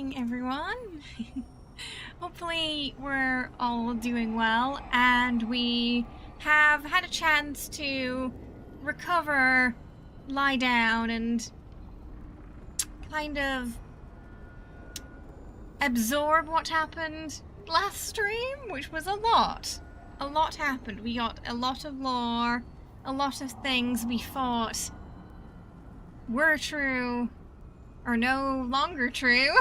morning, everyone. Hopefully we're all doing well, and we have had a chance to recover, lie down, and kind of absorb what happened last stream, which was a lot. A lot happened. We got a lot of lore, a lot of things we thought were true, or no longer true.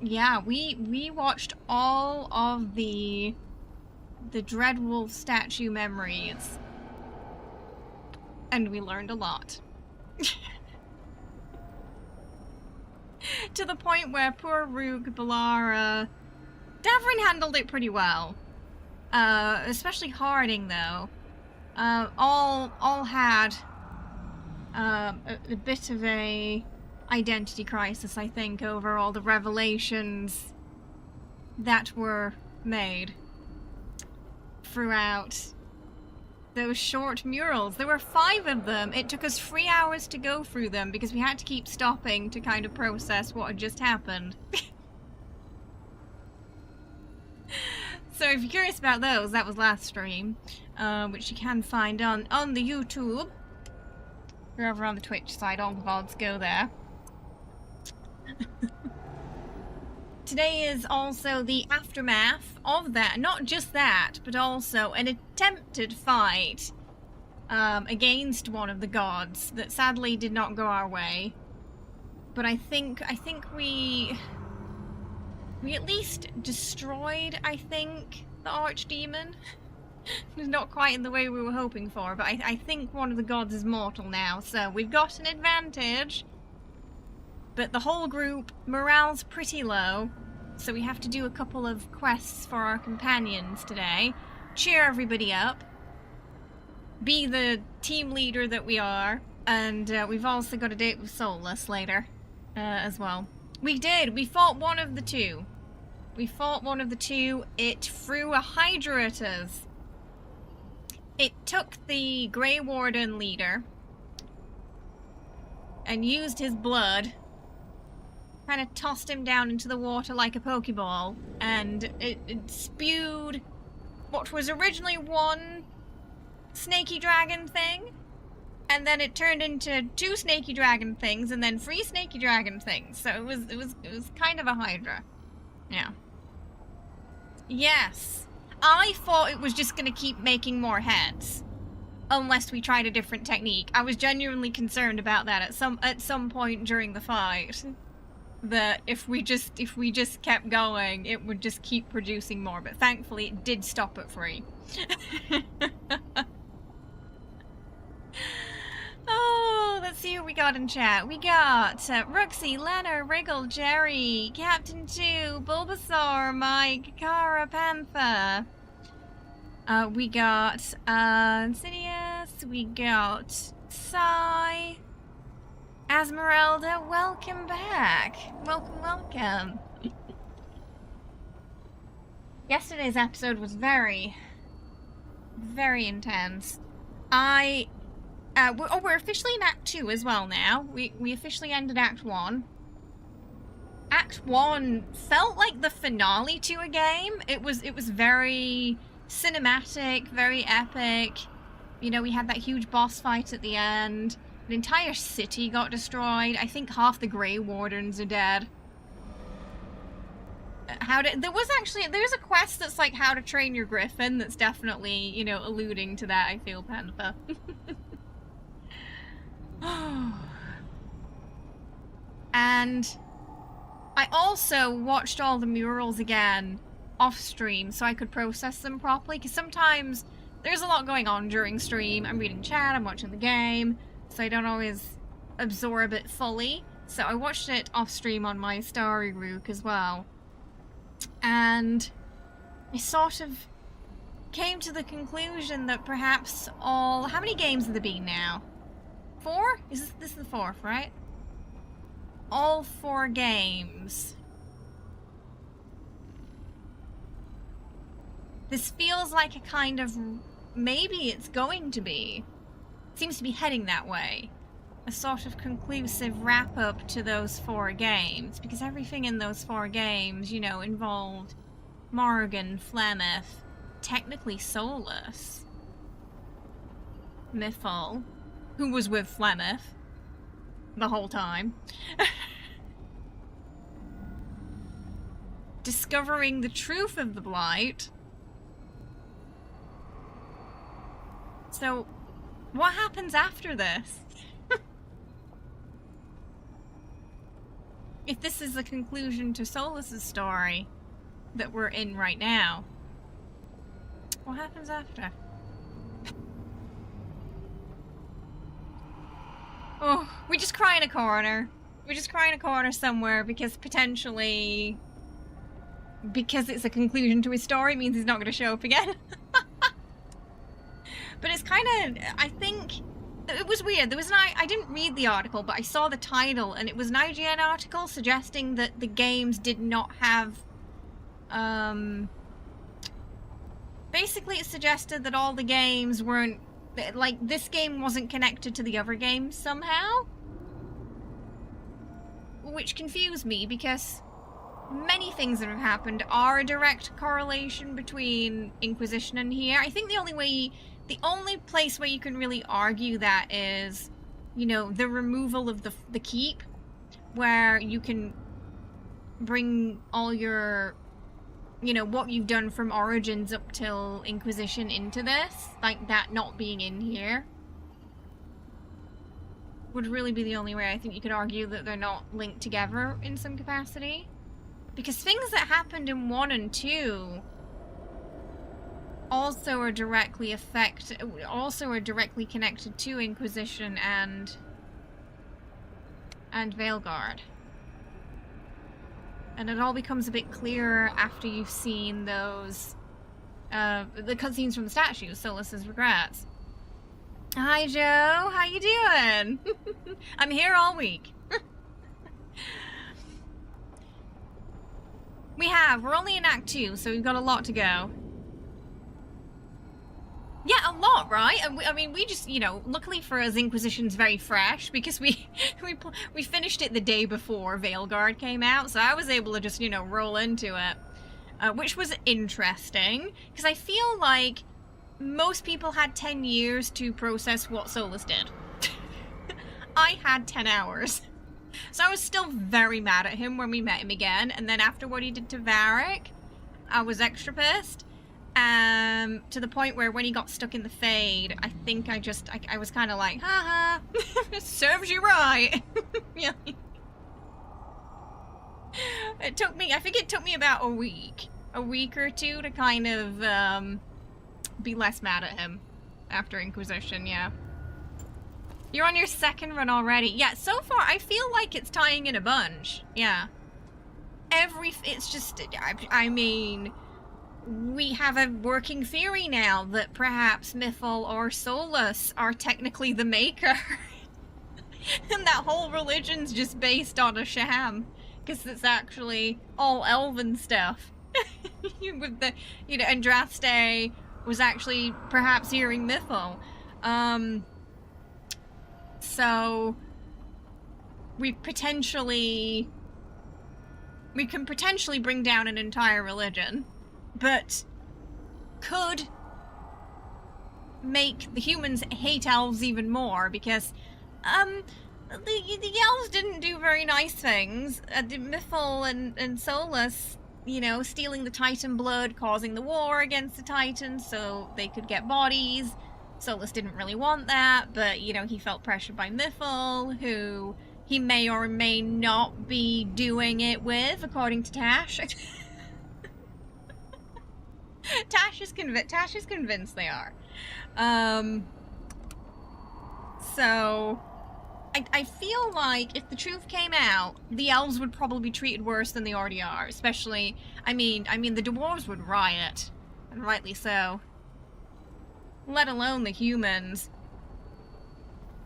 Yeah, we watched all of the Dreadwolf statue memories, and we learned a lot. To the point where poor Rook, Balara, Davrin handled it pretty well. Especially Harding, though. All had a bit of a identity crisis, I think, over all the revelations that were made throughout those short murals. There were 5 of them. It took us 3 hours to go through them because we had to keep stopping to kind of process what had just happened. So if you're curious about those, that was last stream, which you can find on the YouTube. If you're over on the Twitch side, all the VODs go there. Today is also the aftermath of that. Not just that, but also an attempted fight against one of the gods that sadly did not go our way. But I think we at least destroyed, I think, the archdemon. Not quite in the way we were hoping for, but I think one of the gods is mortal now, so we've got an advantage. But the whole group, morale's pretty low, so we have to do a couple of quests for our companions today. Cheer everybody up. Be the team leader that we are. And we've also got a date with Soulless later as well. We did! We fought one of the two. We fought one of the two. It threw a Hydra at us. It took the Grey Warden leader and used his blood, kind of tossed him down into the water like a Pokeball, and it spewed what was originally one snaky dragon thing, and then it turned into 2 snaky dragon things, and then 3 snaky dragon things. So it was kind of a Hydra. Yeah. Yes. I thought it was just gonna keep making more heads, unless we tried a different technique. I was genuinely concerned about that at some point during the fight. That if we just kept going, it would just keep producing more. But thankfully, it did stop at 3. Oh, let's see what we got in chat. We got Rooksy, Lena, Wriggle, Jerry, Captain 2, Bulbasaur, Mike, Kara, Panther. We got Insidious. We got Sai. Esmeralda, welcome back. Welcome. Yesterday's episode was very, very intense. We're officially in Act 2 as well now. We officially ended Act 1. Act 1 felt like the finale to a game. It was very cinematic, very epic. You know, we had that huge boss fight at the end. An entire city got destroyed. I think half the Grey Wardens are dead. There's a quest that's like how to train your griffin that's definitely, you know, alluding to that, I feel, Panther. And I also watched all the murals again off stream so I could process them properly, because sometimes there's a lot going on during stream. I'm reading chat, I'm watching the game, so I don't always absorb it fully. So I watched it off stream on my Starry Rook as well. And I sort of came to the conclusion that perhaps all... How many games have there been now? 4? This is the 4th, right? All 4 games. This feels like a kind of... Maybe it's going to be. Seems to be heading that way. a sort of conclusive wrap-up to those 4 games, because everything in those 4 games, you know, involved Morrigan, Flemeth, technically Solus, Mythal, who was with Flemeth the whole time, discovering the truth of the Blight. So, what happens after this? If this is the conclusion to Solus's story that we're in right now, what happens after? Oh, we just cry in a corner. We just cry in a corner somewhere because potentially, because it's a conclusion to his story, it means he's not going to show up again. But it's kind of, I think, it was weird. There was I didn't read the article, but I saw the title, and it was an IGN article suggesting that the games did not have, basically it suggested that all the games weren't, like, this game wasn't connected to the other games somehow. Which confused me, because many things that have happened are a direct correlation between Inquisition and here. I think the only place where you can really argue that is, you know, the removal of the keep, where you can bring all your, you know, what you've done from Origins up till Inquisition into this, like that not being in here, would really be the only way I think you could argue that they're not linked together in some capacity. Because things that happened in 1 and 2 also are directly connected to Inquisition and Veilguard. And it all becomes a bit clearer after you've seen those the cutscenes from the statues, Solus's regrets. Hi Joe, how you doing? I'm here all week. We're only in Act 2, so we've got a lot to go. Yeah, a lot, right? I mean, we just, you know, luckily for us, Inquisition's very fresh, because we finished it the day before Veilguard came out, so I was able to just, you know, roll into it, which was interesting, because I feel like most people had 10 years to process what Solus did. I had 10 hours. So I was still very mad at him when we met him again, and then after what he did to Varric, I was extra pissed. To the point where when he got stuck in the Fade, I think I was kind of like, haha, serves you right. Yeah. I think it took me about a week or two to kind of, be less mad at him after Inquisition, yeah. You're on your 2nd run already. Yeah, so far I feel like it's tying in a bunch, yeah. It's just, I mean, we have a working theory now that perhaps Mythal or Solus are technically the maker. And that whole religion's just based on a sham. Because it's actually all elven stuff. With the, you know, Andraste was actually perhaps hearing Mythal. So we can potentially bring down an entire religion, but could make the humans hate elves even more, because the elves didn't do very nice things. Mythal and Solus, you know, stealing the Titan blood, causing the war against the Titans so they could get bodies. Solus didn't really want that, but, you know, he felt pressured by Mythal, who he may or may not be doing it with, according to Tash. Tash is convinced they are. So I feel like if the truth came out, the elves would probably be treated worse than they already are. Especially, I mean, the dwarves would riot, and rightly so. Let alone the humans.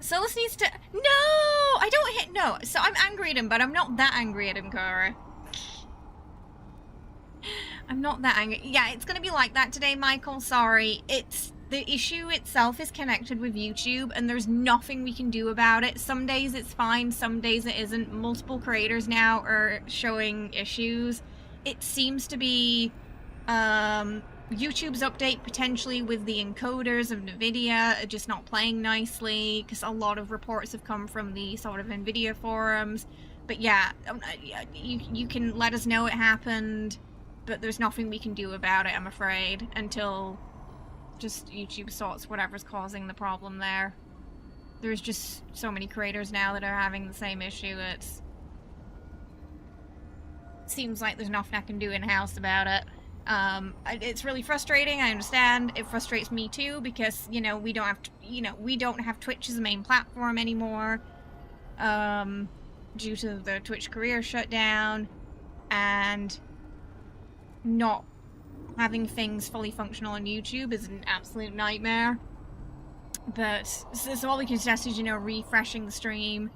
Solus needs to... No! I don't hit... No. So I'm angry at him, but I'm not that angry at him, Kara. I'm not that angry. Yeah, it's gonna be like that today, Michael. Sorry. It's the issue itself is connected with YouTube, and there's nothing we can do about it. Some days it's fine, some days it isn't. Multiple creators now are showing issues. It seems to be YouTube's update potentially with the encoders of NVIDIA are just not playing nicely, because a lot of reports have come from the sort of NVIDIA forums. But yeah, you can let us know it happened, but there's nothing we can do about it, I'm afraid, until just YouTube sorts whatever's causing the problem there. There's just so many creators now that are having the same issue. It seems like there's nothing I can do in-house about it. It's really frustrating, I understand. It frustrates me too, because, you know, we don't have Twitch as a main platform anymore, due to the Twitch career shutdown, and not having things fully functional on YouTube is an absolute nightmare. But so all we can suggest is, you know, refreshing the stream.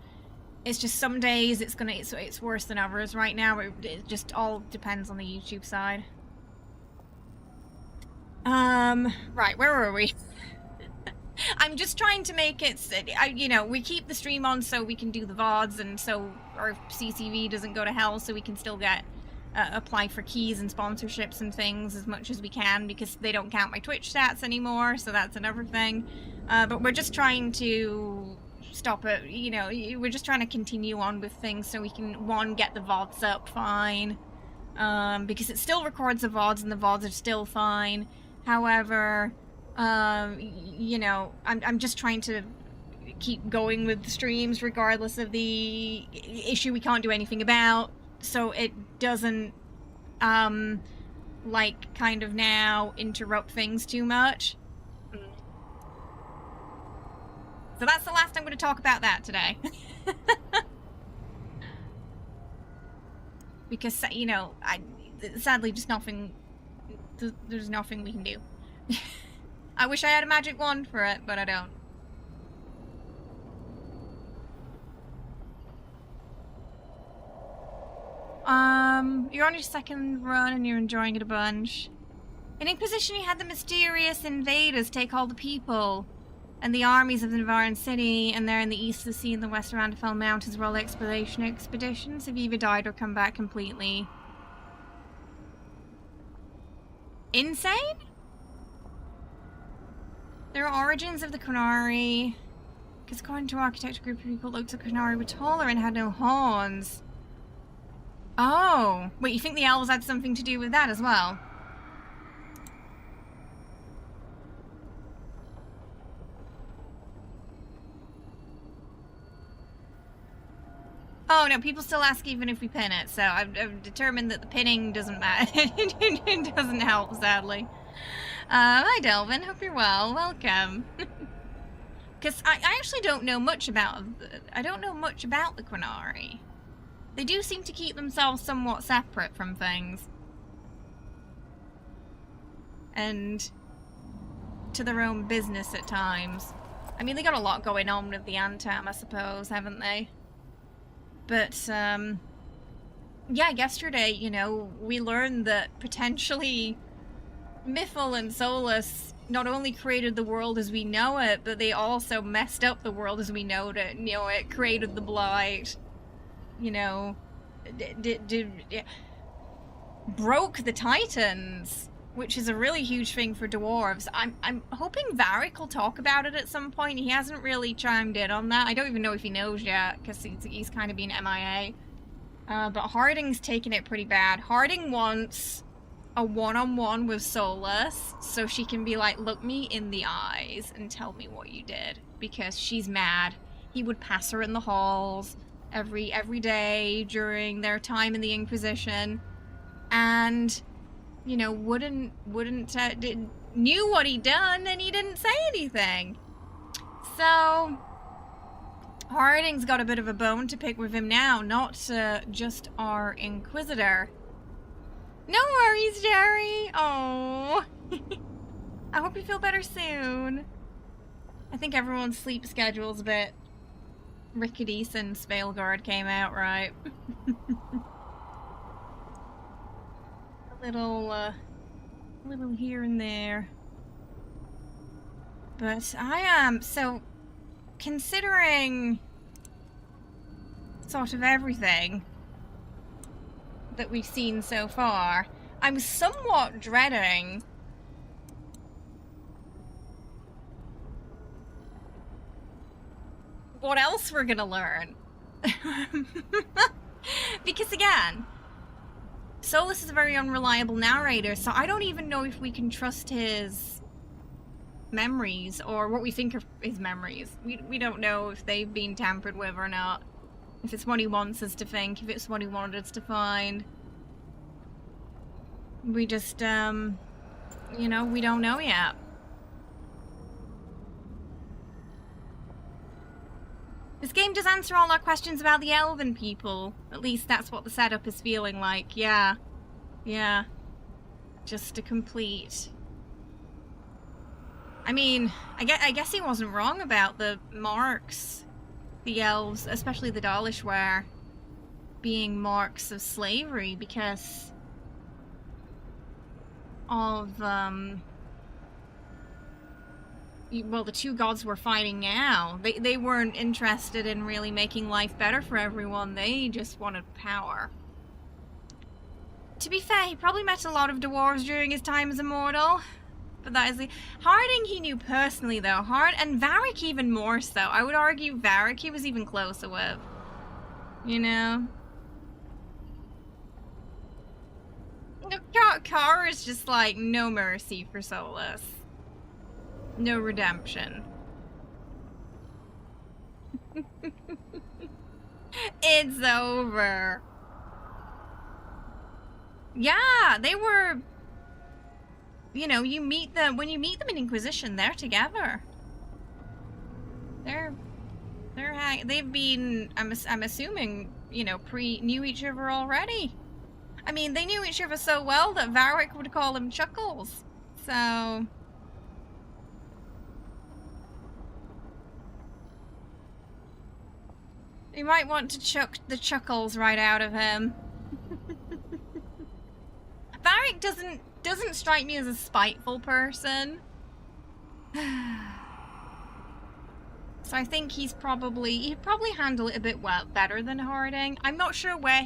It's just some days it's worse than others. Right now it just all depends on the YouTube side. Right, where were we? I'm just trying to make it, you know, we keep the stream on so we can do the VODs, and so our CCV doesn't go to hell, so we can still get apply for keys and sponsorships and things as much as we can, because they don't count my Twitch stats anymore, so that's another thing. But we're just trying to stop it, you know, we're just trying to continue on with things so we can, one, get the VODs up fine, because it still records the VODs and the VODs are still fine. However, you know, I'm just trying to keep going with the streams regardless of the issue we can't do anything about, so it doesn't, like, kind of now interrupt things too much. So that's the last I'm going to talk about that today. Because, you know, sadly just nothing, there's nothing we can do. I wish I had a magic wand for it, but I don't. You're on your second run and you're enjoying it a bunch. In Inquisition you had the mysterious invaders take all the people and the armies of the Navarran city, and they're in the east of the sea and the west around the Fell Mountains were all exploration expeditions. Have you either died or come back completely insane? There are origins of the Qunari, because according to architecture, a group of people looked at Qunari were taller and had no horns. Oh, wait, you think the elves had something to do with that as well? Oh no, people still ask even if we pin it, so I've determined that the pinning doesn't matter. It doesn't help, sadly. Hi Delvin, hope you're well. Welcome. Because I actually don't know much about the Qunari. They do seem to keep themselves somewhat separate from things. And to their own business at times. I mean, they got a lot going on with the Antam, I suppose, haven't they? But, yeah, yesterday, you know, we learned that potentially Mythal and Solus not only created the world as we know it, but they also messed up the world as we know it. You know, it created the Blight, you know, broke the Titans, which is a really huge thing for dwarves. I'm hoping Varric will talk about it at some point. He hasn't really chimed in on that. I don't even know if he knows yet, because he's kind of been MIA. But Harding's taken it pretty bad. Harding wants a one-on-one with Solus, so she can be like, look me in the eyes and tell me what you did, because she's mad. He would pass her in the halls every day during their time in the Inquisition, and, you know, knew what he'd done, and he didn't say anything. So Harding's got a bit of a bone to pick with him now, not just our Inquisitor. No worries, Jerry. Oh, I hope you feel better soon. I think everyone's sleep schedule's a bit rickety since Veilguard came out, right? A little here and there. But I am, so considering sort of everything that we've seen so far, I'm somewhat dreading what else we're gonna learn. Because again, Solus is a very unreliable narrator, so I don't even know if we can trust his memories or what we think of his memories. We don't know if they've been tampered with or not. If it's what he wants us to think, if it's what he wanted us to find. We just, you know, we don't know yet. This game does answer all our questions about the elven people. At least that's what the setup is feeling like. Yeah. Yeah. Just a complete... I mean, I guess he wasn't wrong about the marks the elves, especially the Dalish, wear being marks of slavery because of, well, the two gods we're fighting now, they weren't interested in really making life better for everyone. They just wanted power. To be fair, he probably met a lot of dwarves during his time as a mortal. But that is the... Harding he knew personally, though. And Varric even more so. I would argue Varric he was even closer with. You know? Kara is just like, no mercy for Solus. No redemption. It's over. Yeah, they were... You know, you meet them... When you meet them in Inquisition, they're together. They've been... I'm assuming, you know, knew each other already. I mean, they knew each other so well that Varric would call him Chuckles. So... You might want to chuck the chuckles right out of him. Varric doesn't strike me as a spiteful person. So I think he'd probably handle it a bit better than Harding. I'm not sure where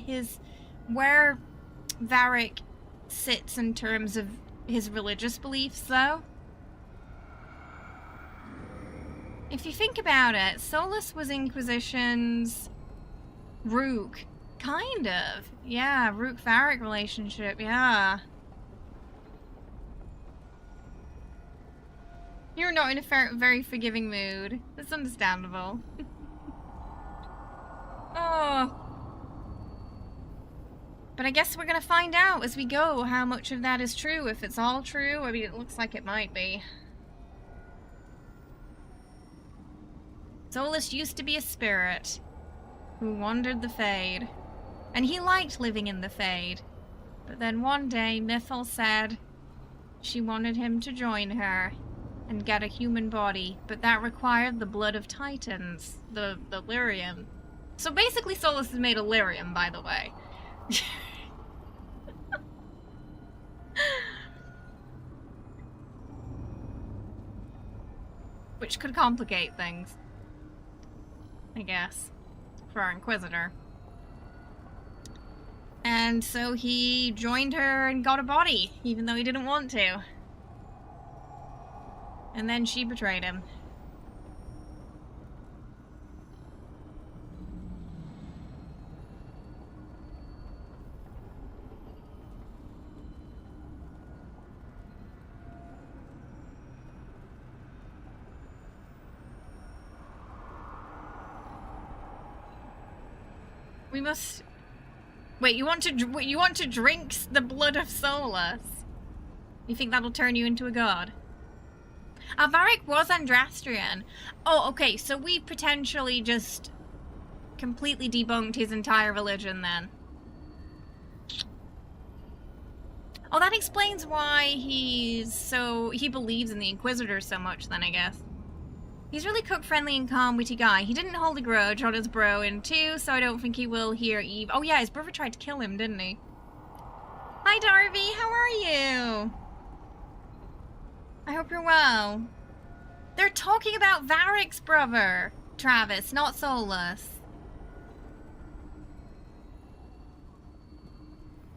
Varric sits in terms of his religious beliefs, though. If you think about it, Solus was Inquisition's Rook. Kind of. Yeah, Rook-Varric relationship, yeah. You're not in a very forgiving mood. That's understandable. Oh. But I guess we're gonna find out as we go how much of that is true. If it's all true, I mean, it looks like it might be. Solus used to be a spirit who wandered the Fade. And he liked living in the Fade. But then one day, Mythal said she wanted him to join her and get a human body, but that required the blood of Titans, the lyrium. So basically Solus has made a lyrium, by the way. Which could complicate things, I guess, for our Inquisitor. And so he joined her and got a body, even though he didn't want to. And then she betrayed him. We must... Wait, you want to drink the blood of Solus? You think that'll turn you into a god? Varric was Andrastrian. Oh, okay, so we potentially just completely debunked his entire religion then. Oh, that explains why he believes in the Inquisitor so much then, I guess. He's really cook-friendly and calm, witty guy. He didn't hold a grudge on his bro in 2, so I don't think he will here Eve. Oh yeah, his brother tried to kill him, didn't he? Hi Darby, how are you? I hope you're well. They're talking about Varric's brother, Travis, not Solus.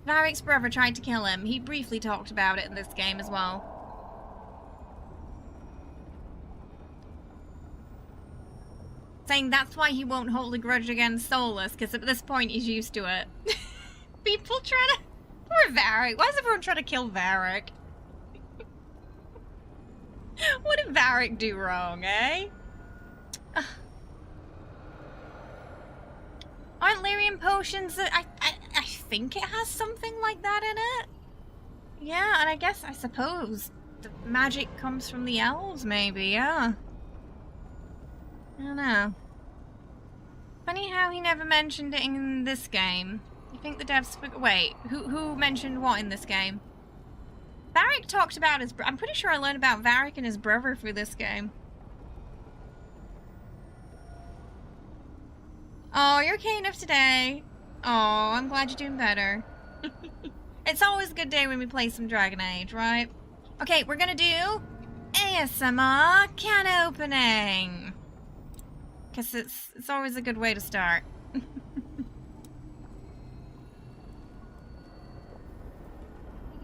Varric's brother tried to kill him. He briefly talked about it in this game as well. Saying that's why he won't hold a grudge against Solus, because at this point he's used to it. People trying to... Poor Varric. Why is everyone trying to kill Varric? What did Varric do wrong, eh? Aren't lyrium potions... I think it has something like that in it. Yeah, and I suppose the magic comes from the elves, maybe, yeah. I don't know. Funny how he never mentioned it in this game. You think the devs... Wait, who mentioned what in this game? Varric talked about his... I'm pretty sure I learned about Varric and his brother through this game. Oh, you're okay enough today. Oh, I'm glad you're doing better. It's always a good day when we play some Dragon Age, right? Okay, we're gonna do ASMR can opening. Because it's always a good way to start.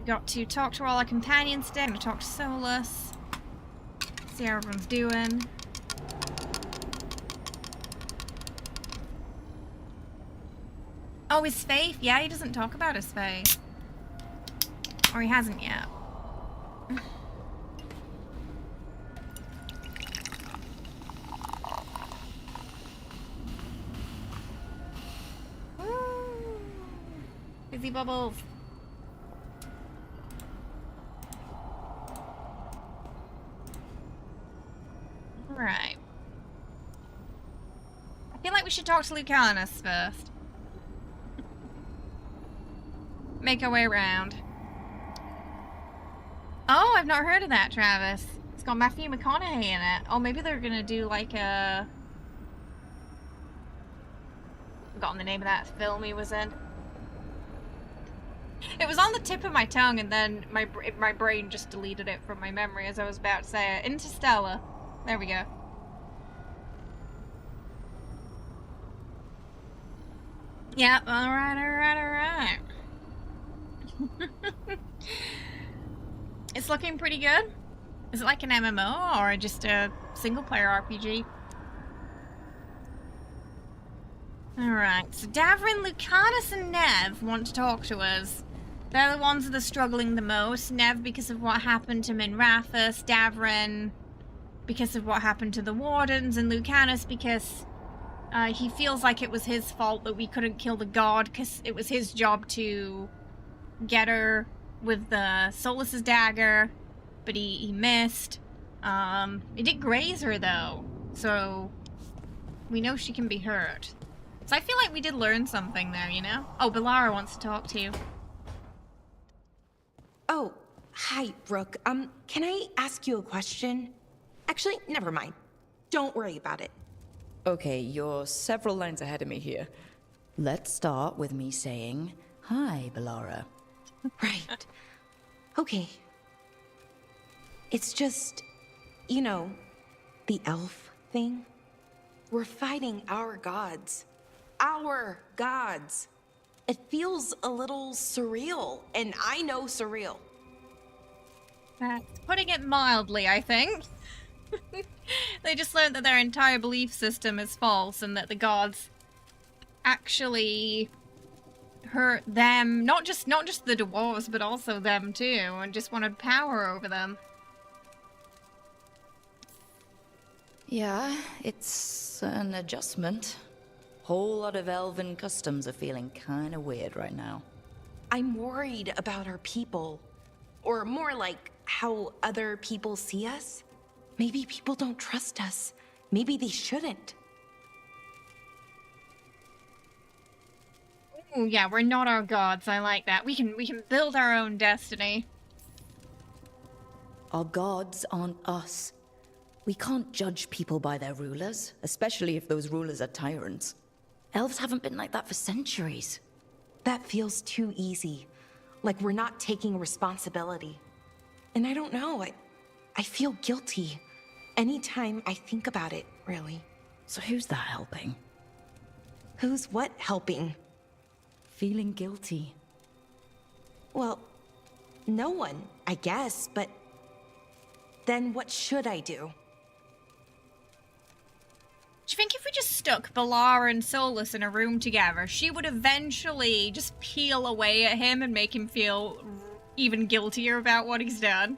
We got to talk to all our companions today. I'm going to talk to Solus. See how everyone's doing. Oh, his faith? Yeah, he doesn't talk about his faith. Or he hasn't yet. Fizzy bubbles. Alright. I feel like we should talk to Lucanus first. Make our way around. Oh, I've not heard of that, Travis. It's got Matthew McConaughey in it. Oh, maybe they're gonna do like a... I've forgotten the name of that film he was in. It was on the tip of my tongue, and then my brain just deleted it from my memory as I was about to say it. Interstellar. There we go. Yep, alright. It's looking pretty good. Is it like an MMO or just a single-player RPG? Alright, so Davrin, Lucanus, and Nev want to talk to us. They're the ones that are struggling the most. Nev because of what happened to Minrathus, Davrin because of what happened to the Wardens, and Lucanus because he feels like it was his fault that we couldn't kill the god because it was his job to get her with the Solus's dagger, but he missed. It did graze her though, so we know she can be hurt. So I feel like we did learn something there, you know? Oh, Belara wants to talk to you. Oh, hi, Rook. Can I ask you a question? Actually, never mind. Don't worry about it. Okay, you're several lines ahead of me here. Let's start with me saying, hi, Belara. Right. Okay. It's just, you know, the elf thing. We're fighting our gods. Our gods. It feels a little surreal, and I know surreal. That's putting it mildly, I think. They just learned that their entire belief system is false and that the gods actually hurt them, not just the dwarves, but also them too, and just wanted power over them. Yeah, it's an adjustment. Whole lot of elven customs are feeling kinda weird right now. I'm worried about our people. Or more like how other people see us. Maybe people don't trust us. Maybe they shouldn't. Ooh, yeah, we're not our gods. I like that. We can build our own destiny. Our gods aren't us. We can't judge people by their rulers, especially if those rulers are tyrants. Elves haven't been like that for centuries. That feels too easy. Like we're not taking responsibility. And I don't know, I feel guilty. anytime I think about it, really. So who's that helping? Who's what helping? Feeling guilty. Well, no one, I guess, but then what should I do? Do you think if we just stuck Balara and Solus in a room together, she would eventually just peel away at him and make him feel even guiltier about what he's done?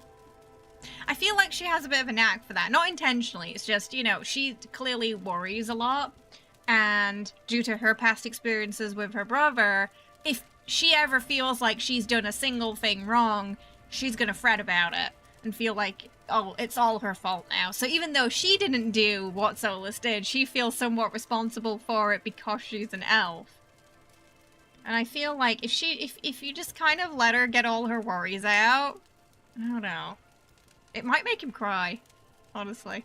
I feel like she has a bit of a knack for that. Not intentionally, it's just, you know, she clearly worries a lot. And due to her past experiences with her brother, if she ever feels like she's done a single thing wrong, she's gonna fret about it and feel like, oh, it's all her fault now. So even though she didn't do what Solus did, she feels somewhat responsible for it because she's an elf. And I feel like if you just kind of let her get all her worries out, I don't know. It might make him cry, honestly.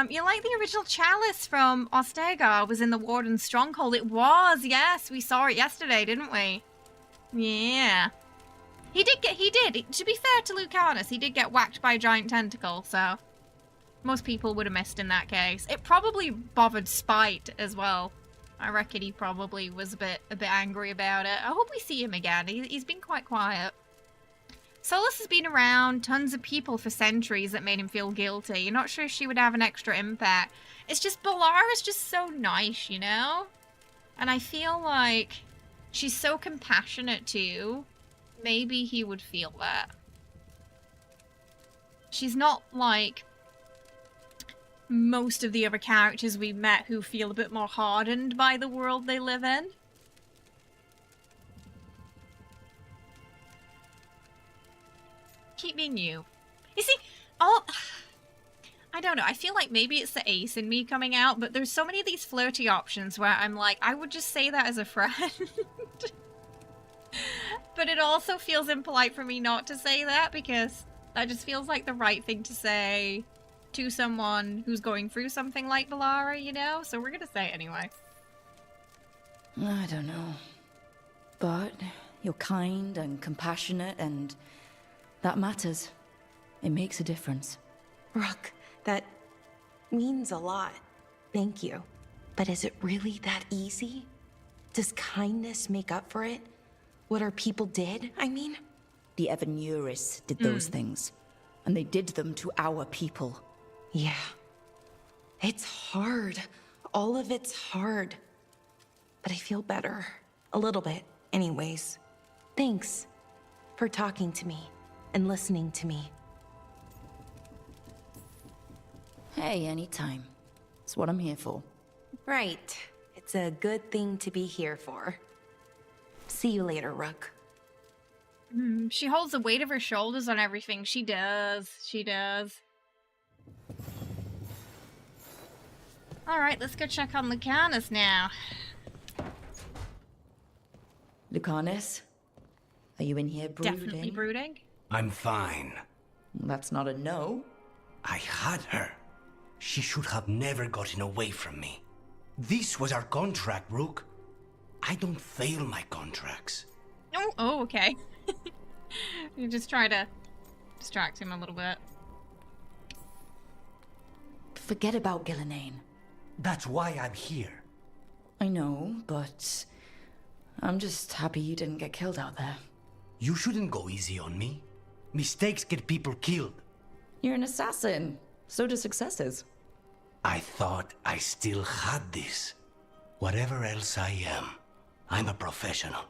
You like the original chalice from Ostega was in the Warden's Stronghold. It was, yes. We saw it yesterday, didn't we? Yeah. He did. To be fair to Lucanus, he did get whacked by a giant tentacle, so most people would have missed in that case. It probably bothered Spite as well. I reckon he probably was a bit angry about it. I hope we see him again. He's been quite quiet. Solus has been around tons of people for centuries that made him feel guilty. You're not sure she would have an extra impact. It's just Balara's just so nice, you know? And I feel like she's so compassionate too. Maybe he would feel that. She's not like most of the other characters we've met who feel a bit more hardened by the world they live in. Keep being you. You see, I don't know, I feel like maybe it's the ace in me coming out, but there's so many of these flirty options where I'm like, I would just say that as a friend. But it also feels impolite for me not to say that, because that just feels like the right thing to say to someone who's going through something like Balara, you know? So we're gonna say it anyway. I don't know. But you're kind and compassionate, and that matters. It makes a difference. Rook, that means a lot. Thank you. But is it really that easy? Does kindness make up for it? What our people did, I mean? The Evanuris did those things, and they did them to our people. Yeah. It's hard. All of it's hard. But I feel better. A little bit, anyways. Thanks for talking to me and listening to me. Hey, anytime. It's what I'm here for. Right. It's a good thing to be here for. See you later, Rook. She holds the weight of her shoulders on everything. She does. She does. Alright, let's go check on Lucanus now. Lucanus? Are you in here brooding? Definitely brooding. I'm fine. That's not a no. I had her. She should have never gotten away from me. This was our contract, Rook. I don't fail my contracts. Oh, okay. You just try to distract him a little bit. Forget about Gillenane. That's why I'm here. I know, but I'm just happy you didn't get killed out there. You shouldn't go easy on me. Mistakes get people killed. You're an assassin. So do successes. I thought I still had this. Whatever else I am, I'm a professional.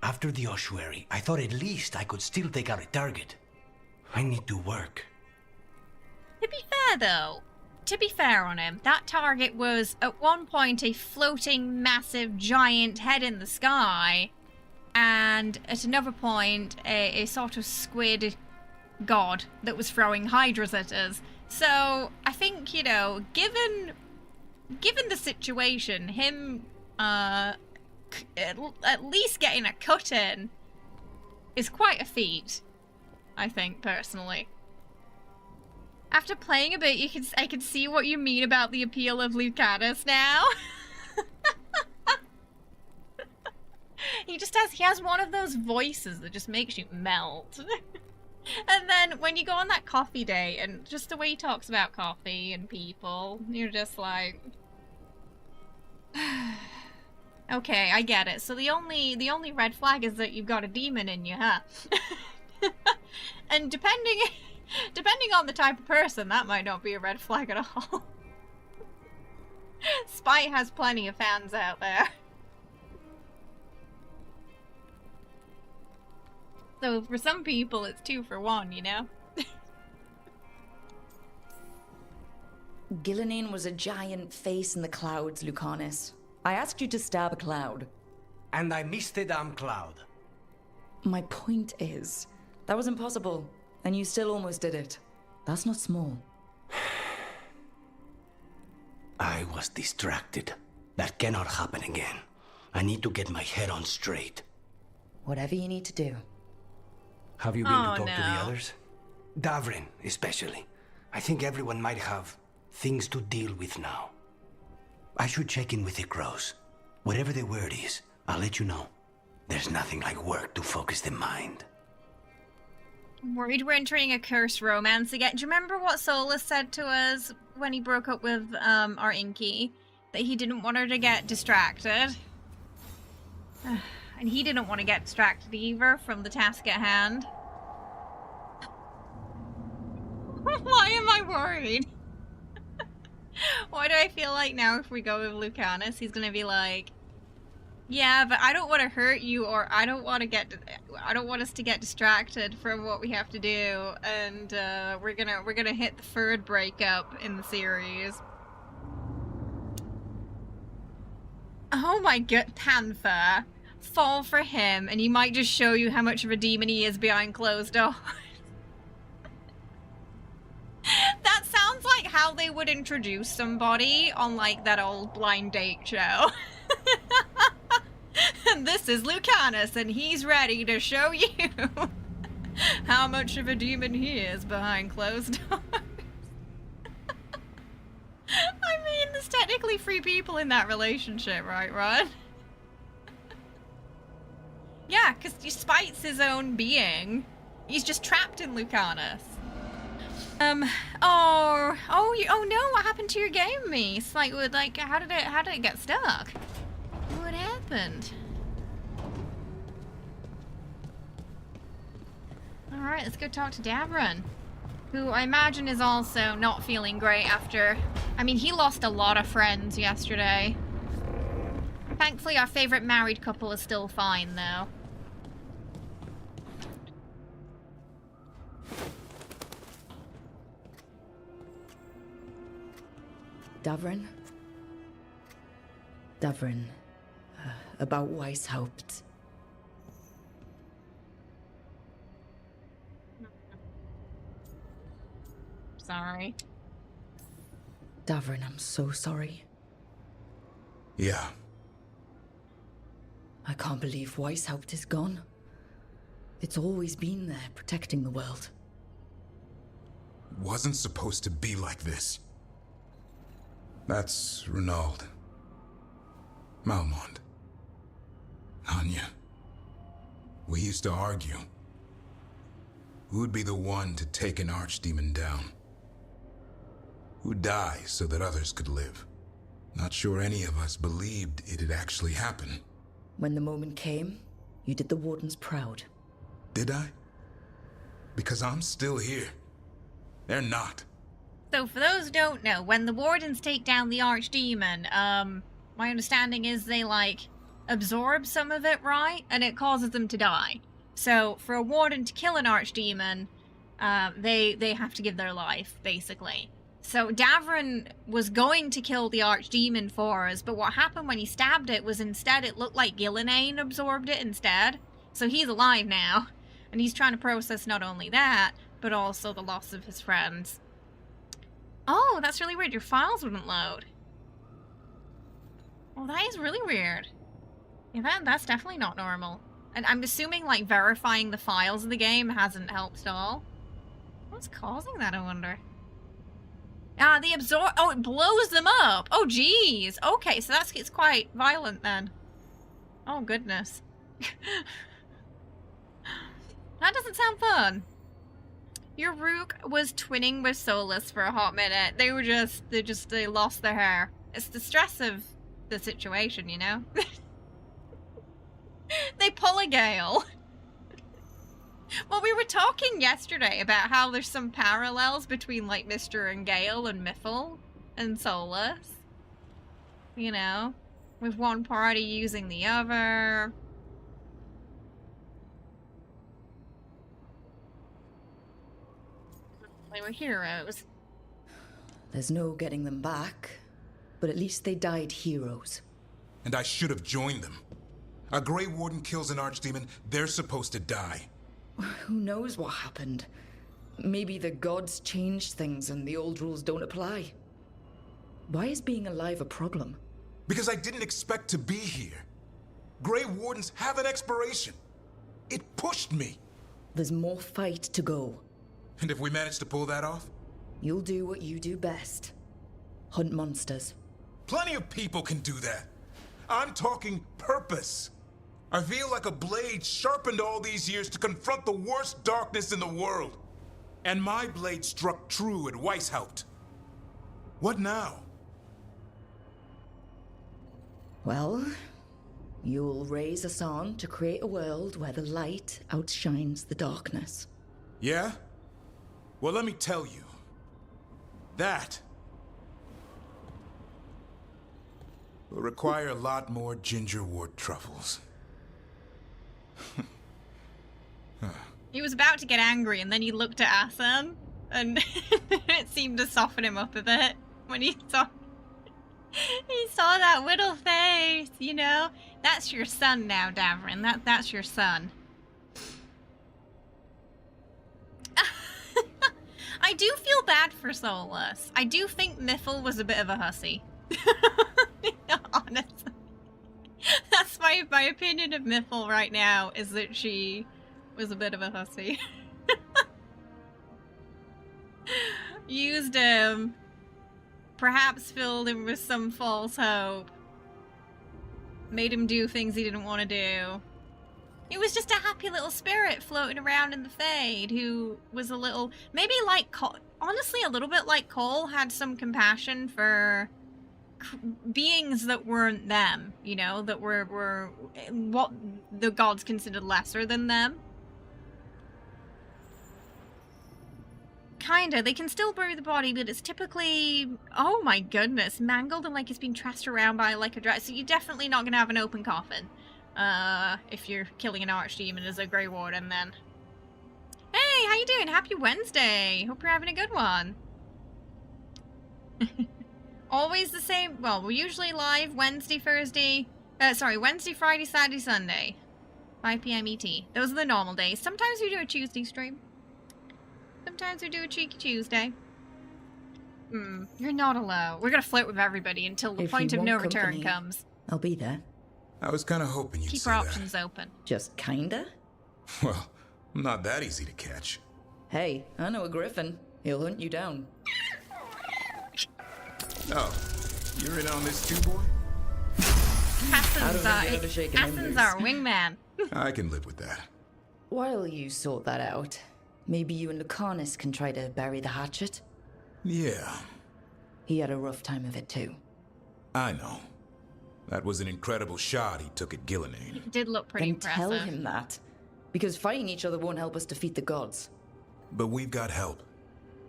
After the ossuary, I thought at least I could still take out a target. I need to work. To be fair, though, to be fair on him, that target was at one point a floating, massive, giant head in the sky, and at another point, a sort of squid god that was throwing hydras at us. So I think, you know, given the situation, him at least getting a cut in is quite a feat, I think, personally. After playing a bit, I can see what you mean about the appeal of Lucanus now. He has one of those voices that just makes you melt. And then when you go on that coffee date, and just the way he talks about coffee and people, you're just like, okay, I get it. So the only red flag is that you've got a demon in you, huh? And depending on the type of person, that might not be a red flag at all. Spite has plenty of fans out there. So for some people, it's 2 for 1, you know? Gillenane was a giant face in the clouds, Lucanus. I asked you to stab a cloud. And I missed the damn cloud. My point is, that was impossible, and you still almost did it. That's not small. I was distracted. That cannot happen again. I need to get my head on straight. Whatever you need to do. Have you been to talk to the no. others? Davrin, especially. I think everyone might have things to deal with now. I should check in with the crows. Whatever the word is, I'll let you know. There's nothing like work to focus the mind. I'm worried we're entering a cursed romance again. Do you remember what Solus said to us when he broke up with our Inky? That he didn't want her to get distracted. And he didn't want to get distracted either from the task at hand. Why am I worried? Why do I feel like now if we go with Lucanus, he's gonna be like, yeah, but I don't want to hurt you, or I don't want us to get distracted from what we have to do, and we're gonna hit the third breakup in the series. Oh my god, Panther. Fall for him, and he might just show you how much of a demon he is behind closed doors. That sounds like how they would introduce somebody on, like, that old blind date show. And this is Lucanus, and he's ready to show you how much of a demon he is behind closed doors. I mean, there's technically 3 people in that relationship, right, Rod? Yeah, because he spites his own being. He's just trapped in Lucanus. Oh no, what happened to your game, Mies? Like, how did it get stuck? What happened? Alright, let's go talk to Davrin, who I imagine is also not feeling great after... I mean, he lost a lot of friends yesterday. Thankfully, our favorite married couple is still fine, though. Davrin? Davrin, about Weishaupt. Sorry. Davrin, I'm so sorry. Yeah. I can't believe Weishaupt is gone. It's always been there, protecting the world. Wasn't supposed to be like this. That's Renaud. Malmond. Anya. We used to argue. Who'd be the one to take an archdemon down? Who'd die so that others could live? Not sure any of us believed it'd actually happen. When the moment came, you did the Wardens proud. Did I? Because I'm still here. They're not. So for those who don't know, when the Wardens take down the Archdemon, my understanding is they, like, absorb some of it, right? And it causes them to die. So for a Warden to kill an Archdemon, they have to give their life, basically. So Davrin was going to kill the Archdemon for us, but what happened when he stabbed it was instead it looked like Gillenane absorbed it instead. So he's alive now, and he's trying to process not only that, but also the loss of his friends. Oh, that's really weird. Your files wouldn't load. Well, that is really weird. Yeah, that's definitely not normal. And I'm assuming, like, verifying the files of the game hasn't helped at all. What's causing that, I wonder? Ah, the absorb... Oh, it blows them up! Oh, geez! Okay, so it's quite violent, then. Oh, goodness. That doesn't sound fun. Your Rook was twinning with Solus for a hot minute. They lost their hair. It's the stress of the situation, you know? They pull a Gale. Well, we were talking yesterday about how there's some parallels between, like, Mister and Gale and Miffle and Solus. You know? With one party using the other. They were heroes. There's no getting them back, but at least they died heroes. And I should have joined them. A Grey Warden kills an Archdemon, they're supposed to die. Who knows what happened? Maybe the gods changed things and the old rules don't apply. Why is being alive a problem? Because I didn't expect to be here. Grey Wardens have an expiration. It pushed me. There's more fight to go. And if we manage to pull that off? You'll do what you do best. Hunt monsters. Plenty of people can do that. I'm talking purpose. I feel like a blade sharpened all these years to confront the worst darkness in the world. And my blade struck true at Weishaupt. What now? Well, you'll raise a song to create a world where the light outshines the darkness. Yeah? Well, let me tell you. That will require a lot more gingerwort truffles. He was about to get angry, and then he looked at Asen, and it seemed to soften him up a bit when he saw that little face, you know? That's your son now, Davrin. That's your son. I do feel bad for Solus. I do think Miffle was a bit of a hussy. Honestly. That's my opinion of Miffle right now, is that she was a bit of a hussy. Used him. Perhaps filled him with some false hope. Made him do things he didn't want to do. He was just a happy little spirit floating around in the Fade who was a little, maybe like Cole, honestly a little bit like Cole, had some compassion for beings that weren't them, you know, that were what the gods considered lesser than them. Kinda. They can still bury the body, but it's typically, oh my goodness, mangled and like it's been trashed around by like a dragon. So you're definitely not going to have an open coffin. If you're killing an archdemon as a Grey Warden, then. Hey, how you doing? Happy Wednesday. Hope you're having a good one. Always the same. Well, we're usually live Wednesday, Friday, Saturday, Sunday. 5 p.m. ET. Those are the normal days. Sometimes we do a Tuesday stream. Sometimes we do a cheeky Tuesday. You're not alone. We're gonna flirt with everybody until the point of no return comes. I'll be there. I was kind of hoping you'd Keep say our that. options open. Just kinda? Well, I'm not that easy to catch. Hey, I know a griffin. He'll hunt you down. Oh, you're in on this too, boy? Hassan's our wingman. I can live with that. While you sort that out, maybe you and Lucanus can try to bury the hatchet? Yeah. He had a rough time of it too. I know. That was an incredible shot he took at Gillenane. It did look pretty Then impressive. tell him that. Because fighting each other won't help us defeat the gods. But we've got help.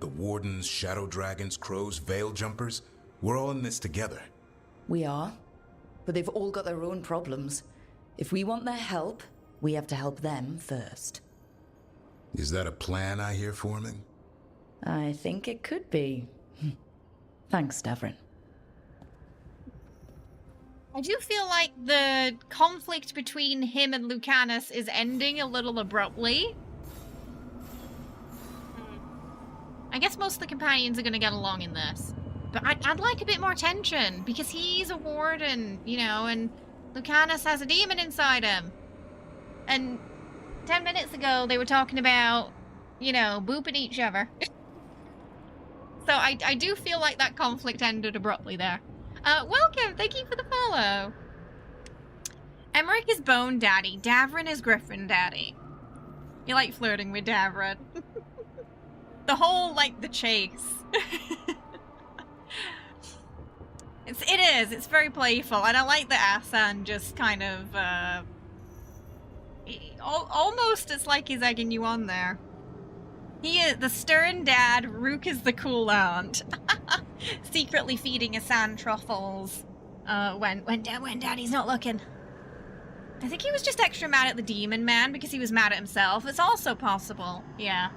The Wardens, Shadow Dragons, Crows, Veil Jumpers, we're all in this together. We are. But they've all got their own problems. If we want their help, we have to help them first. Is that a plan I hear forming? I think it could be. Thanks, Davrin. I do feel like the conflict between him and Lucanus is ending a little abruptly. I guess most of the companions are going to get along in this. But I'd like a bit more tension, because he's a warden, you know, and Lucanus has a demon inside him. And 10 minutes ago, they were talking about, you know, booping each other. So I do feel like that conflict ended abruptly there. Welcome, thank you for the follow. Emmerich is Bone Daddy, Davrin is Griffin Daddy. You like flirting with Davrin. the whole, like, the chase. It's very playful, and I like that Asan just kind of, almost it's like he's egging you on there. He is the stern dad, Rook is the cool aunt. Secretly feeding Asan truffles, when daddy's not looking. I think he was just extra mad at the demon man because he was mad at himself. It's also possible. Yeah.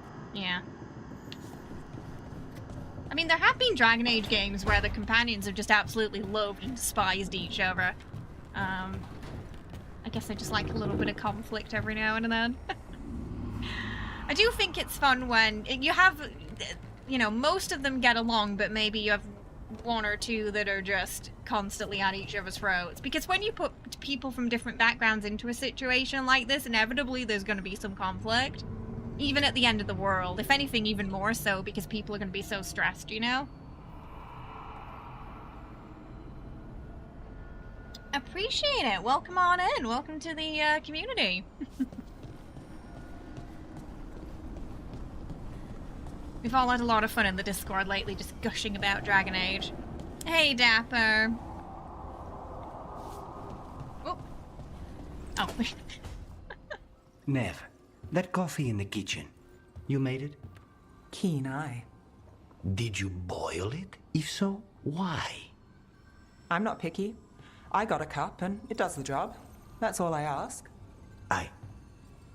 I mean, there have been Dragon Age games where the companions have just absolutely loved and despised each other. I guess I just like a little bit of conflict every now and then. I do think it's fun when you have, you know, most of them get along, but maybe you have one or two that are just constantly at each other's throats. Because when you put people from different backgrounds into a situation like this, inevitably there's going to be some conflict. Even at the end of the world. If anything, even more so, because people are going to be so stressed, you know? Appreciate it. Welcome on in. Welcome to the community. We've all had a lot of fun in the Discord lately, just gushing about Dragon Age. Hey, Dapper. Oh. Oh. Nev, that coffee in the kitchen, you made it? Keen eye. Did you boil it? If so, why? I'm not picky. I got a cup and it does the job. That's all I ask. I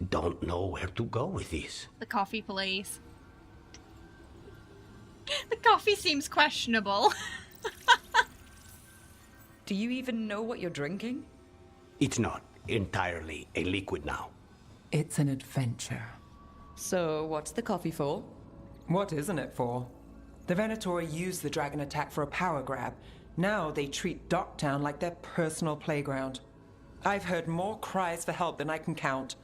don't know where to go with this. The coffee police. The coffee seems questionable. Do you even know what you're drinking? It's not entirely a liquid now. It's an adventure. So, what's the coffee for? What isn't it for? The Venatori used the dragon attack for a power grab. Now they treat Docktown like their personal playground. I've heard more cries for help than I can count.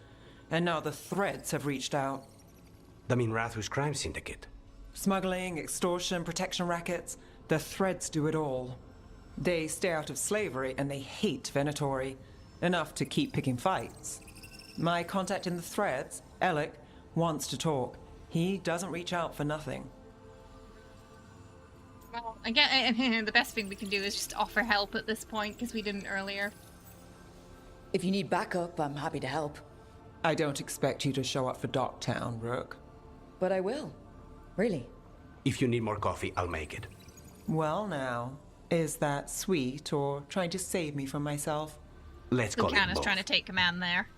And now the Threads have reached out. The Minrathus crime syndicate. Smuggling, extortion, protection rackets. The Threads do it all. They stay out of slavery and they hate Venatori. Enough to keep picking fights. My contact in the Threads, Alec, wants to talk. He doesn't reach out for nothing. Well, again, the best thing we can do is just offer help at this point, because we didn't earlier. If you need backup, I'm happy to help. I don't expect you to show up for Docktown, Rook. But I will. Really. If you need more coffee, I'll make it. Well now, is that sweet or trying to save me from myself? Let's call it Lucanus both. trying to take command there.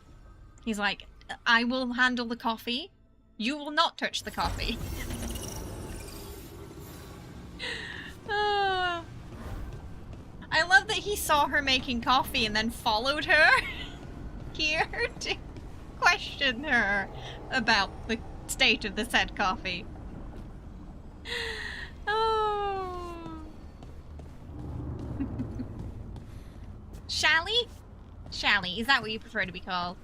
He's like, I will handle the coffee. You will not touch the coffee. Oh. I love that he saw her making coffee and then followed her here to question her about the state of the said coffee. Oh. Shally? Shally, is that what you prefer to be called?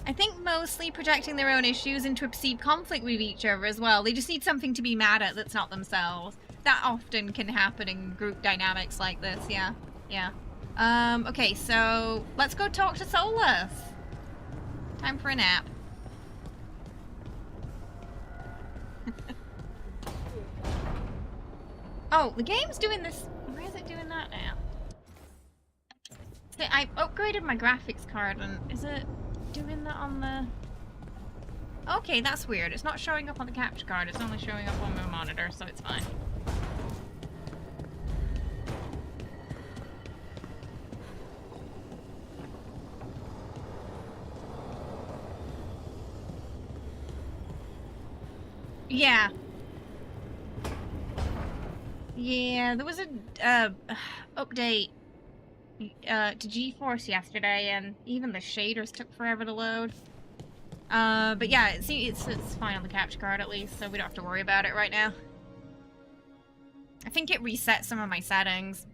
I think mostly projecting their own issues into a perceived conflict with each other as well. They just need something to be mad at that's not themselves. That often can happen in group dynamics like this, yeah. Yeah. Okay, so let's go talk to Solus. Time for a nap. Oh, the game's doing this. Where is it doing that now? See, I upgraded my graphics card, and is it doing that on the... Okay, that's weird. It's not showing up on the capture card. It's only showing up on my monitor, so it's fine. Yeah. Yeah, there was a update to GeForce yesterday, and even the shaders took forever to load. But yeah, it's fine on the capture card at least, so we don't have to worry about it right now. I think it reset some of my settings.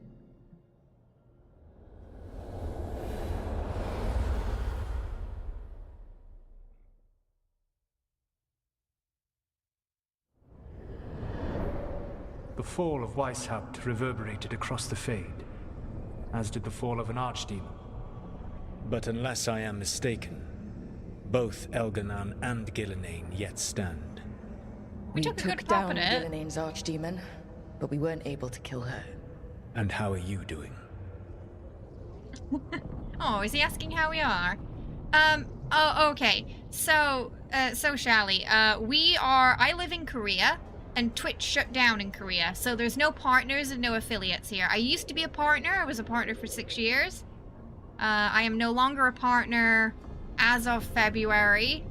The fall of Weishaupt reverberated across the Fade, as did the fall of an archdemon. But unless I am mistaken, both Elganan and Gillenane yet stand. We took a good pop down at it. Gilinane's archdemon, but we weren't able to kill her. And how are you doing? Oh, is he asking how we are? Oh, okay. So Shally, I live in Korea, and Twitch shut down in Korea, so there's no partners and no affiliates here. I used to be a partner. I was a partner for 6 years. I am no longer a partner as of February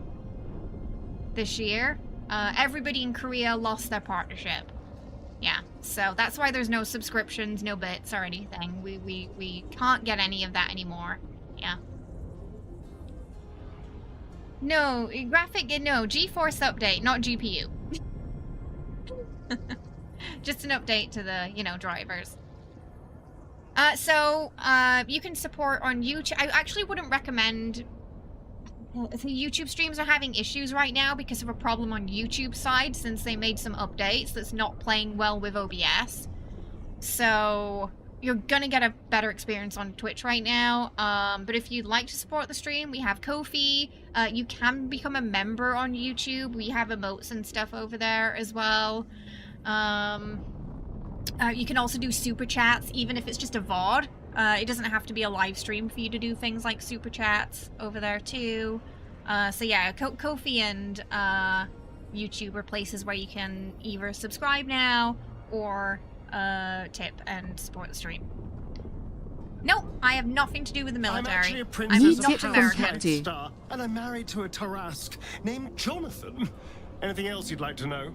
this year. Everybody in Korea lost their partnership. Yeah, so that's why there's no subscriptions, no bits or anything. We can't get any of that anymore. Yeah. No, GeForce update, not GPU. Just an update to the, drivers. So you can support on YouTube. I actually wouldn't recommend... The YouTube streams are having issues right now because of a problem on YouTube side since they made some updates that's not playing well with OBS. So you're gonna get a better experience on Twitch right now. But if you'd like to support the stream, we have Ko-fi. You can become a member on YouTube. We have emotes and stuff over there as well. You can also do super chats, even if it's just a VOD. It doesn't have to be a live stream for you to do things like super chats over there too. So yeah, Ko-fi and YouTube are places where you can either subscribe now or tip and support the stream. Nope, I have nothing to do with the military. I'm actually a princess of not American. Red Star, and I'm married to a Tarask named Jonathan. Anything else you'd like to know?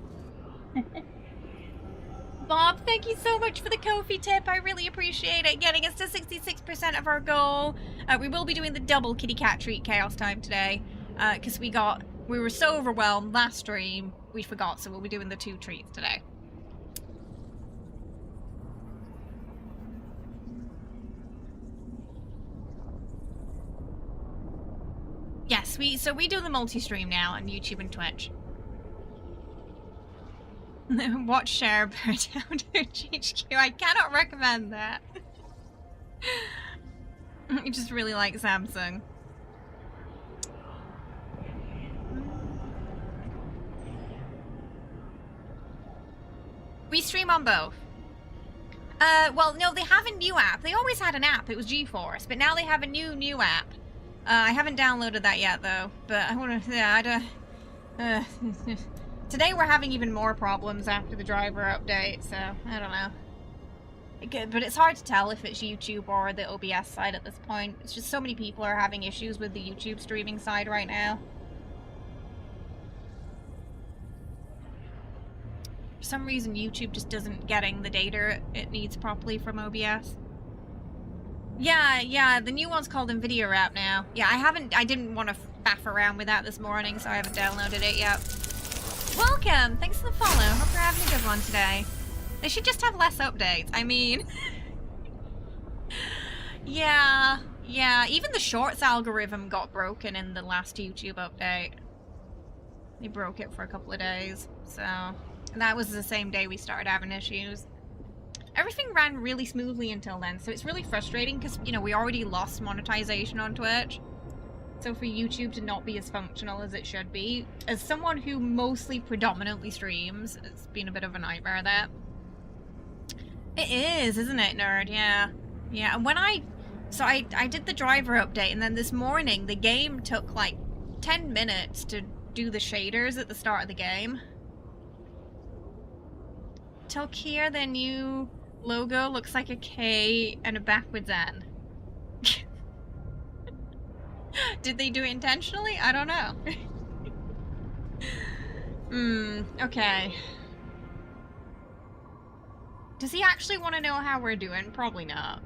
Bob, thank you so much for the Ko-fi tip. I really appreciate it. Getting us to 66% of our goal. We will be doing the double kitty cat treat chaos time today. Because we were so overwhelmed last stream, we forgot, so we'll be doing the 2 treats today. Yes, so we do the multi-stream now on YouTube and Twitch. Watch share burn down to GHQ. I cannot recommend that. I just really like Samsung. We stream on both. Well, no, they have a new app. They always had an app. It was GeForce, but now they have a new app. I haven't downloaded that yet, though. But I want to. Yeah, today we're having even more problems after the driver update, so I don't know. But it's hard to tell if it's YouTube or the OBS side at this point. It's just so many people are having issues with the YouTube streaming side right now. For some reason, YouTube just isn't getting the data it needs properly from OBS. Yeah, the new one's called NVIDIA Wrap now. Yeah, I didn't want to faff around with that this morning, so I haven't downloaded it yet. Welcome! Thanks for the follow. Hope you're having a good one today. They should just have less updates. I mean... yeah. Even the shorts algorithm got broken in the last YouTube update. They broke it for a couple of days, so... And that was the same day we started having issues. Everything ran really smoothly until then, so it's really frustrating because, we already lost monetization on Twitch. So for YouTube to not be as functional as it should be, as someone who predominantly streams, it's been a bit of a nightmare that. It is, isn't it, nerd? Yeah. And when I did the driver update, and then this morning the game took like 10 minutes to do the shaders at the start of the game. Tokir, their new logo looks like a K and a backwards N. Did they do it intentionally? I don't know. Okay. Does he actually want to know how we're doing? Probably not.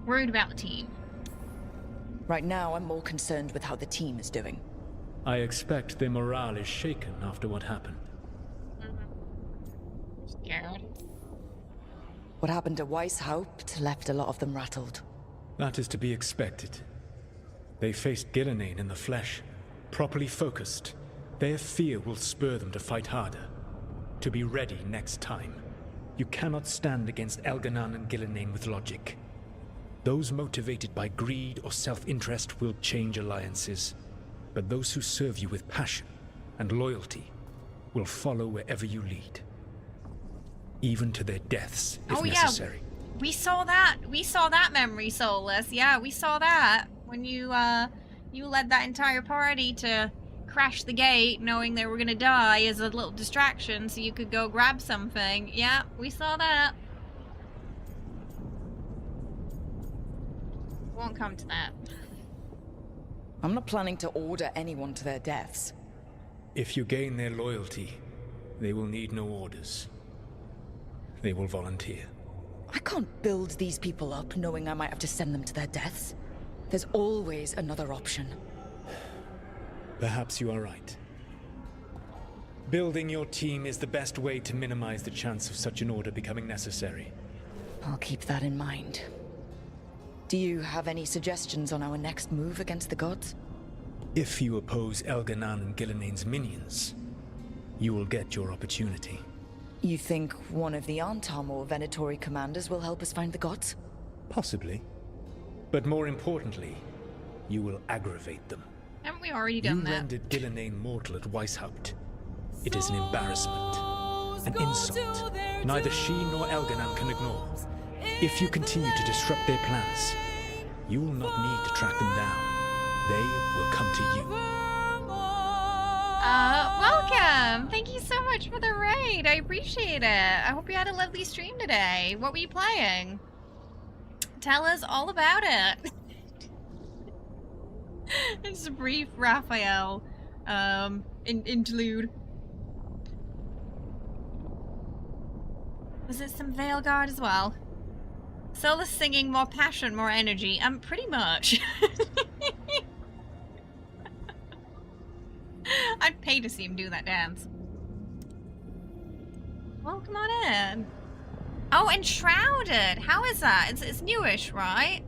Worried about the team. Right now, I'm more concerned with how the team is doing. I expect their morale is shaken after what happened. Scared. What happened to Weishaupt left a lot of them rattled. That is to be expected. They faced Gillinane in the flesh, properly focused. Their fear will spur them to fight harder, to be ready next time. You cannot stand against Elganan and Gillinane with logic. Those motivated by greed or self-interest will change alliances, but those who serve you with passion and loyalty will follow wherever you lead. Even to their deaths, if Yeah. necessary. We saw that. We saw that memory, Solus. Yeah, we saw that when you led that entire party to crash the gate, knowing they were gonna die as a little distraction, so you could go grab something. Yeah, we saw that. Won't come to that. I'm not planning to order anyone to their deaths. If you gain their loyalty, they will need no orders. They will volunteer. I can't build these people up knowing I might have to send them to their deaths. There's always another option. Perhaps you are right. Building your team is the best way to minimize the chance of such an order becoming necessary. I'll keep that in mind. Do you have any suggestions on our next move against the gods? If you oppose Elganan and Gilnenain's minions, you will get your opportunity. You think one of the Antam or Venatori commanders will help us find the gods? Possibly. But more importantly, you will aggravate them. Haven't we already done You that? rendered Gilnenain mortal at Weishaupt. It is an embarrassment, an insult. Neither she nor Elganan can ignore. If you continue to disrupt their plans, you will not need to track them down. They will come to you. Welcome! Thank you so much for the raid. I appreciate it. I hope you had a lovely stream today. What were you playing? Tell us all about it. It's a brief Raphael interlude. Was it some Veilguard as well? Solus singing, more passion, more energy. Pretty much. I'd pay to see him do that dance. Well, come on in. Oh, Enshrouded! How is that? It's newish, right?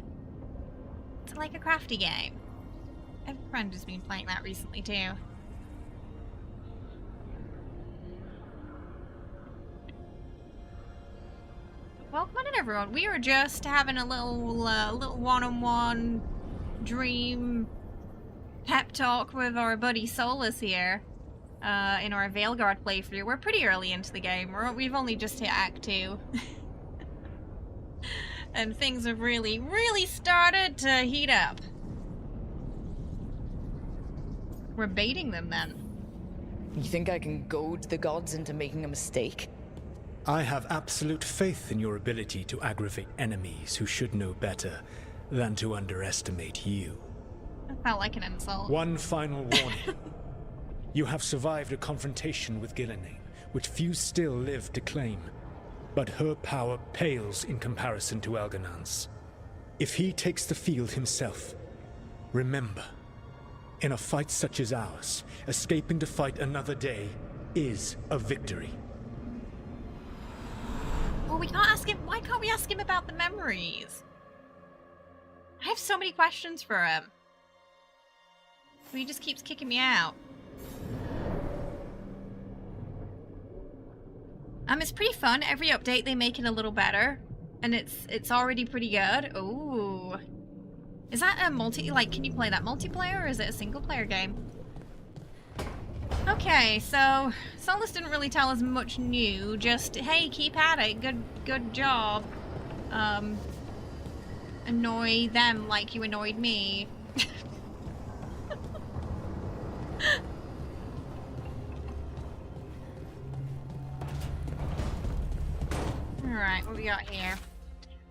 It's like a crafty game. I have a friend who's been playing that recently, too. Welcome on in, everyone. We were just having a little one-on-one dream pep talk with our buddy Solus here in our Veilguard playthrough. We're pretty early into the game. We've only just hit Act 2. And things have really, really started to heat up. We're baiting them then. You think I can goad the gods into making a mistake? I have absolute faith in your ability to aggravate enemies who should know better than to underestimate you. That felt like an insult. One final warning. You have survived a confrontation with Gilnenain, which few still live to claim. But her power pales in comparison to Elganan's. If he takes the field himself, remember, in a fight such as ours, escaping to fight another day is a victory. Well, we can't ask him. Why can't we ask him about the memories? I have so many questions for him. But he just keeps kicking me out. It's pretty fun. Every update they make it a little better, and it's already pretty good. Ooh, is that a can you play that multiplayer, or is it a single player game? Okay, so Solus didn't really tell us much new. Just hey, keep at it. Good job. Annoy them like you annoyed me. Alright, what we got here?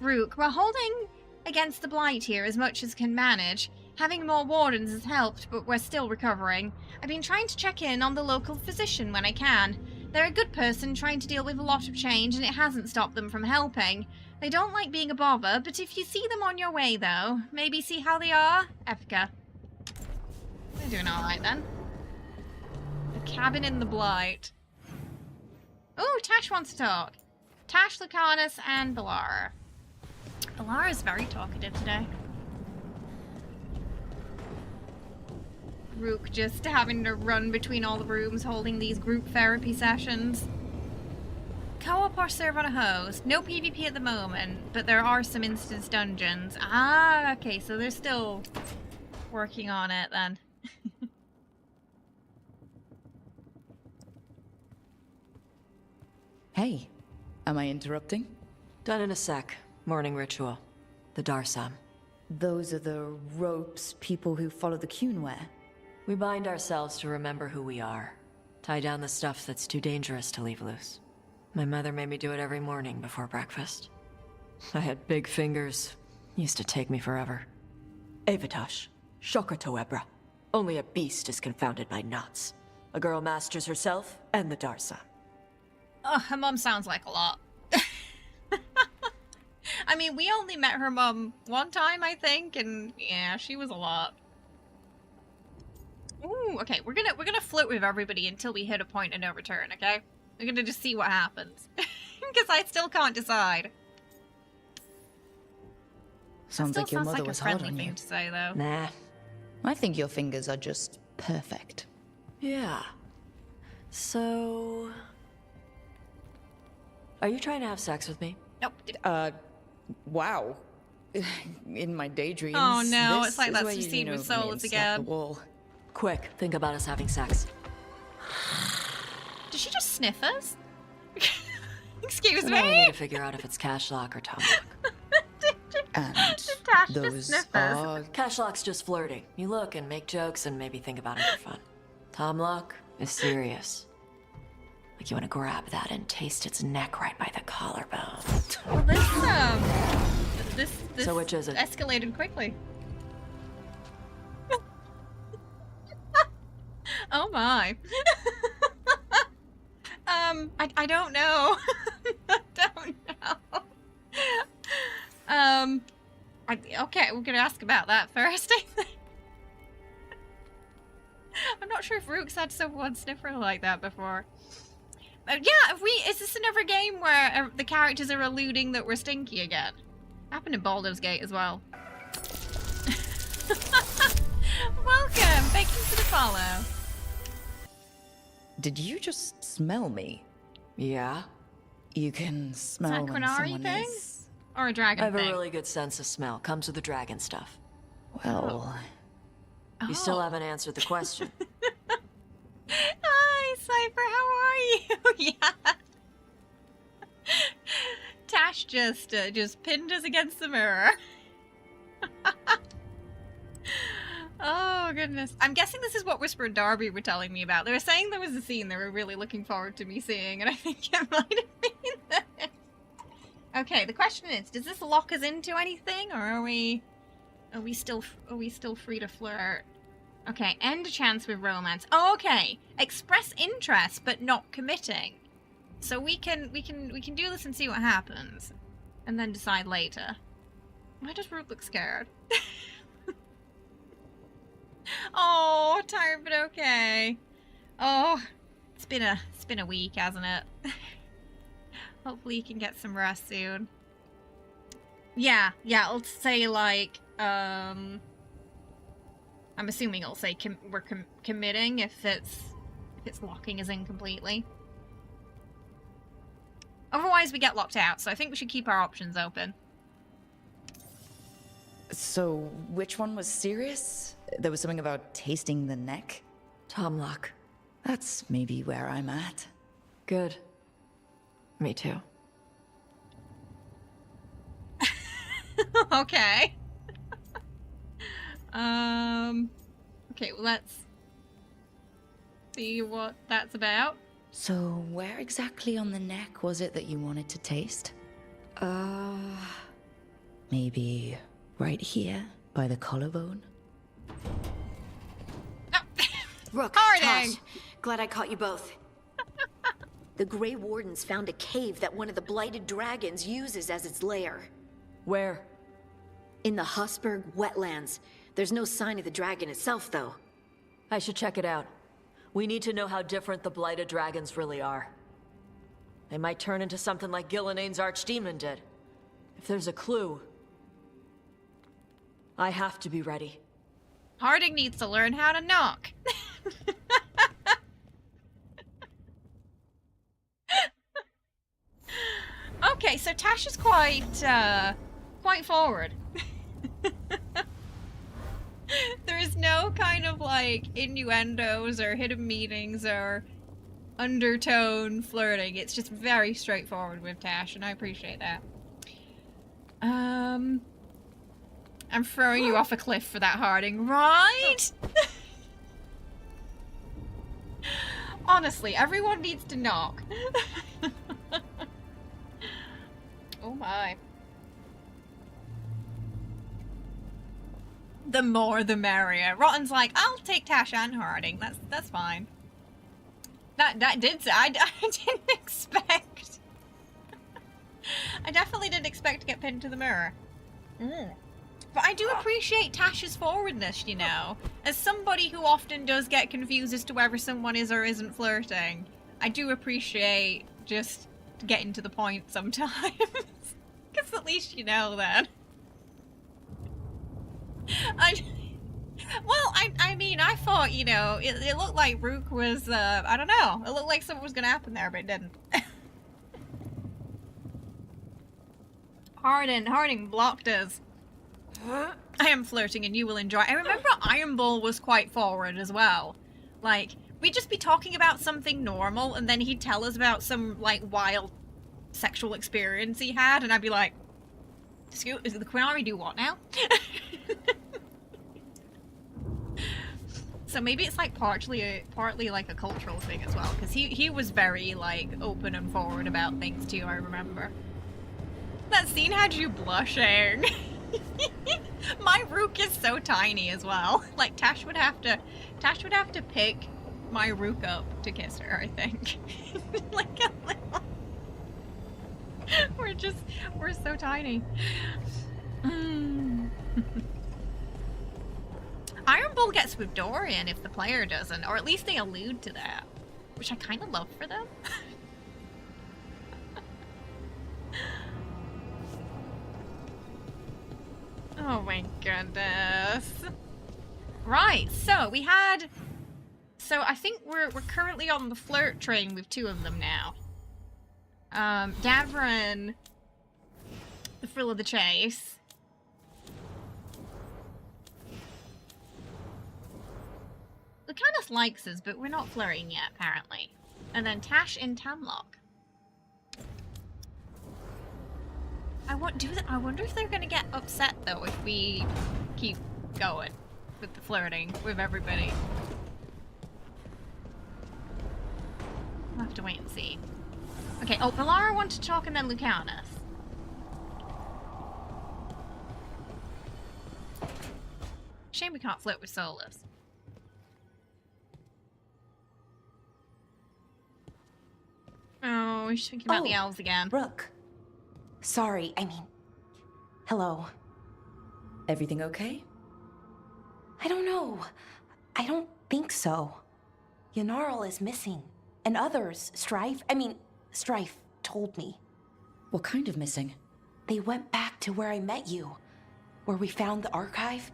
Rook, we're holding against the Blight here as much as can manage. Having more wardens has helped, but we're still recovering. I've been trying to check in on the local physician when I can. They're a good person trying to deal with a lot of change, and it hasn't stopped them from helping. They don't like being a bother, but if you see them on your way, though, maybe see how they are? Epica. They're doing alright, then. The cabin in the Blight. Ooh, Tash wants to talk. Tash, Lucanus, and Balara. Balara's very talkative today. Rook just having to run between all the rooms holding these group therapy sessions. Co-op or serve on a host. No PvP at the moment, but there are some instance dungeons. Ah, okay, so they're still working on it then. Hey, am I interrupting? Done in a sec. Morning ritual. The Darsam. Those are the ropes people who follow the Qun wear. We bind ourselves to remember who we are. Tie down the stuff that's too dangerous to leave loose. My mother made me do it every morning before breakfast. I had big fingers. Used to take me forever. Avatosh. Shokotoebra. Only a beast is confounded by knots. A girl masters herself and the Darsam. Oh, her mum sounds like a lot. I mean, we only met her mum one time, I think, and yeah, she was a lot. Ooh, okay, we're gonna flirt with everybody until we hit a point of no return, okay? We're gonna just see what happens. Because I still can't decide. Sounds like your mother like was a hard friendly on you. thing to say, though. Nah. I think your fingers are just perfect. Yeah. So... Are you trying to have sex with me? Nope. Wow. In my daydreams. Oh no, this it's like is that where you scene lean with over me Souls and slap the again. wall. Quick, think about us having sex. Did she just sniff us? Excuse Now we me? need to figure out if it's Cashlock or Tomlock. And Tash just those sniff us? are... Cashlock's just flirting. You look and make jokes and maybe think about it for fun. Tomlock is serious. Like you want to grab that and taste its neck right by the collarbone. Well, this So which is it? escalated quickly. Oh my. I don't know. I don't know. Okay, we're gonna ask about that first. I'm not sure if Rook's had someone sniffer like that before. Yeah, is this another game where the characters are alluding that we're stinky again? Happened in Baldur's Gate as well. Welcome, thank you for the follow. Did you just smell me? Yeah? You can smell that when Quinari someone thing? is... Or a dragon I have thing? a really good sense of smell. Comes with the dragon stuff. Well... You still haven't answered the question. Hi, Cypher, how are you? Yeah. Tash just pinned us against the mirror. Oh, goodness. I'm guessing this is what Whisper and Darby were telling me about. They were saying there was a scene they were really looking forward to me seeing, and I think it might have been that. Okay, the question is, does this lock us into anything, or are we still free to flirt? Okay, end a chance with romance. Oh, okay. Express interest, but not committing. So we can do this and see what happens, and then decide later. Why does Rook look scared? Oh, tired but okay. Oh, it's been a week, hasn't it? Hopefully you can get some rest soon. Yeah, I'll say like I'm assuming it'll say we're committing if it's locking us in completely. Otherwise we get locked out, so I think we should keep our options open. So, which one was serious? There was something about tasting the neck? Tomlock. That's maybe where I'm at. Good. Me too. Okay. Okay, well, let's see what that's about. So, where exactly on the neck was it that you wanted to taste? Maybe right here, by the collarbone? Rook, Harding! Tosh, glad I caught you both. The Grey Wardens found a cave that one of the Blighted Dragons uses as its lair. Where? In the Husberg wetlands. There's no sign of the dragon itself, though. I should check it out. We need to know how different the Blighted Dragons really are. They might turn into something like Gillenane's Archdemon did. If there's a clue, I have to be ready. Harding needs to learn how to knock. Okay, so Tash is quite forward. There is no kind of like innuendos or hidden meanings or undertone flirting. It's just very straightforward with Tash, and I appreciate that. I'm throwing you off a cliff for that, Harding, right? Honestly, everyone needs to knock. Oh my. The more the merrier. Rotten's like, I'll take Tash and Harding. That's fine. That did say, I didn't expect. I definitely didn't expect to get pinned to the mirror. But I do appreciate Tash's forwardness, you know. As somebody who often does get confused as to whether someone is or isn't flirting, I do appreciate just getting to the point sometimes. Because at least you know then. I mean, I thought, you know, it looked like Rook was, I don't know. It looked like something was gonna happen there, but it didn't. Harding blocked us. I am flirting and you will enjoy. I remember Iron Bull was quite forward as well. Like, we'd just be talking about something normal and then he'd tell us about some, like, wild sexual experience he had, and I'd be like, excuse, is the Quinari do what now? So maybe it's like partly like a cultural thing as well, because he was very like open and forward about things too, I remember. That scene had you blushing. My Rook is so tiny as well. Like Tash would have to pick my Rook up to kiss her, I think. Like a little... We're so tiny. Iron Bull gets with Dorian if the player doesn't, or at least they allude to that, which I kind of love for them. Oh my goodness. Right, so we had... So I think we're currently on the flirt train with two of them now. Davrin, the thrill of the chase. Lucanus likes us, but we're not flirting yet, apparently. And then Tash in Tamlock. I wonder if they're gonna get upset, though, if we keep going with the flirting with everybody. We'll have to wait and see. Okay, oh, Valara wanted to talk and then Lucanus. Shame we can't flirt with Solus. Oh, he's thinking about the elves again. Rook. Sorry, I mean... Hello. Everything okay? I don't know. I don't think so. Yanarl is missing. And others, Strife told me. What kind of missing? They went back to where I met you. Where we found the archive.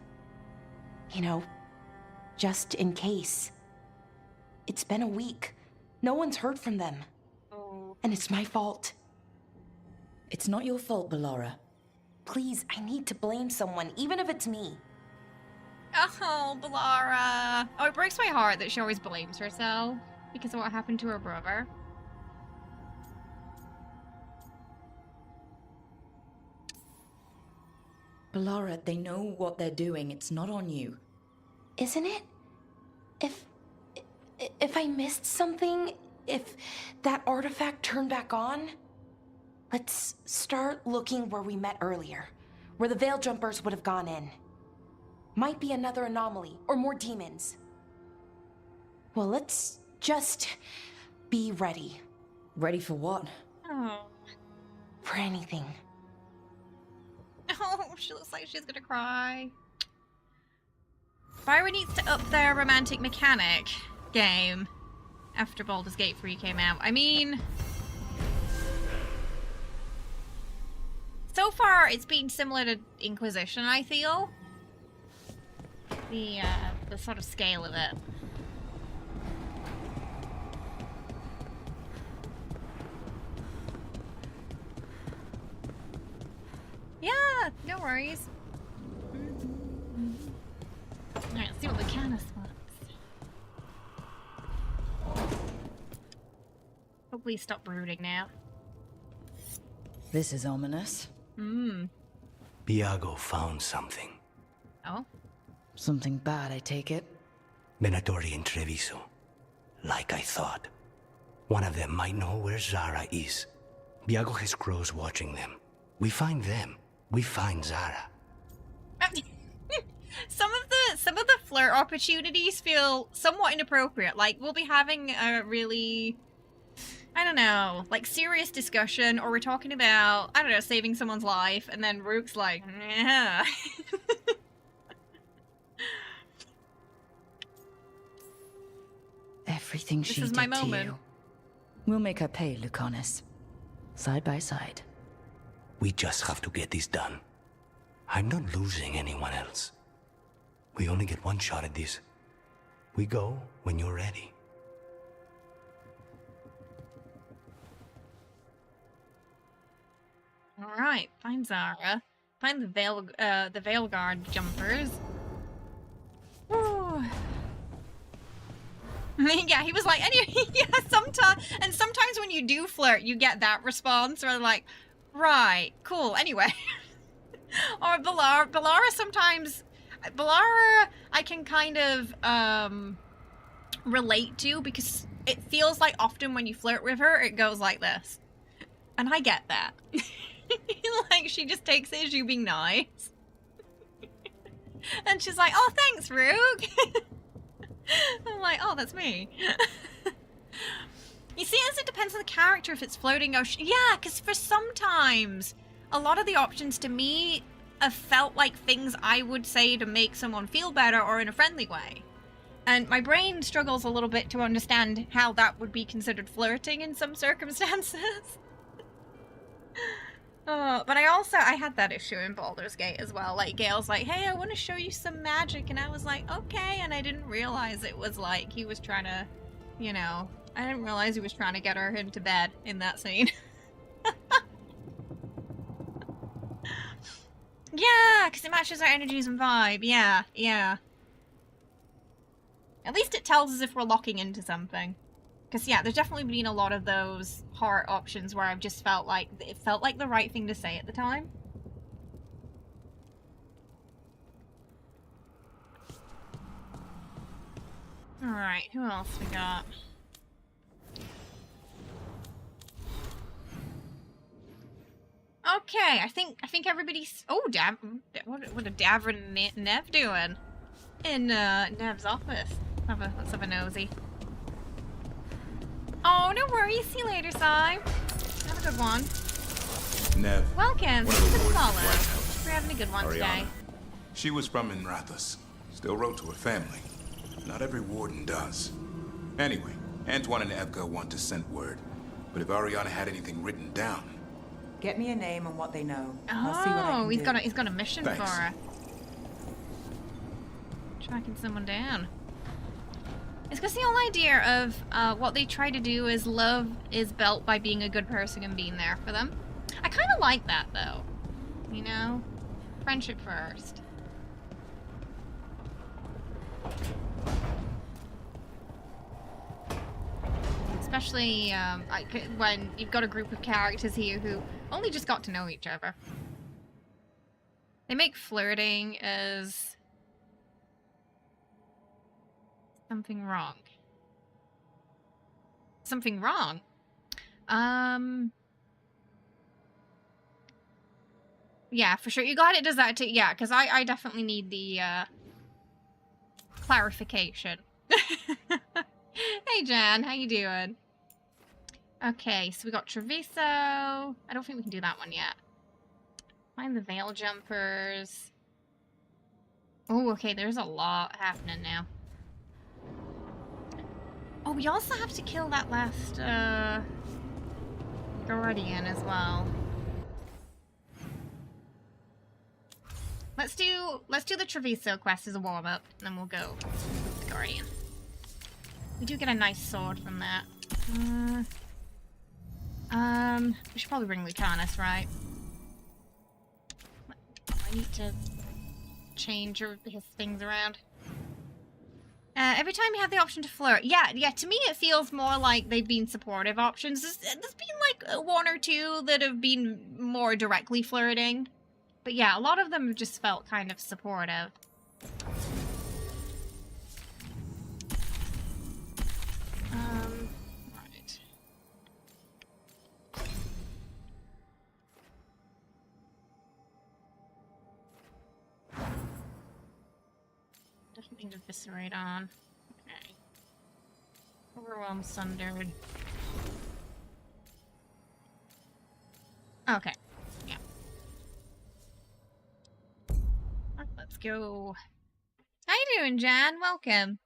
You know, just in case. It's been a week. No one's heard from them. And it's my fault. It's not your fault, Valara. Please, I need to blame someone, even if it's me. Oh, Valara. Oh, it breaks my heart that she always blames herself because of what happened to her brother. Valara, they know what they're doing. It's not on you. Isn't it? If I missed something, if that artifact turned back on, let's start looking where we met earlier, where the Veil Jumpers would have gone in. Might be another anomaly, or more demons. Well, let's just be ready. Ready for what? Oh. For anything. Oh, she looks like she's gonna cry. Byron needs to up their romantic mechanic game after Baldur's Gate 3 came out. I mean... So far, it's been similar to Inquisition, I feel. The sort of scale of it. Yeah, no worries. Alright, let's see what Lucanus wants. Hopefully stop brooding now. This is ominous. Biago found something. Oh? Something bad, I take it. Venatori and Treviso. Like I thought. One of them might know where Zara is. Biago has crows watching them. We find them. We find Zara. Some of the flirt opportunities feel somewhat inappropriate. Like, we'll be having a really, I don't know, like, serious discussion, or we're talking about, I don't know, saving someone's life, and then Rook's like, yeah. Everything she This is did my to moment. you. We'll make her pay, Lucanus. Side by side. We just have to get this done. I'm not losing anyone else. We only get one shot at this. We go when you're ready. Alright, find Zara. Find the Veilguard jumpers. Whew. Yeah, he was like, anyway, yeah, sometimes when you do flirt, you get that response where they're like, right, cool, anyway. Or Balara sometimes, Balara I can kind of, relate to, because it feels like often when you flirt with her, it goes like this. And I get that. Like, she just takes it as you being nice. And she's like, oh, thanks, Rook. I'm like, oh, that's me. You see, as it depends on the character if it's floating or... yeah, because for sometimes, a lot of the options to me have felt like things I would say to make someone feel better or in a friendly way. And my brain struggles a little bit to understand how that would be considered flirting in some circumstances. But I had that issue in Baldur's Gate as well. Like, Gale's like, hey, I want to show you some magic. And I was like, okay. And I didn't realize it was like he was trying to, you know, I didn't realize he was trying to get her into bed in that scene. Yeah, because it matches our energies and vibe. Yeah, yeah. At least it tells us if we're locking into something. Because, yeah, there's definitely been a lot of those heart options where I've just felt like it felt like the right thing to say at the time. Alright, who else we got? Okay, I think everybody's... Oh, what a Davin and Nev doing in Nev's office? Let's have a nosy. Oh, no worries. See you later, Si. Have a good one. Nev. Welcome. One Thanks of for the the Lord's follow. White House. We're having a good one today. Ariana. She was from Inrathus. Still wrote to her family. Not every warden does. Anyway, Antoine and Evka want to send word. But if Ariana had anything written down... Get me a name and what they know. I'll see what I can do. He's got a mission Thanks. for her. Tracking someone down. It's because the whole idea of what they try to do is love is built by being a good person and being there for them. I kind of like that, though. You know? Friendship first. Especially when you've got a group of characters here who only just got to know each other. They make flirting as... something wrong. Something wrong? Yeah, for sure. You glad it does that too? Yeah, because I definitely need the, clarification. Hey, Jan. How you doing? Okay, so we got Treviso. I don't think we can do that one yet. Find the Veil Jumpers. Oh, okay, there's a lot happening now. Oh, we also have to kill that last, Guardian as well. Let's do the Treviso quest as a warm-up, and then we'll go to the Guardian. We do get a nice sword from that. We should probably bring Lucanus, right? I need to change his things around. Every time you have the option to flirt. Yeah, to me it feels more like they've been supportive options. There's been like one or two that have been more directly flirting. But yeah, a lot of them have just felt kind of supportive. Right. Definitely eviscerate on. Okay. Overwhelmed, sundered. Okay. Yeah. Alright, let's go. How you doing, Jan? Welcome.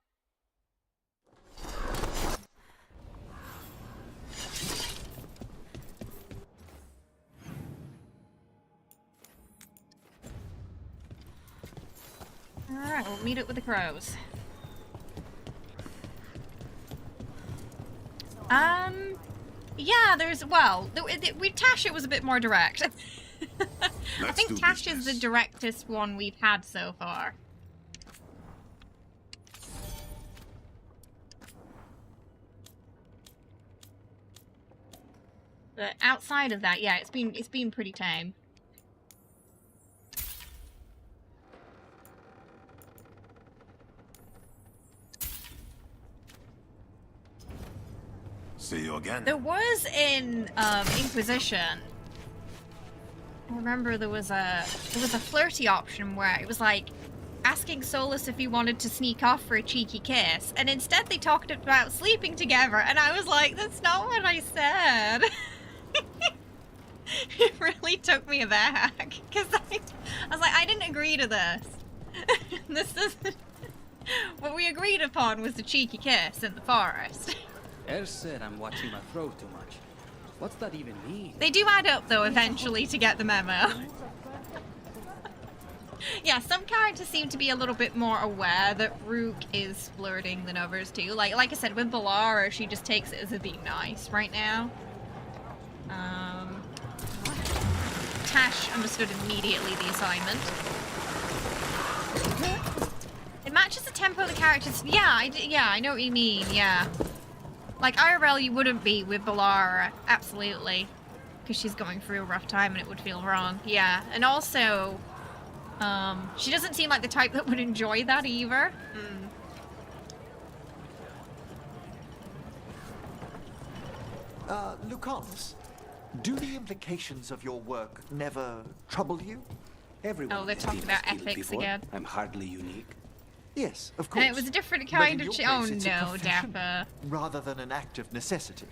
Alright, we'll meet up with the crows. Yeah, well, with Tasha it was a bit more direct. I think Tasha's the directest one we've had so far. But outside of that, yeah, it's been pretty tame. See you again. There was in Inquisition. I remember there was a flirty option where it was like asking Solus if he wanted to sneak off for a cheeky kiss, and instead they talked about sleeping together, and I was like, that's not what I said. It really took me aback because I was like, I didn't agree to this. This isn't what we agreed upon. Was the cheeky kiss in the forest. El said I'm watching my throat too much. What's that even mean? They do add up, though, eventually, to get the memo. Yeah, some characters seem to be a little bit more aware that Rook is flirting than others, too. Like I said, with Balara, she just takes it as a being nice right now. Tash understood immediately the assignment. It matches the tempo of the characters. Yeah, I know what you mean, yeah. Like, IRL, you wouldn't be with Balara, absolutely. Because she's going through a rough time and it would feel wrong. Yeah, and also, she doesn't seem like the type that would enjoy that either. Lucanus, do the implications of your work never trouble you? Everyone. Oh, they're talking about ethics again. I'm hardly unique. Yes, of course. And it was a different kind of... Oh it's no, Dapper. Rather than an act of necessity.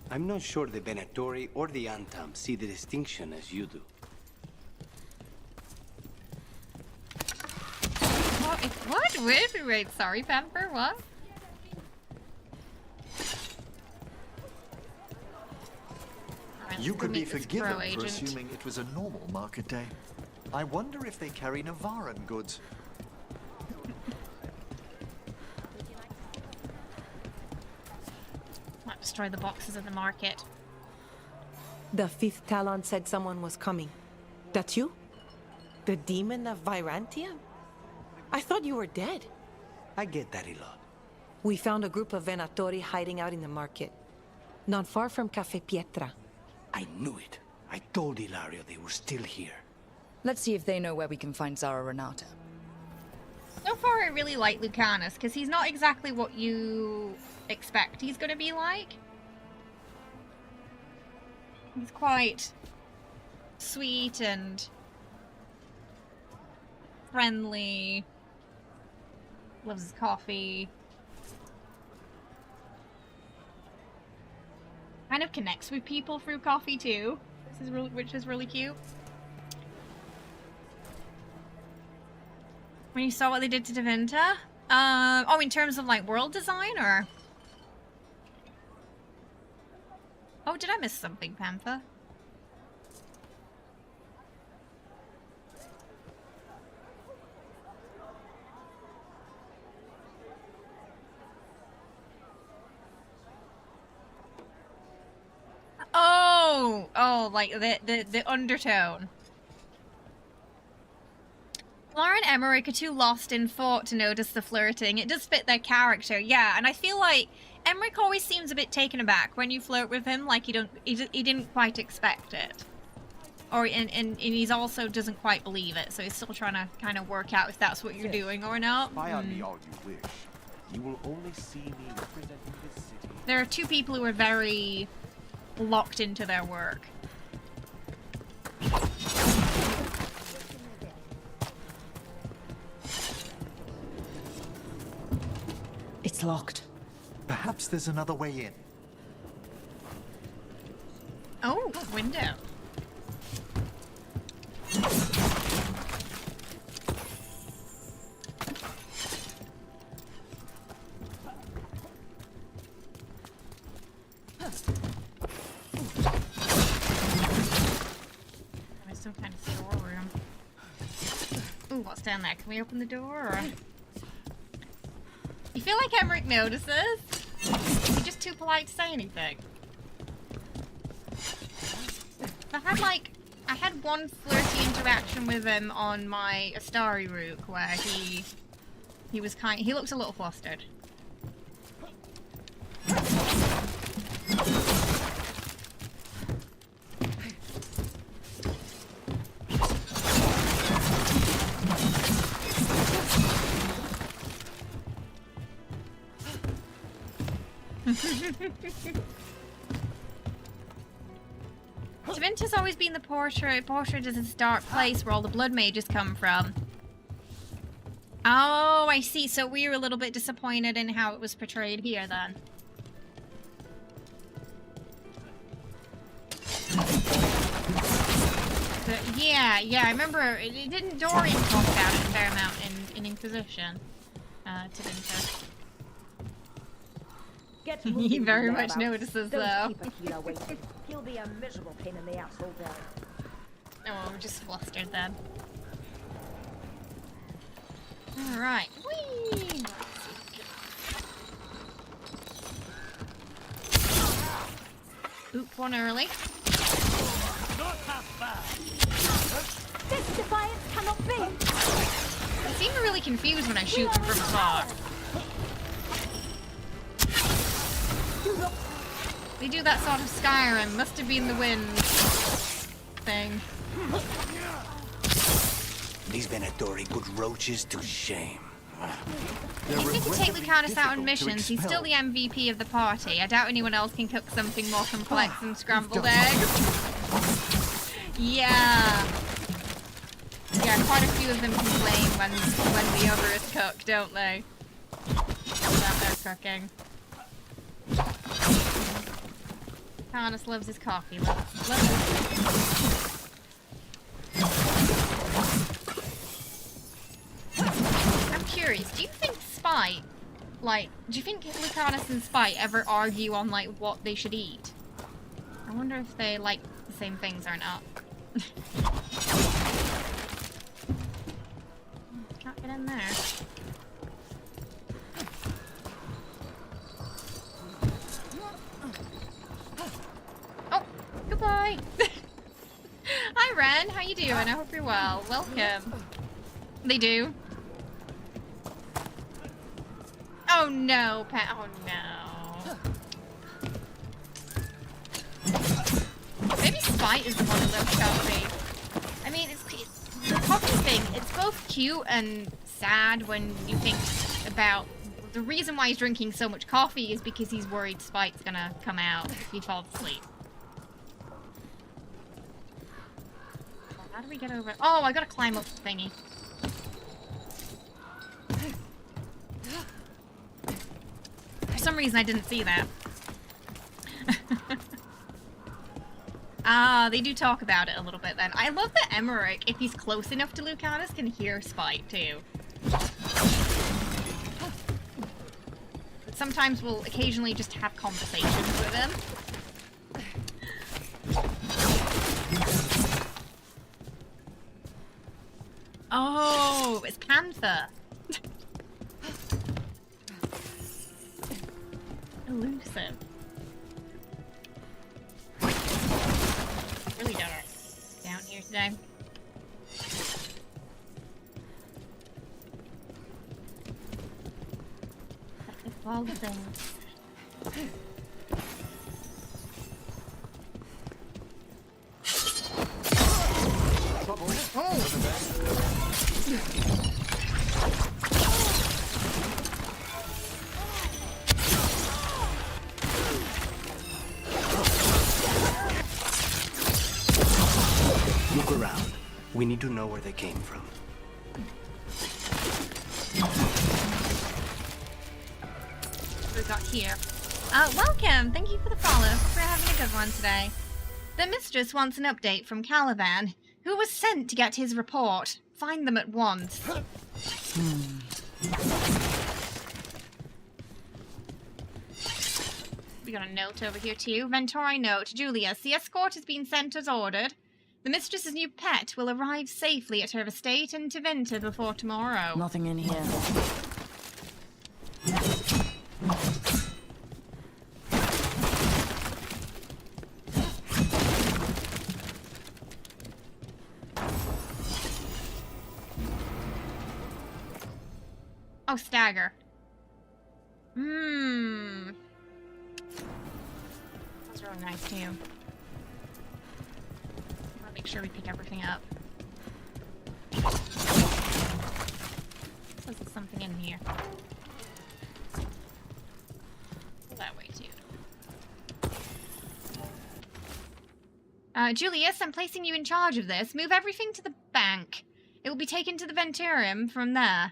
I'm not sure the Venatori or the Antam see the distinction as you do. What? Wait, sorry, Pamper, what? You could be forgiven for assuming it was a normal market day. I wonder if they carry Navaran goods. Might destroy the boxes at the market. The fifth Talon said someone was coming. That's you? The demon of Vyrantia? I thought you were dead. I get that a lot. We found a group of Venatori hiding out in the market. Not far from Cafe Pietra. I knew it. I told Ilario they were still here. Let's see if they know where we can find Zara Renata. So far, I really like Lucanus, because he's not exactly what you expect he's going to be like. He's quite sweet and friendly. Loves his coffee. Kind of connects with people through coffee too, which is really cute. When you saw what they did to Davinta? Oh, in terms of like world design, or? Oh, did I miss something, Panther? Oh, like the undertone. Lara and Emmerich are too lost in thought to notice the flirting. It does fit their character, yeah, and I feel like Emmerich always seems a bit taken aback when you flirt with him, like he didn't quite expect it. Or and he's also doesn't quite believe it, so he's still trying to kind of work out if that's what you're doing or not. Spy on me all you wish. You will only see me representing this city. There are two people who are very locked into their work. It's locked. Perhaps there's another way in. Oh, window. There's some kind of storeroom. Ooh, what's down there? Can we open the door? Or... You feel like Emmerich notices? Is he just too polite to say anything? I had one flirty interaction with him on my Astari Rook where he looked a little flustered. Tevinter's always been the portrait. Portrait is this dark place where all the blood mages come from. Oh, I see. So we were a little bit disappointed in how it was portrayed here then. But yeah, I remember. Didn't Dorian talk about it a fair amount in Inquisition? Tevinter. He very much notices though. He'll be a miserable pain in the asshole there. Oh, I'm just flustered then. Alright. Whee! Oop, one early. This defiance cannot be! They seem really confused when I shoot them from afar. They do that sort of Skyrim, must have been the wind thing. These Venatori put roaches to shame. You need to take Lucanus out on missions. He's still the MVP of the party. I doubt anyone else can cook something more complex than scrambled eggs. Yeah, quite a few of them complain when the other is cooked, don't they? About their cooking. Lucanus loves his coffee. I'm curious, do you think Spite, do you think Lucanus and Spite ever argue on, what they should eat? I wonder if they like the same things or not. Can't get in there. Oh, goodbye. Hi, Ren. How you doing? I hope you're well. Welcome. They do. Oh no, Pat. Oh no. Maybe Spite is the one who loves coffee. I mean, it's the coffee thing. It's both cute and sad when you think about the reason why he's drinking so much coffee is because he's worried Spite's gonna come out if he falls asleep. How do we get over? Oh, I gotta climb up the thingy. For some reason, I didn't see that. Ah, they do talk about it a little bit then. I love that Emmerich, if he's close enough to Lucanus, can hear Spite too. But sometimes we'll occasionally just have conversations with him. Oh, it's Panther. Elusive. Really dark down here today. all the things. Look around. We need to know where they came from. What we got here? Welcome! Thank you for the follow. We're having a good one today. The mistress wants an update from Caliban, who was sent to get his report. Find them at once. We got a note over here too. Venturi note. Julius, the escort has been sent as ordered. The mistress's new pet will arrive safely at her estate in Tevinter before tomorrow. Nothing in here. Oh, stagger. That's really nice too. I'll make sure we pick everything up. Says there's something in here. That way too. Julius, I'm placing you in charge of this. Move everything to the bank. It will be taken to the Venturium from there.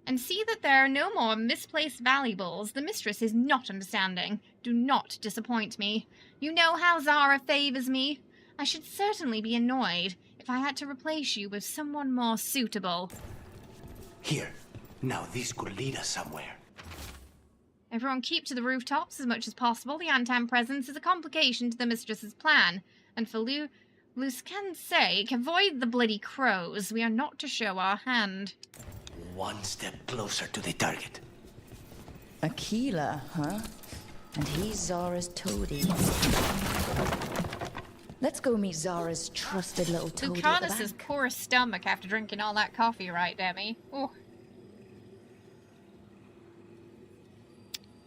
And see that there are no more misplaced valuables. The mistress is not understanding. Do not disappoint me. You know how Zara favors me. I should certainly be annoyed if I had to replace you with someone more suitable. Here. Now this could lead us somewhere. Everyone keep to the rooftops as much as possible. The Antam presence is a complication to the mistress's plan. And for Luskan's sake, avoid the bloody crows. We are not to show our hand. One step closer to the target. Aquila, huh? And he's Zara's toady. Let's go meet Zara's trusted little toady at the Lucanus's bank. poor stomach after drinking all that coffee, right, Demi? Oh.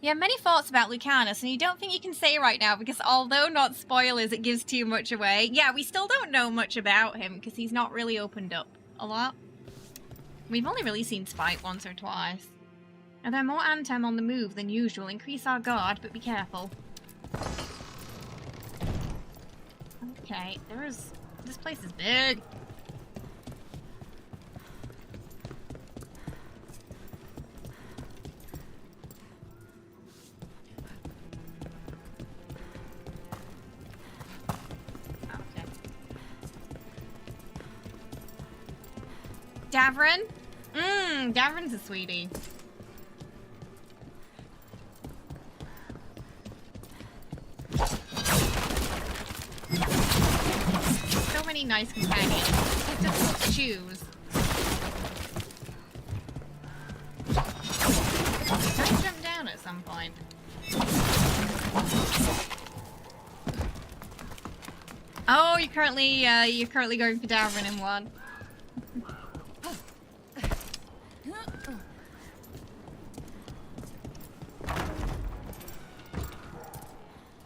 You have many thoughts about Lucanus, and you don't think you can say right now because although not spoilers, it gives too much away. Yeah, we still don't know much about him because he's not really opened up a lot. We've only really seen Spike once or twice. Are there more Antam on the move than usual? Increase our guard, but be careful. Okay, this place is big. Okay. Davrin? Davrin's a sweetie. So many nice companions. It's difficult to choose. Can I jump down at some point? Oh, you're currently going for Davrin in one.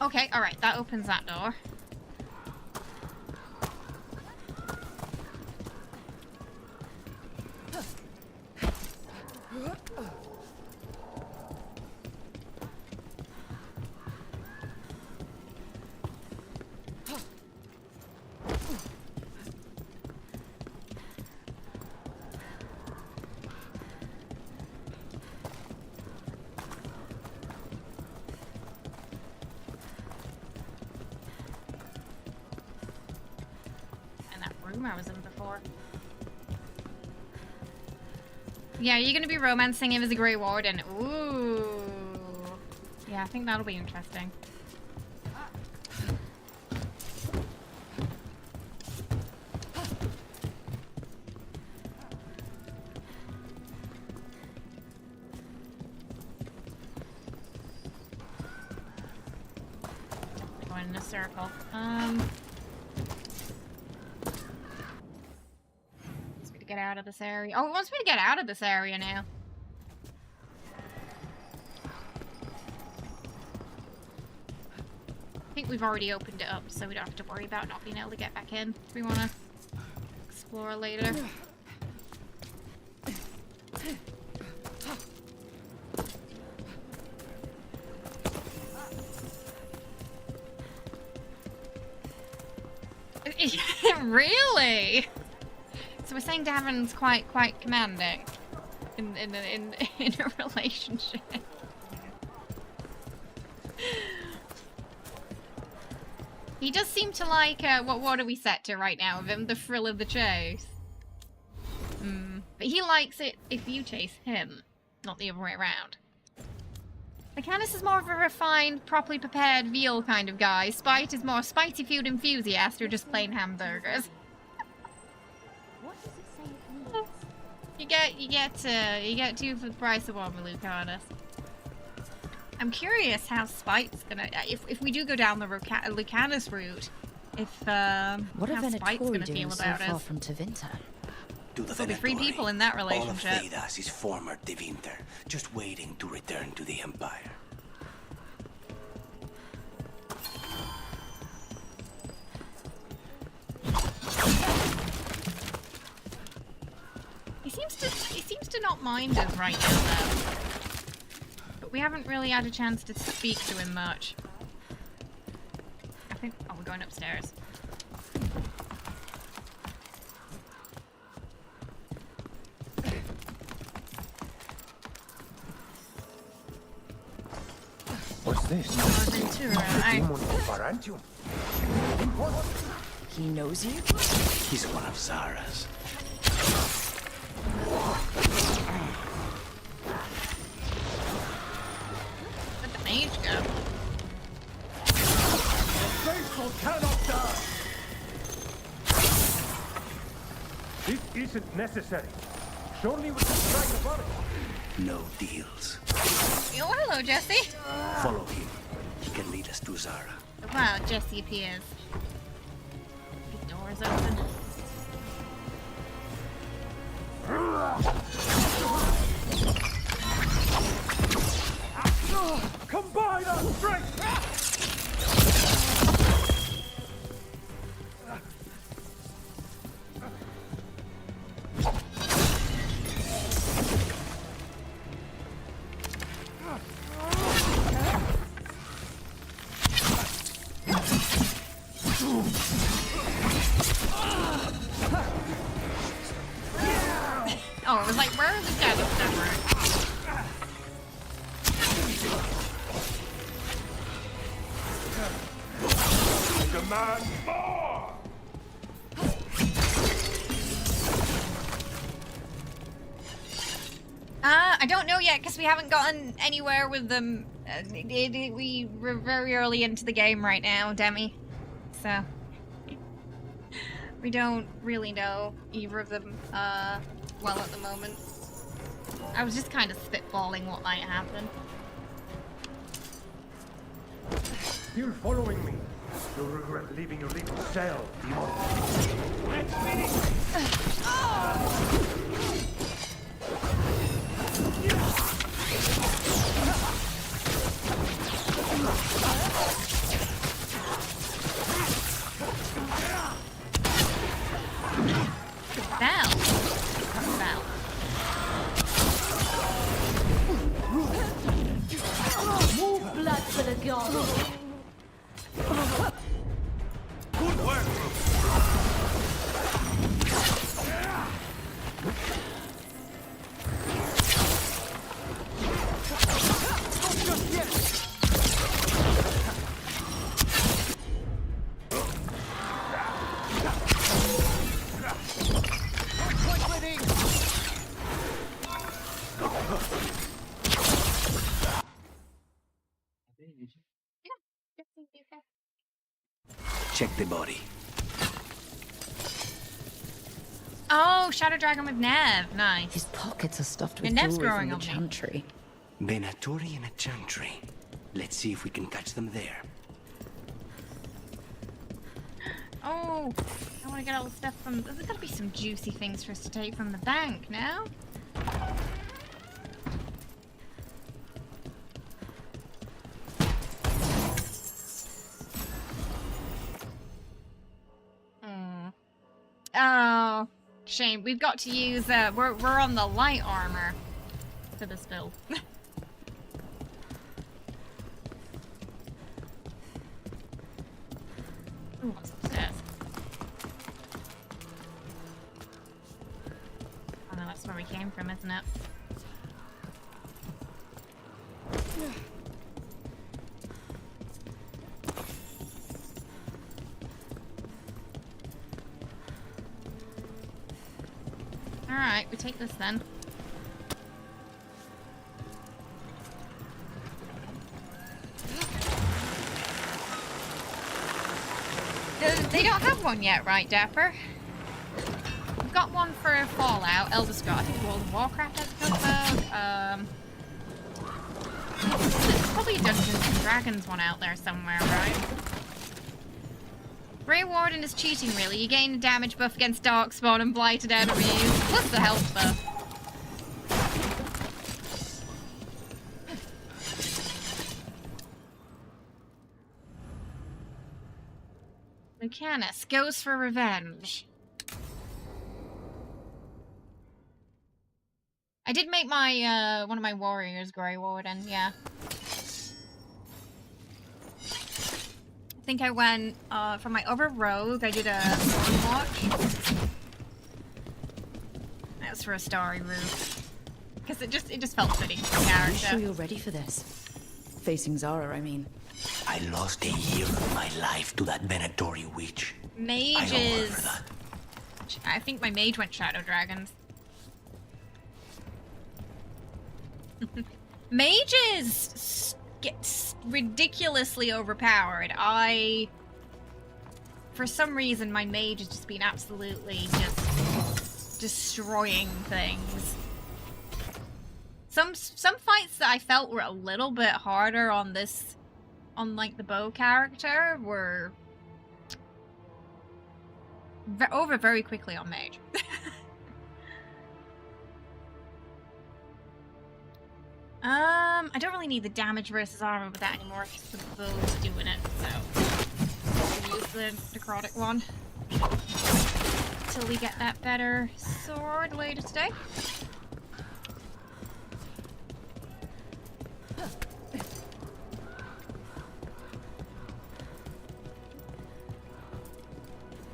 Okay, alright, that opens that door. I was in before. Yeah, you're gonna be romancing him as a Grey Warden. Ooh. Yeah, I think that'll be interesting. Going in a circle. Get out of this area. Oh, it wants me to get out of this area now. I think we've already opened it up, so we don't have to worry about not being able to get back in. If we want to explore later. Really? So we're saying Davin's quite commanding in a relationship. He does seem to like, what are we set to right now of him? The thrill of the chase. But he likes it if you chase him, not the other way around. Lucanus is more of a refined, properly prepared veal kind of guy. Spite is more spicy food enthusiast who just plain hamburgers. What does it say it means? You get two for the price of one with Lucanus. I'm curious how Spite's gonna, if we do go down the Lucanus route, what how are Spite's gonna feel so about far us. from Tevinter? To the There'll be 3 people in that relationship. All of Thedas is former Tevinter, just waiting to return to the Empire. He seems to not mind us right now, though. But we haven't really had a chance to speak to him much. I think... Oh, we're going upstairs. What's this? He knows you? He's one of Zara's. Where'd the mage go? The faithful cannot die! This isn't necessary. Surely we can strike the body. No deals. Oh, hello, Jesse. Follow him. He can lead us to Zara. Wow, Jesse appears. The door's open. Combine our strength! Oh, it was like, where are the dead of Demand more! I don't know yet, because we haven't gotten anywhere with them. We were very early into the game right now, Demi. So... we don't really know either of them, well at the moment. I was just kind of spitballing what might happen. You're following me. You'll regret leaving your little cell, demon. Let's finish! Move blood for the gods! Good work, Rook. Not just yet. Check the body. Oh, Shadow Dragon with Nev. Nice. His pockets are stuffed with And Nev's jewelry growing from the on me. chantry. Venatori and a chantry. Let's see if we can catch them there. Oh, I want to get all the stuff from... There's got to be some juicy things for us to take from the bank, no? Oh, shame. We've got to use, we're on the light armor for this build. Ooh, what's upstairs? Oh no, that's where we came from, isn't it? Alright, we take this then. They don't have one yet, right, Dapper? We've got one for Fallout, Elder Scrolls. I think World of Warcraft has a cookbook. There's probably a Dungeons and Dragons one out there somewhere, right? Grey Warden is cheating, really. You gain a damage buff against Darkspawn and blighted enemies, plus the health buff. Lucanus goes for revenge. I did make my, one of my warriors Grey Warden, yeah. I think I went, for my other rogue, I did a sword watch. That was for a starry Rook. Because it just felt fitting for the character. Are you sure you're ready for this? Facing Zara, I mean. I lost a year of my life to that Venatory witch. Mages. I think my mage went Shadow Dragons. Mages get ridiculously overpowered. For some reason, my mage has just been absolutely just destroying things. Some fights that I felt were a little bit harder on this, on like the bow character, were over very quickly on mage. I don't really need the damage versus armor with that anymore because the bow's doing it, so I'll use the necrotic one until we get that better sword later today.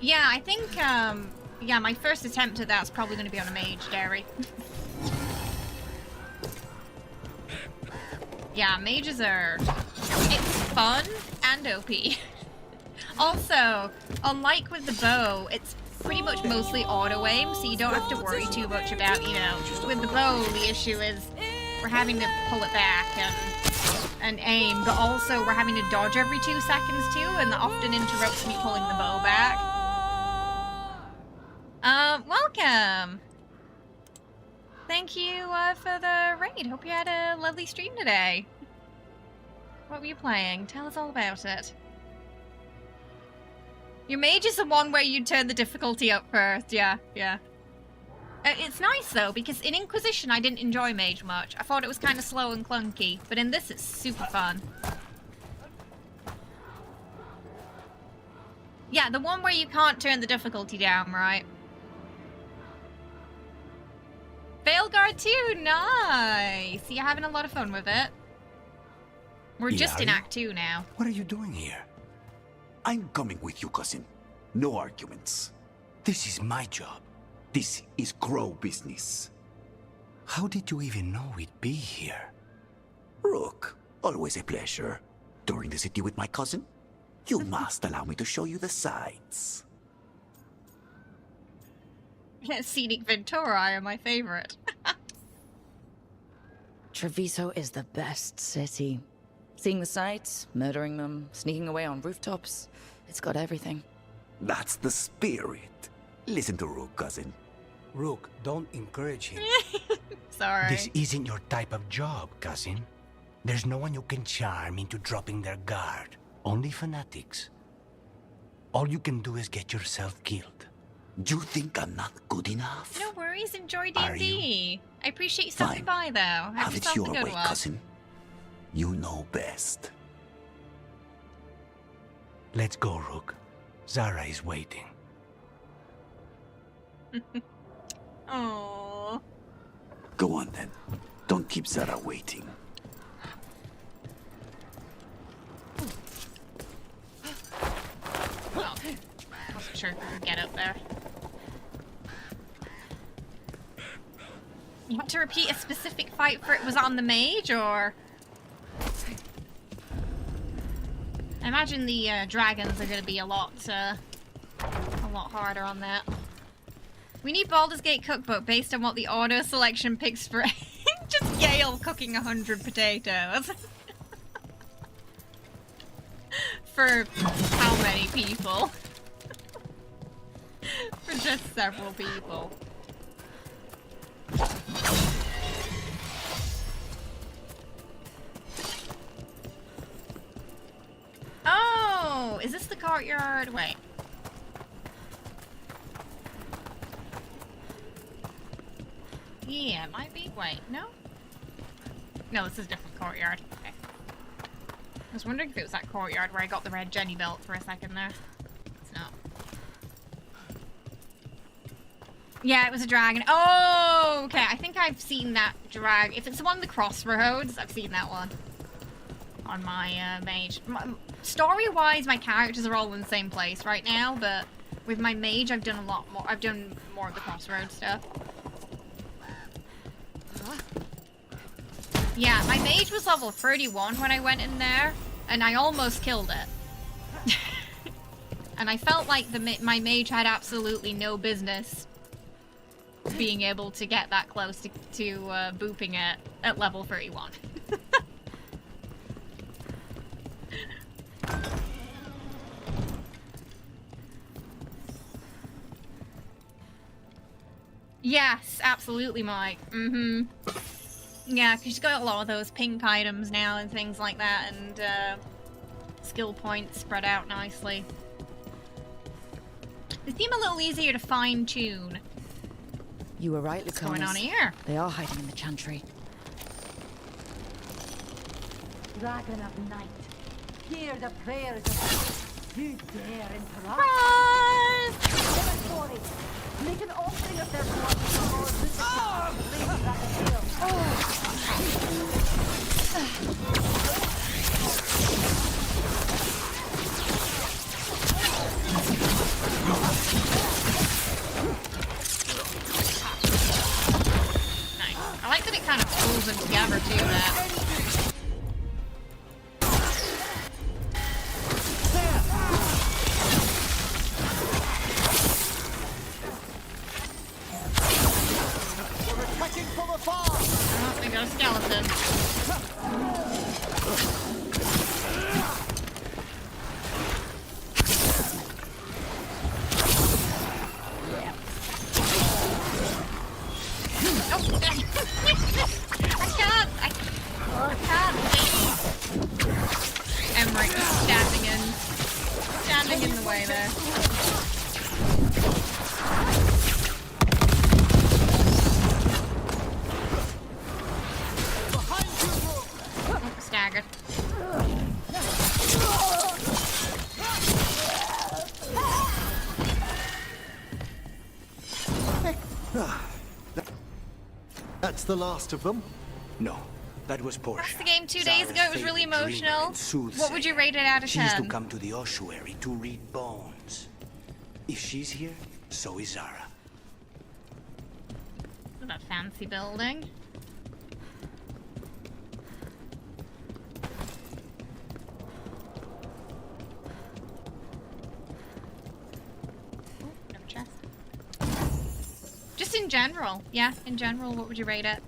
Yeah, I think, yeah, my first attempt at that's probably going to be on a mage, Dairy. Yeah, mages are... it's fun and OP. Also, unlike with the bow, it's pretty much mostly auto-aim, so you don't have to worry too much about, you know... With the bow, the issue is we're having to pull it back and aim, but also we're having to dodge every 2 seconds too, and that often interrupts me pulling the bow back. Welcome! Thank you for the raid. Hope you had a lovely stream today. What were you playing? Tell us all about it. Your mage is the one where you turn the difficulty up first. Yeah. It's nice though, because in Inquisition I didn't enjoy mage much. I thought it was kind of slow and clunky, but in this it's super fun. Yeah, the one where you can't turn the difficulty down, right? Veilguard too, nice! You're having a lot of fun with it. We're just in Act 2 now. What are you doing here? I'm coming with you, cousin. No arguments. This is my job. This is Crow business. How did you even know we'd be here? Rook, always a pleasure. Touring the city with my cousin? You must allow me to show you the sights. Scenic Ventura are my favorite. Treviso is the best city. Seeing the sights, murdering them, sneaking away on rooftops. It's got everything. That's the spirit. Listen to Rook, cousin. Rook, don't encourage him. Sorry. This isn't your type of job, cousin. There's no one you can charm into dropping their guard. Only fanatics. All you can do is get yourself killed. You think I'm not good enough? No worries, enjoy D&D. I appreciate you stopping by, though. Have it your way, cousin. You know best. Let's go, Rook. Zara is waiting. Oh. Go on then. Don't keep Zara waiting. Well, I wasn't sure if we could get up there. You want to repeat a specific fight for it was on the mage, or? I imagine the dragons are going to be a lot harder on that. We need Baldur's Gate cookbook based on what the auto selection picks for just Gale cooking 100 potatoes. For how many people? For just several people. Oh, is this the courtyard? Wait. Yeah, it might be. Wait, no? No, this is a different courtyard. Okay. I was wondering if it was that courtyard where I got the red Jenny belt for a second there. It's not. Yeah, it was a dragon. Oh, okay. I think I've seen that drag. If it's the one with the crossroads, I've seen that one. On my mage. Story-wise, my characters are all in the same place right now, but with my mage, I've done a lot more. I've done more of the crossroads stuff. Yeah, my mage was level 31 when I went in there, and I almost killed it. And I felt like my mage had absolutely no business being able to get that close to booping it at level 31. Yes, absolutely, Mike. Mm-hmm. Yeah, because she's got a lot of those pink items now and things like that, and skill points spread out nicely. They seem a little easier to fine-tune. You were right, What's going on here? They are hiding in the chantry. Dragon of night, hear the prayers of you dare interrupt. Inventory, make an offering of their blood to the Lord Nice. I like that it kind of pulls them together too, that. Oh, they got a skeleton. I can't see. Emmerich is standing in the way there. Staggered. That's the last of them? No, that was Portia. That's the game 2 days ago. It was really emotional. What would you rate it out of 10? She used to come to the ossuary to read bones. If she's here, so is Zara. Look at that fancy building. Just in general. Yeah, in general, what would you rate it?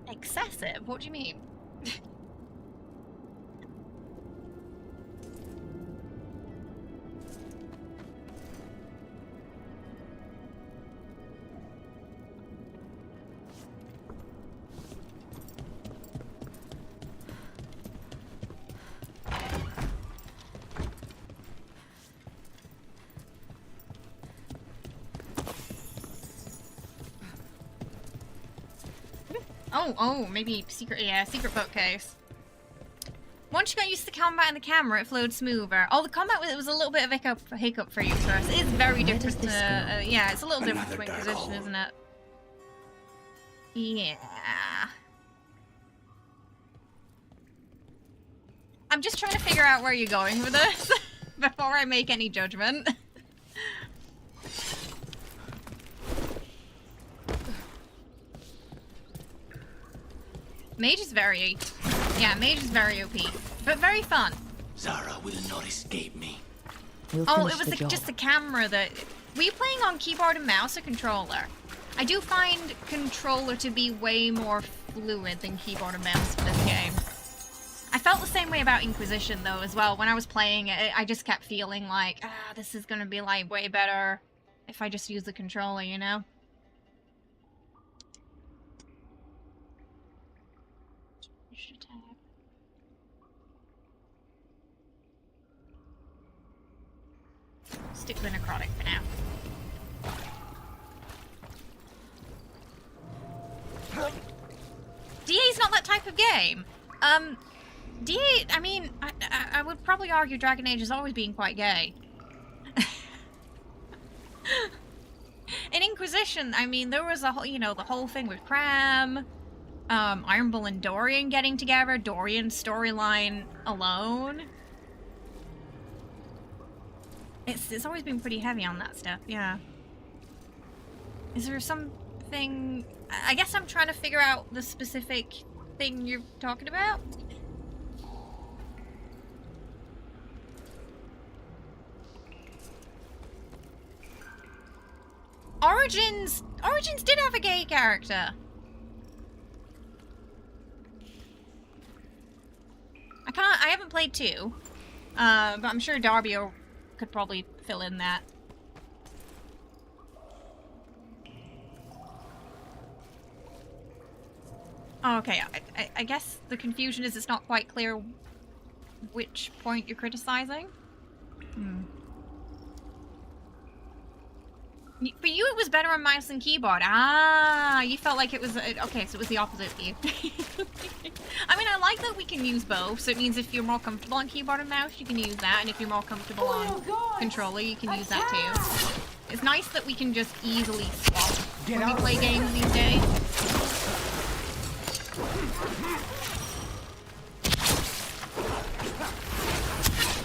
Excessive? What do you mean? Oh, maybe secret, yeah, secret bookcase. Once you got used to the combat and the camera, it flowed smoother. Oh, the combat was a little bit of a hiccup for you first. It is very different to, yeah, it's a little different to Inquisition, isn't it? Yeah. I'm just trying to figure out where you're going with this before I make any judgment. Mage is very... Yeah, Mage is very OP. But very fun. Zara will not escape me. Oh, it was just the camera that... Were you playing on keyboard and mouse or controller? I do find controller to be way more fluid than keyboard and mouse for this game. I felt the same way about Inquisition, though, as well. When I was playing it, I just kept feeling like, this is gonna be, like, way better if I just use the controller, you know? Stick with necrotic for now. DA's not that type of game. DA, I mean, I would probably argue Dragon Age has always been quite gay. In Inquisition, I mean, there was a whole, you know, the whole thing with Cram, Iron Bull and Dorian getting together, Dorian's storyline alone. It's always been pretty heavy on that stuff, yeah. Is there something... I guess I'm trying to figure out the specific thing you're talking about. Origins did have a gay character. I haven't played 2. But I'm sure Darby could probably fill in that. Oh, okay, I guess the confusion is it's not quite clear which point you're criticizing. For you, it was better on mouse and keyboard. Ah, you felt like it was... Okay, so it was the opposite for you. I mean, I like that we can use both, so it means if you're more comfortable on keyboard and mouse, you can use that, and if you're more comfortable on controller, you can use that too. It's nice that we can just easily swap when we play games these days.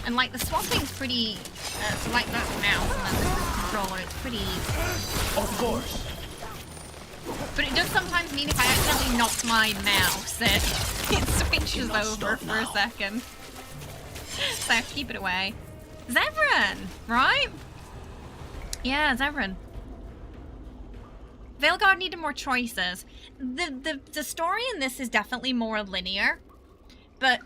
And like the swapping's pretty, so like that mouse and then the controller, it's pretty easy. Of course. But it does sometimes mean if I accidentally knock my mouse, it switches over for a second. So I have to keep it away. Zevran, right? Yeah, Zevran. Veilguard needed more choices. The story in this is definitely more linear, but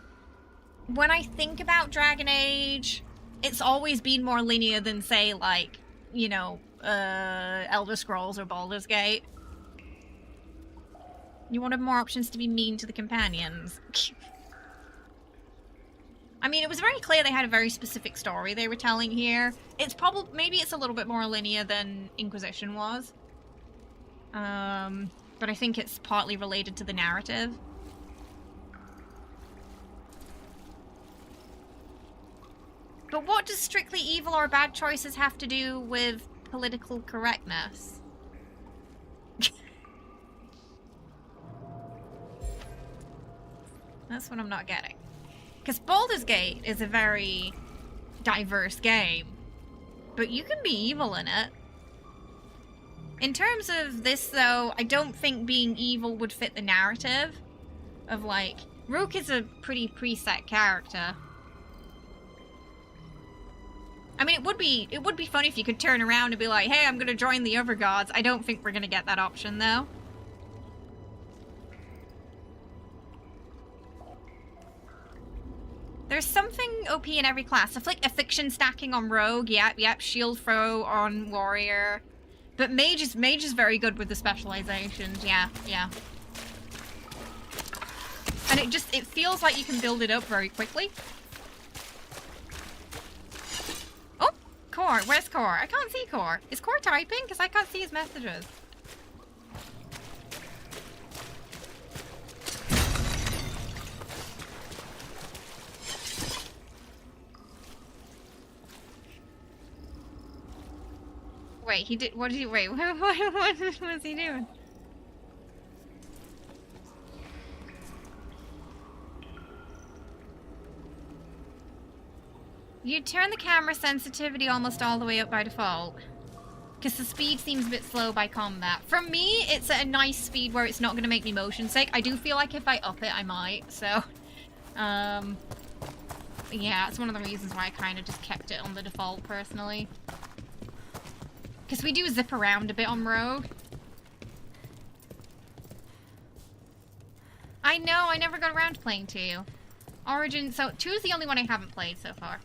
when I think about Dragon Age, it's always been more linear than, say, like, you know, Elder Scrolls or Baldur's Gate. You wanted more options to be mean to the companions. I mean, it was very clear they had a very specific story they were telling here. It's probably, maybe it's a little bit more linear than Inquisition was. But I think it's partly related to the narrative. But what does strictly evil or bad choices have to do with political correctness? That's what I'm not getting. Because Baldur's Gate is a very diverse game, but you can be evil in it. In terms of this, though, I don't think being evil would fit the narrative of, like, Rook is a pretty preset character. I mean, it would be fun if you could turn around and be like, hey, I'm gonna join the other gods. I don't think we're gonna get that option, though. There's something OP in every class. Affliction stacking on rogue, yep, shield throw on warrior. But mage is very good with the specializations, yeah. And it feels like you can build it up very quickly. Oh, Core, where's Core? I can't see Core. Is Core typing? Because I can't see his messages. Wait, he did. What did he? Wait, what was he doing? You turn the camera sensitivity almost all the way up by default. Because the speed seems a bit slow by combat. For me, it's at a nice speed where it's not going to make me motion sick. I do feel like if I up it, I might. So, yeah, it's one of the reasons why I kind of just kept it on the default, personally. Because we do zip around a bit on Rogue. I know, I never got around to playing 2. Origin, so 2 is the only one I haven't played so far.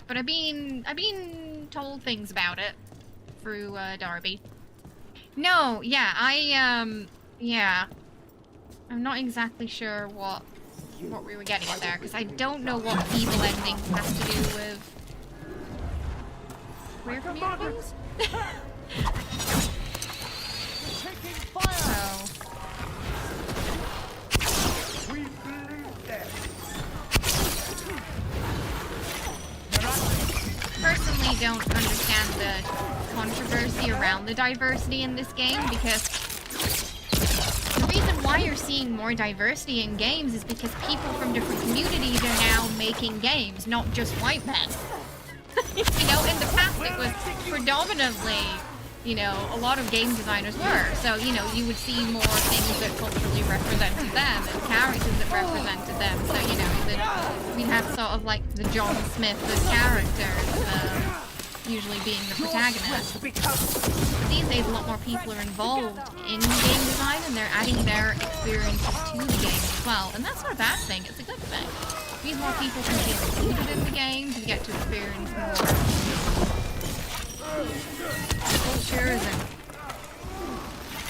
But I've been told things about it through Darby. No, yeah, yeah. I'm not exactly sure what we were getting at there, because I don't know what evil ending has to do with queer communities. Personally don't understand the controversy around the diversity in this game, because the reason why you're seeing more diversity in games is because people from different communities are now making games, not just white men. You know, in the past it was predominantly, you know, a lot of game designers were. So, you know, you would see more things that culturally represented them and characters that represented them. So, you know, we'd have sort of like the John Smith of characters, usually being the protagonist. But these days, a lot more people are involved in game design, and they're adding their experiences to the game as well. And that's not a bad thing, it's a good thing. It means more people can feel included in the games and get to experience more cultures and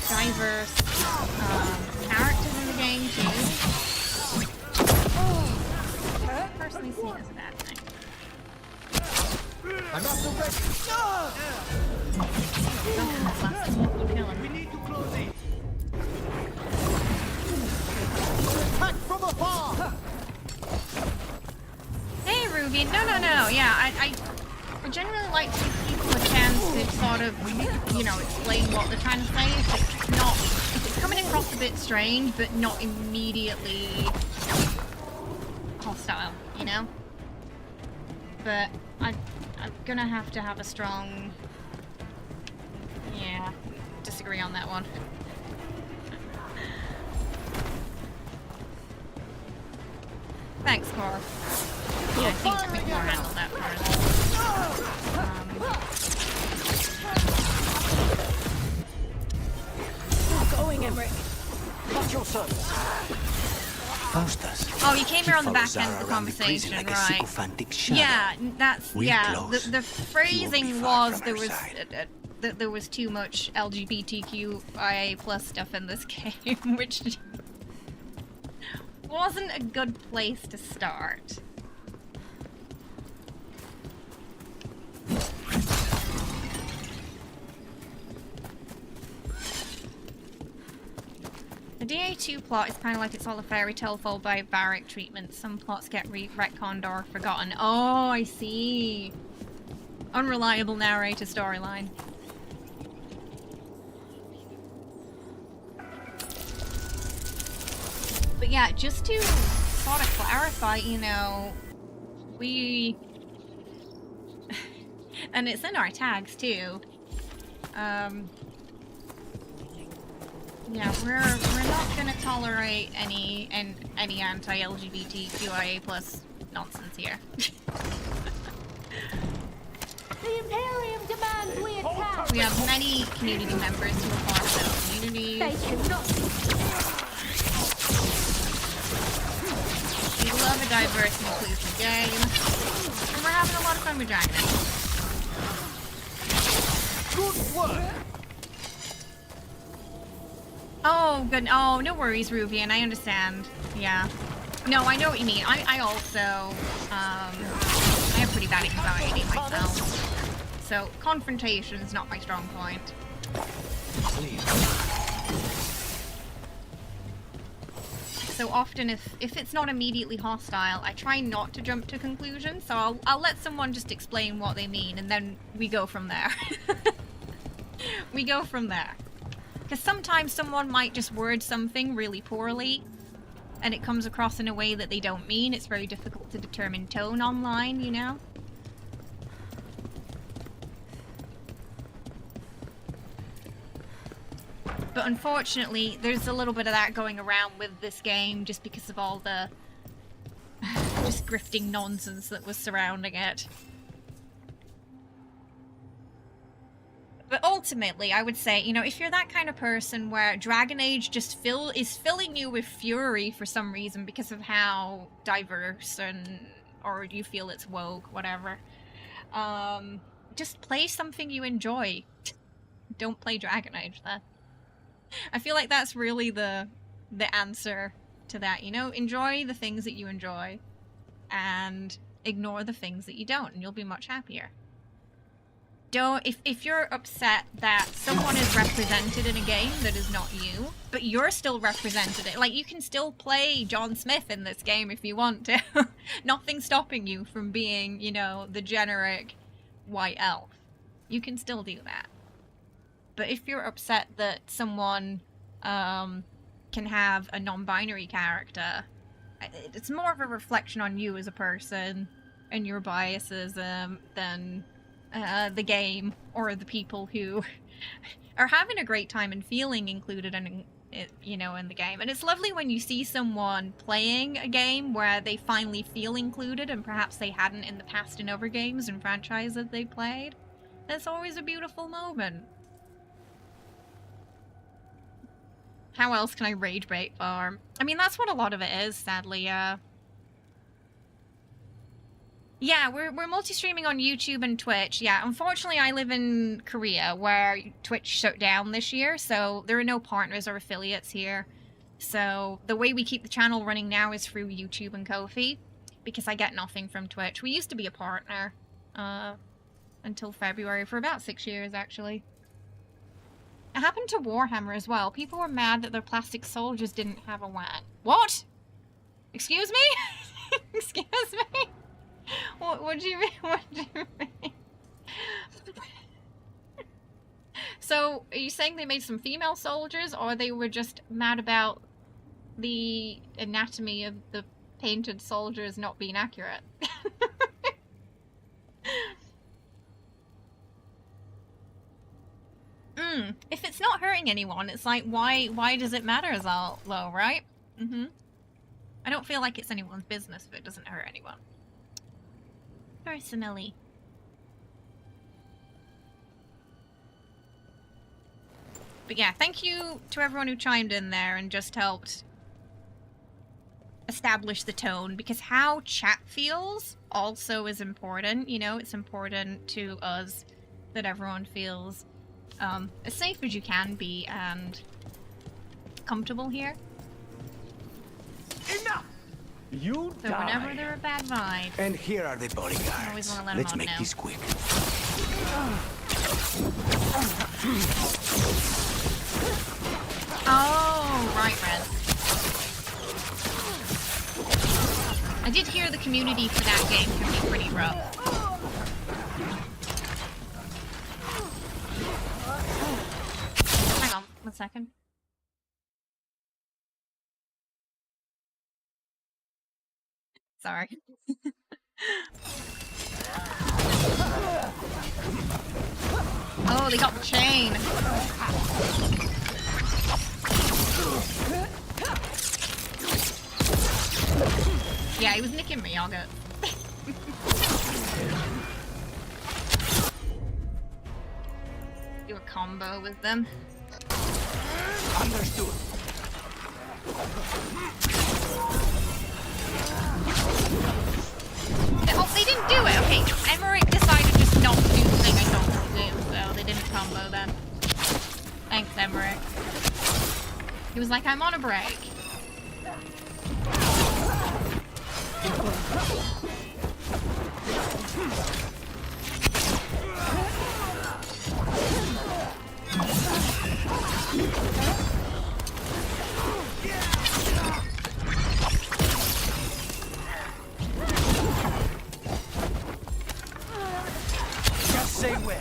diverse characters in the game too. I personally see it as a bad thing. I'm not so ready. We need to close in. Attack from afar. Hey, Ruby. No. Yeah, I generally like to give people a chance to sort of, you know, explain what they're trying to say. If it's coming across a bit strange, but not immediately hostile, you know? But I'm gonna have to have a strong, yeah, disagree on that one. Thanks, Cor. Yeah, I think we can handle that part. Going, Emmerich. Watch your service. Faustus. Oh, you came here on the back end of the conversation, like right? Yeah, that's, yeah, the phrasing was there was too much LGBTQIA plus stuff in this game, which wasn't a good place to start. The DA2 plot is kind of like It's All a Fairy Tale followed by barrack treatment. Some plots get retconned or forgotten. Oh, I see. Unreliable narrator storyline. But yeah, just to sort of clarify, you know, we... and it's in our tags too. Yeah, we're not gonna tolerate any anti-LGBTQIA plus nonsense here. The Imperium demands we attack! We have many community members who are part of those communities. They cannot. We love a diverse and inclusive game. And we're having a lot of fun with Dragon Age. Good work! Oh, good. Oh, no worries, Ruvian. I understand. Yeah. No, I know what you mean. I also, I have pretty bad anxiety myself. So, confrontation is not my strong point. So often if it's not immediately hostile, I try not to jump to conclusions, so I'll let someone just explain what they mean, and then we go from there. We go from there. Because sometimes someone might just word something really poorly, and it comes across in a way that they don't mean. It's very difficult to determine tone online, you know? But unfortunately, there's a little bit of that going around with this game just because of all the just grifting nonsense that was surrounding it. But ultimately, I would say, you know, if you're that kind of person where Dragon Age just is filling you with fury for some reason because of how diverse or you feel it's woke, whatever, just play something you enjoy. Don't play Dragon Age then. I feel like that's really the answer to that, you know? Enjoy the things that you enjoy and ignore the things that you don't, and you'll be much happier. If you're upset that someone is represented in a game that is not you, but you're still represented, like, you can still play John Smith in this game if you want to. Nothing's stopping you from being, you know, the generic white elf. You can still do that. But if you're upset that someone can have a non-binary character, it's more of a reflection on you as a person and your biases than the game or the people who are having a great time and feeling included in, you know, in the game. And it's lovely when you see someone playing a game where they finally feel included and perhaps they hadn't in the past in other games and franchises they played. It's always a beautiful moment. How else can I rage bait farm? I mean, that's what a lot of it is, sadly. Yeah, we're multi-streaming on YouTube and Twitch. Yeah, unfortunately, I live in Korea, where Twitch shut down this year, so there are no partners or affiliates here. So the way we keep the channel running now is through YouTube and Ko-fi, because I get nothing from Twitch. We used to be a partner until February, for about 6 years, actually. It happened to Warhammer as well. People were mad that their plastic soldiers didn't have a WAN. What? Excuse me? Excuse me? What do you mean? What do you mean? So, are you saying they made some female soldiers, or they were just mad about the anatomy of the painted soldiers not being accurate? If it's not hurting anyone, it's like, why does it matter as all low, right? I don't feel like it's anyone's business if it doesn't hurt anyone. Personally. But yeah, thank you to everyone who chimed in there and just helped establish the tone, because how chat feels also is important, you know? It's important to us that everyone feels as safe as you can be and comfortable here. Enough! You so die. Whenever there are bad vibes, and here are the bodyguards. I always want to let Let's them make know. this quick. Oh, right, Red. I did hear the community for that game can be pretty rough. Hang on, 1 second. Sorry. Oh, they got the chain. Yeah, he was nicking me, I'll go. Do a combo with them. Understood. Oh, they didn't do it! Okay, Emmerich decided just not to do the thing I told him to do, so they didn't combo then. Thanks, Emmerich. He was like, I'm on a break. say when.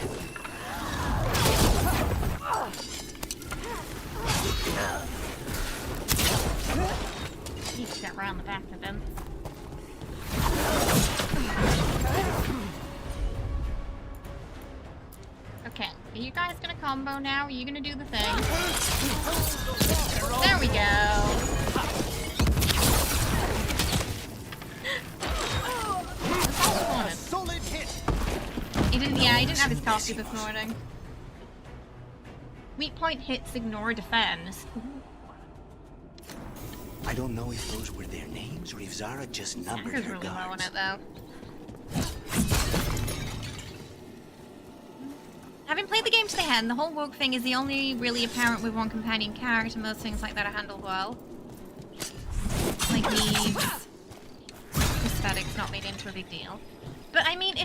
Need to get around the back of him. Okay, are you guys gonna combo now? Are you gonna do the thing? There we go. Solid hit. He didn't have his coffee this morning. Weak point hits ignore defense. I don't know if those were their names or if Zara just numbered Anger's her really low on guards. it though. Having played the game to the end, the whole Rook thing is the only really apparent with one companion character. Most things like that are handled well. Like needs, aesthetics not made into a big deal. But I mean,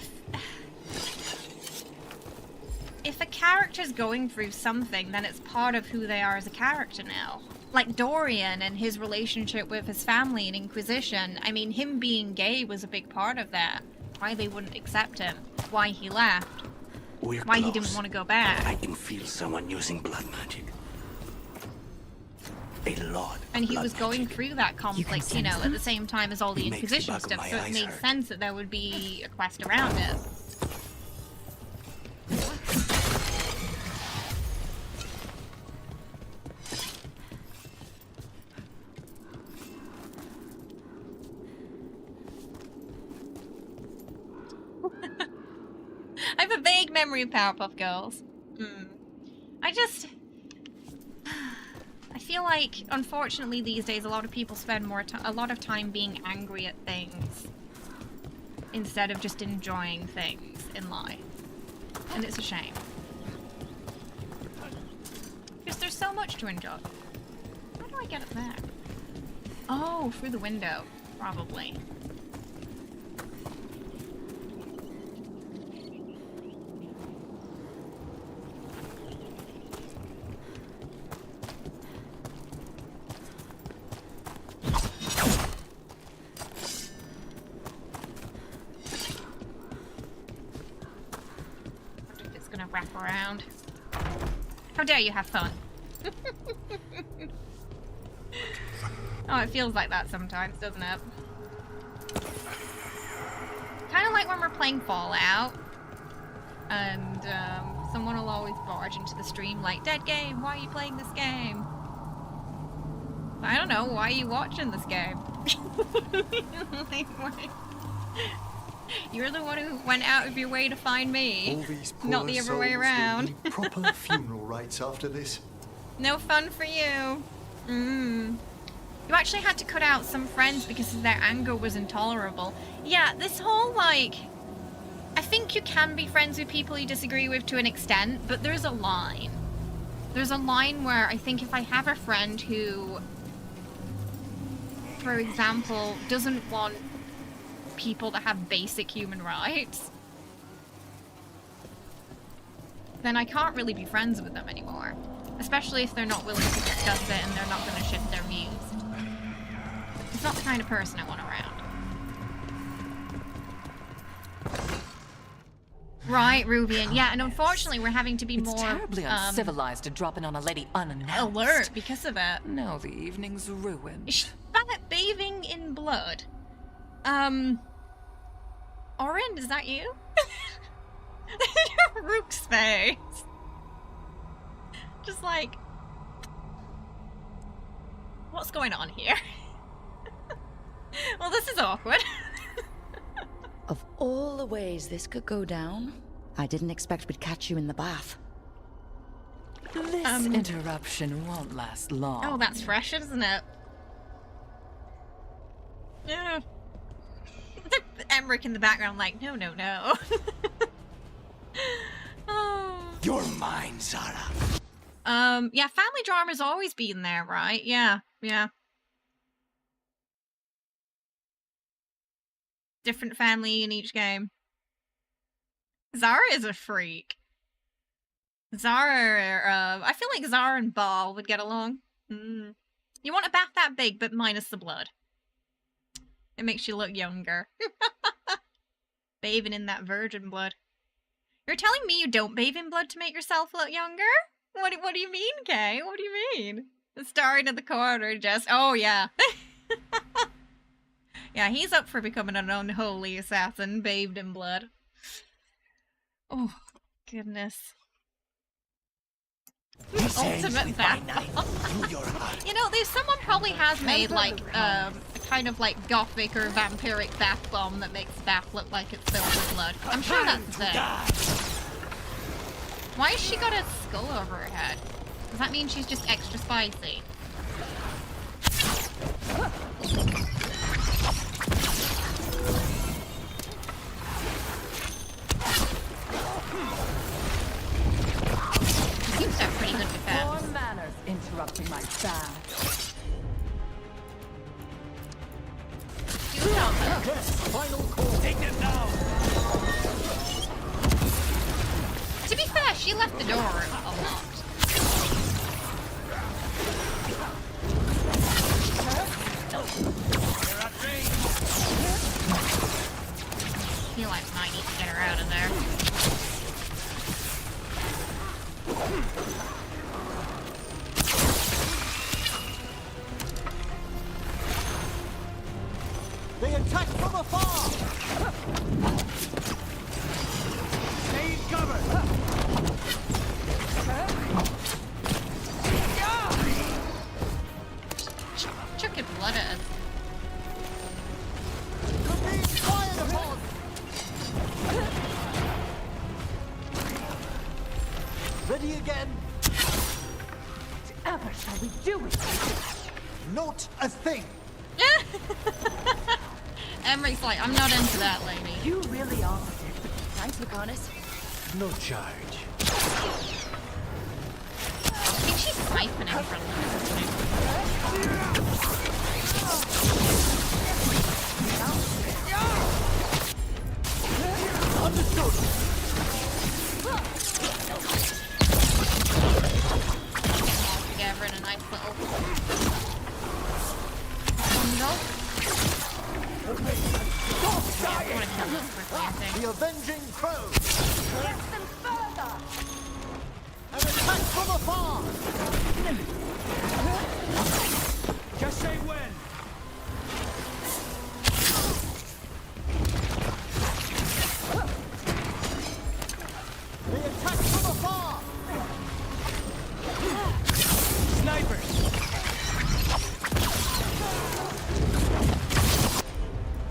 if a character's going through something, then it's part of who they are as a character now. Like Dorian and his relationship with his family in Inquisition. I mean, him being gay was a big part of that. Why they wouldn't accept him. Why he left. We're Why he close. didn't want to go back. I can feel someone using blood magic. A lot. And he was going through that conflict, you know, at the same time as all the It makes the Inquisition back of stuff, my so it eyes made hurt. sense that there would be a quest around it. I have a vague memory of Powerpuff Girls. I feel like, unfortunately, these days a lot of people spend a lot of time being angry at things instead of just enjoying things in life, and it's a shame because there's so much to enjoy. How do I get it back? Oh, through the window, probably. Wrap around. How dare you have fun? Oh, it feels like that sometimes, doesn't it? Kind of like when we're playing Fallout, and someone will always barge into the stream like, "Dead game, why are you playing this game?" I don't know, why are you watching this game? Like, why? You're the one who went out of your way to find me, All these poor not the other way souls will around. need proper funeral rites after this. No fun for you. You actually had to cut out some friends because their anger was intolerable. Yeah, this whole, like... I think you can be friends with people you disagree with to an extent, but there's a line. There's a line where I think if I have a friend who, for example, doesn't want people to have basic human rights, then I can't really be friends with them anymore. Especially if they're not willing to discuss it and they're not going to shift their views. It's not the kind of person I want around. Right, Rubian. Yeah, and unfortunately we're having to be It's more terribly uncivilized to drop in on a lady unannounced. alert because of it. Now the evening's ruined. Bathing in blood. Orin, is that you? Rook's face. Just like, what's going on here? Well, this is awkward. Of all the ways this could go down, I didn't expect we'd catch you in the bath. This interruption won't last long. Oh, that's fresh, isn't it? Yeah. Emmerich in the background like, no, no, no. Oh. You're mine, Zara. Yeah, family drama's always been there, right? Yeah, yeah. Different family in each game. Zara is a freak. Zara, I feel like Zara and Baal would get along. You want a bath that big, but minus the blood. It makes you look younger. Bathing in that virgin blood. You're telling me you don't bathe in blood to make yourself look younger? What do you mean, Kay? What do you mean? The star in the corner just... Oh, yeah. Yeah, he's up for becoming an unholy assassin, bathed in blood. Oh, goodness. Ultimate battle. You know, there's someone probably has made, like, a kind of, like, gothic or vampiric bath bomb that makes the bath look like it's filled with blood. I'm sure that's a thing. Why has she got a skull over her head? Does that mean she's just extra spicy? She seems to have pretty good defense. Poor manners interrupting my bath. Do something. Final call. Take them down. To be fair, she left the door unlocked. I feel like I might need to get her out of there. They attack from afar! Stay in cover! Chucking blood at us. You're being fired upon! Ready again? Whatever shall we do with it? Not a thing! Emery's like, I'm not into that, lady. You really are. Thanks, Lucanus. No charge. I think she's siphoning from them. Understood! All together in a nice little bundle. I want to kill this quickly, I think. The avenging foe! Get them further! An attack from afar! Just say when! They attack from afar! Snipers!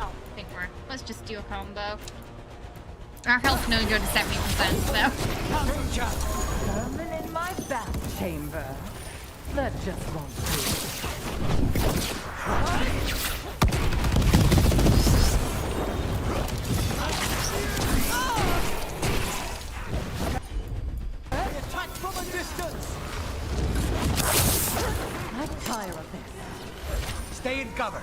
Oh, I think let's just do a combo. Our health's no good to 70%, so. Vermin in my bath chamber. That just won't They attack from a distance! I'm tired of this. Stay in cover!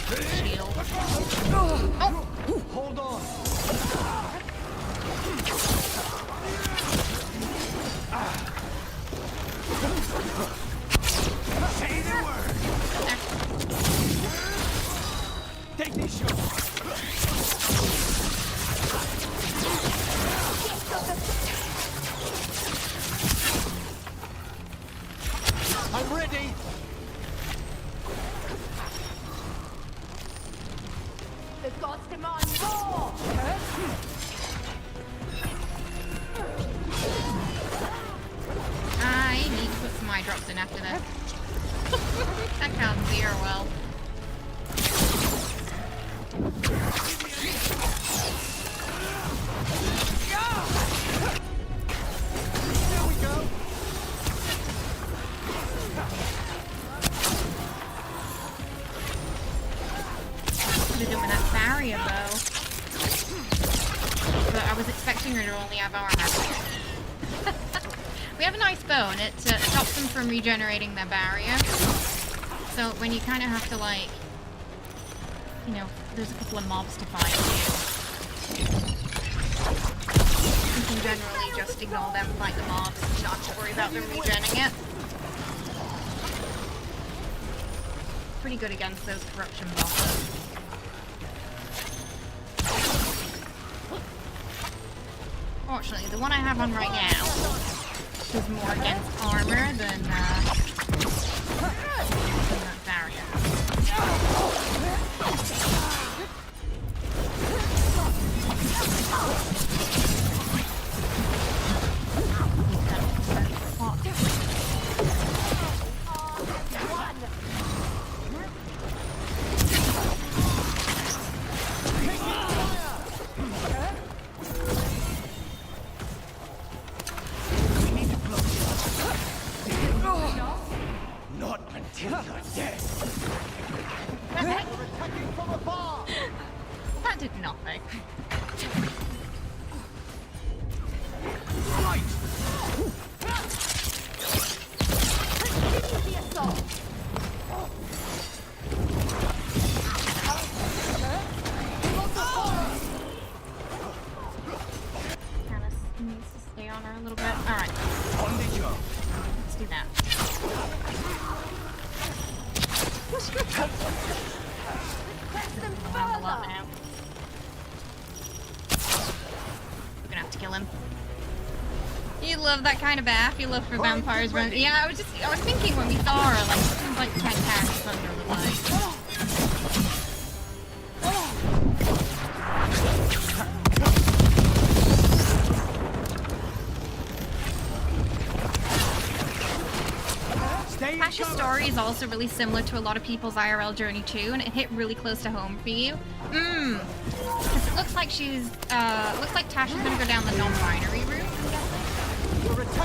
Shield. Oh! Hold on! Say the word! Take these shots! I'm ready! The gods demand more! I need to put some eye drops in after this. That counts zero well. Here we go! Could have done with that barrier though. But I was expecting her to only have armor. We have a nice bow and it stops them from regenerating their barrier. So when you kind of have to like, you know, there's a couple of mobs to fight you can generally just ignore them, fight the mobs, and not to worry about them regenning it. Pretty good against those corruption bosses. unfortunately. The one I have on right now is more against armor than barrier. Not until you're dead. That did nothing. Alice needs to stay on her a little bit. Alright. Let's do that. Around a lot now. We're gonna have to kill him. You love that kind of bath. You love for vampires run. Yeah, I was thinking when we saw her, like, it seems like you can't cast under the light. Tasha's story is also really similar to a lot of people's IRL journey too, and it hit really close to home for you. Because it looks like Tasha's gonna go down the non-binary route.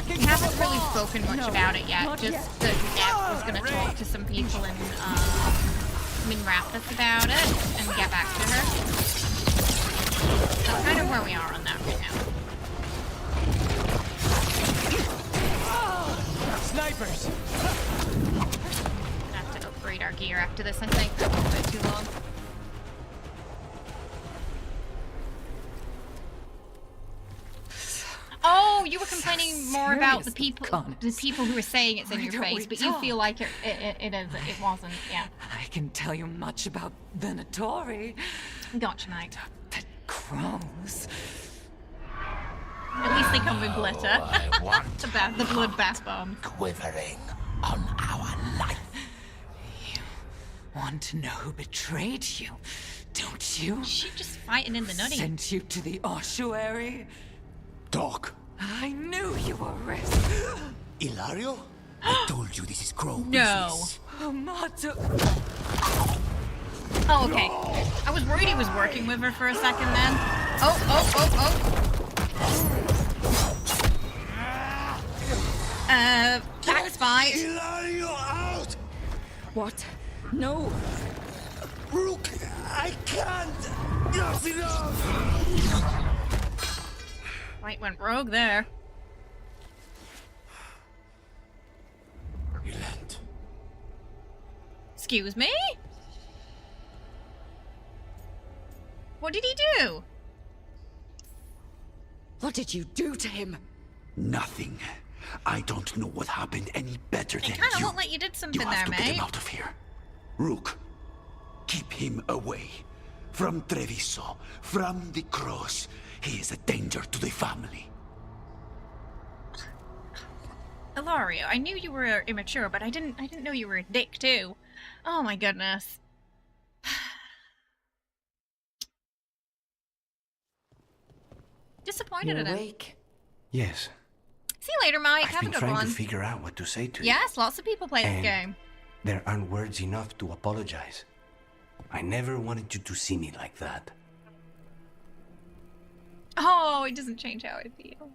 We haven't really spoken much about it yet. Just that Deb was gonna talk to some people in Minrathis about it and get back to her. That's kind of where we are on that right now. Snipers! I have to upgrade our gear after this, I think. That won't take too long. Oh, you were complaining more about the people who were saying it's in your face, but you feel like it wasn't, yeah. I can tell you much about Venatori. Gotcha, mate. The crows. At least they come with glitter. The blood bath bomb. Quivering on our life. You want to know who betrayed you, don't you? She's just fighting in the nutty. Sent you to the ossuary? Doc. I knew you were risk. Ilario? I told you this is crow No. business. Amato. Oh, okay. I was worried he was working with her for a second then. Oh. Backspite. Ilario out! What? No. Rook, I can't. Not enough. White went rogue there. Relent. Excuse me? What did he do? What did you do to him? Nothing. I don't know what happened any better than you. It kind of looked like you did something you there, have to mate. get him out of here. Rook, keep him away. From Treviso, from the cross. He is a danger to the family. Ilario, I knew you were immature, but I didn't know you were a dick too. Oh my goodness. Disappointed in him. Awake? Yes. See you later, Mike. I've Have a been good trying one. to figure out what to say to you. Yes, lots of people play this game. There aren't words enough to apologize. I never wanted you to see me like that. Oh, it doesn't change how I feel.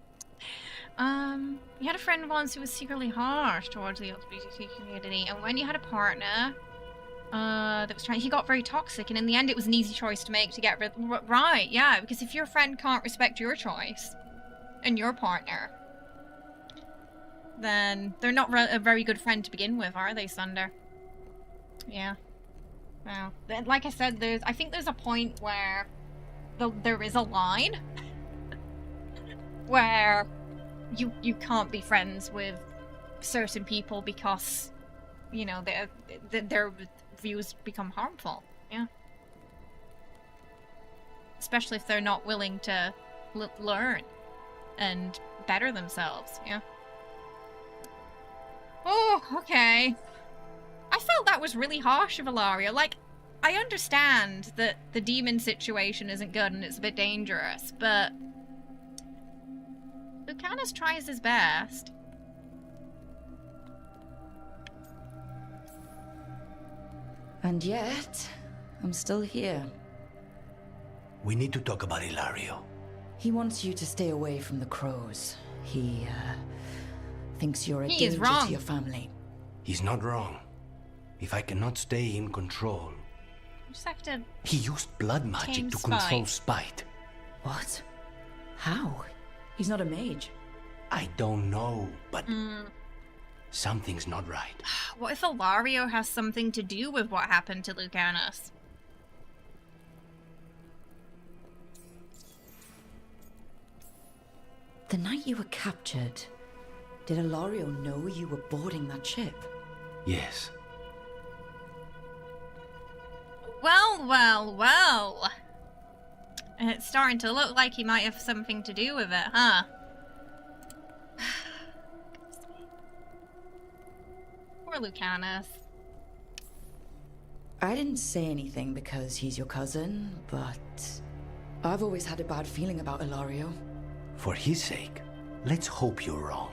You had a friend once who was secretly harsh towards the LGBT community, and when you had a partner that was trying, he got very toxic, and in the end it was an easy choice to make to get rid. Right, yeah, because if your friend can't respect your choice and your partner, then they're not a very good friend to begin with, are they, Sunder? Yeah. Well, like I said, I think there's a point where there is a line where you can't be friends with certain people because, you know, their views become harmful. Yeah. Especially if they're not willing to learn. and better themselves, yeah. Oh, okay. I felt that was really harsh of Ilario. Like, I understand that the demon situation isn't good and it's a bit dangerous, but Lucanus tries his best. And yet, I'm still here. We need to talk about Ilario. He wants you to stay away from the crows. He, thinks you're a He is danger wrong. to your family. He's not wrong. If I cannot stay in control... You just have to... He used blood magic tame to spite. control spite. What? How? He's not a mage. I don't know, but... Something's not right. What if Ilario has something to do with what happened to Lucanus? The night you were captured, did Ilario know you were boarding that ship? Yes. Well, well, well. It's starting to look like he might have something to do with it, huh? Poor Lucanus. I didn't say anything because he's your cousin, but I've always had a bad feeling about Ilario. For his sake, let's hope you're wrong.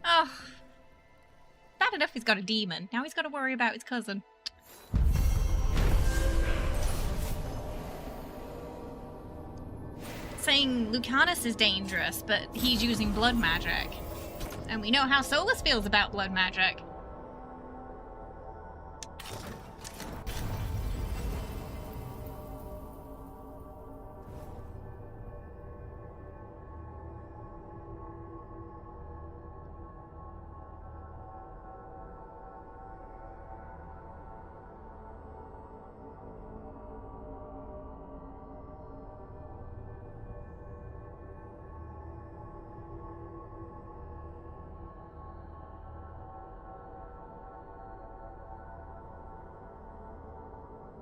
Oh. Bad enough he's got a demon. Now he's got to worry about his cousin. Saying Lucanus is dangerous, but he's using blood magic. And we know how Solus feels about blood magic.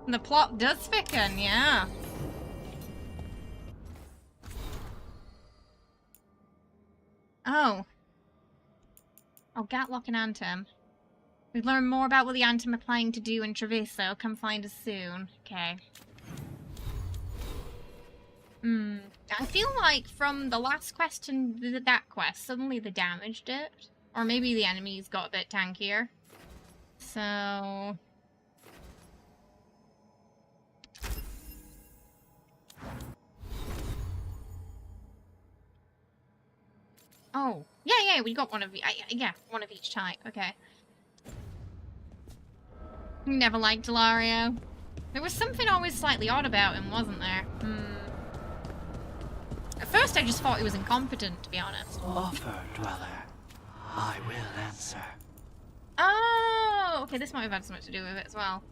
The plot does thicken, yeah. Oh. Oh, Gatlock and Antem. We've learned more about what the Antem are planning to do in Treviso. Come find us soon. Okay. I feel like from the last quest to that quest, suddenly the damage dipped. Or maybe the enemies got a bit tankier. So... Oh, yeah, we got one of yeah, one of each type. Okay. Never liked Ilario. There was something always slightly odd about him, wasn't there? At first, I just thought he was incompetent, to be honest. Offer, dweller. I will answer. Oh, okay. This might have had something to do with it as well.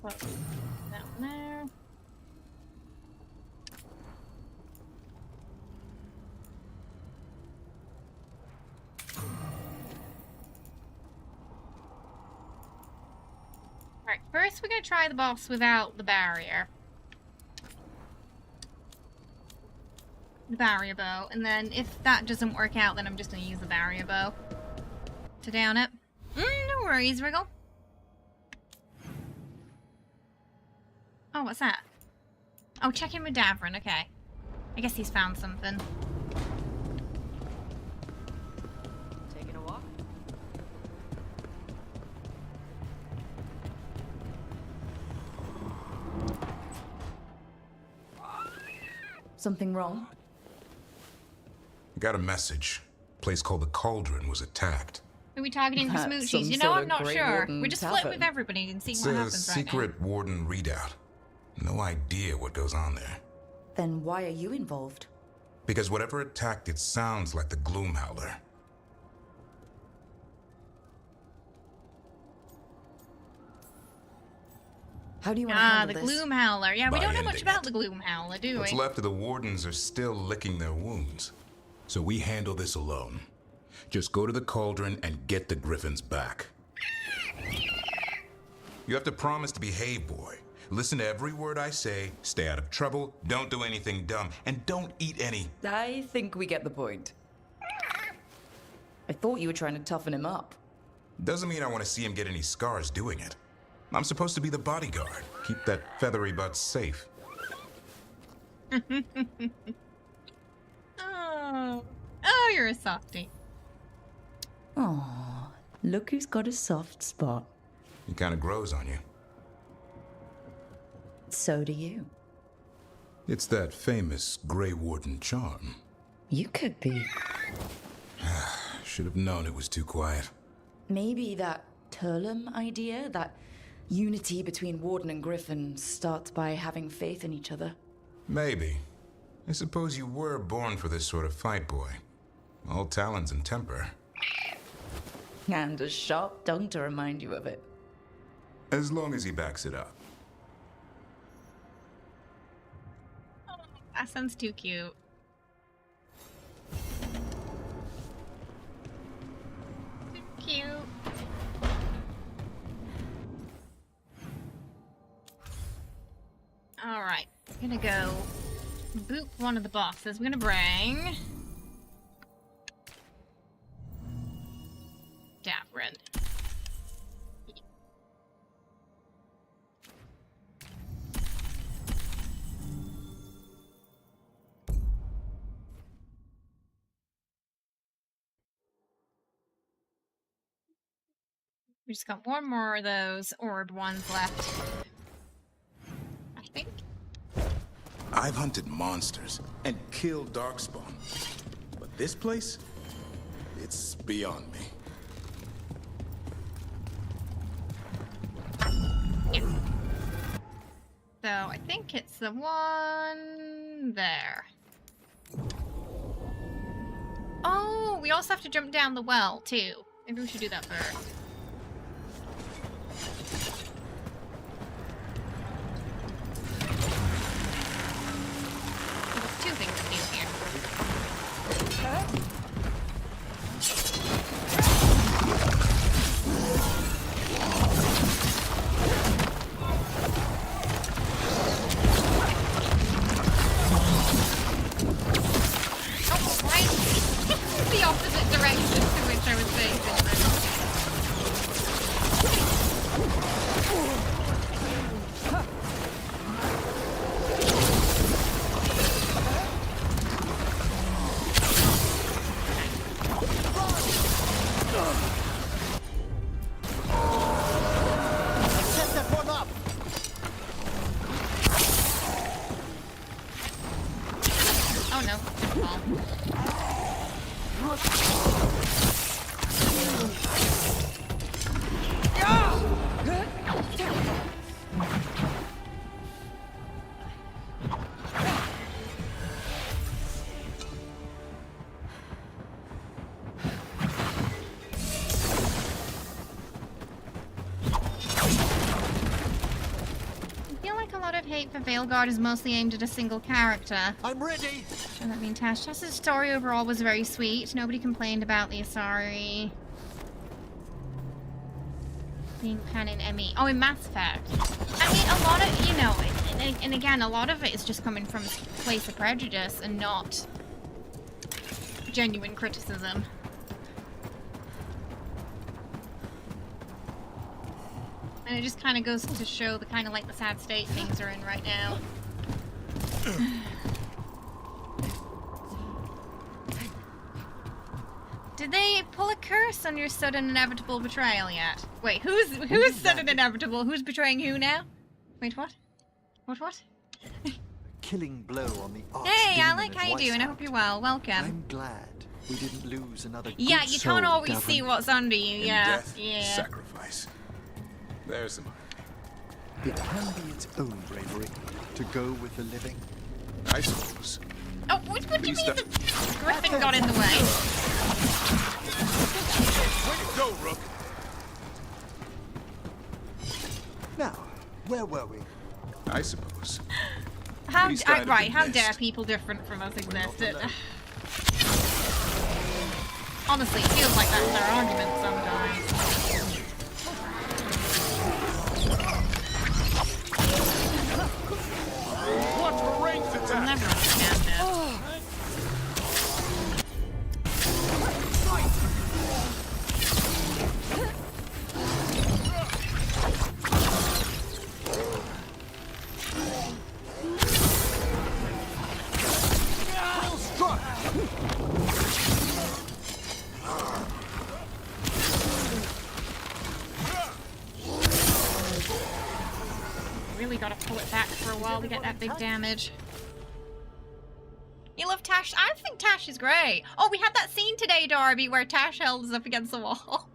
Put that one there. Alright, first we're gonna try the boss without the barrier. The barrier bow, and then if that doesn't work out, then I'm just gonna use the barrier bow to down it. No worries, Wriggle. Oh, what's that? Oh, check in with Davrin, okay. I guess he's found something. Taking a walk? Something wrong? Got a message. A place called the Cauldron was attacked. Are we targeting the That's smoochies? some You know, sort I'm of not Grey sure. Warden We're just flip with tavern. everybody and see It's what a happens right now. secret warden readout. No idea what goes on there. Then why are you involved? Because whatever attacked it sounds like the Gloomhowler. How do you want to handle the this? Gloomhowler. Yeah, we By don't know much ending about it. the Gloomhowler, do What's we? left of the Wardens are still licking their wounds. So we handle this alone. Just go to the cauldron and get the Griffins back. You have to promise to behave, boy. Listen to every word I say, stay out of trouble, don't do anything dumb, and don't eat any. I think we get the point. I thought you were trying to toughen him up. Doesn't mean I want to see him get any scars doing it. I'm supposed to be the bodyguard. Keep that feathery butt safe. Oh, you're a softie. Aw, look who's got a soft spot. He kind of grows on you. So do you. It's that famous Grey Warden charm. You could be. Should have known it was too quiet. Maybe that Turlum idea, that unity between Warden and Griffin, starts by having faith in each other. Maybe. I suppose you were born for this sort of fight, boy. All talons and temper. And a sharp tongue to remind you of it. As long as he backs it up. That sounds too cute. Too cute. Alright, I'm gonna go boot one of the boxes. I'm gonna bring Davrin. We just got one more of those orb ones left. I think. I've hunted monsters and killed Darkspawn. But this place? It's beyond me. Yeah. So I think it's the one there. Oh, we also have to jump down the well too. Maybe we should do that first. There's two things to do here. Oh, right. The opposite direction to which I was facing. Oh no, didn't fall. I feel like a lot of hate for Veilguard is mostly aimed at a single character. I'm ready! And I mean, Tash's story overall was very sweet. Nobody complained about the Asari being Pan and Emmy. Oh, in Mass Effect. I mean, a lot of, you know, and again, a lot of it is just coming from a place of prejudice and not genuine criticism. And it just kind of goes to show the kind of like the sad state things are in right now. Did they pull a curse on your sudden inevitable betrayal yet? Wait, who's sudden inevitable? Who's betraying who now? Wait, what? What? Killing blow on the Hey, I archdemon like at how you doing. I hope you're well. Welcome. I'm glad we didn't lose another Yeah, good you soul, can't always Davin. see what's under you. In Yeah, death, yeah. sacrifice. There's some. It can be its own bravery to go with the living. I suppose. Oh, what do you mean the griffin got in the way? Way to go, Rook. Now, where were we? I suppose. How Please try to right? be How missed. dare people different from us exist? Honestly, it feels like that's their argument sometimes. Watch for ranged attack. I'll never understand it. Really gotta pull it back for a while to get that big damage. You love Tash? I think Tash is great. Oh, we had that scene today, Darby, where Tash held us up against the wall.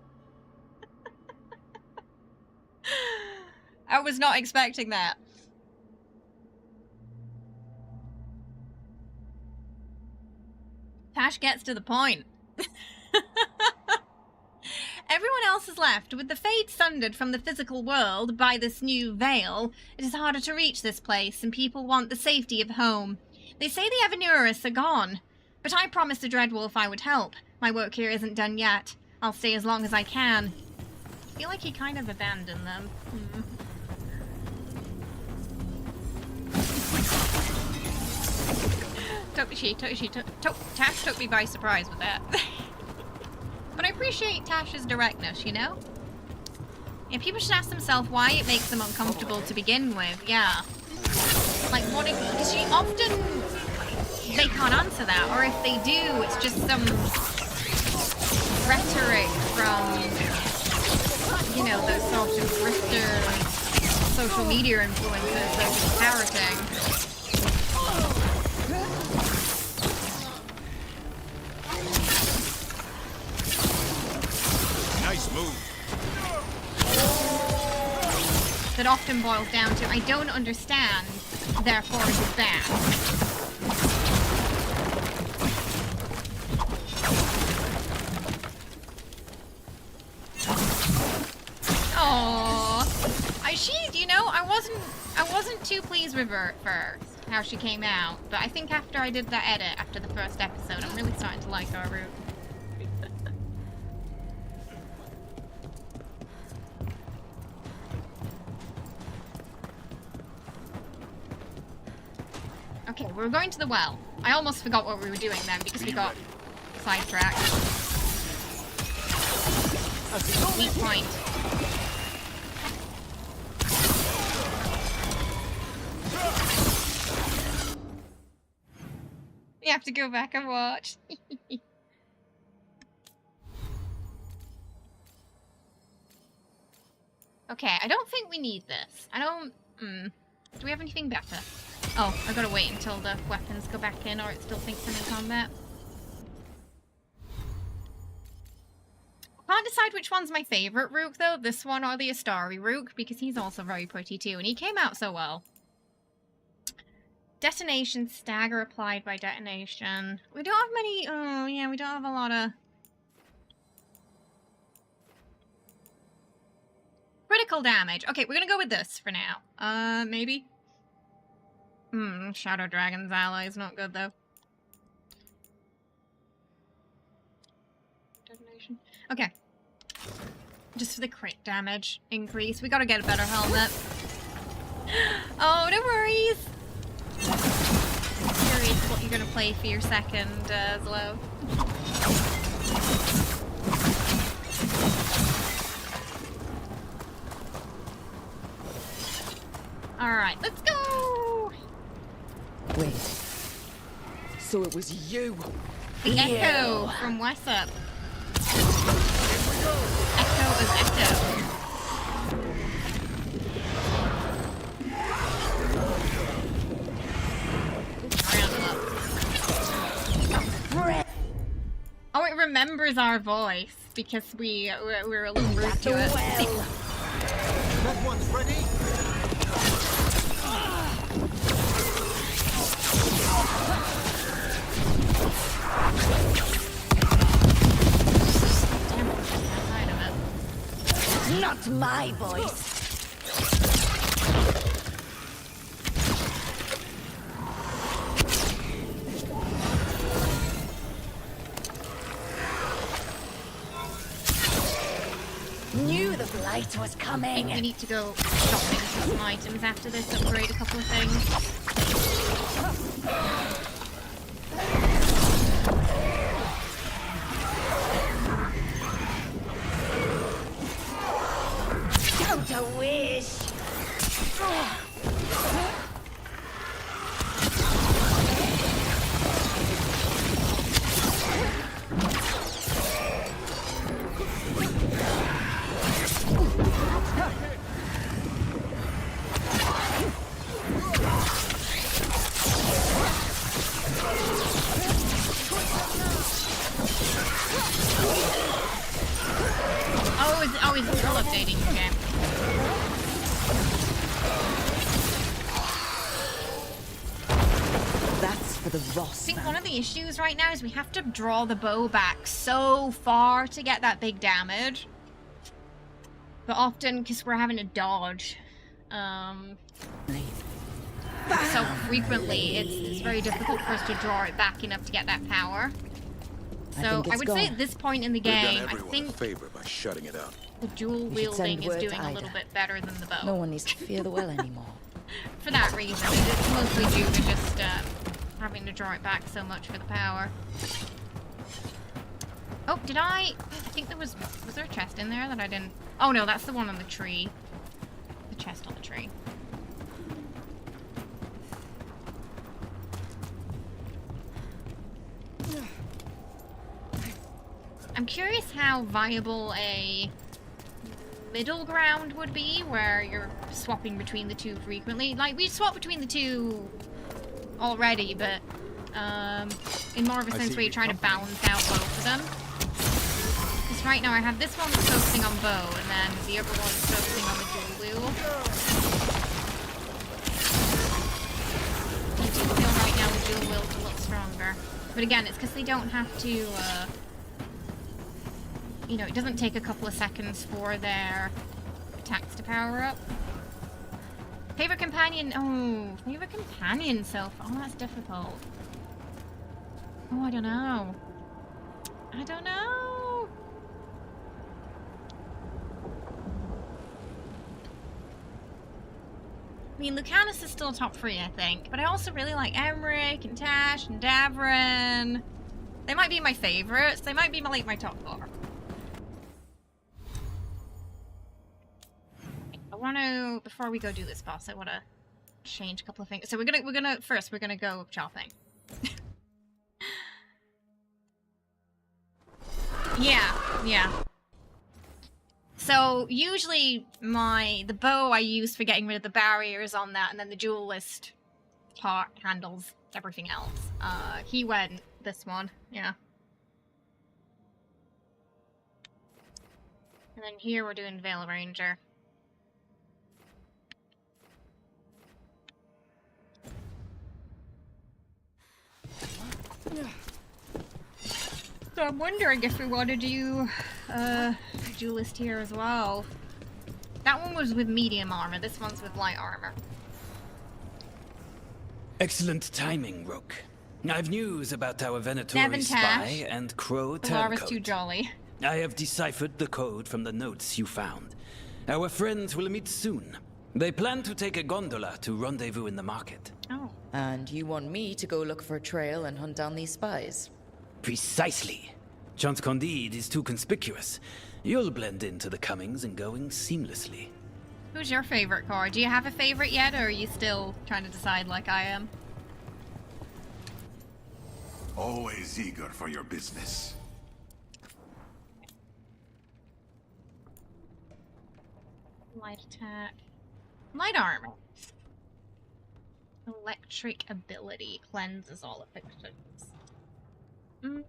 I was not expecting that. Tash gets to the point. Everyone else is left. With the fate sundered from the physical world by this new veil, it is harder to reach this place, and people want the safety of home. They say the Avenurists are gone, but I promised the Dreadwolf I would help. My work here isn't done yet. I'll stay as long as I can. I feel like he kind of abandoned them. Tash took me by surprise with that. But I appreciate Tash's directness, you know? Yeah, people should ask themselves why it makes them uncomfortable to begin with, yeah. Like, what if... Because you often... They can't answer that, or if they do, it's just some rhetoric from, you know, those sort of grifter social media influencers that are just parroting. Nice move. That often boils down to, I don't understand, therefore it is bad. You know, I wasn't too pleased with her at first, how she came out, but I think after I did that edit, after the first episode, I'm really starting to like our Rook. Okay, we're going to the well. I almost forgot what we were doing then because we got sidetracked. Weak point. You have to go back and watch. Okay, I don't think we need this. I don't... Do we have anything better? Oh, I've got to wait until the weapons go back in or it still thinks I'm in combat. Can't decide which one's my favourite Rook though, this one or the Astari Rook, because he's also very pretty too, and he came out so well. Detonation, stagger applied by detonation. We don't have many, oh yeah, we don't have a lot of... Critical damage. Okay, we're gonna go with this for now. Maybe? Shadow Dragon's ally is not good though. Detonation. Okay. Just for the crit damage increase. We gotta get a better helmet. Oh, no worries! Curious what you're gonna play for your second, Zlo. Alright, let's go! Wait. So it was you? The Echo from Wessup. Echo is Echo. Oh, it remembers our voice because we're a little rude to it. That one's ready. my voice. Knew the blight was coming. We need to go shopping for some items after this, upgrade a couple of things. Don't a wish. Oh, it's still updating the game. That's for the Ross. I think one of the issues right now is we have to draw the bow back so far to get that big damage. But often, because we're having to dodge, so frequently, it's very difficult for us to draw it back enough to get that power. So I would say at this point in the game, I think a favor by shutting it up. the dual wielding is doing a little bit better than the bow. No one needs to fear the well anymore. For that reason, it's mostly due to just having to draw it back so much for the power. Oh, did I think there was there a chest in there that I didn't? Oh no, that's the one on the tree. The chest on the tree. I'm curious how viable a middle ground would be, where you're swapping between the two frequently. Like, we swap between the two already, but in more of a sense where you're trying to balance out both of them. Because right now I have this one that's focusing on bow, and then the other one is focusing on the dual wield. I do feel right now the dual wield's a little stronger. But again, it's because they don't have to, you know, it doesn't take a couple of seconds for their attacks to power up. Favorite companion? Oh, favorite companion so far. Oh, that's difficult. Oh, I don't know. I don't know. I mean, Lucanus is still top 3, I think. But I also really like Emmerich and Tash and Davrin. They might be my favorites. They might be like my top 4. I want to, before we go do this boss, I want to change a couple of things. So we're gonna go shopping. Yeah. So usually the bow I use for getting rid of the barriers on that, and then the duelist part handles everything else. He went this one, yeah. And then here we're doing Veil Ranger. So I'm wondering if we want to do duelist here as well. That one was with medium armor, this one's with light armor. Excellent timing, Rook. I've news about our Venatori spy and Crow turncoat. Too jolly. I have deciphered the code from the notes you found. Our friends will meet soon. They plan to take a gondola to rendezvous in the market. Oh. And you want me to go look for a trail and hunt down these spies? Precisely. Chance Candide is too conspicuous. You'll blend into the comings and goings seamlessly. Who's your favorite car? Do you have a favorite yet, or are you still trying to decide like I am? Always eager for your business. Light attack. Light armor. Electric ability. Cleanses all afflictions. Oh,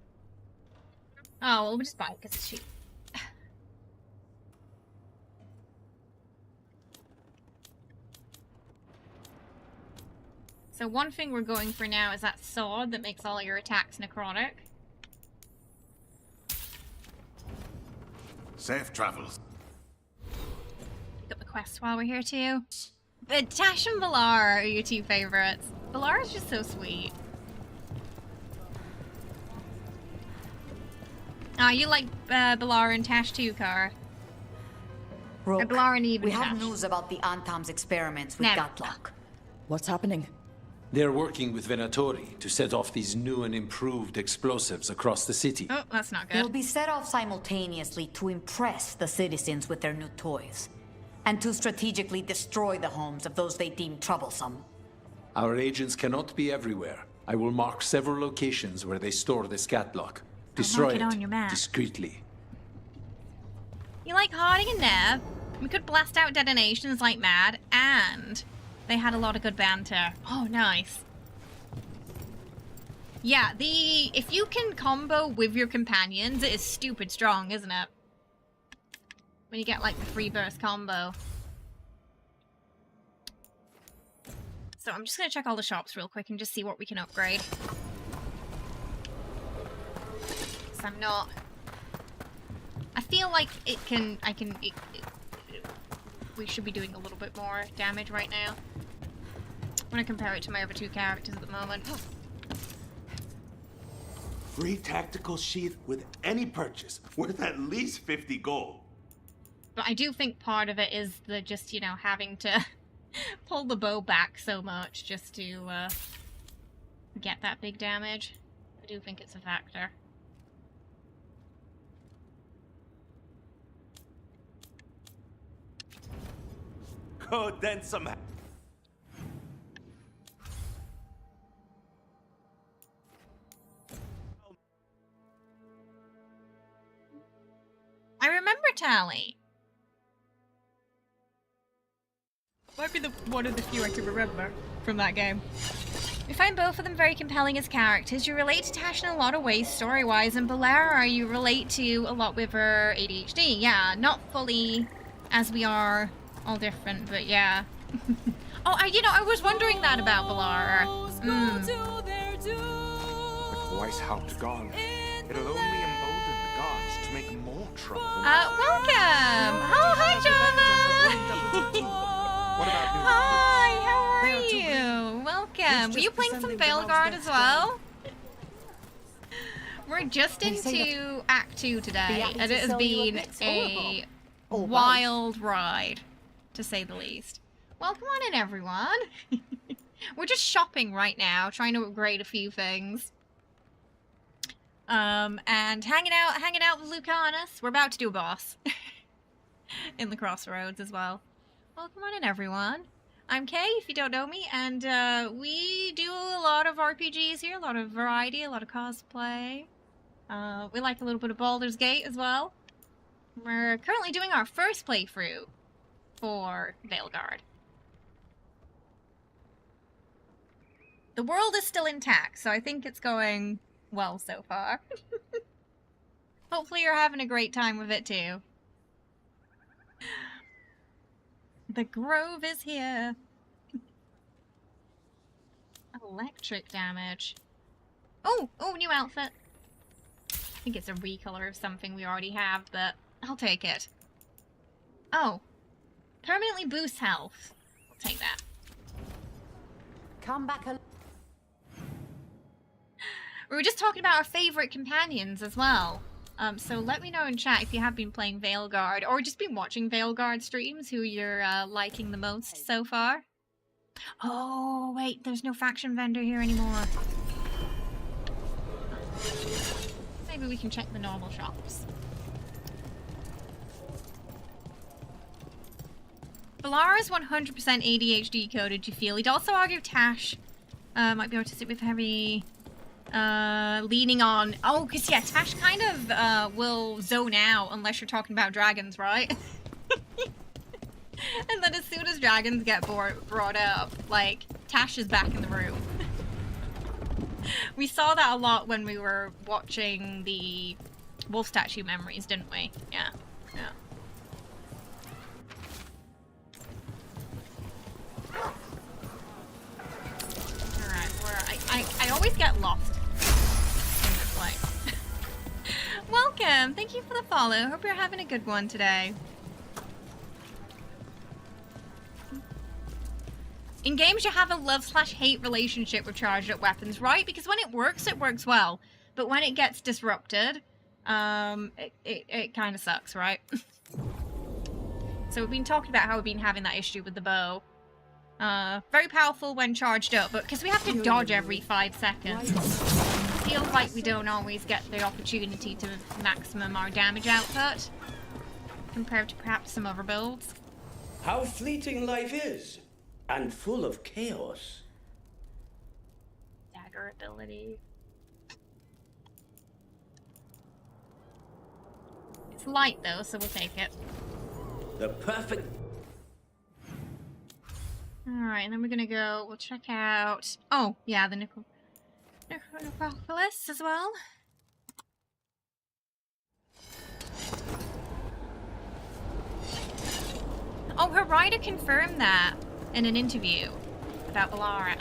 well, we'll just buy it because it's cheap. So one thing we're going for now is that sword that makes all your attacks necrotic. Safe travels. quest while we're here too. But Tash and Valar are your two favorites. Valar is just so sweet. Ah, you like Valar and Tash too, Kara? Rook, Valar and Eve and we have Tash. news about the Antam's experiments with Gatlock. What's happening? They're working with Venatori to set off these new and improved explosives across the city. Oh, that's not They'll good. be set off simultaneously to impress the citizens with their new toys, and to strategically destroy the homes of those they deem troublesome. Our agents cannot be everywhere. I will mark several locations where they store this Gatlock. Destroy it on your map. discreetly. You like Harding and Nev? We could blast out detonations like mad, and they had a lot of good banter. Oh, nice. Yeah, if you can combo with your companions, it is stupid strong, isn't it? When you get like the free burst combo. So I'm just gonna check all the shops real quick and just see what we can upgrade. So I'm not. I feel like we should be doing a little bit more damage right now. I'm gonna compare it to my other two characters at the moment. Free tactical sheath with any purchase, worth at least 50 gold. But I do think part of it is the just, you know, having to pull the bow back so much just to get that big damage. I do think it's a factor. Oh, then some. I remember Tally. Might be one of the few I can remember from that game. We find both of them very compelling as characters. You relate to Tash in a lot of ways, story-wise, and Balara you relate to a lot with her ADHD. Yeah, not fully as we are all different, but yeah. Oh, I was wondering that about Balara. With Weishaupt gone, it'll only embolden the gods to make more trouble. Welcome! Oh, hi, Java! What about you? Hi, how are you? Welcome. Were you playing some Veilguard as well? We're just into Act 2 today, and it has been a wild ride, to say the least. Welcome on in, everyone. We're just shopping right now, trying to upgrade a few things. And hanging out with Lucanus. We're about to do a boss. In the Crossroads as well. Welcome on in, everyone. I'm Kay, if you don't know me, and we do a lot of RPGs here, a lot of variety, a lot of cosplay. We like a little bit of Baldur's Gate as well. We're currently doing our first playthrough for Veilguard. The world is still intact, so I think it's going well so far. Hopefully you're having a great time with it too. The Grove is here. Electric damage. Oh, new outfit. I think it's a recolor of something we already have, but I'll take it. Oh. Permanently boosts health. I'll take that. Come back. We were just talking about our favorite companions as well. So let me know in chat if you have been playing Veilguard or just been watching Veilguard streams, who you're liking the most so far. Oh, wait, there's no faction vendor here anymore. Maybe we can check the normal shops. Valara's 100% ADHD coded, you feel. He'd also argue Tash might be autistic with heavy leaning on. Oh, because yeah, Tash kind of will zone out unless you're talking about dragons, right? And then as soon as dragons get brought up, like, Tash is back in the room. We saw that a lot when we were watching the wolf statue memories, didn't we? Yeah. Yeah. Alright, I always get lost in this place. Welcome! Thank you for the follow. Hope you're having a good one today. In games, you have a love/hate relationship with charged up weapons, right? Because when it works well. But when it gets disrupted, it kind of sucks, right? So we've been talking about how we've been having that issue with the bow. Very powerful when charged up, but because we have to dodge every 5 seconds, it feels like we don't always get the opportunity to maximum our damage output, compared to perhaps some other builds. How fleeting life is, and full of chaos. Dagger ability. It's light though, so we'll take it. The perfect... Alright, and then we're gonna go, we'll check out... Oh, yeah, the Necropolis as well. Oh, her rider confirmed that in an interview about Valara.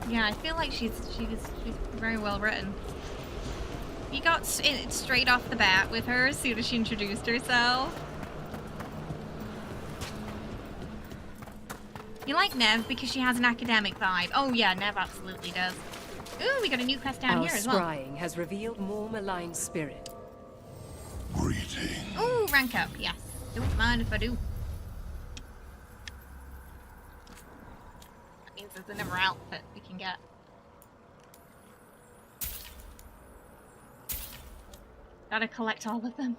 Yeah, I feel like she's very well written. You got it straight off the bat with her as soon as she introduced herself. You like Nev because she has an academic vibe. Oh yeah, Nev absolutely does. Ooh, we got a new quest down here as well. Our scrying has revealed more malign spirit. Greetings. Ooh, rank up, yes. Don't mind if I do. That means there's another outfit we can get. Gotta collect all of them.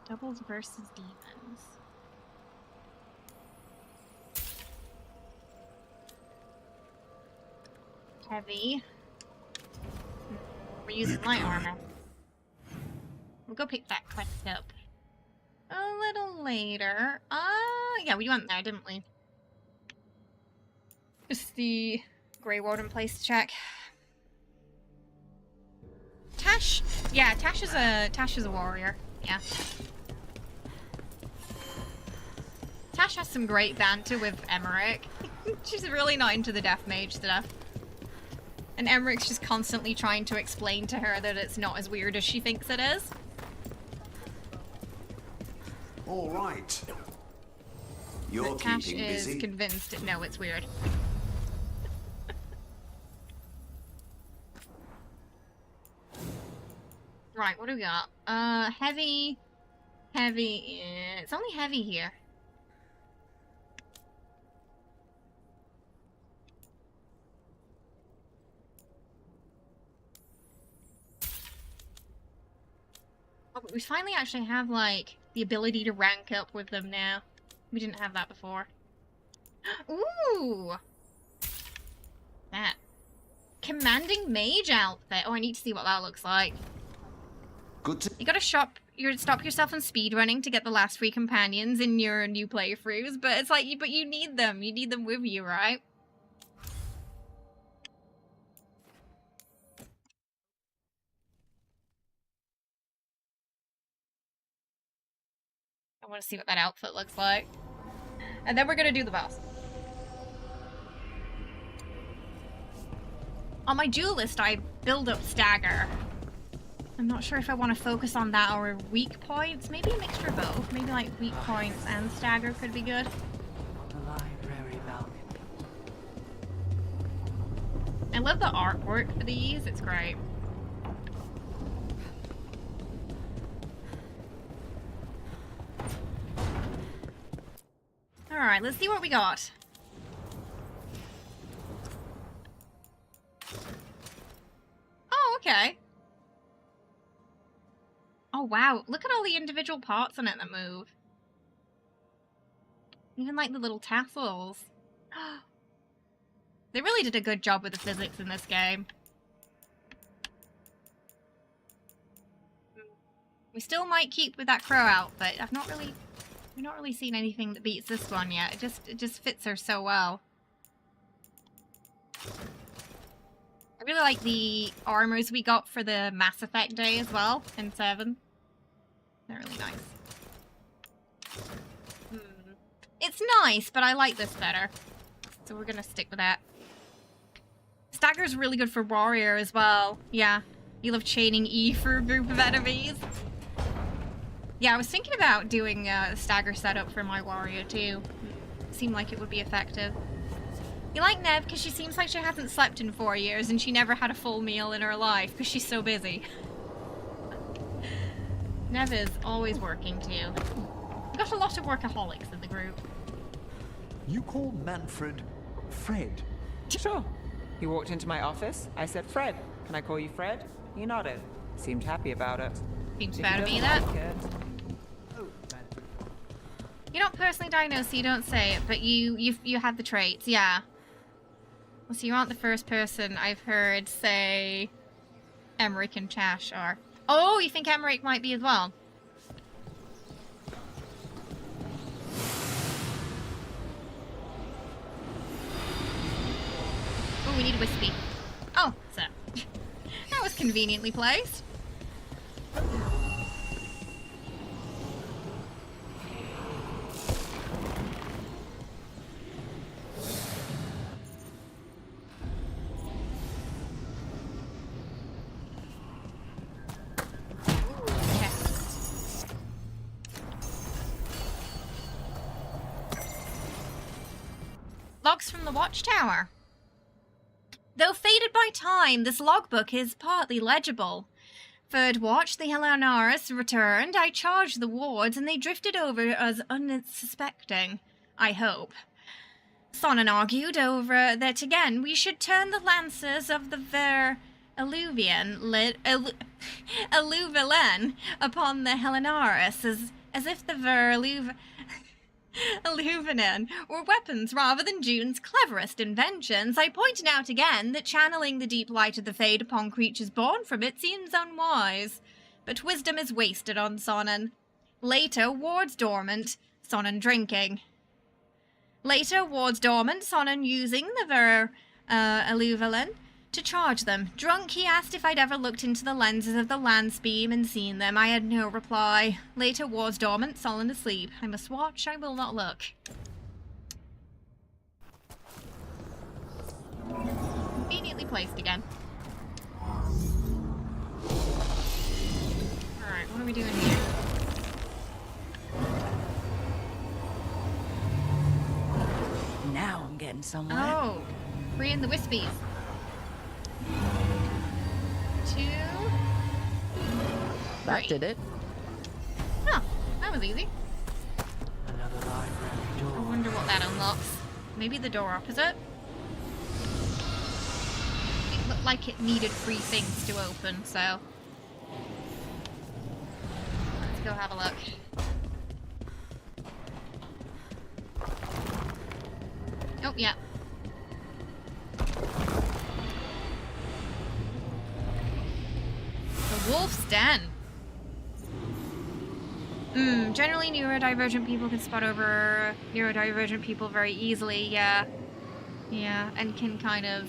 Doubles versus demons. Heavy. We're using light armor. We'll go pick that quest up a little later. Yeah, we went there, didn't we? Just the Grey Warden place to check. Tash. Yeah, Tash is a warrior. Yeah. Tash has some great banter with Emmerich. She's really not into the death mage stuff. And Emmerich's just constantly trying to explain to her that it's not as weird as she thinks it is. All right. You're But Tash keeping is busy. convinced that no, it's weird. Right, what do we got? Heavy. Heavy. It's only heavy here. Oh, but we finally actually have, like, the ability to rank up with them now. We didn't have that before. Ooh! That. Commanding mage outfit. Oh, I need to see what that looks like. You gotta stop yourself from speedrunning to get the last 3 companions in your new playthroughs, but it's like, but you need them. You need them with you, right? I want to see what that outfit looks like. And then we're gonna do the boss. On my duelist, I build up stagger. I'm not sure if I want to focus on that or weak points. Maybe a mixture of both. Maybe like weak points and stagger could be good. The library balcony. I love the artwork for these. It's great. Alright, let's see what we got. Oh, okay. Oh, wow. Look at all the individual parts on it that move. Even like the little tassels. They really did a good job with the physics in this game. We still might keep with that crow outfit. I've not really seen anything that beats this one yet. It just fits her so well. I really like the armors we got for the Mass Effect day as well in 7. They're really nice. It's nice, but I like this better. So we're gonna stick with that. Stagger's really good for warrior as well. Yeah. You love chaining E for a group of enemies. Yeah, I was thinking about doing a stagger setup for my warrior too. Seemed like it would be effective. You like Nev because she seems like she hasn't slept in 4 years and she never had a full meal in her life because she's so busy. Nev is always working too. We've got a lot of workaholics in the group. You call Manfred Fred? Sure. He walked into my office. I said, Fred, can I call you Fred? He nodded. Seemed happy about it. Seems fair to me, that. You're not personally diagnosed, so you don't say it, but you have the traits, yeah. Well, so you aren't the first person I've heard say Emmerich and Tash are. Oh, you think Emmerich might be as well? Oh, we need a Wispy. Oh, so. That was conveniently placed. Logs from the Watchtower. Though faded by time, this logbook is partly legible. Third watch, the Helenaris returned. I charged the wards, and they drifted over as unsuspecting. I hope. Sonnen argued over that again. We should turn the lancers of the Alluvian upon the Helenaris, as if the Alluvian were weapons rather than June's cleverest inventions. I pointed out again that channeling the deep light of the Fade upon creatures born from it seems unwise. But wisdom is wasted on Sonnen. Later, wards dormant, Sonnen drinking. Later, wards dormant, Sonnen using the Alluvian to charge them. Drunk, he asked if I'd ever looked into the lenses of the lance beam and seen them. I had no reply. Later, wards dormant, Sonnen asleep. I must watch, I will not look. Conveniently placed again. Alright, what are we doing here? Now I'm getting somewhere. Oh, freeing the Wispies. 2. That did it. Oh, that was easy. Another library door. I wonder what that unlocks. Maybe the door opposite? It looked like it needed 3 things to open, so... Let's go have a look. Oh, yeah. The Wolf's Den. Generally neurodivergent people can spot over neurodivergent people very easily, yeah. Yeah, and can kind of...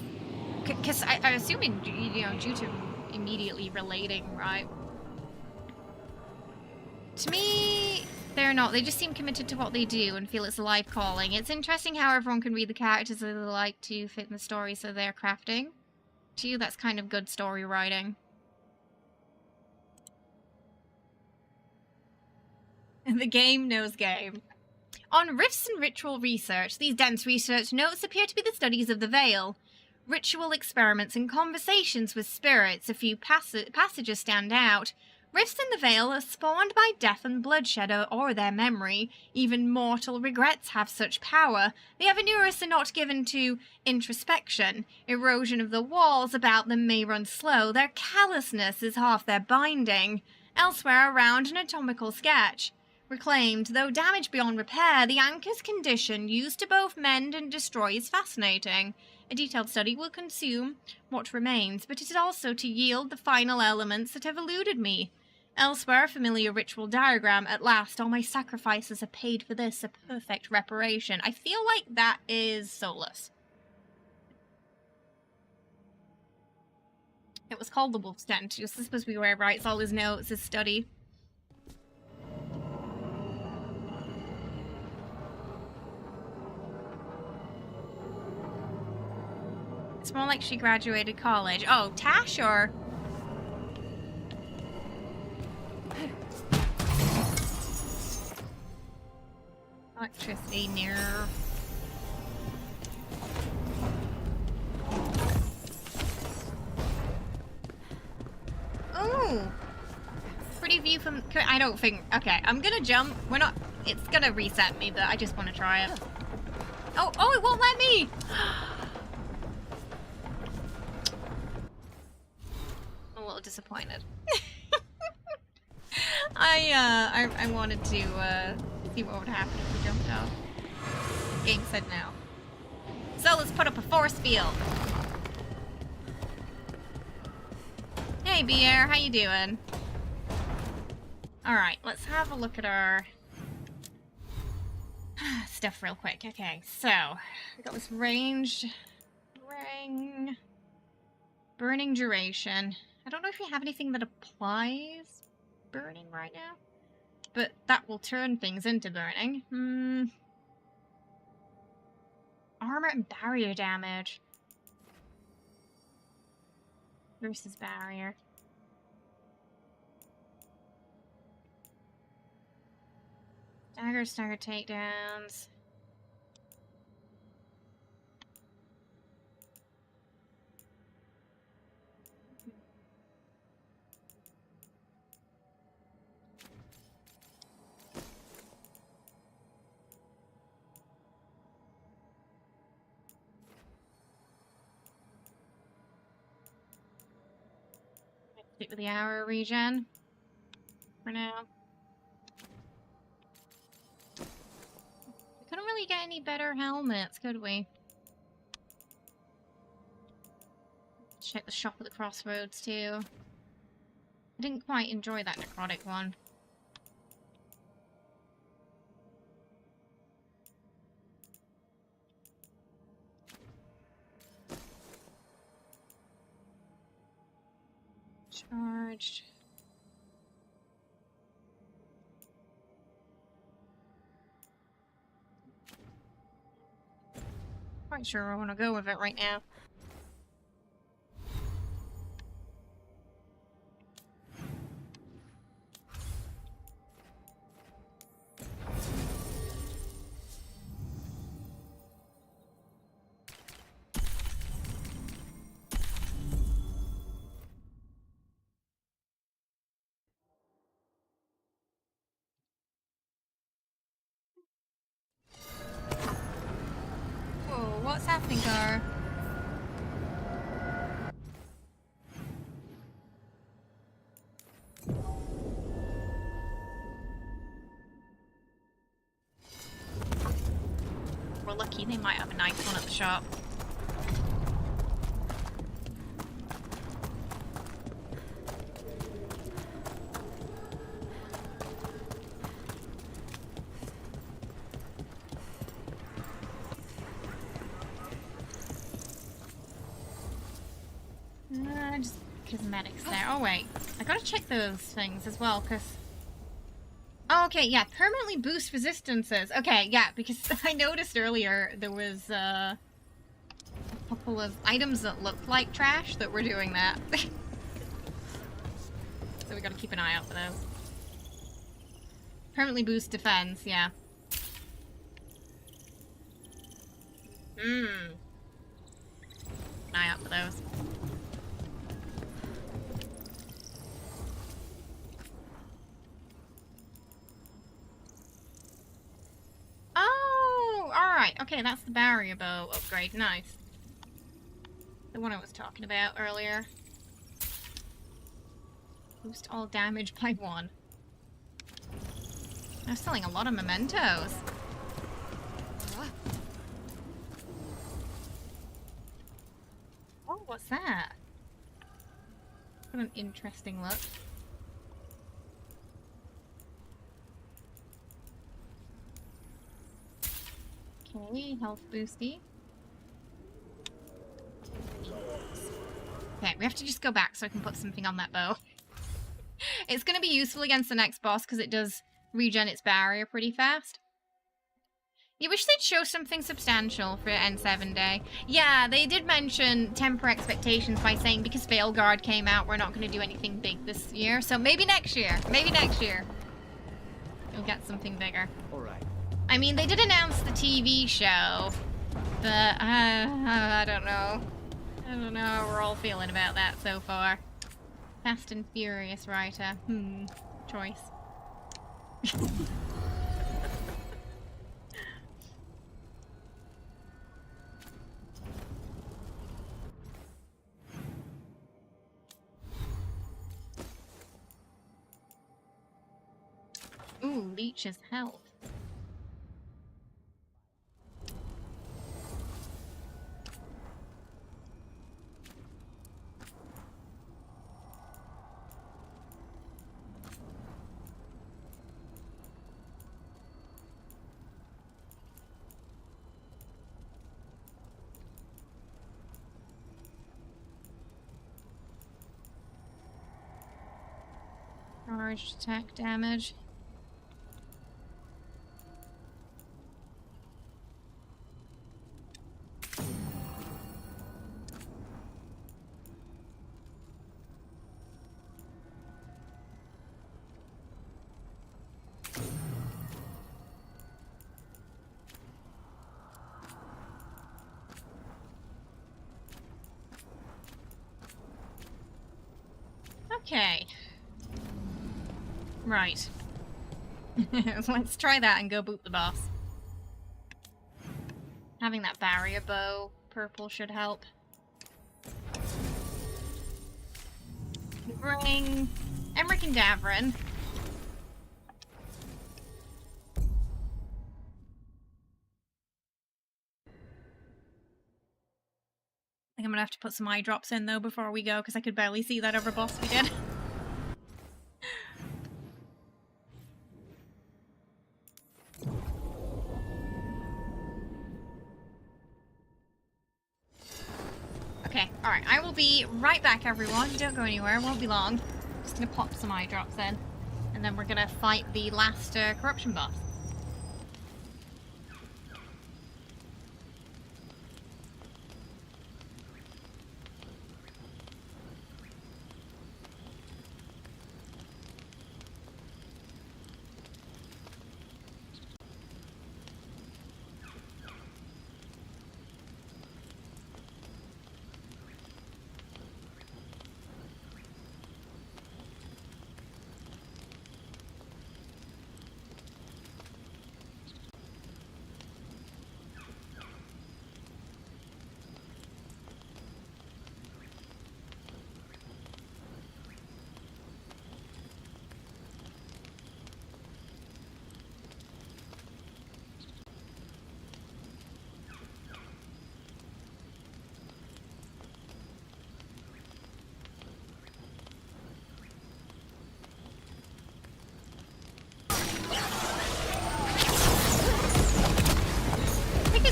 Because I assume, due to immediately relating, right? To me, they're not. They just seem committed to what they do and feel it's a life calling. It's interesting how everyone can read the characters that they like to fit in the story, so they're crafting. To you, that's kind of good story writing. The game knows game. On Rifts and Ritual Research, these dense research notes appear to be the studies of the Veil. Ritual experiments and conversations with spirits, a few passages stand out. Rifts in the Veil are spawned by death and bloodshed or their memory. Even mortal regrets have such power. The Avenuris are not given to introspection. Erosion of the walls about them may run slow. Their callousness is half their binding. Elsewhere around an anatomical sketch. Reclaimed, though damaged beyond repair, the anchor's condition used to both mend and destroy is fascinating. A detailed study will consume what remains, but it is also to yield the final elements that have eluded me. Elsewhere, a familiar ritual diagram. At last, all my sacrifices are paid for this, a perfect reparation. I feel like that is Solus. It was called the Wolf's Den. This is supposed to be where he writes all his notes, his study. It's more like she graduated college. Oh, Tash or... Electricity near. Ooh! Pretty view from. I don't think. Okay, I'm gonna jump. We're not. It's gonna reset me, but I just want to try it. Oh, it won't let me! I'm a little disappointed. I wanted to see what would happen if we jumped off. Game said no. So let's put up a force field. Hey, BR, how you doing? Alright, let's have a look at our stuff real quick. Okay, so we got this ranged ring, burning duration. I don't know if we have anything that applies burning right now, but that will turn things into burning. Armor and barrier damage versus barrier. Stagger takedowns. Stick with the hour regen for now. We couldn't really get any better helmets, could we? Check the shop at the crossroads too. I didn't quite enjoy that necrotic one. Charged. Quite sure I want to go with it right now. What's happening, Gar? We're lucky they might have a nice one at the shop. Just cosmetics there. Oh wait, I gotta check those things as well, because... Oh, okay, yeah, permanently boost resistances. Okay, yeah, because I noticed earlier there was a couple of items that looked like trash that were doing that. So we gotta keep an eye out for those. Permanently boost defense, yeah. An eye out for those. Oh, alright. Okay, that's the barrier bow upgrade. Nice. The one I was talking about earlier. Boost all damage by 1. They're selling a lot of mementos. Oh, what's that? What an interesting look. Okay, health boosty. Okay, we have to just go back so I can put something on that bow. It's going to be useful against the next boss because it does regen its barrier pretty fast. You wish they'd show something substantial for N7 Day. Yeah, they did mention temper expectations by saying because Veilguard came out, we're not going to do anything big this year. So maybe next year. Maybe next year. We'll get something bigger. All right. I mean, they did announce the TV show, but I don't know. I don't know how we're all feeling about that so far. Fast and Furious writer. Choice. Ooh, leeches health. Charged attack damage. Okay. Right. Let's try that and go boot the boss. Having that barrier bow purple should help. Bring Emmerich and Davrin. I think I'm gonna have to put some eye drops in though before we go, because I could barely see that other boss we did. Okay, alright, I will be right back, everyone. Don't go anywhere, won't be long. Just gonna pop some eye drops in, and then we're gonna fight the last corruption boss.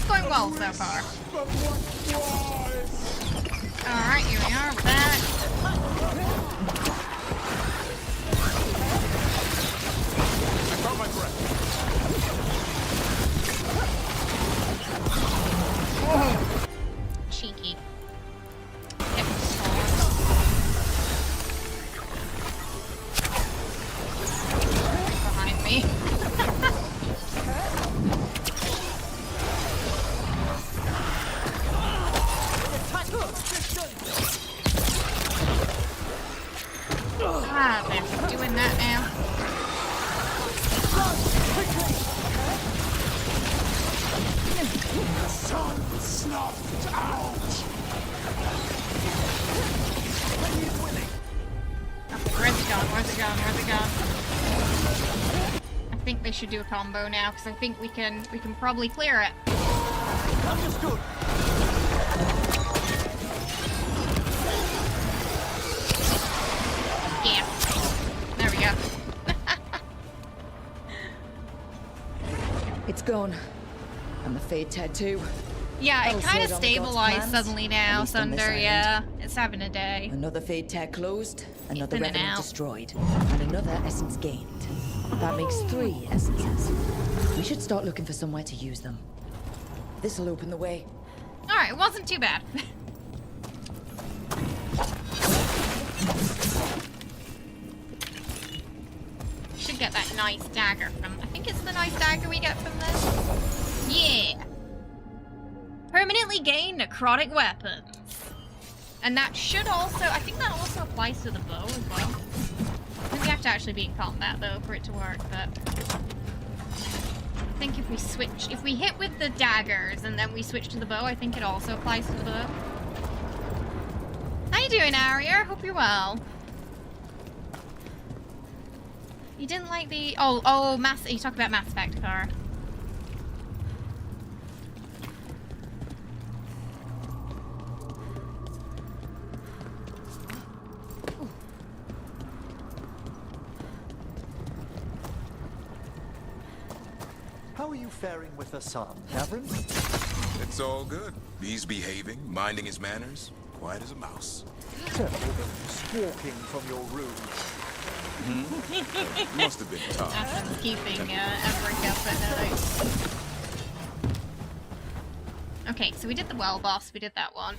Going well so far. Alright, here we are, we're back. I caught my breath. Whoa. Cheeky. Behind me. Ah, they're doing that now. Sun snuffed out. Where's it gone? Where's it gone? Where's it gone? I think they should do a combo now, because I think we can probably clear it. Understood. Yeah. There we go. It's gone. And the Fade tattoo. Yeah, it kind of Elsewhere on the stabilized God's plans, suddenly at now, least on this Sunder, island. yeah. It's having a day. Another Fade tag closed, another In and Revenant out. destroyed, and another essence gained. That makes 3 essences. We should start looking for somewhere to use them. This'll open the way. Alright, it wasn't too bad. should get that nice dagger from... I think it's the nice dagger we get from this. Yeah! Permanently gain necrotic weapons. And that should also... I think that also applies to the bow as well. I think we have to actually be in combat, though, for it to work, but... I think if we switch... If we hit with the daggers and then we switch to the bow, I think it also applies to the bow. How you doing, Arya? Hope you're well. You didn't like the... Oh, Mass... You talk about Mass Effect, Cara. How are you faring with Assam, Davin? It's all good. He's behaving, minding his manners, quiet as a mouse. Tell them squawking from your room. Must have been tough. Ashen's keeping Emmerich up at night. Okay, so we did the well boss, we did that one.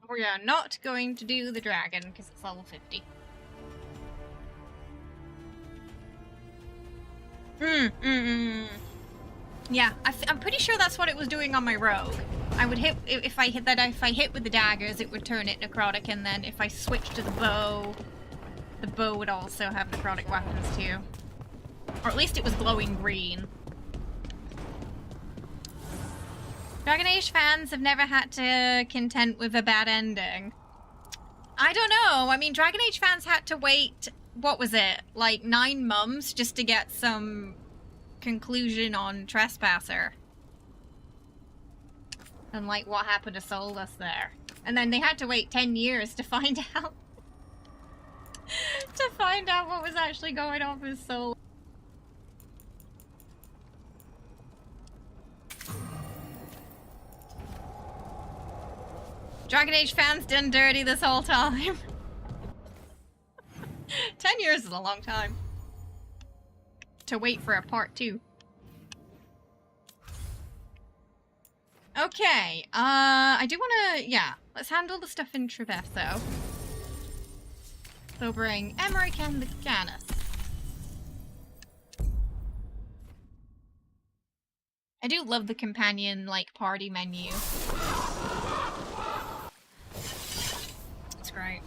We are not going to do the dragon because it's level 50. Yeah, I'm pretty sure that's what it was doing on my rogue. I would hit if I hit with the daggers, it would turn it necrotic, and then if I switched to the bow would also have necrotic weapons too, or at least it was glowing green. Dragon Age fans have never had to content with a bad ending. I don't know. I mean, Dragon Age fans had to wait, what was it, like 9 months just to get some conclusion on Trespasser. And like what happened to Solus there. And then they had to wait 10 years to find out what was actually going on with Solus. Dragon Age fans done dirty this whole time. 10 years is a long time to wait for a part 2. Okay, I do want to, yeah, let's handle the stuff in Travesso. So bring Emmerich and the Gannis. I do love the companion, like, party menu. It's great.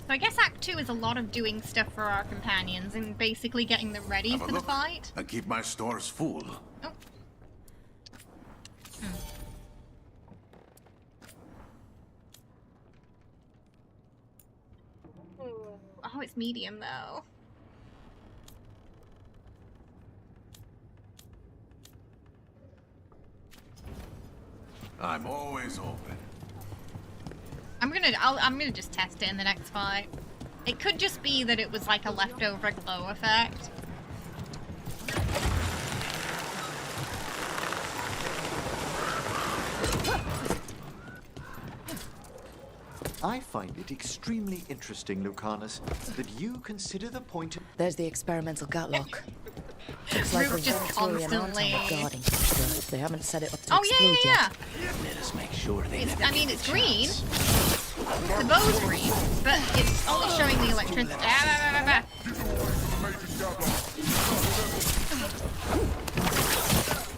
So I guess Act 2 is a lot of doing stuff for our companions and basically getting them ready for the fight. I keep my stores full. Oh. Oh, it's medium though. I'm always open. I'm gonna just test it in the next fight. It could just be that it was like a leftover glow effect. I find it extremely interesting, Lucanus, that you consider the point of... There's the experimental gatlock. It's like Rook just constantly... guarding. They haven't set it up to explode yet. Let us make sure they I mean, it's green. The bow's green, but it's only showing the electricity.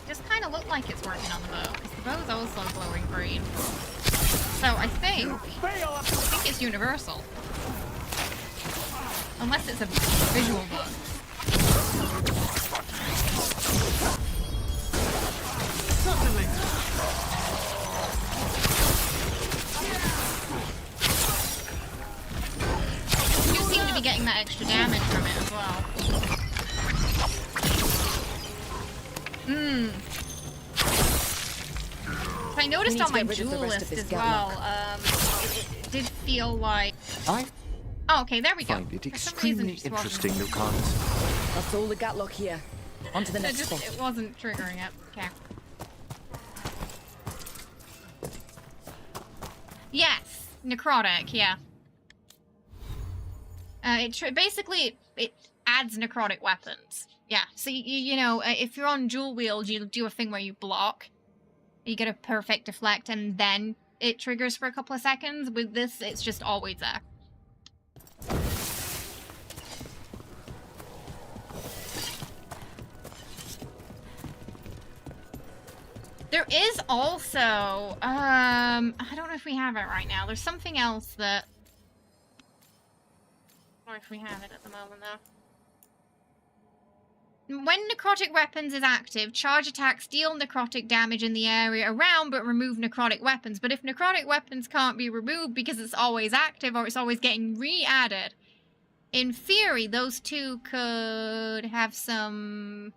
Just kind of look like it's working on the bow, because the bow's also glowing green. So I think it's universal. Unless it's a visual bug. You seem to be getting that extra damage from it as well. I noticed on my jewel list as well, it did feel like... Oh, okay, there we go. I find it extremely interesting, Lucanus. That's all the gatlock here. On to the next spot. It wasn't triggering it. Okay. Yes, necrotic, yeah. Basically, it adds necrotic weapons. Yeah, so you know, if you're on dual wield, you do a thing where you block. You get a perfect deflect, and then it triggers for a couple of seconds. With this, it's just always there. There is also, I don't know if we have it right now. There's something else that... I don't know if we have it at the moment, though. When necrotic weapons is active, charge attacks deal necrotic damage in the area around, but remove necrotic weapons. But if necrotic weapons can't be removed because it's always active or it's always getting re-added, in theory, those two could have some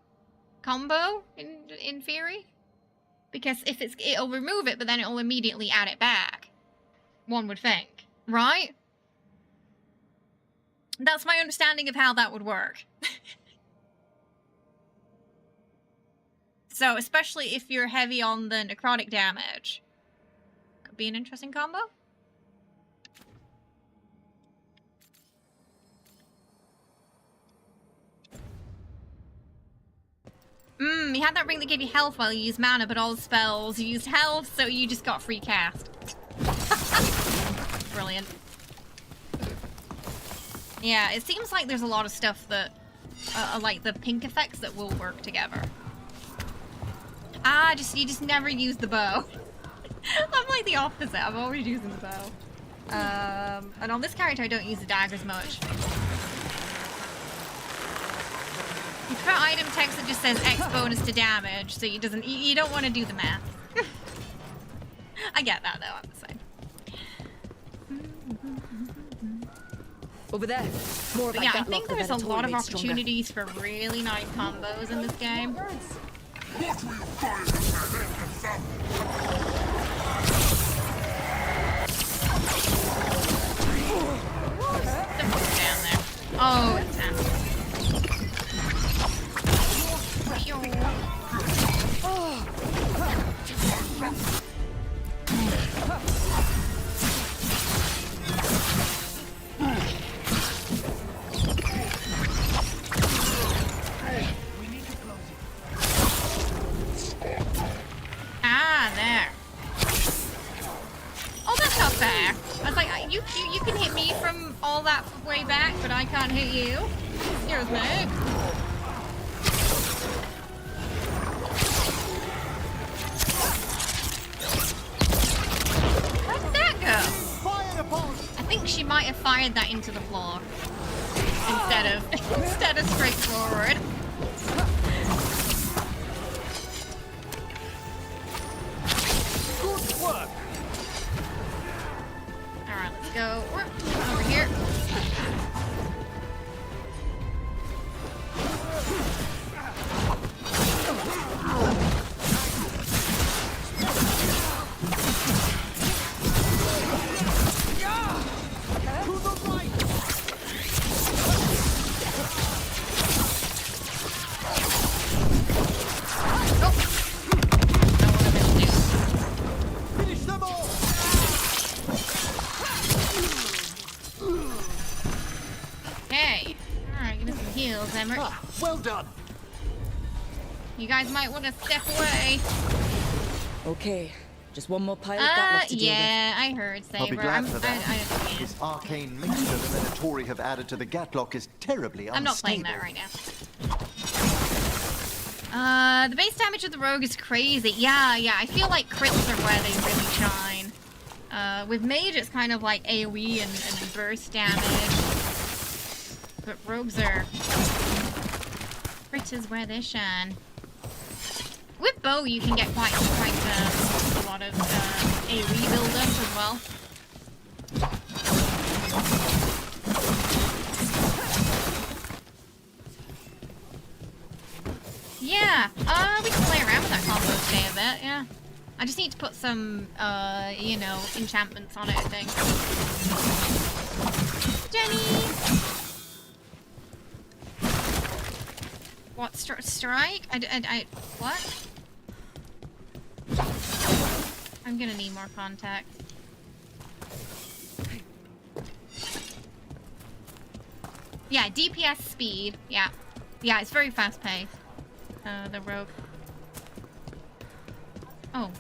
combo, in theory. Because if it'll remove it, but then it'll immediately add it back. One would think. Right? That's my understanding of how that would work. So, especially if you're heavy on the necrotic damage. Could be an interesting combo. You had that ring that gave you health while you used mana, but all the spells you used health, so you just got free cast. Brilliant. Yeah, it seems like there's a lot of stuff that are like the pink effects that will work together. You just never use the bow. I'm like the opposite. I'm always using the bow. And on this character, I don't use the daggers much. You put item text that just says X bonus to damage, so you don't want to do the math. I get that though, I'm the same. Over there. More but yeah, I think there's a lot of opportunities for really nice combos in this game. What will you find down there? Oh, it's down. There. Oh, that's not fair. I was like, you can hit me from all that way back, but I can't hit you. Excuse me. Where did that go? I think she might have fired that into the floor instead of straight forward. Alright, let's go over here. Well done. You guys might want to step away. Okay, just one more pile of that left to deal with. Yeah, I heard Saber. I'll be glad for that. I This arcane mixture the Minotauri have added to the Gatlock is terribly unstable. I'm not playing that right now. The base damage of the rogue is crazy. Yeah, I feel like crits are where they really shine. With mage, it's kind of like AoE and burst damage. But rogues are... Crit is where they shine. With bow, you can get quite a lot of AoE build-up as well. Yeah, we can play around with that combo today a bit, yeah. I just need to put some, you know, enchantments on it, I think. Jenny! What, strike? What? I'm gonna need more context. Yeah, DPS speed. Yeah. Yeah, it's very fast paced. The Rogue. Oh,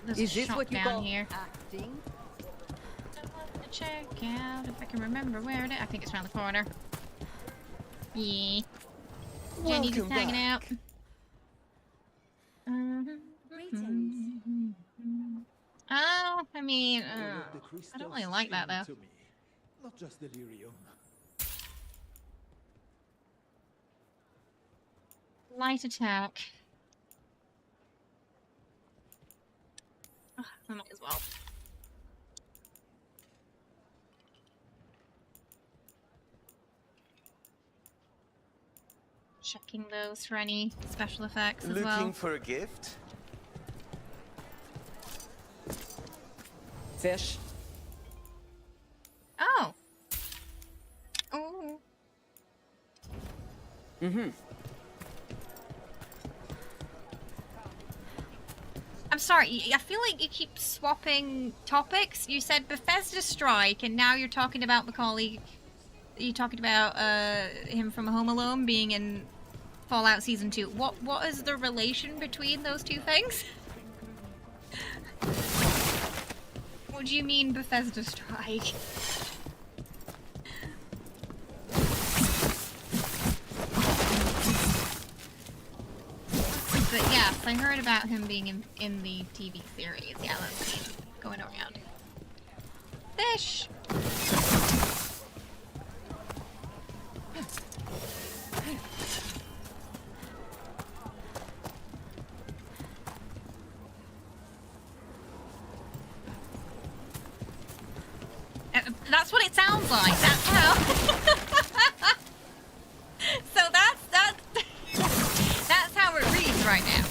there's a shop down here. Acting? Check out if I can remember where it is. I think it's around the corner. Yeah. Jenny just hanging out. Oh, I mean, I don't really like that though. Not just delirium. Light attack. Oh, I might as well. Checking those for any special effects as well. Looking for a gift? Fish. Oh. Oh. Mm-hmm. I'm sorry, I feel like you keep swapping topics. You said Bethesda Strike, and now you're talking about Macaulay. You're talking about him from Home Alone being in Fallout Season 2. What is the relation between those two things? What do you mean Bethesda Strike? But yes, I heard about him being in the TV series. Yeah, that's been going around. Fish! That's what it sounds like. That's how. So that's how it reads right now.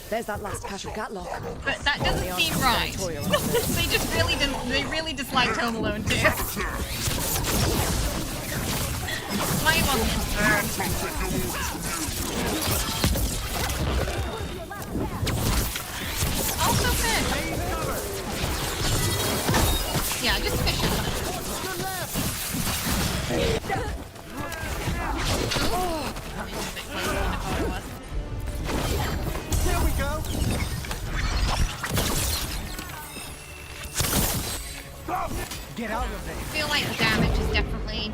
There's that last cache of Gatlock. But that doesn't seem right. They just really didn't. They really disliked Home Alone too. Mine wasn't confirmed. Also fish. Yeah, just fish. Here we go. Get out of there. I feel like the damage is definitely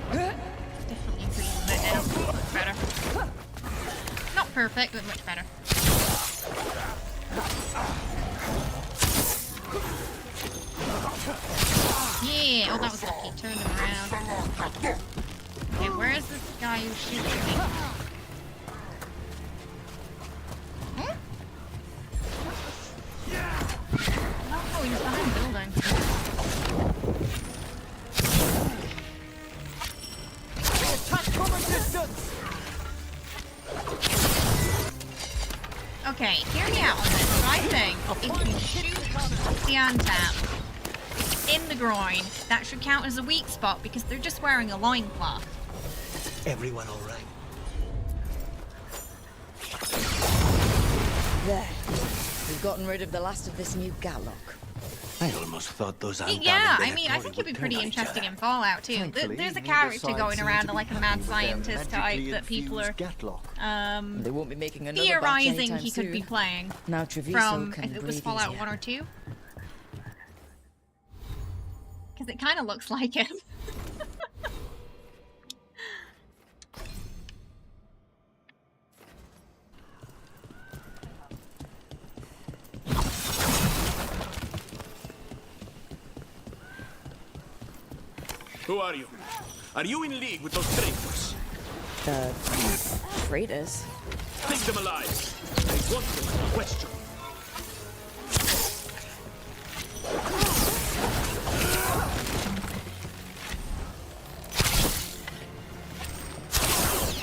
increasing a bit now. Much better. Not perfect, but much better. Yeah, oh that was lucky. Turn them around. Okay, where is this guy who's shooting me? Hmm? Oh, he's behind the building. Okay, hear me out on this. So I think if you shoot the untap in the groin, that should count as a weak spot because they're just wearing a loincloth. Everyone all right? There. We've gotten rid of the last of this new Gatlock. I almost thought those Yeah, I mean, I think it'd be pretty interesting in Fallout too. There's a character going around like a mad scientist type that people are they won't be making another theorizing batch he could be playing now Treviso from can if it was breathe Fallout easier. 1 or 2. Because it kind of looks like him. Who are you? Are you in league with those traitors? Traitors? Take them alive. I want them to question.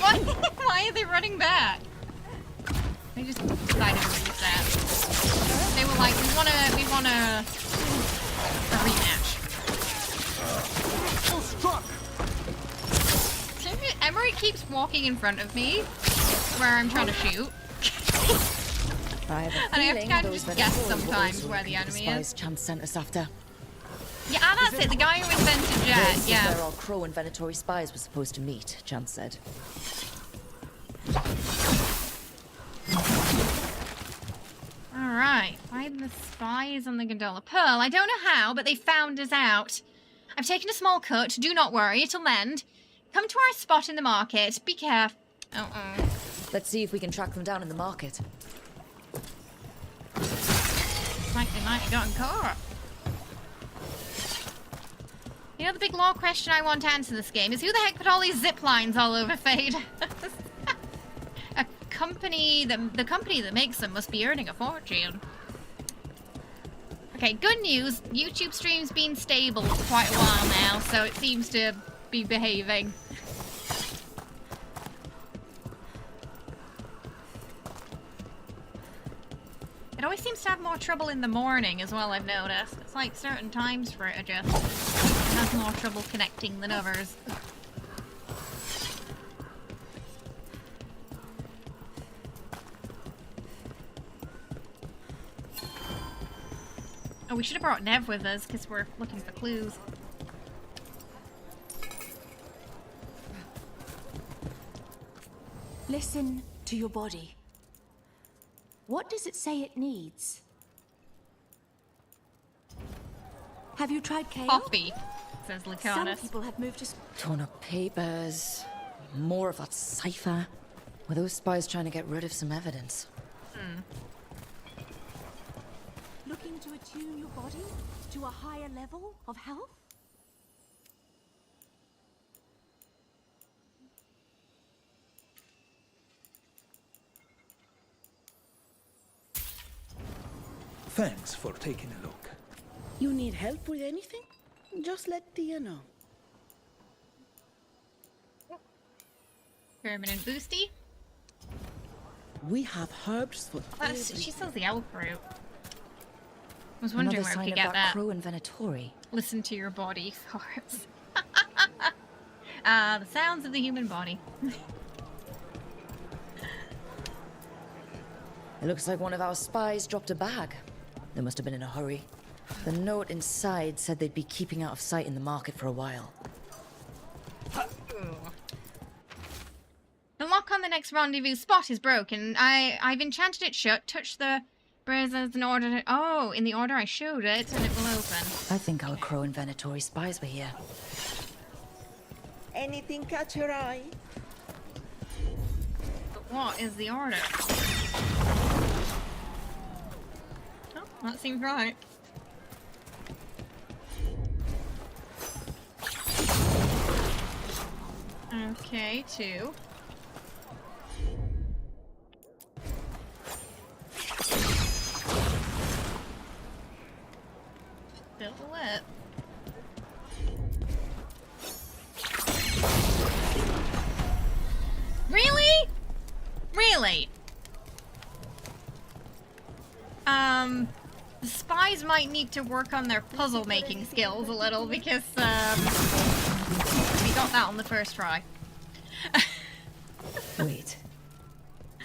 What? Why are they running back? They just decided to use that. They were like, we want a rematch. Emery keeps walking in front of me where I'm trying to shoot. I have a And I have to feeling kind of those just guess Venatori were sometimes also where the looking at enemy spies is. Chance sent us after. Yeah, that's it. The guy who invented Jet. This is Yeah. where our Crow and Venatori spies were supposed to meet, Chance said. Alright, find the spies on the gondola. Pearl, I don't know how, but they found us out. I've taken a small cut, do not worry, it'll mend. Come to our spot in the market, be careful. Let's see if we can track them down in the market. Like they might have gotten caught. You know the big law question I want to answer in this game is who the heck put all these zip lines all over Fade? The company that makes them must be earning a fortune. Okay, good news. YouTube stream's been stable for quite a while now, so it seems to be behaving. It always seems to have more trouble in the morning as well, I've noticed. It's like certain times for it just has more trouble connecting than others. Oh, we should have brought Nev with us because we're looking for clues. Listen to your body. What does it say it needs? Have you tried kale? Coffee, says Some Laconis. people have moved to... Torn up papers. More of that cipher. Were those spies trying to get rid of some evidence? Looking to attune your body to a higher level of health? Thanks for taking a look. You need help with anything? Just let Tia know. Permanent boosty. We have herbs for She sells the elf root. I was wondering Another where we sign could of get that. Crow and Venatori. Listen to your body, Forrest. The sounds of the human body. It looks like one of our spies dropped a bag. They must have been in a hurry. The note inside said they'd be keeping out of sight in the market for a while. The lock on the next rendezvous spot is broken. I've enchanted it shut. Touch the braziers in order to... Oh, in the order I showed it, and it will open. I think our Crow and Venatori spies were here. Anything catch your eye? But what is the order? Oh, that seems right. Okay, 2. Still lit. Really? Really? The spies might need to work on their puzzle making skills a little because, we got that on the first try. Wait.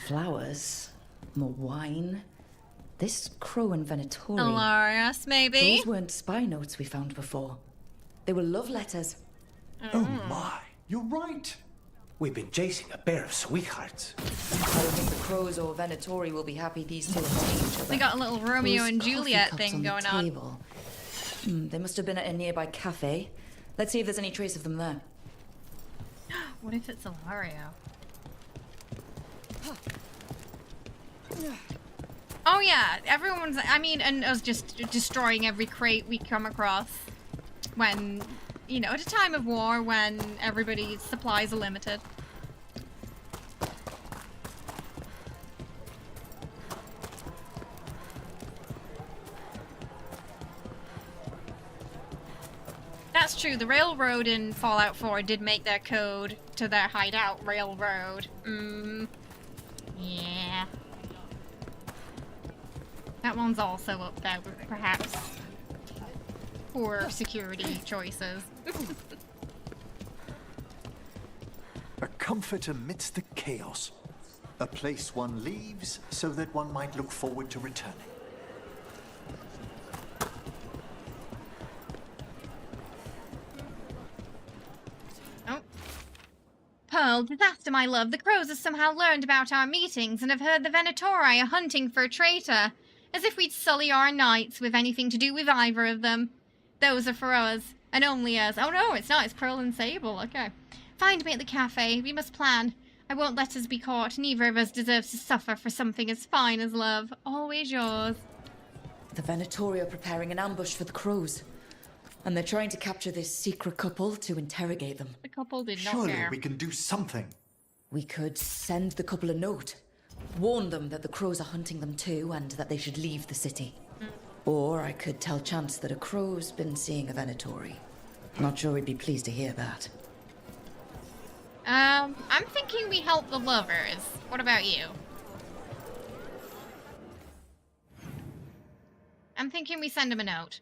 Flowers? More wine? This Crow and Venatori... Hilarious, maybe? Those weren't spy notes we found before. They were love letters. Oh my, you're right. We've been chasing a pair of sweethearts. I don't think the Crows or Venatori will be happy these two are seeing each other. We got a little Romeo Those and coffee Juliet cups thing on the going on. table. They must have been at a nearby cafe. Let's see if there's any trace of them there. What if it's Ilario? Oh yeah, everyone's... I mean, and us just destroying every crate we come across. When, you know, at a time of war when everybody's supplies are limited. That's true, the railroad in Fallout 4 did make their code to their hideout railroad. Yeah. That one's also up there, perhaps. Poor security choices. A comfort amidst the chaos. A place one leaves so that one might look forward to returning. Oh. Pearl, disaster, my love. The crows have somehow learned about our meetings and have heard the Venatori are hunting for a traitor. As if we'd sully our nights with anything to do with either of them. Those are for us, and only us. Oh no, it's not. It's Pearl and Sable. Okay. Find me at the cafe. We must plan. I won't let us be caught. Neither of us deserves to suffer for something as fine as love. Always yours. The Venatori are preparing an ambush for the crows. And they're trying to capture this secret couple to interrogate them. The couple did not Surely care. we can do something. We could send the couple a note. Warn them that the crows are hunting them too and that they should leave the city. Or I could tell Chance that a crow's been seeing a Venatori. Not sure he'd be pleased to hear that. I'm thinking we help the lovers. What about you? I'm thinking we send them a note.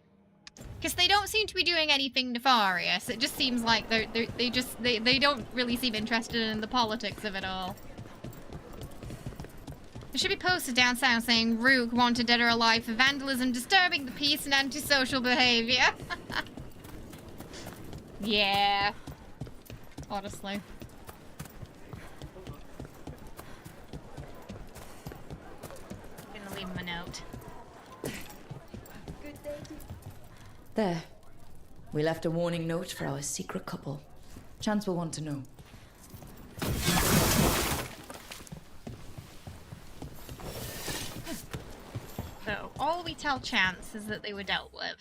Because they don't seem to be doing anything nefarious. It just seems like they don't really seem interested in the politics of it all. There should be posters down south saying Rook wanted dead or alive for vandalism, disturbing the peace, and antisocial behavior. Yeah. Honestly. I'm gonna leave him a note. There. We left a warning note for our secret couple. Chance will want to know. So, all we tell Chance is that they were dealt with.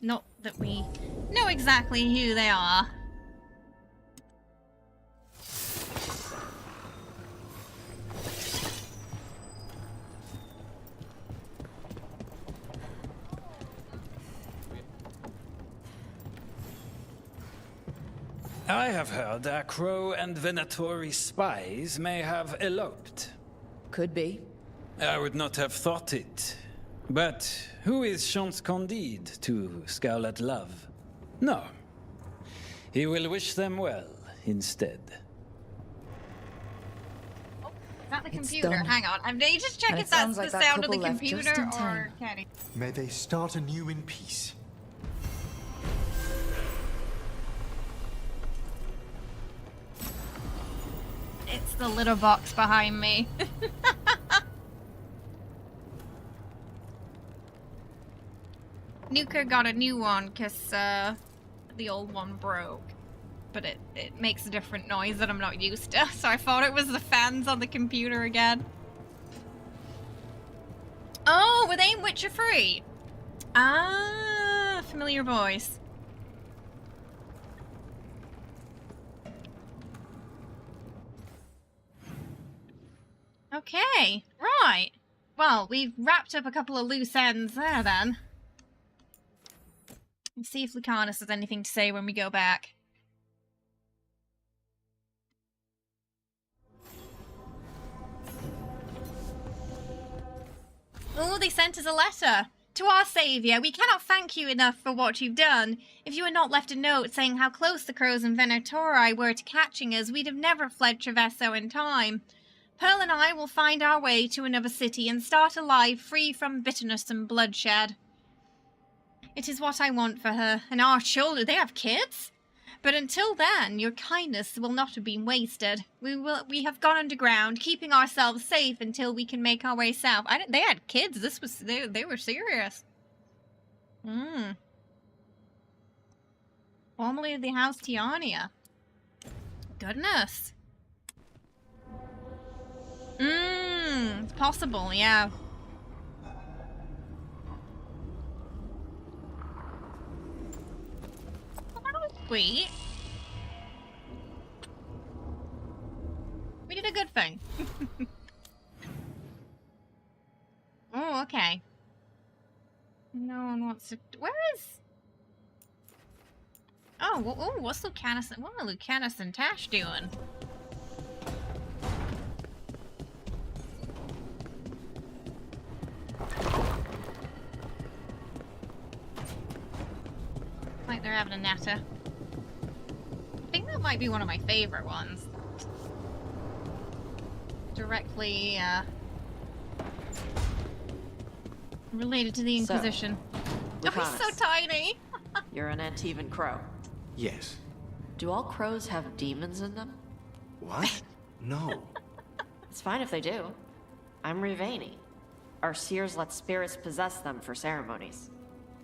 Not that we know exactly who they are. I have heard our Crow and Venatori spies may have eloped. Could be. I would not have thought it. But who is Chance Candide to scowl at love? No. He will wish them well instead. Oh, is that the It's computer? done. Hang on. I need to check And if it that's sounds the like that sound of the couple left just computer in or time. Kenny. May they start anew in peace. It's the little box behind me. Nuka got a new one because the old one broke. But it makes a different noise that I'm not used to, so I thought it was the fans on the computer again. Oh, with AIM Witcher 3! Ah, familiar voice. Okay, right. Well, we've wrapped up a couple of loose ends there then. Let's see if Lucanus has anything to say when we go back. Oh, they sent us a letter. To our saviour, we cannot thank you enough for what you've done. If you had not left a note saying how close the crows and Venatori were to catching us, we'd have never fled Travesso in time. Pearl and I will find our way to another city and start a life free from bitterness and bloodshed. It is what I want for her, and our children. They have kids? But until then, your kindness will not have been wasted. We have gone underground, keeping ourselves safe until we can make our way south. They had kids. This was they were serious. Formerly of the House Tiania. Goodness. It's possible, yeah. Sweet. We did a good thing. Oh, okay. No one wants to... Where is... Oh, what's Lucanus... What are Lucanus and Tash doing? Like they're having a natter. I think that might be one of my favorite ones. directly related to the Inquisition. So, oh, he's so tiny! You're an Antivan crow. Yes. Do all crows have demons in them? What? No. It's fine if they do. I'm Rivani. Our seers let spirits possess them for ceremonies.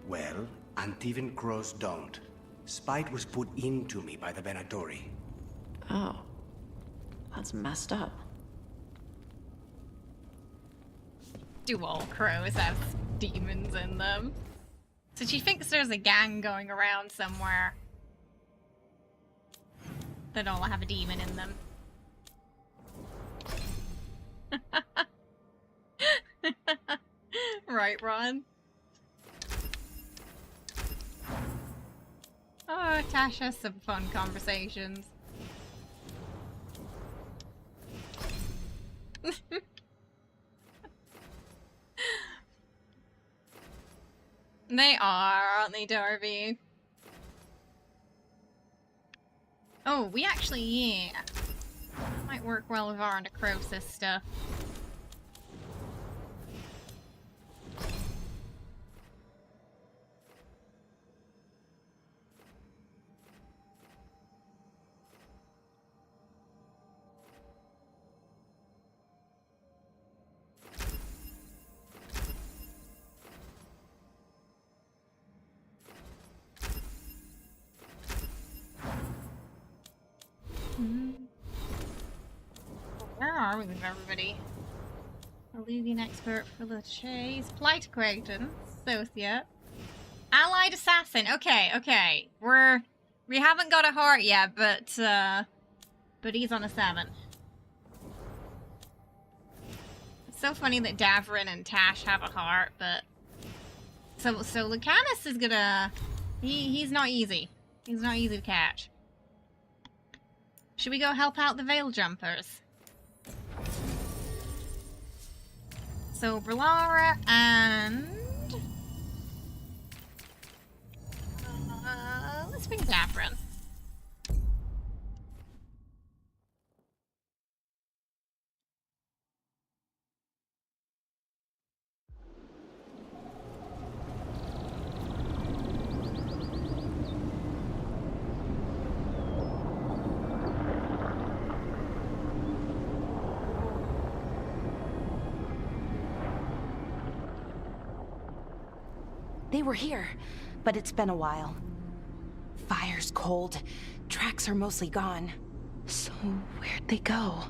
Well, Antivan crows don't. Spite was put into me by the Venatori. Oh. That's messed up. Do all crows have demons in them? So she thinks there's a gang going around somewhere that all have a demon in them. Right, Ron? Oh, Tash has some fun conversations. They are, aren't they, Darby? Oh, we actually, yeah. That might work well with our necrosis stuff. Where are we with everybody? Illusion expert for the chase. Plight acquaintance. Associate. Allied assassin. Okay, okay. We haven't got a heart yet, but he's on a 7. It's so funny that Davrin and Tash have a heart, but so Lucanus is gonna he's not easy. He's not easy to catch. Should we go help out the Veil Jumpers? So, Brilara and... let's bring Davrin. They were here, but it's been a while. Fire's cold. Tracks are mostly gone. So where'd they go?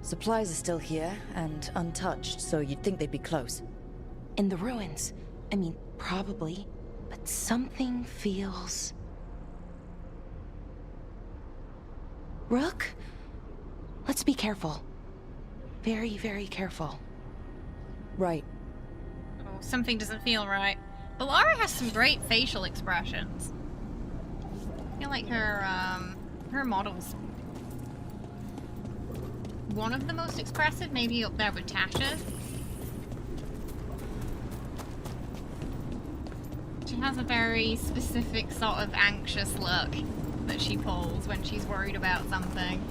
Supplies are still here and untouched, so you'd think they'd be close. In the ruins. I mean, probably. But something feels... Rook? Let's be careful. Very, very careful. Right. Something doesn't feel right. But Lara has some great facial expressions. I feel like her model's one of the most expressive, maybe up there with Tasha's. She has a very specific sort of anxious look that she pulls when she's worried about something.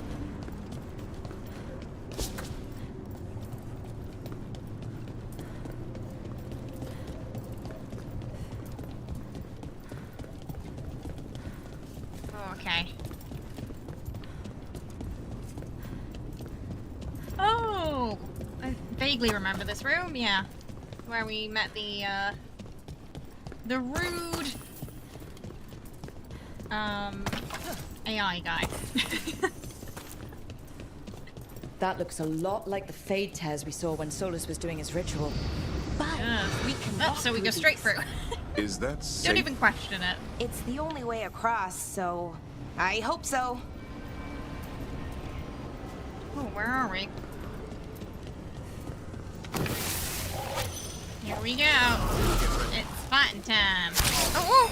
Okay. Oh! I vaguely remember this room, yeah. Where we met the rude... AI guy. That looks a lot like the Fade tears we saw when Solus was doing his ritual. But we can Oh, so we go straight through. Is that safe? Don't even question it. It's the only way across, so... I hope so. Oh, where are we? Here we go. It's fighting time. Oh!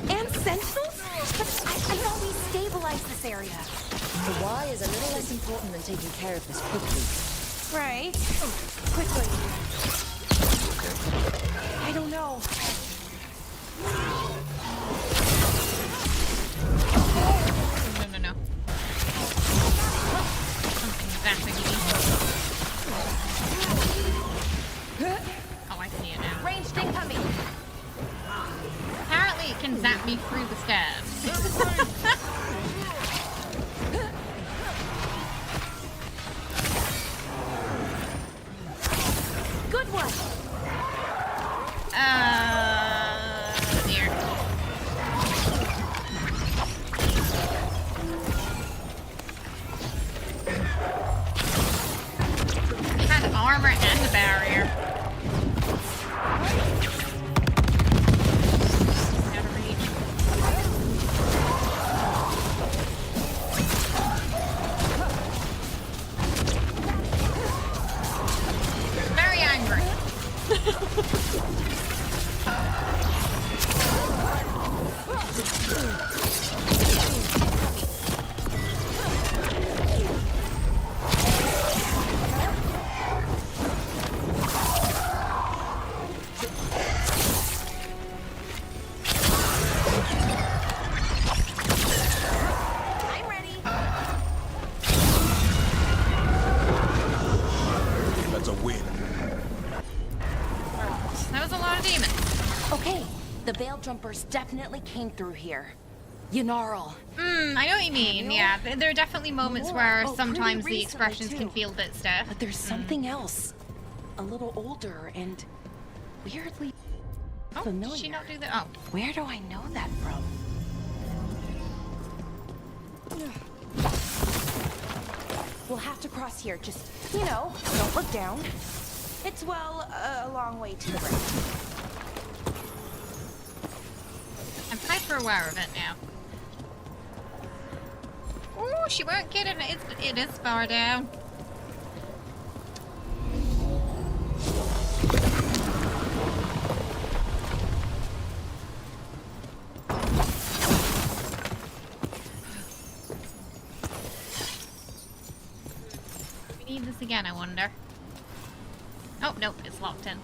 And sentinels? But I thought we stabilized this area. The why is a little less important than taking care of this quickly. Right. Quickly. I don't know. No. That's a win. That was a lot of demons. Okay, the Veil Jumpers definitely came through here. Ynarl. I know what you mean. Yeah, there are definitely moments where sometimes the expressions can feel a bit stiff. But there's something else. A little older and weirdly familiar. Did she not do that? Oh. Where do I know that from? We'll have to cross here. Just, you know, don't look down. It's, well, a long way to the right. I'm hyper aware of it now. Oh, she won't get it. It is far down. We need this again, I wonder. Oh, nope, it's locked in.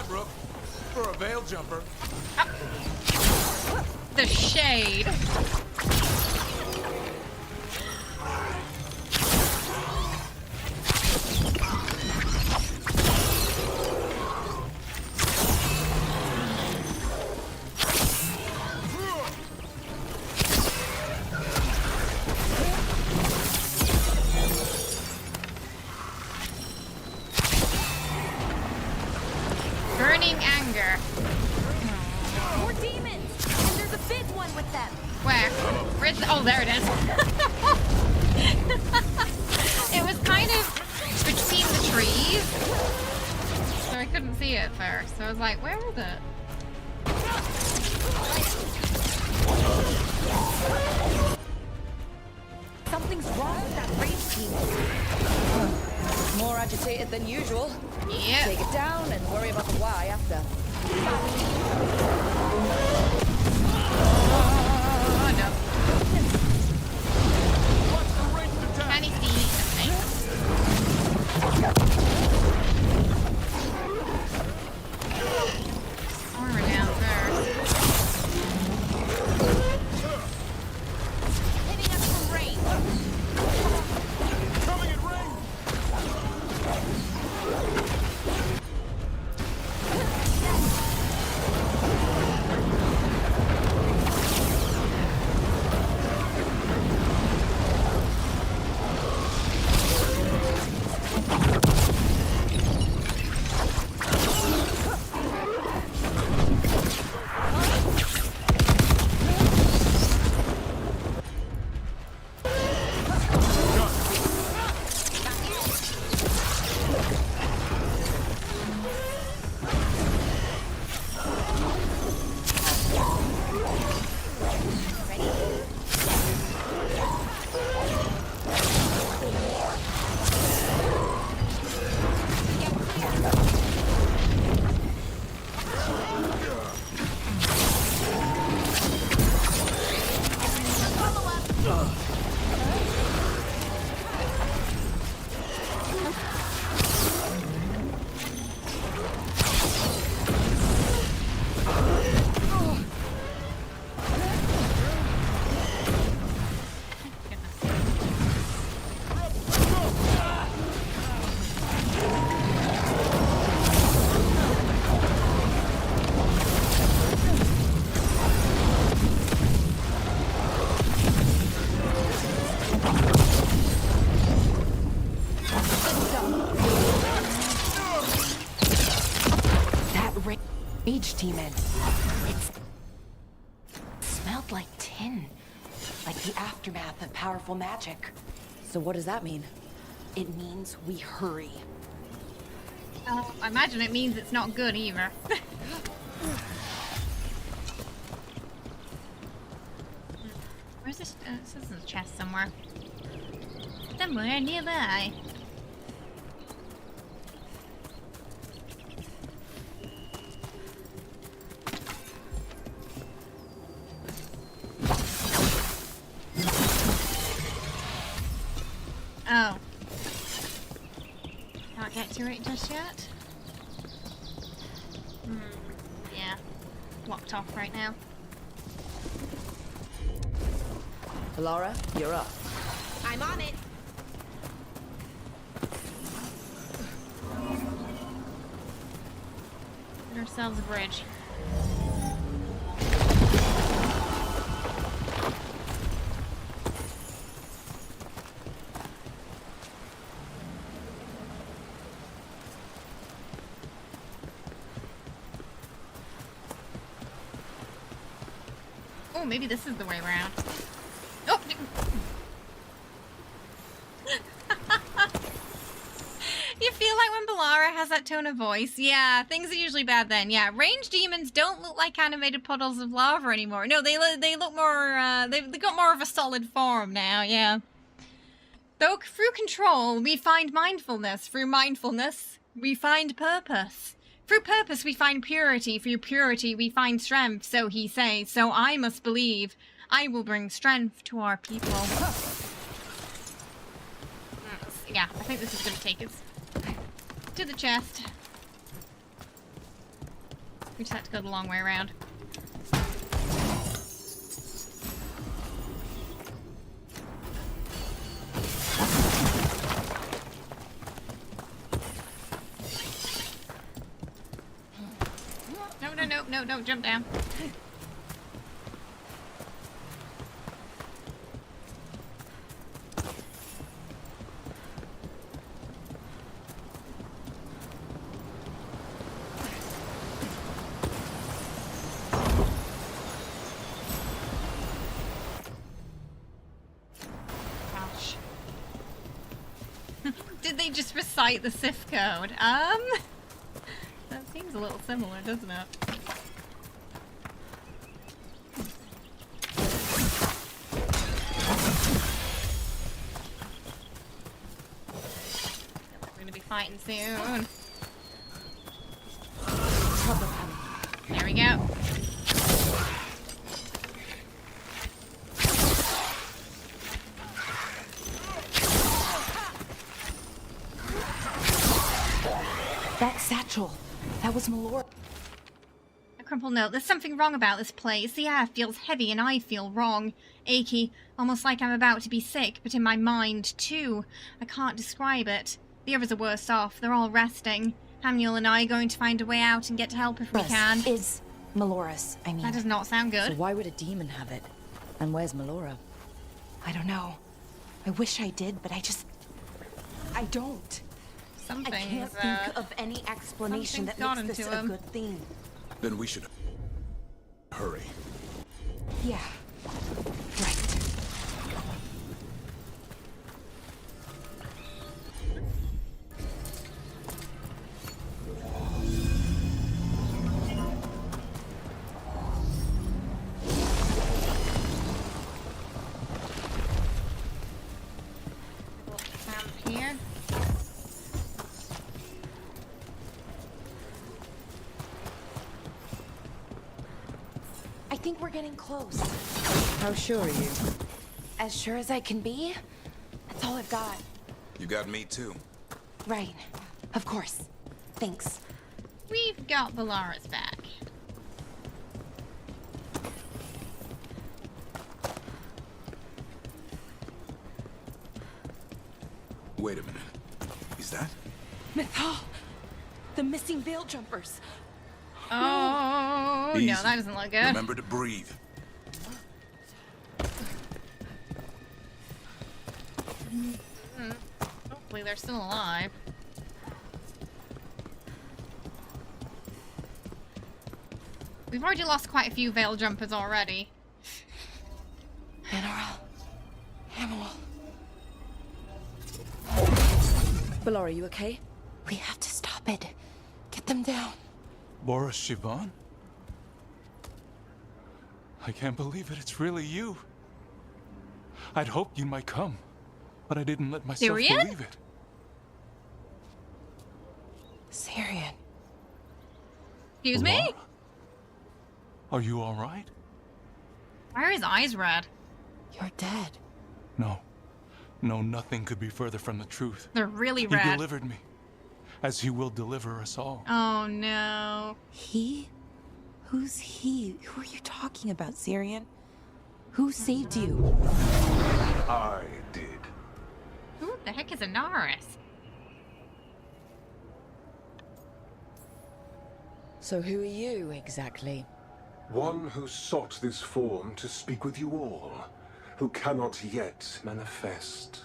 Rook, for a Veil Jumper. The shade. Burning anger. More demons! And there's a big one with them. Where? Where's the... Oh, there it is. It was kind of between the trees, so I couldn't see it first. So I was like, where is it? Something's wrong with that race team. More agitated than usual. Yeah. Take it down and worry about the why after. Oh no. Can he see the snakes? Armor down first. Hitting us from range. Coming in range. It smelled like tin. Like the aftermath of powerful magic. So what does that mean? It means we hurry. I imagine it means it's not good either. Where's this? This is a chest somewhere. Somewhere nearby. Oh. Can't get to it just yet? Yeah. Locked off right now. Laura, you're up. I'm on it. Get ourselves a bridge. Oh, maybe this is the way around. Oh! You feel like when Balara has that tone of voice? Yeah, things are usually bad then. Yeah, ranged demons don't look like animated puddles of lava anymore. No, they look more, they've got more of a solid form now, yeah. Though through control, we find mindfulness. Through mindfulness, we find purpose. Through purpose we find purity, through purity we find strength, so he says. So I must believe I will bring strength to our people. Yeah, I think this is going to take us to the chest. We just have to go the long way around. No, don't jump down. Ouch. Did they just recite the Sith code? That seems a little similar, doesn't it? Fighting soon. There we go. That satchel. That was Melora. A crumpled note. There's something wrong about this place. The air feels heavy and I feel wrong. Achy. Almost like I'm about to be sick, but in my mind, too. I can't describe it. The others are worse off. They're all resting. Hamuel and I are going to find a way out and get help if we can. Is Melora's, I mean. That does not sound good. So why would a demon have it? And where's Melora? I don't know. I wish I did, but I don't. I can't think of any explanation that makes this a good thing. Then we should hurry. Yeah. Right. Here. I think we're getting close. How sure are you? As sure as I can be. That's all I've got. You got me too. Right. Of course. Thanks. We've got Balara's back. Wait a minute. Is that? Mythal! The missing veil jumpers! Oh, Easy. no, that doesn't look good. Remember to breathe. Hopefully they're still alive. We've already lost quite a few veil jumpers already. Animal. Ballora, you okay? We have to stop it. Get them down. Boris Sivan? I can't believe it. It's really you. I'd hoped you might come, but I didn't let myself Syrian? believe it. Syrian. Excuse me? Are you all right? Why are his eyes red? You're dead. No. No, nothing could be further from the truth. They're really He red. delivered me, as he will deliver us all. Oh no. He? Who's he? Who are you talking about, Syrian? Who saved you? I did. Who the heck is a Naris? So who are you, exactly? One who sought this form to speak with you all, who cannot yet manifest.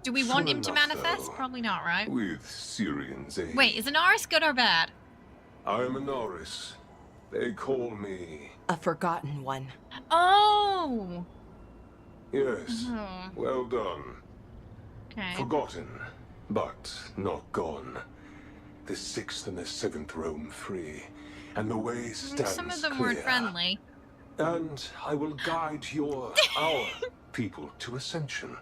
Do we want Soon him to enough, manifest? though, Probably not, right? With Syrian's aid. Wait, is a Naris good or bad? I am a Norris. They call me... A forgotten one. Oh! Yes. Oh. Well done. Okay. Forgotten, but not gone. The 6th and the 7th roam free, and the way stands Some of them clear. weren't friendly. And I will guide our people to ascension,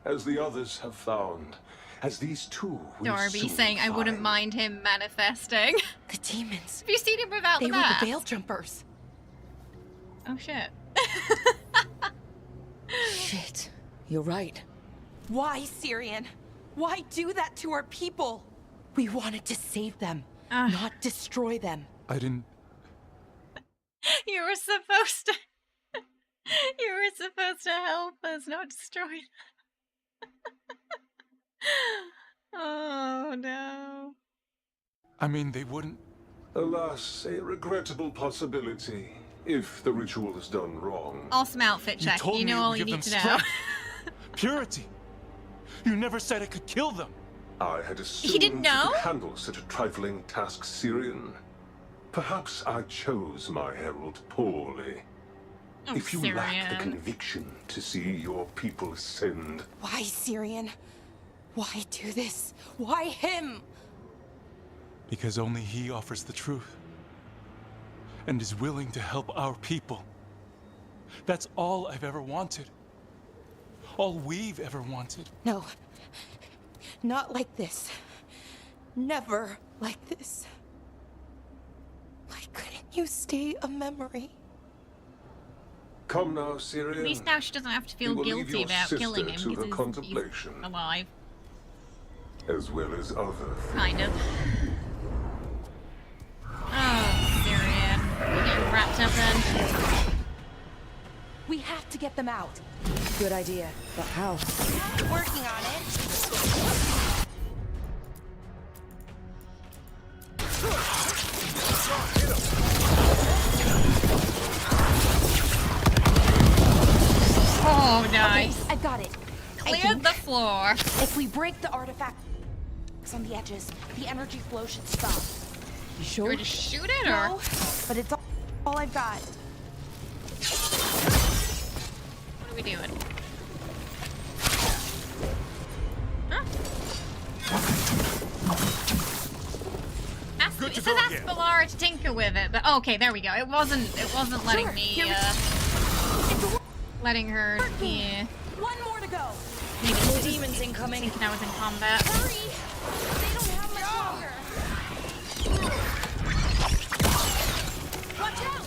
as the others have found, as these two will Darby soon saying I wouldn't find. mind him manifesting. The demons. Have you seen him without They the were mask? the veil jumpers. Oh shit. Shit. You're right. Why, Syrian? Why do that to our people? We wanted to save them, not destroy them. I didn't... You were supposed to... You were supposed to help us, not destroy them. Oh no. I mean, they wouldn't... Alas, a regrettable possibility, if the ritual is done wrong. Awesome outfit check. told You me know it all would you give need them to know. strength. Purity. You never said it could kill them. I had assumed He didn't know? you could handle such a trifling task, Syrian. Perhaps I chose my herald poorly. Oh, if you lack the Syrian. conviction to see your people ascend, Why, Syrian? Why do this? Why him? Because only he offers the truth. And is willing to help our people. That's all I've ever wanted. All we've ever wanted. No. Not like this. Never like this. Why couldn't you stay a memory? come now, Syrian. At least now she doesn't have to We feel will leave guilty your about sister killing him to her because he's contemplation, alive. as well as other Kind of. Oh, Syrian. You're getting wrapped up in. We have to get them out. Good idea, but how? Working on it. Oh, nice. Okay, I got it. Cleared the floor. If we break the artifacts on the edges, the energy flow should stop. You sure? Or just shoot it, or? No, but it's all I've got. What are we doing? Huh? It says ask Valara to tinker with it, but okay, there we go. It wasn't letting me letting her One more to go. maybe More demons incoming. thinking I was in combat. Hurry! They don't have much longer. Watch out!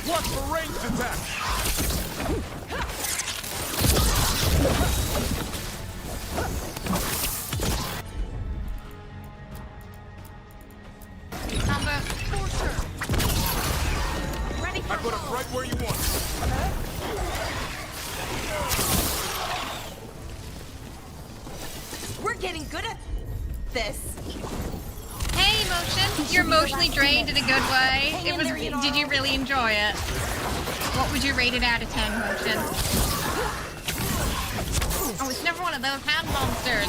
Watch for ranged attack! Combo. Ready I for put it right where you want. We're getting good at this. Hey, emotion? You're emotionally drained in a good way. It was. Did you really enjoy it? What would you rate it out of 10, Motion? Oh, it's never one of those hand monsters.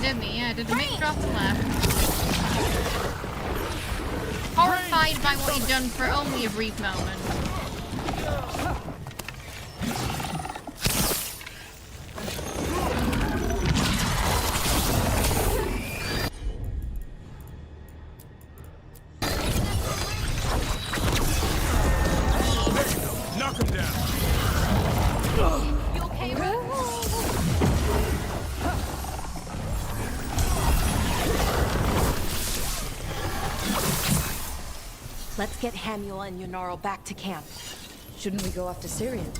Didn't he? Yeah, did the mix drop and left. Horrified by what he'd done for only a brief moment. Knock him down. You okay, Rook? Let's get Hamuel and Yonaro back to camp. Shouldn't we go after Syrian?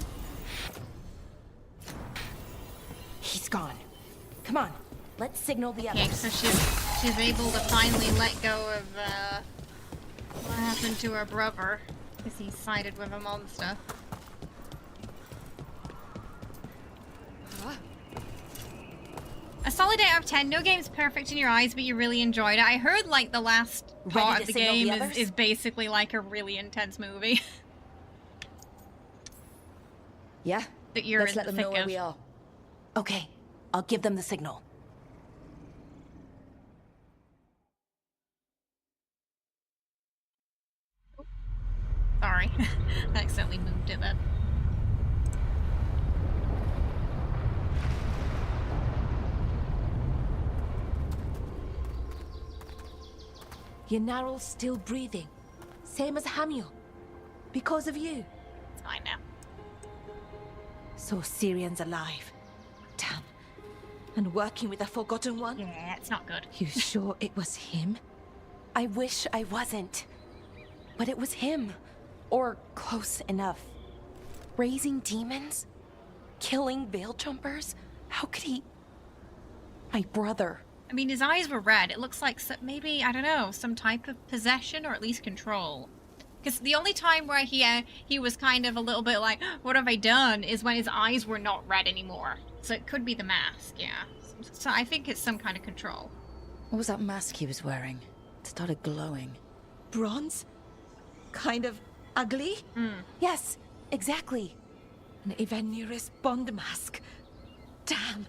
He's gone. Come on, let's signal the others. Okay, so she's able to finally let go of what happened to her brother, because he sided with a monster. A solid 8 out of 10. No game's perfect in your eyes, but you really enjoyed it. I heard like the last part of the game is basically like a really intense movie. Yeah. That you're Let's let them know where we are. Okay, I'll give them the signal. Sorry, I accidentally moved it then. Yonaro's still breathing. Same as Hamuel. Because of you. It's fine now. So Syrian's alive. Damn. And working with a forgotten one? Yeah, it's not good. You sure it was him? I wish I wasn't. But it was him. Or close enough. Raising demons? Killing veil jumpers? How could he... My brother. I mean, his eyes were red. It looks like maybe, I don't know, some type of possession or at least control. Because the only time where he was kind of a little bit like, what have I done, is when his eyes were not red anymore. So it could be the mask, yeah. So I think it's some kind of control. What was that mask he was wearing? It started glowing. Bronze? Kind of ugly? Mm. Yes, exactly. An Evanirus Bond mask. Damn.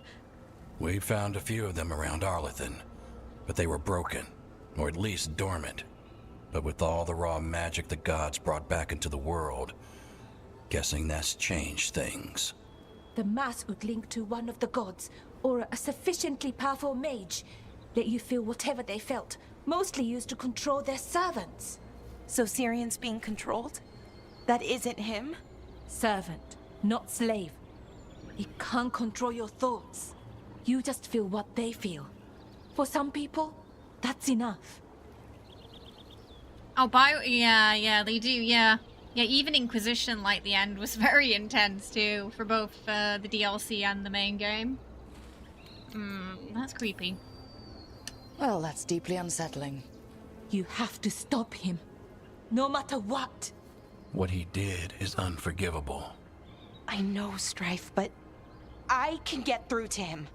We found a few of them around Arlethan, but they were broken, or at least dormant. But with all the raw magic the gods brought back into the world, guessing that's changed things. The mask would link to one of the gods, or a sufficiently powerful mage. Let you feel whatever they felt, mostly used to control their servants. So Syrian's being controlled? That isn't him? Servant, not slave. It can't control your thoughts. You just feel what they feel. For some people, that's enough. Oh, yeah, they do, yeah. Yeah, even Inquisition, like, the end was very intense, too, for both the DLC and the main game. That's creepy. Well, that's deeply unsettling. You have to stop him. No matter what. What he did is unforgivable. I know, Strife, but I can get through to him.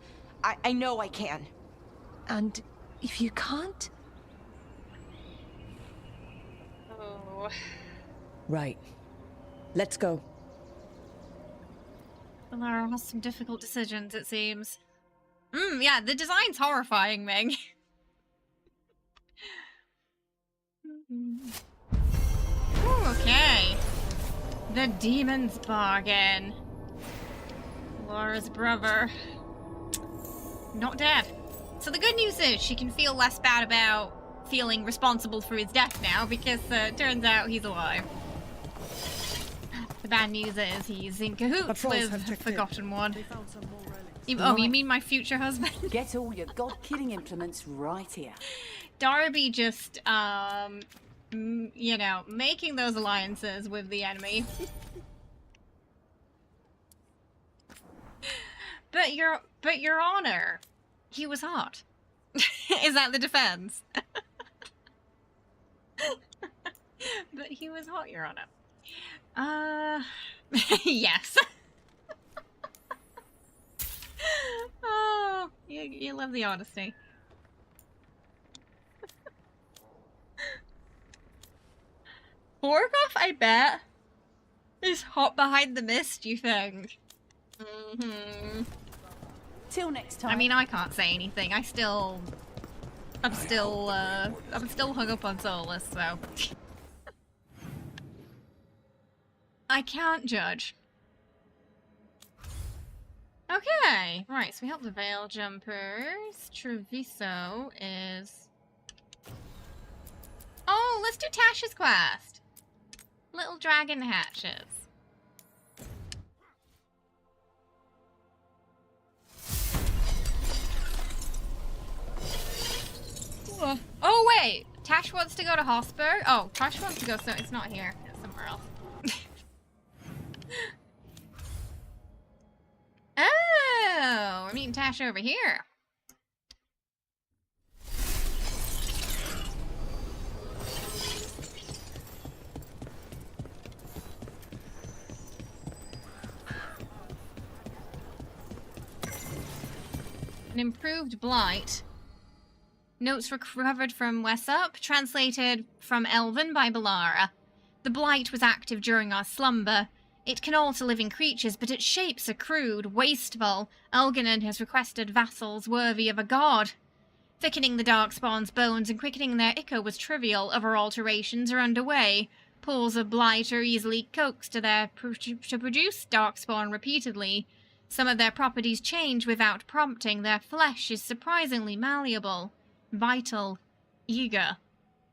I know I can. And if you can't? Oh. Right. Let's go. Lara has some difficult decisions, it seems. Yeah, the design's horrifying, Ming. Ooh, okay. The Demon's Bargain. Lara's brother. Not dead. So the good news is she can feel less bad about feeling responsible for his death now, because it turns out he's alive. The bad news is he's in cahoots with the Forgotten One. Oh, you mean my future husband? Get all your god-killing implements right here. Darby just, you know, making those alliances with the enemy. But your honor, he was hot. Is that the defense? But he was hot, your honor. Yes. Oh, you love the honesty. Borgoff, I bet, is hot behind the mist, you think? Till next time. I mean, I can't say anything. I'm still hung up on Solus, so I can't judge. Okay, right, so we help the Veil Jumpers. Treviso is... Oh, let's do Tash's quest. Little Dragon Hatches. Oh, wait! Tash wants to go to Hosper? Oh, Tash wants to go, so it's not here. It's somewhere else. Oh, we're meeting Tash over here. An improved blight. Notes recovered from Wessup, translated from Elven by Balara. The blight was active during our slumber. It can alter living creatures, but its shapes are crude, wasteful. Elganon has requested vassals worthy of a god. Thickening the Darkspawn's bones and quickening their ichor was trivial. Other alterations are underway. Pools of blight are easily coaxed to produce Darkspawn repeatedly. Some of their properties change without prompting. Their flesh is surprisingly malleable, vital, eager.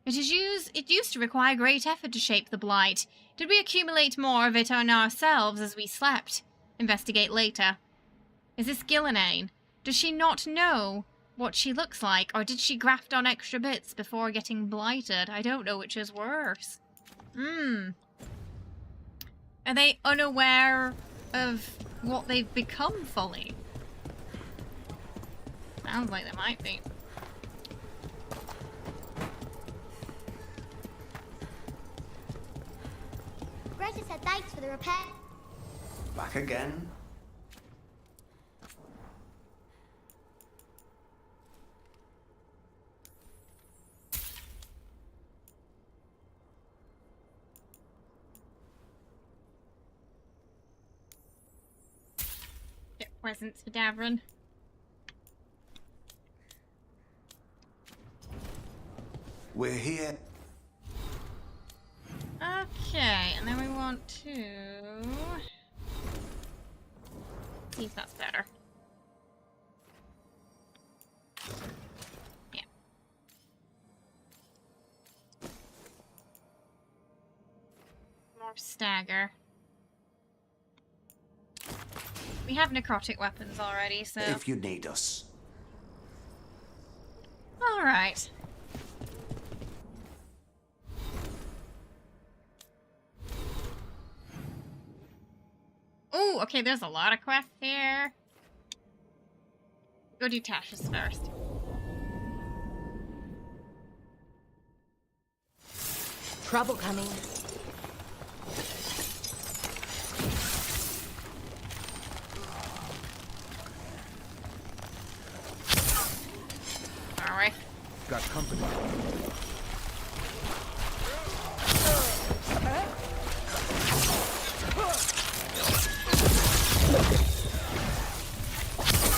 It used to require great effort to shape the blight. Did we accumulate more of it on ourselves as we slept? Investigate later. Is this Gillenane? Does she not know what she looks like, or did she graft on extra bits before getting blighted? I don't know which is worse. Are they unaware of what they've become fully? Sounds like they might be. Greta said thanks for the repair. Back again? presents for Davron. We're here. Okay, and then we want to see if that's better. Yeah. More stagger. We have necrotic weapons already, so... If you need us. Alright. Oh, okay, there's a lot of quests here. Go do Tasha's first. Trouble coming. Alright. Got company.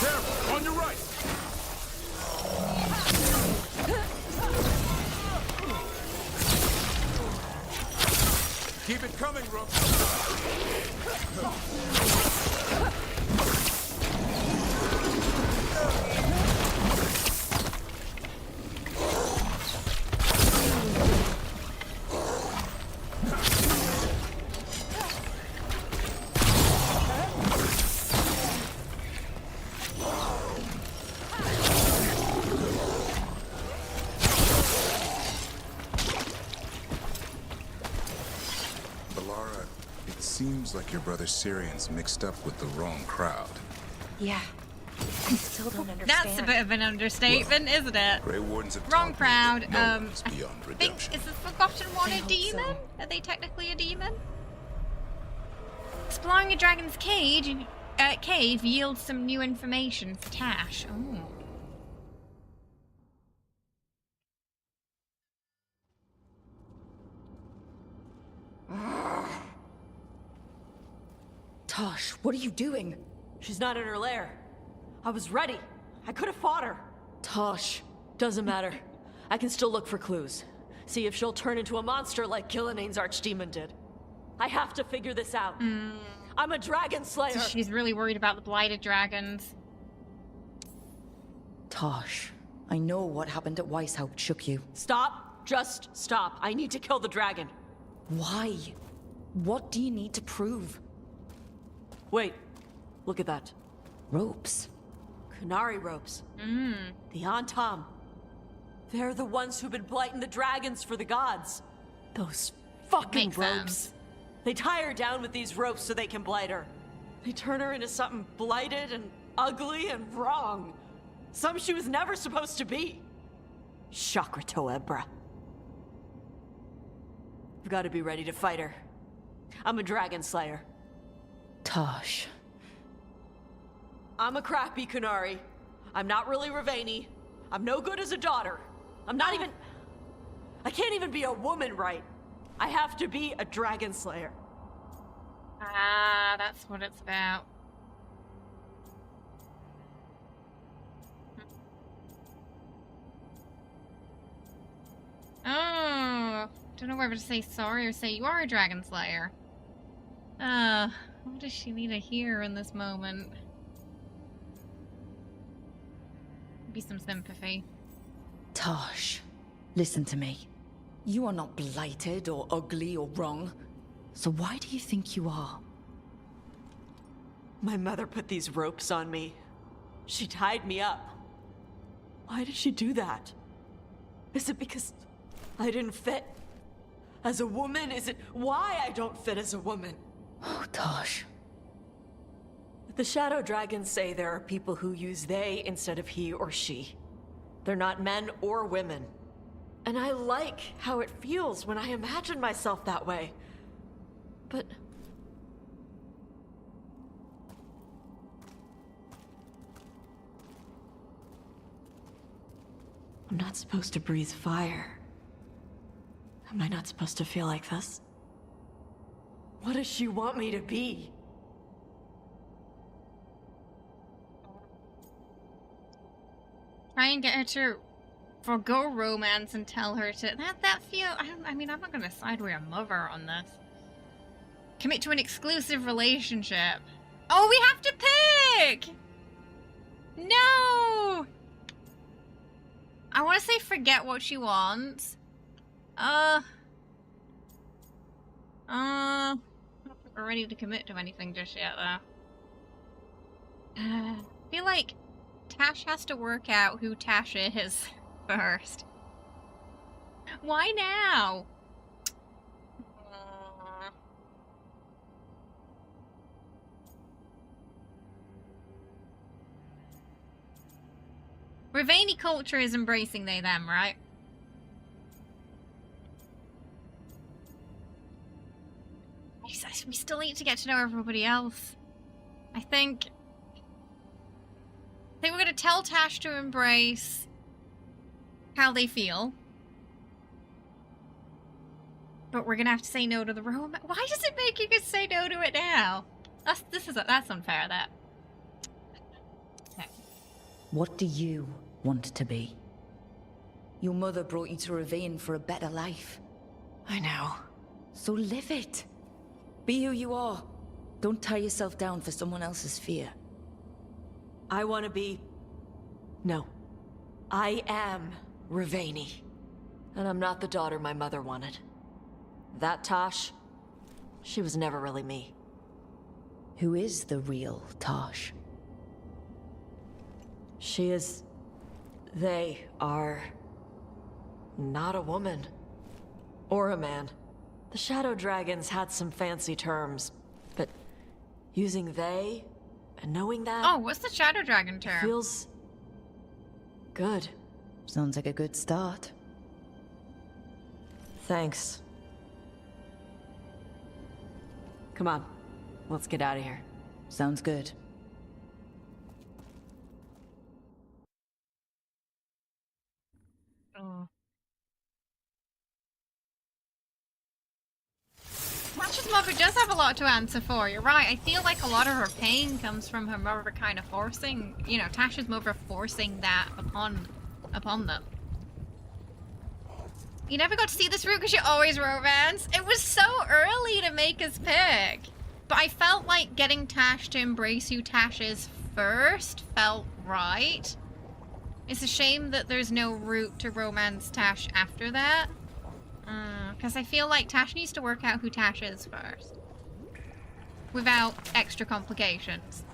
Careful, on your right. Keep it coming, Rook. Seems like your brother Syrian's mixed up with the wrong crowd. Yeah. I still don't understand. That's a bit of an understatement, isn't it? Grey Wardens have Wrong crowd. no one's beyond I think, redemption. is the Forgotten One a demon? So. Are they technically a demon? Exploring a dragon's cave yields some new information for Tash. Oh. Tosh, what are you doing? She's not in her lair. I was ready. I could have fought her. Tosh. Doesn't matter. I can still look for clues. See if she'll turn into a monster like Killiane's archdemon did. I have to figure this out. I'm a dragon slayer. So she's really worried about the blighted dragons. Tosh, I know what happened at Weishaupt shook you. Stop. Just stop. I need to kill the dragon. Why? What do you need to prove? Wait. Look at that. Ropes. Kunari ropes. The Antam. They're the ones who've been blighting the dragons for the gods. Those fucking Makes ropes. sense. They tie her down with these ropes so they can blight her. They turn her into something blighted and ugly and wrong. Something she was never supposed to be. Chakra Toebra. I've got to be ready to fight her. I'm a dragon slayer. Tosh. I'm a crappy Kunari. I'm not really Ravani. I'm no good as a daughter. I'm not even... I can't even be a woman right. I have to be a dragon slayer. Ah, that's what it's about. Oh, don't know whether to say sorry or say you are a dragon slayer. What does she need to hear in this moment? Maybe some sympathy. Tosh, listen to me. You are not blighted or ugly or wrong. So why do you think you are? My mother put these ropes on me. She tied me up. Why did she do that? Is it because I didn't fit as a woman? Is it why I don't fit as a woman? Oh, Tosh. The Shadow Dragons say there are people who use they instead of he or she. They're not men or women. And I like how it feels when I imagine myself that way. But... I'm not supposed to breathe fire. Am I not supposed to feel like this? What does she want me to be? Try and get her to forgo romance and tell her to... That feel... I mean, I'm not going to side with your mother on this. Commit to an exclusive relationship. Oh, we have to pick! No! I want to say forget what she wants. Not ready to commit to anything just yet, though. I feel like Tash has to work out who Tash is first. Why now? Rivaini culture is embracing they them, right? We still need to get to know everybody else. I think we're gonna tell Tash to embrace how they feel. But we're gonna have to say no to the romance. Why does it make you just say no to it now? That's unfair, that. Okay. What do you want to be? Your mother brought you to Ravine for a better life. I know. So live it. Be who you are. Don't tie yourself down for someone else's fear. I want to be... No. I am Rivaini. And I'm not the daughter my mother wanted. That Tosh, she was never really me. Who is the real Tosh? She is... They are... not a woman. Or a man. The Shadow Dragons had some fancy terms, but using they and knowing that... Oh, what's the Shadow Dragon term? Feels... good. Sounds like a good start. Thanks. Come on, let's get out of here. Sounds good. Oh. Tash's mother does have a lot to answer for, you're right. I feel like a lot of her pain comes from her mother kind of forcing, you know, Tash's mother forcing that upon them. You never got to see this route because you always romance. It was so early to make us pick. But I felt like getting Tash to embrace who Tash is first felt right. It's a shame that there's no route to romance Tash after that. Because I feel like Tash needs to work out who Tash is first. Without extra complications.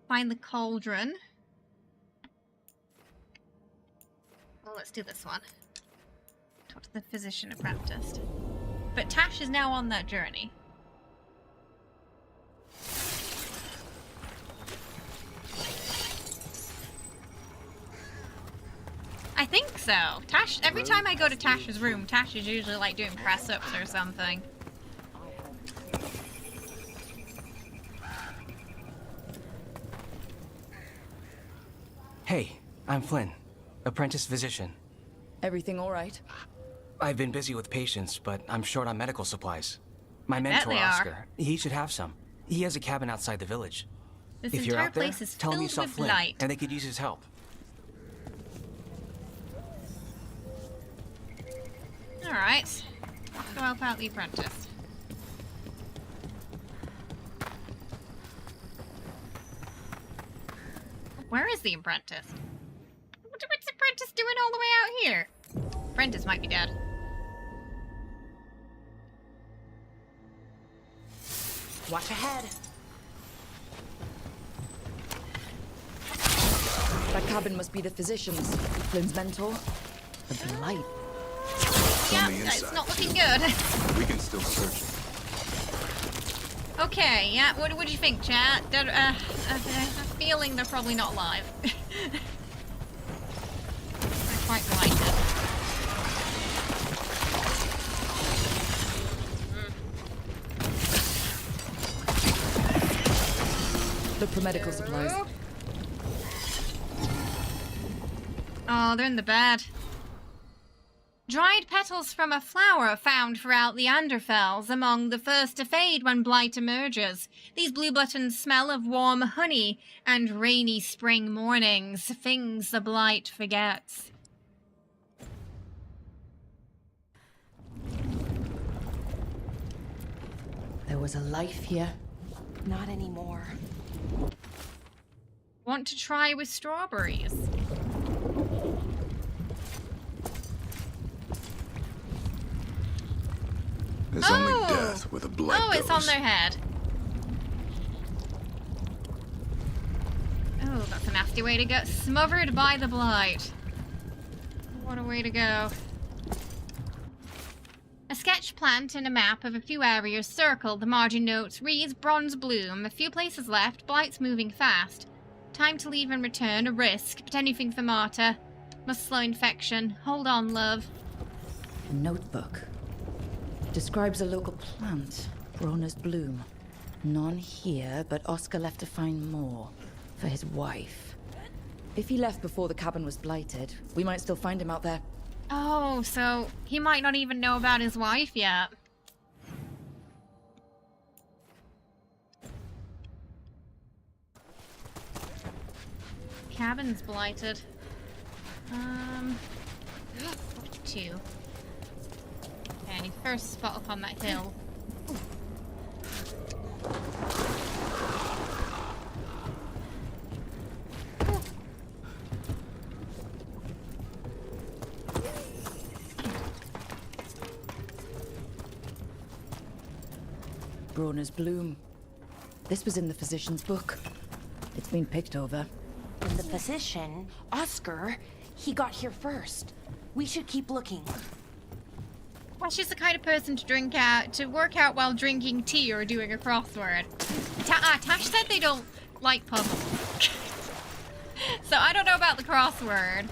Find the cauldron. Well, let's do this one. Talk to the physician apprentice. But Tash is now on that journey. I think so. Tash, every time I go to Tash's room, Tash is usually like doing press-ups or something. Hey, I'm Flynn, apprentice physician. Everything all right? I've been busy with patients, but I'm short on medical supplies. My mentor, Oscar, he should have some. He has a cabin outside the village. This if you're entire out there, place is tell him you filled saw with Flynn, light. and they could use his help. Alright. Let's go help out the apprentice. Where is the apprentice? What's the apprentice doing all the way out here? Apprentice might be dead. Watch ahead. That cabin must be the physician's. Flynn's mentor. The blight. Yeah, it's not looking good. We can still search it. Okay, yeah, what do you think, chat? I have a feeling they're probably not alive. They're quite blighted. Look for medical supplies. Oh, they're in the bed. Dried petals from a flower found throughout the Underfells, among the first to fade when blight emerges. These blue buttons smell of warm honey and rainy spring mornings, things the blight forgets. There was a life here. Not anymore. Want to try with strawberries? There's only death where the blood goes. Oh, it's on their head. Oh, that's a nasty way to go. Smothered by the blight. What a way to go. A sketch plant and a map of a few areas circled. The margin notes reads bronze bloom. A few places left. Blight's moving fast. Time to leave and return. A risk. But anything for Marta. Must slow infection. Hold on, love. A notebook. Describes a local plant. Brona's bloom. None here, but Oscar left to find more. For his wife. If he left before the cabin was blighted, we might still find him out there. Oh, so he might not even know about his wife yet. Cabin's blighted. 42. Okay, first spot up on that hill. Brona's bloom. This was in the physician's book. It's been picked over. And the physician, Oscar, he got here first. We should keep looking. Well, she's the kind of person to work out while drinking tea or doing a crossword. Tash said they don't like puzzles. So I don't know about the crossword.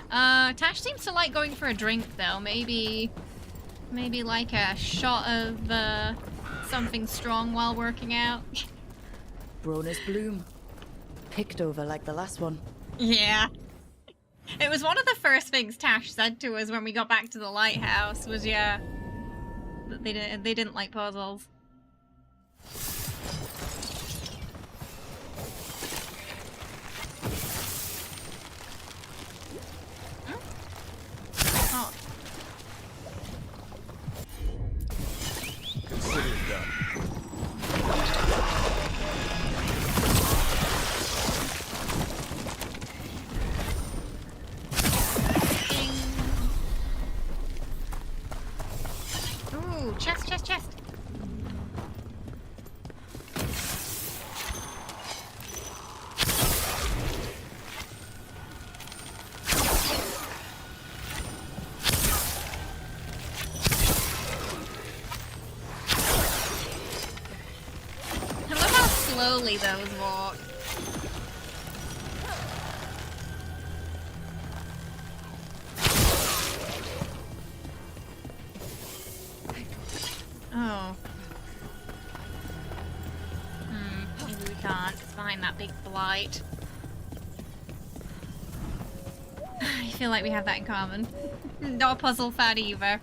Tash seems to like going for a drink though. Maybe like a shot of something strong while working out. Brona's bloom. Picked over like the last one. Yeah. It was one of the first things Tash said to us when we got back to the lighthouse was, yeah, that they didn't like puzzles. Oh. Consider it done. Chest. I love how slowly those walk. Oh. Maybe we can't. It's behind that big blight. I feel like we have that in common. Not a puzzle fan either.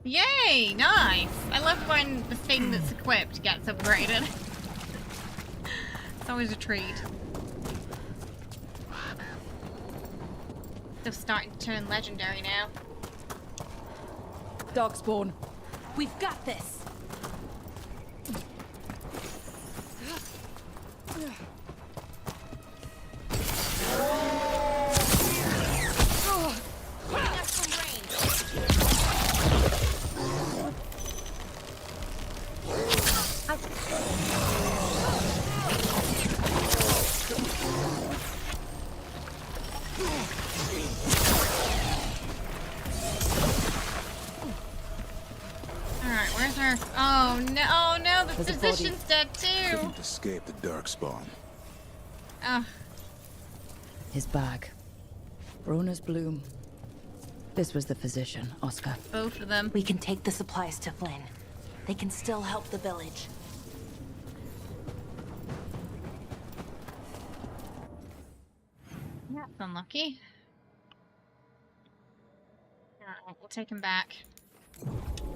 Yay! Nice! I love when the thing that's equipped gets upgraded. It's always a treat. They're starting to turn legendary now. Darkspawn. We've got this. There's a Physician's dead too. Couldn't escape the darkspawn. Oh. His bag. Brona's bloom. This was the physician, Oscar. Both of them. We can take the supplies to Flynn. They can still help the village. Yeah, that's unlucky. Alright, we'll take him back.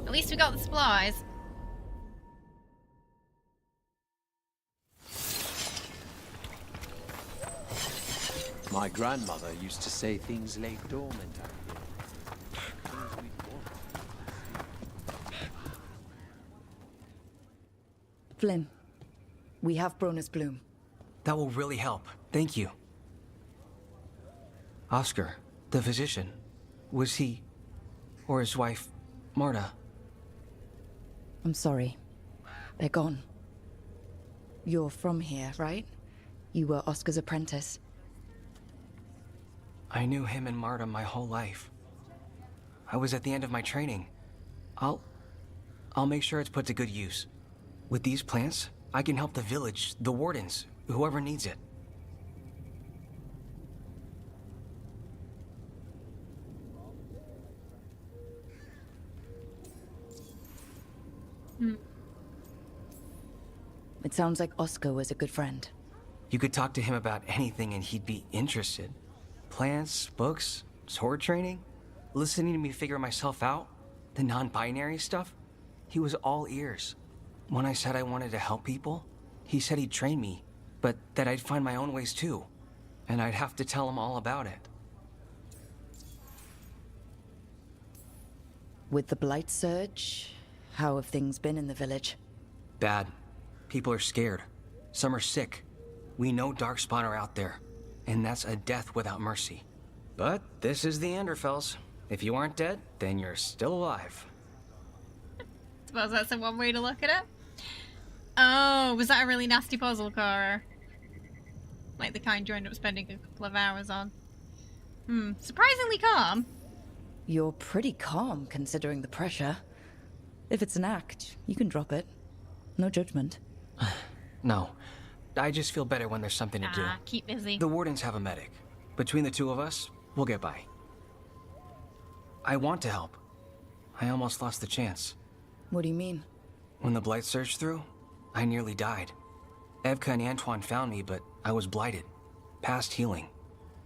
At least we got the supplies. My grandmother used to say things lay dormant out here. Things we'd want. Flynn, we have Brona's bloom. That will really help. Thank you. Oscar, the physician, was he, or his wife, Marta? I'm sorry. They're gone. You're from here, right? You were Oscar's apprentice. I knew him and Marta my whole life. I was at the end of my training. I'll make sure it's put to good use. With these plants, I can help the village, the wardens, whoever needs it. It sounds like Oscar was a good friend. You could talk to him about anything and he'd be interested. Plants, books, sword training, listening to me figure myself out, the non-binary stuff. He was all ears. When I said I wanted to help people, he said he'd train me, but that I'd find my own ways too, and I'd have to tell him all about it. With the Blight Surge, how have things been in the village? Bad. People are scared. Some are sick. We know Darkspawn are out there, and that's a death without mercy. But this is the Anderfells. If you aren't dead, then you're still alive. Suppose that's the one way to look at it. Oh, was that a really nasty puzzle, Cora? Like the kind you end up spending a couple of hours on. Surprisingly calm. You're pretty calm, considering the pressure. If it's an act, you can drop it. No judgment. No. I just feel better when there's something to do. Keep busy. The wardens have a medic. Between the two of us, we'll get by. I want to help. I almost lost the chance. What do you mean? When the blight surged through, I nearly died. Evka and Antoine found me, but I was blighted. Past healing.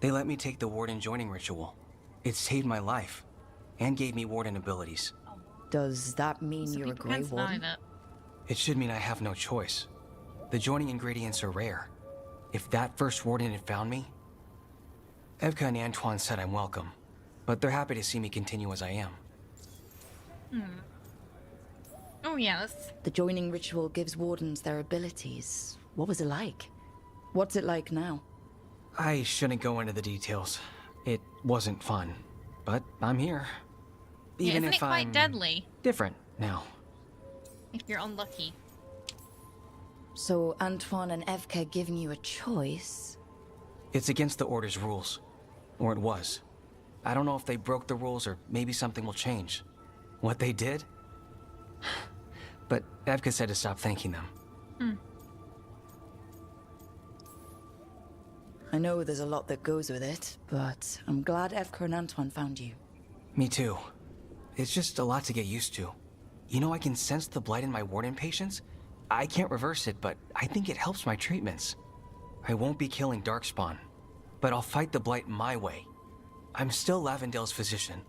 They let me take the warden joining ritual. It saved my life, and gave me warden abilities. Does that mean you're a Grey Warden? It should mean I have no choice. The joining ingredients are rare. If that first warden had found me... Evka and Antoine said I'm welcome, but they're happy to see me continue as I am. Oh yeah, let's... The joining ritual gives wardens their abilities. What was it like? What's it like now? I shouldn't go into the details. It wasn't fun, but I'm here. Even isn't if it quite I'm deadly? different now. If you're unlucky. So Antoine and Evka giving you a choice? It's against the Order's rules. Or it was. I don't know if they broke the rules or maybe something will change. What they did? But Evka said to stop thanking them. I know there's a lot that goes with it, but I'm glad Evka and Antoine found you. Me too. It's just a lot to get used to. You know, I can sense the blight in my warden patients. I can't reverse it, but I think it helps my treatments. I won't be killing Darkspawn, but I'll fight the blight my way. I'm still Lavendale's physician.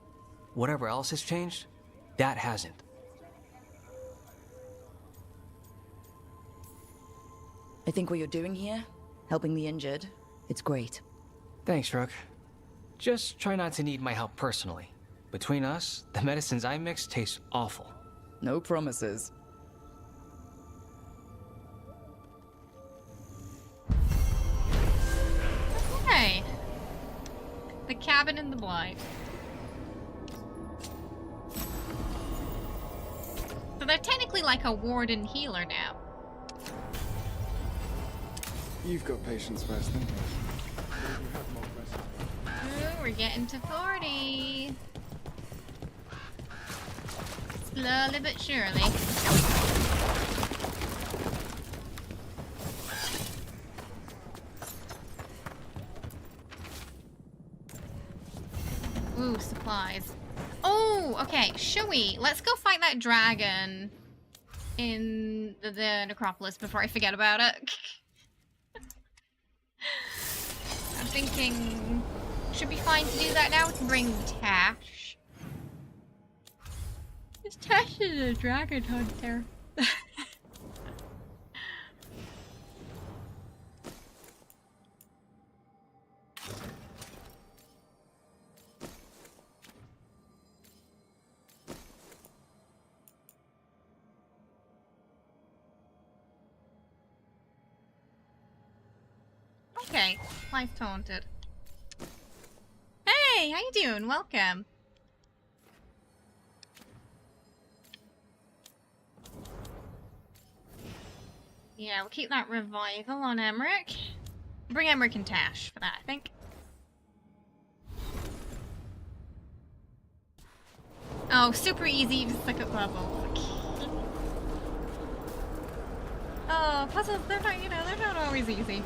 Whatever else has changed, that hasn't. I think what you're doing here, helping the injured, it's great. Thanks, Rook. Just try not to need my help personally. Between us, the medicines I mix taste awful. No promises. Okay. The cabin in the blight. So they're technically like a warden healer now. You've got patience first, then. Ooh, we're getting to 40. Slowly but surely. supplies. Oh, okay. Shall we? Let's go fight that dragon in the necropolis before I forget about it. I'm thinking should be fine to do that now. We can bring Tash. This Tash is a dragon hunter. Okay, life taunted. Hey, how you doing? Welcome. Yeah, we'll keep that revival on Emmerich. Bring Emmerich and Tash for that, I think. Oh, super easy to suck up levels. Oh, puzzles, they're not, they're not always easy.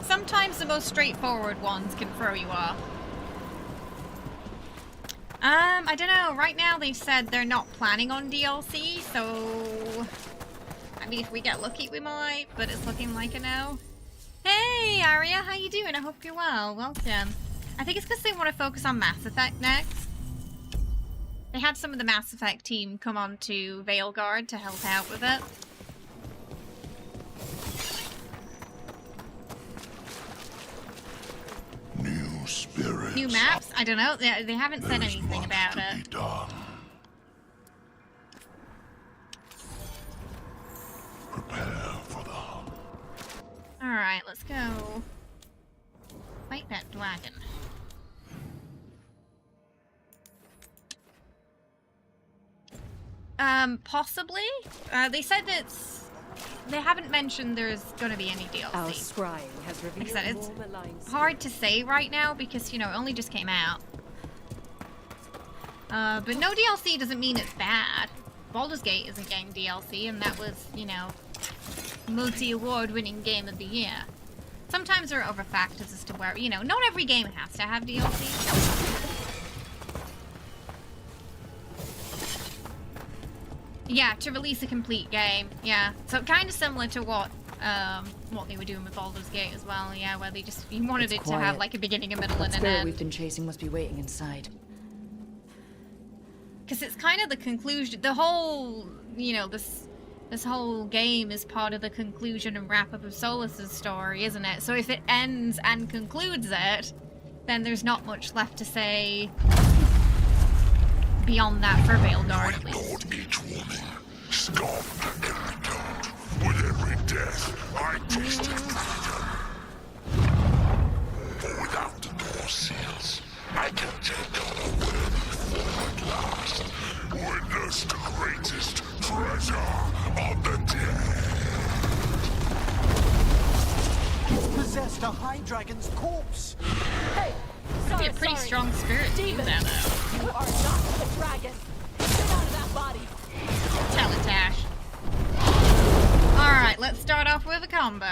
Sometimes the most straightforward ones can throw you off. I don't know. Right now they've said they're not planning on DLC, so... I mean, if we get lucky we might, but it's looking like a no. Hey, Arya, how you doing? I hope you're well. Welcome. I think it's because they want to focus on Mass Effect next. They had some of the Mass Effect team come on to Veilguard to help out with it. New spirits. New maps? I don't know. They haven't said anything about it. Prepare for the hunt. Alright, let's go fight that dragon. Possibly. They said it's... They haven't mentioned there's gonna be any DLC. Our scrying has revealed like I said, it's more malign hard to say right now because, it only just came out. But no DLC doesn't mean it's bad. Baldur's Gate isn't getting DLC, and that was, multi-award winning game of the year. Sometimes there are other factors as to where, not every game has to have DLC. Yeah, to release a complete game. Yeah, so kind of similar to what they were doing with Baldur's Gate as well. Yeah, where they just wanted it to have like a beginning, a middle, and an Spirit end. we've been chasing must be waiting inside. Because it's kind of the conclusion. The whole, this whole game is part of the conclusion and wrap up of Solas's story, isn't it? So if it ends and concludes it, then there's not much left to say beyond that for Veilguard, at least. Each woman, stop and count. With every death, I tasted freedom. For without the door seals, I can take on a worthy form at last. Witness the greatest treasure of the dead. Possessed a high dragon's corpse. Hey! That'd be a pretty strong spirit to use that, though. You are not the dragon! Get out of that body! Tell it, Tash. Alright, let's start off with a combo.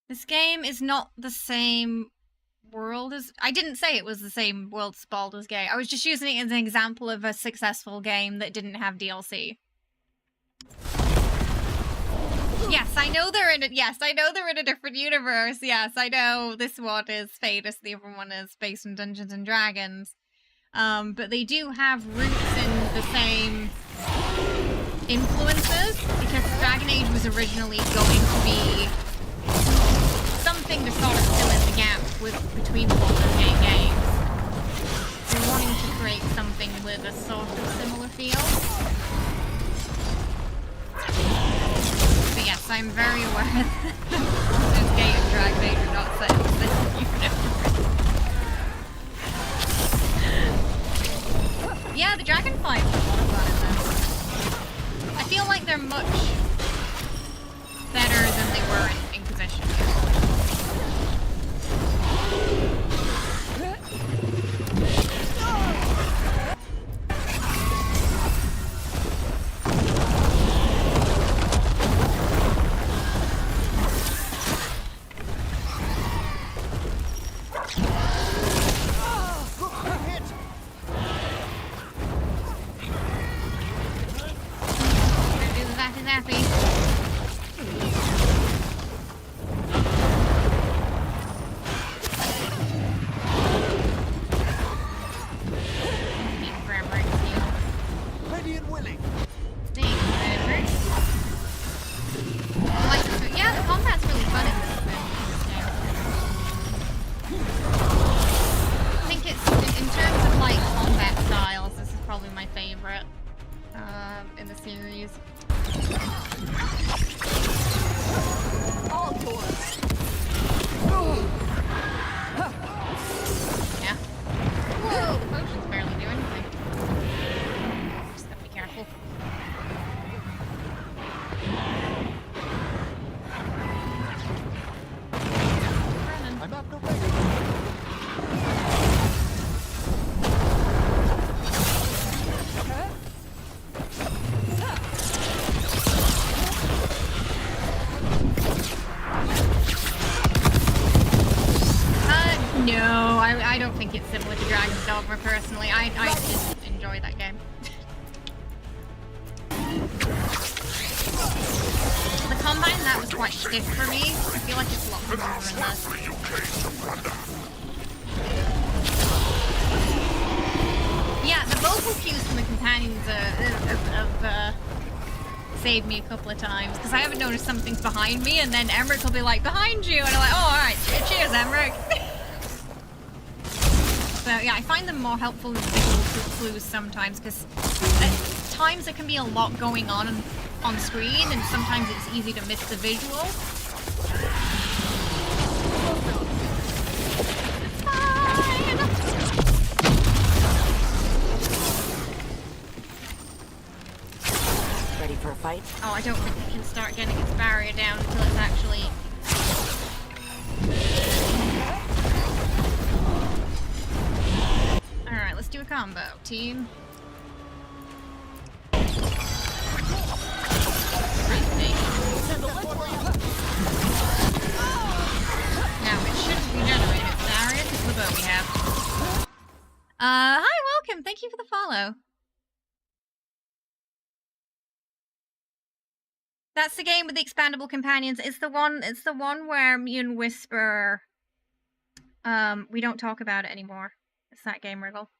This game is not the same world as... I didn't say it was the same world as Baldur's Gate. I was just using it as an example of a successful game that didn't have DLC. Yes, I know they're in it. Yes, I know they're in a different universe. Yes, I know this one is Fadus, the other one is based in Dungeons and Dragons. But they do have roots in the same influences, because Dragon Age was originally going to be something to sort of fill in the gap between the Baldur's Gate games. They're wanting to create something with a sort of similar feel. But yes, I'm very aware that Baldur's Gate and Dragon Age are not set in the same universe. Yeah, the dragon fights are a lot of fun in this. I feel like they're much better than they were in Inquisition. I don't think it's similar to Dragon's Dogma personally. I didn't enjoy that game. The combine, that was quite stiff for me. I feel like it's a lot more in this. Yeah, the vocal cues from the companions have saved me a couple of times, because I haven't noticed something's behind me, and then Emmerich will be like, behind you, and I'm like, oh, alright, cheers, Emmerich. So yeah, I find them more helpful in visual clues sometimes, because at times there can be a lot going on screen, and sometimes it's easy to miss the visual. Ready for a fight? Oh, I don't think we can start getting its barrier down until it's actually... Alright, let's do a combo, team. Now, it shouldn't regenerate its barrier because of the bow we have. Hi, welcome! Thank you for the follow. That's the game with the expandable companions. It's the one where me and Whisper, we don't talk about it anymore. It's that game, Wriggle.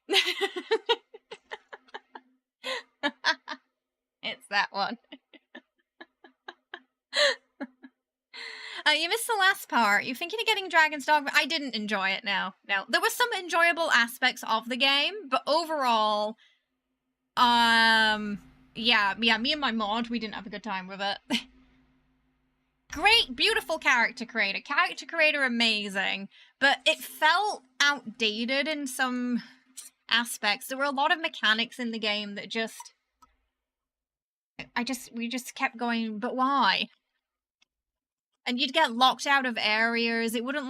It's that one. You missed the last part. You're thinking of getting Dragon's Dogma. I didn't enjoy it, no. There were some enjoyable aspects of the game, but overall, yeah, me and my mod, we didn't have a good time with it. Great, beautiful character creator. Character creator amazing, but it felt outdated in some aspects. There were a lot of mechanics in the game that we just kept going, but why? And you'd get locked out of areas. It wouldn't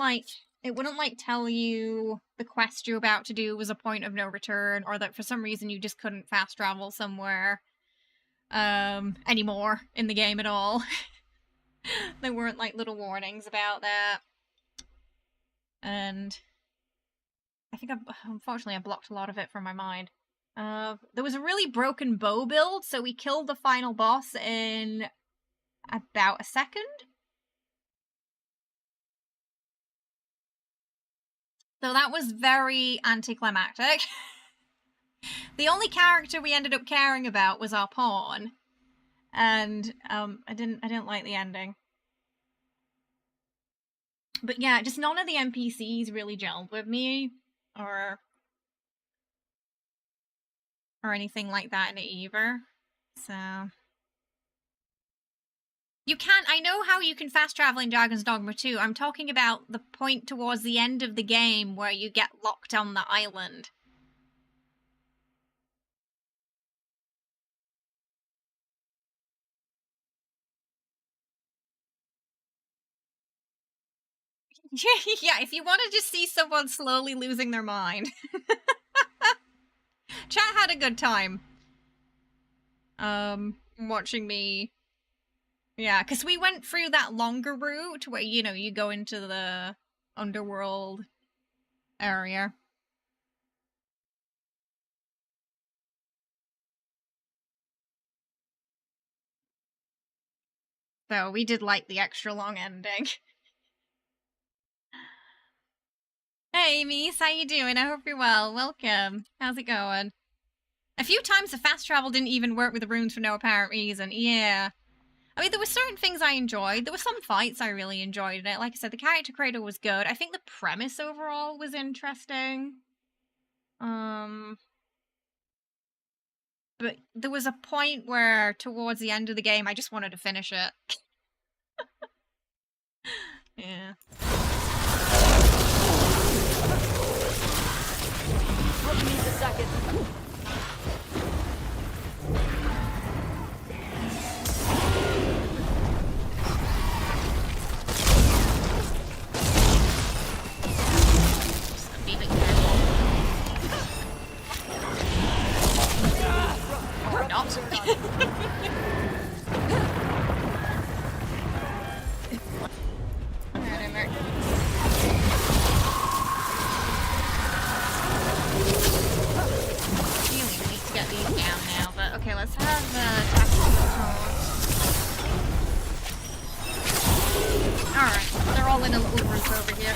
tell you the quest you're about to do was a point of no return, or that for some reason you just couldn't fast travel somewhere anymore in the game at all. There weren't like little warnings about that. And think unfortunately I blocked a lot of it from my mind. There was a really broken bow build, so we killed the final boss in about a second. So that was very anticlimactic. The only character we ended up caring about was our pawn, and I didn't like the ending. But yeah, just none of the NPCs really gelled with me, or anything like that in it either. So you can't. I know how you can fast travel in Dragon's Dogma 2. I'm talking about the point towards the end of the game where you get locked on the island. Yeah, if you want to just see someone slowly losing their mind. Chat had a good time. Watching me. Yeah, because we went through that longer route where, you know, you go into the underworld area. So we did like the extra long ending. Hey, Mies, how you doing? I hope you're well. Welcome. How's it going? A few times the fast travel didn't even work with the runes for no apparent reason. Yeah. I mean, there were certain things I enjoyed. There were some fights I really enjoyed in it. Like I said, the character creator was good. I think the premise overall was interesting. But there was a point where, towards the end of the game, I just wanted to finish it. Yeah. Rook needs a second. Be a bit careful. Or not. Alright, really need to get these down now, but okay, let's have tactical tone. Alright, they're all in a little group over here.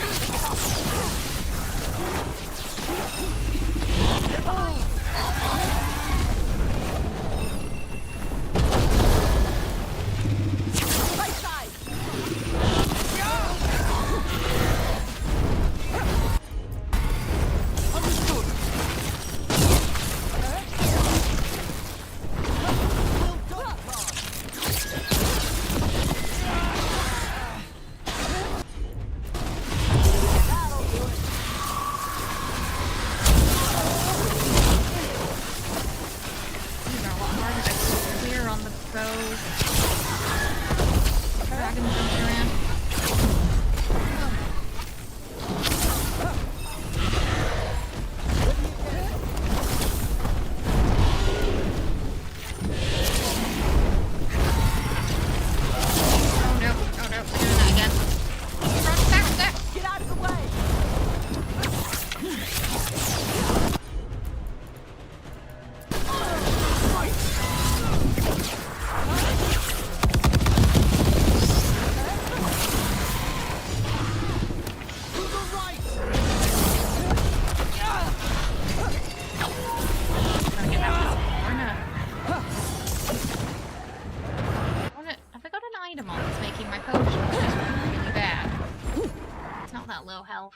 Right side.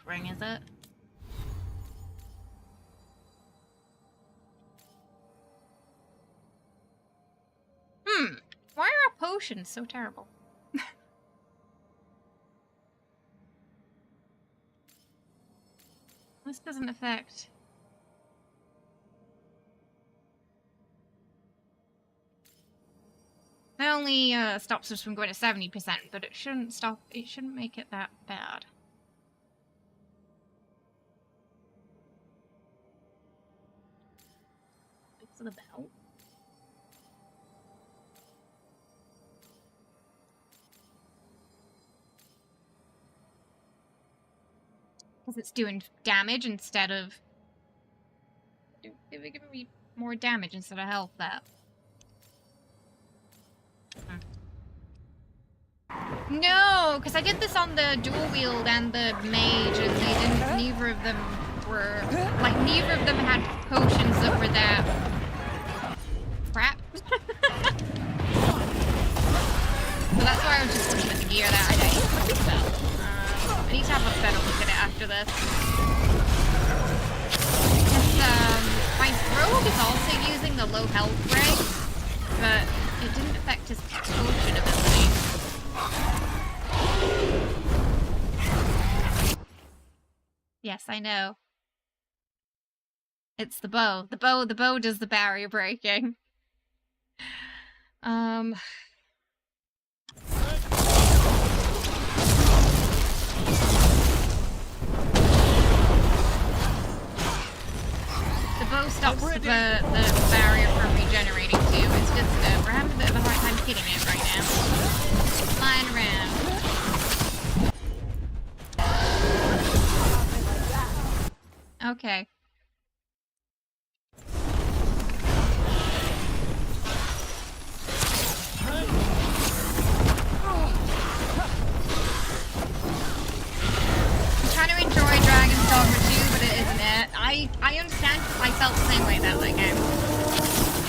Ring, is it? Why are our potions so terrible? This doesn't affect... It only stops us from going to 70%, but it shouldn't make it that bad. For the belt. Because it's doing damage instead of... It would give me more damage instead of health, that. No, because I did this on the dual wield and the mage, and they didn't. Neither of them were like neither of them had potions that were that crap. So that's why I was just looking at the gear that I need. I need to have a better look at it after this. Because my rogue is also using the low health ray, but it didn't affect his potion ability. Yes, I know. It's the bow. The bow does the barrier breaking. The bow stops the barrier from regenerating too. It's just, we're having a bit of a hard time hitting it right now. It's flying around. Okay. I'm trying to enjoy Dragon's Dogma 2, but it isn't it. I understand because I felt the same way about that game.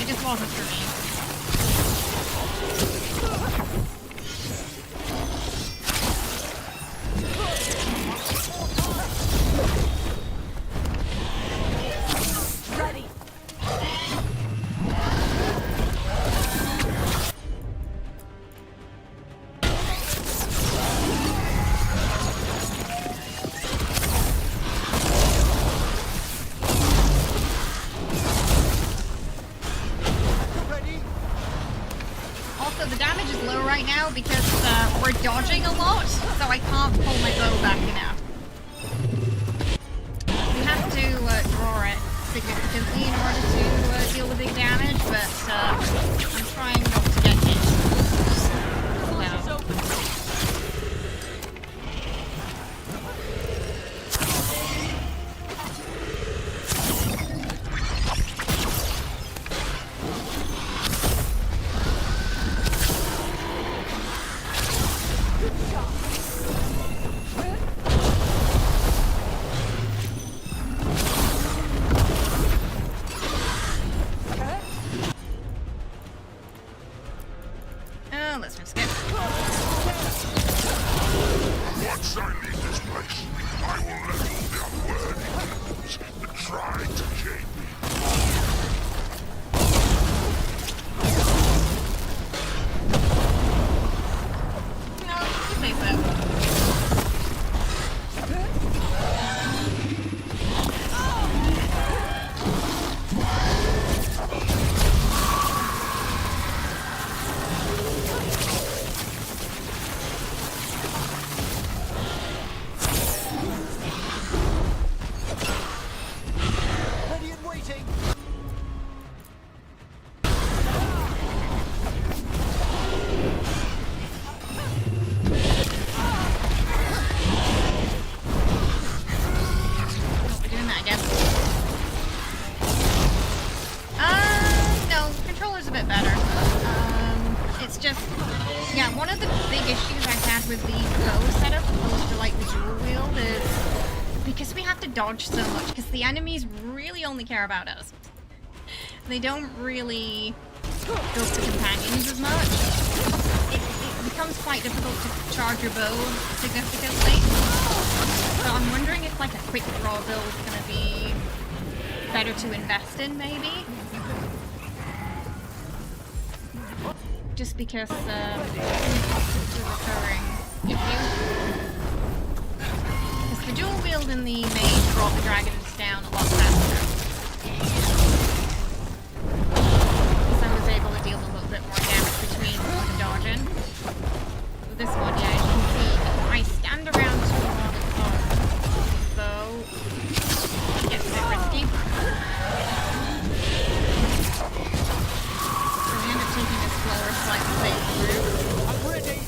It just wasn't for me. Ready. Also, the damage is low right now because we're dodging a lot, so I can't pull my bow back enough. We have to draw it significantly in order to deal the big damage, but I'm trying not to get hit. Well. Oh, let's just skip. Once I leave this place, I will let all the unworthy demons that try to chain me. No, you say so. Ready and waiting. We're doing that again. No, controller's a bit better. It's just, yeah, one of the big issues I've had with the bow setup opposed to like the dual wield is because we have to dodge so much because the enemies really only care about us. They don't really go for companions as much. It becomes quite difficult to charge your bow significantly. So I'm wondering if like a quick draw build is going to be better to invest in, maybe? Just because it's a recurring issue. Because the dual wield and the mage brought the dragons down a lot faster. Because I was able to deal a little bit more damage between the dodging. With this one, yeah, as you can see, if I stand around too long at the bow, it gets a bit risky. So we end up taking a slower, slightly safe route. I'm ready.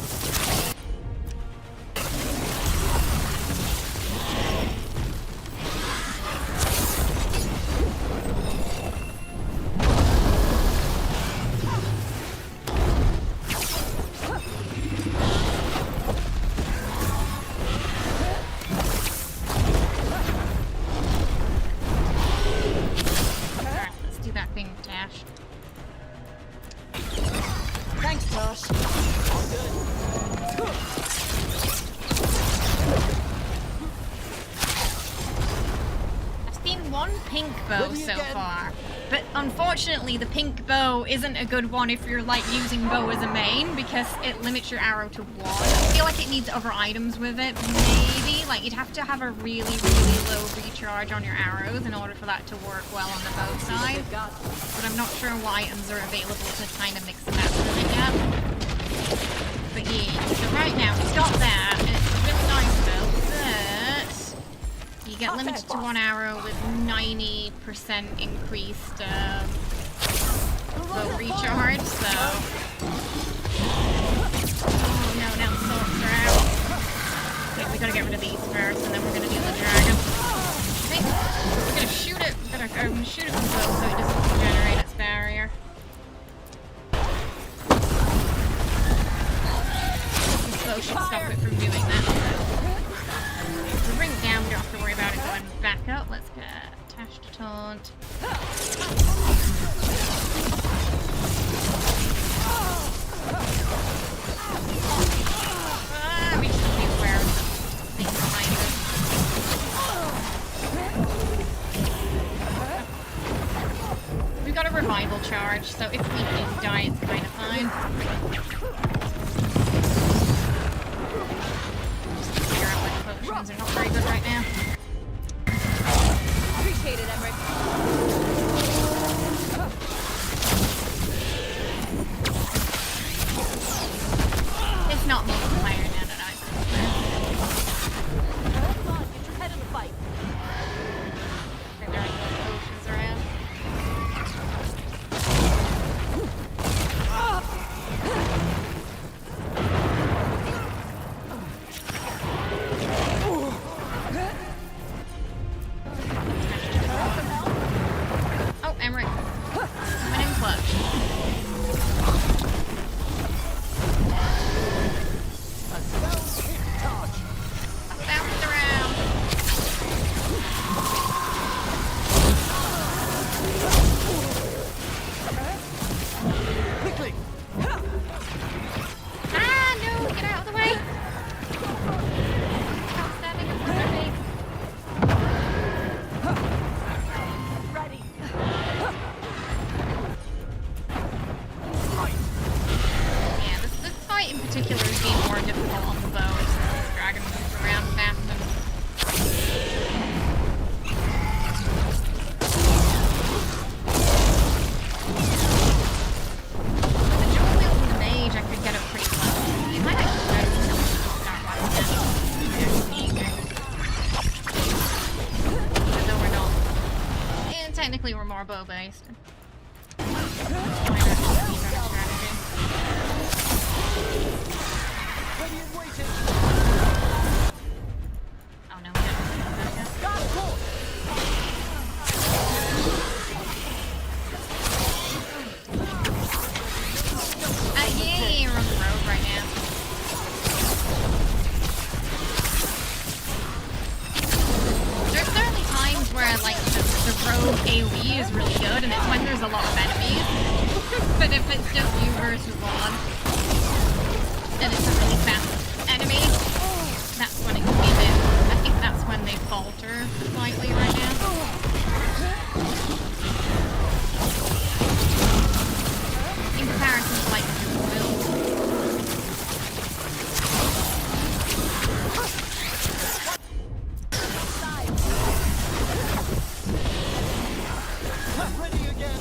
one pink bow so far, but unfortunately the pink bow isn't a good one if you're like using bow as a main because it limits your arrow to 1. I feel like it needs other items with it, maybe. Like you'd have to have a really low recharge on your arrows in order for that to work well on the bow side. But I'm not sure what items are available to kind of mix and match with it yet. But yeah, so right now it's got that, and it's a really nice bow, but you get limited to 1 arrow with 90% increased bow recharge, so... Oh no, now the swords are out. Okay, we gotta get rid of these first, and then we're gonna do the dragon. I think we're gonna shoot it, I'm gonna shoot it with bow so it doesn't regenerate its barrier. This bow should stop it from doing that. The ring down, we don't have to worry about it going back up. Let's get attached to taunt. We should be aware of the things behind us. We've got a revival charge, so if we do die, it's kind of fine. Potions are not very good right now. Appreciate it, Emmerich. It's not multiplayer now that I'm Hold on, get your head in the fight. I think there are no potions around. Oh, Emmerich. Coming in clutch. Bounce around. Quickly! Ah, no! Get out of the way! Stop standing in front of me. Ready. Yeah, this fight in particular is being more difficult on the bow, so this dragon moves around fast and... With the dual wield and the mage, I could get up pretty close. You might actually better than start watching that. Even though we're not. And technically we're more bow-based. Oh no, we don't have that yet. Yeah, we're on the road right now. There's certainly times where like the rogue AoE is really good, and it's when there's a lot of enemies. But if it's just you versus one, and it's a really fast enemy, that's when it can be a bit... I think that's when they falter slightly right now. In comparison to like dual wield. I'm ready again!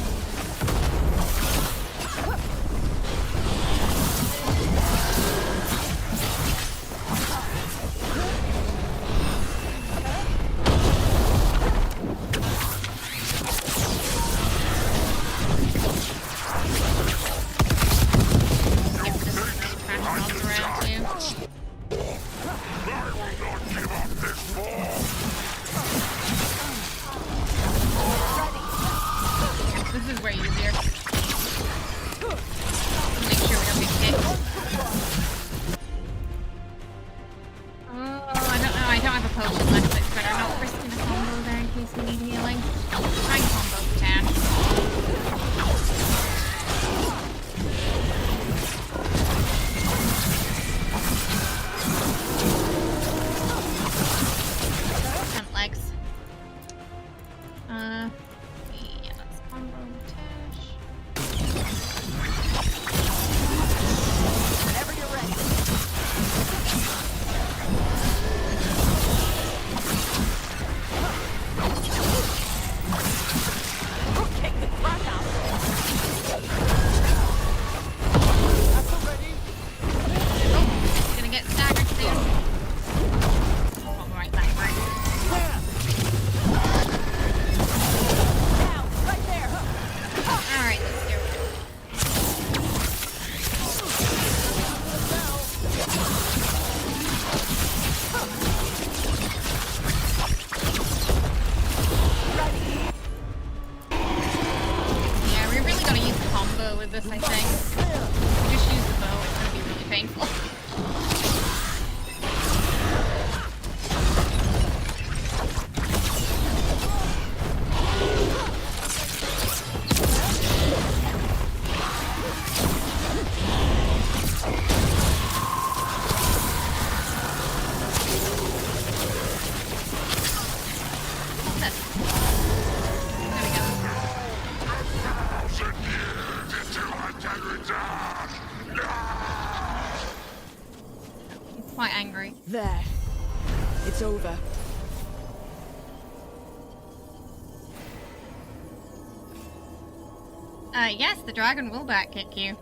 Yes, the dragon will back kick you.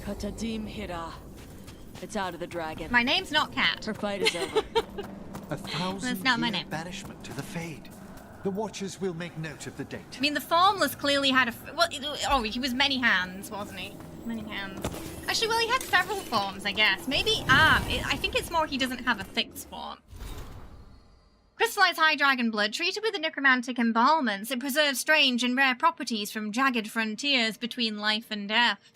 Katadim Hira. It's out of the dragon. My name's not Cat. Her fight is over. 1,000 That's not my year name. banishment to the Fade. The Watchers will make note of the date. I mean, the Formless clearly had a... Well, oh, he was many hands, wasn't he? Many hands. Actually, well, he had several forms, I guess. Maybe... I think it's more he doesn't have a fixed form. Crystallized high dragon blood, treated with the necromantic embalments, it preserves strange and rare properties from jagged frontiers between life and death.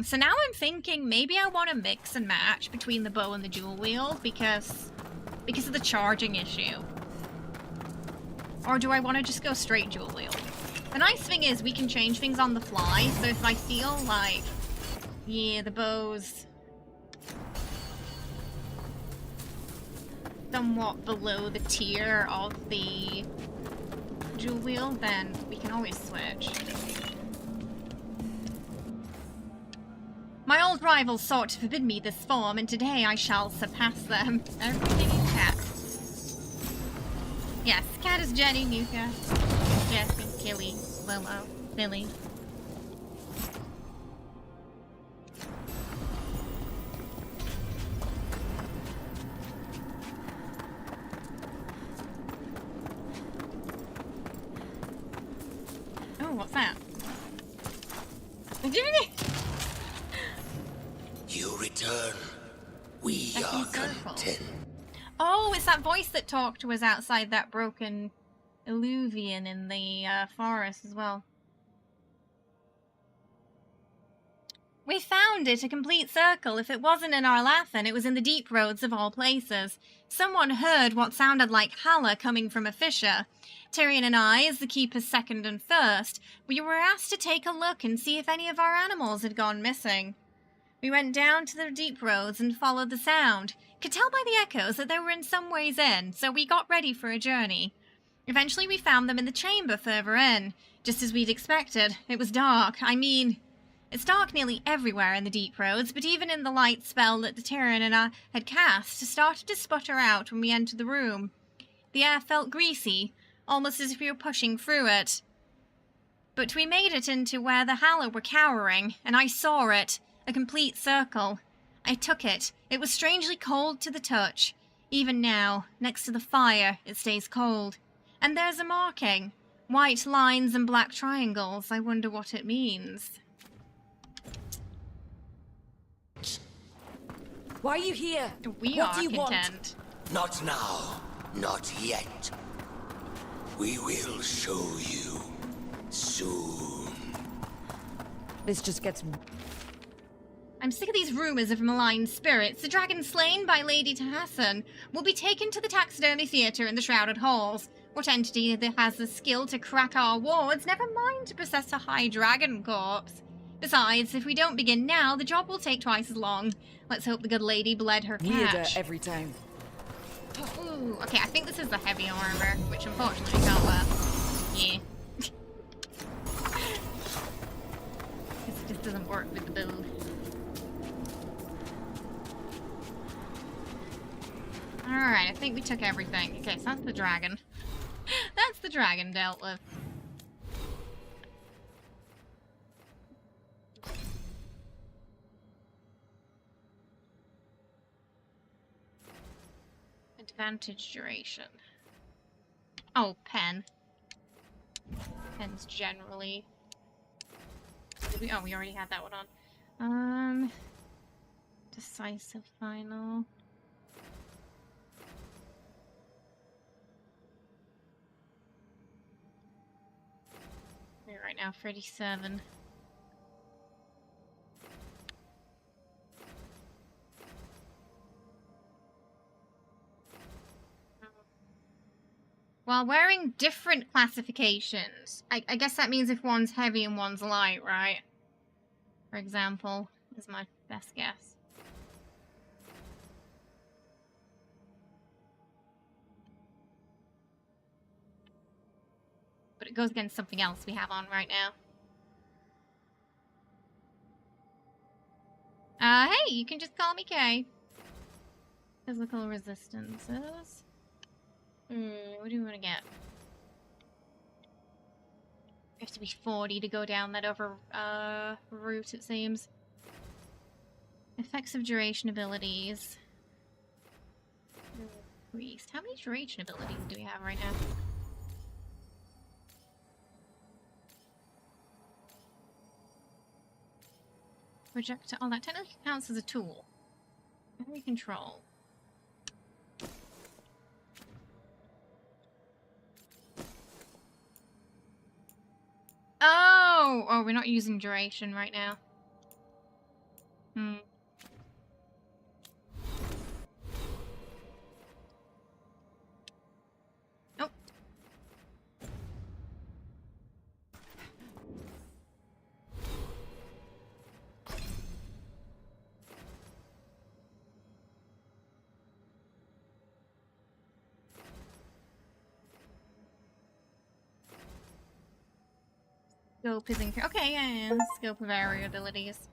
So now I'm thinking maybe I want to mix and match between the bow and the dual wield because of the charging issue. Or do I want to just go straight dual wield? The nice thing is we can change things on the fly, so if I feel like, yeah, the bow's somewhat below the tier of the dual wield, then we can always switch. My old rivals sought to forbid me this form, and today I shall surpass them. Everything in Cat. Yes, Cat is Jenny, Nuka, Jesse, Killy, Willow, Billy. Oh, what's that? You return. We are content. Oh, it's that voice that talked to us outside that broken illuvian in the forest as well. We found it, a complete circle. If it wasn't in Arlathan, it was in the deep roads of all places. Someone heard what sounded like holler coming from a fissure. Tyrion and I, as the keeper's second and first, we were asked to take a look and see if any of our animals had gone missing. We went down to the deep roads and followed the sound. Could tell by the echoes that they were in some ways in, so we got ready for a journey. Eventually we found them in the chamber further in, just as we'd expected. It was dark. I mean, it's dark nearly everywhere in the deep roads, but even in the light spell that the Tyrion and I had cast, it started to sputter out when we entered the room. The air felt greasy, almost as if we were pushing through it. But we made it into where the Halla were cowering, and I saw it. A complete circle. I took it. It was strangely cold to the touch. Even now, next to the fire, it stays cold. And there's a marking. White lines and black triangles. I wonder what it means. Why are you here? We what are do you content. Not now. Not yet. We will show you soon. This just gets... I'm sick of these rumors of malign spirits. The dragon slain by Lady Tahassan will be taken to the taxidermy theatre in the Shrouded Halls. What entity that has the skill to crack our wards, never mind to possess a high dragon corpse? Besides, if we don't begin now, the job will take twice as long. Let's hope the good lady bled her catch. Weirder every time. Ooh, okay, I think this is the heavy armor, which unfortunately we can't wear. Yeah. It just doesn't work with the build. Alright, I think we took everything. Okay, so that's the dragon. That's the dragon dealt with. Advantage duration. Oh, pen. Pens generally. Oh, we already had that one on. Decisive final. Right now, 37. While wearing different classifications. I guess that means if one's heavy and one's light, right? For example, is my best guess. But it goes against something else we have on right now. Hey, you can just call me Kay. Physical resistances. What do we want to get? You have to be 40 to go down that other route, it seems. Effects of duration abilities. Priest. How many duration abilities do we have right now? Projector. Oh, that technically counts as a tool. Memory control. Oh! Oh, we're not using duration right now. Oh. Scope is okay, and scope of area abilities.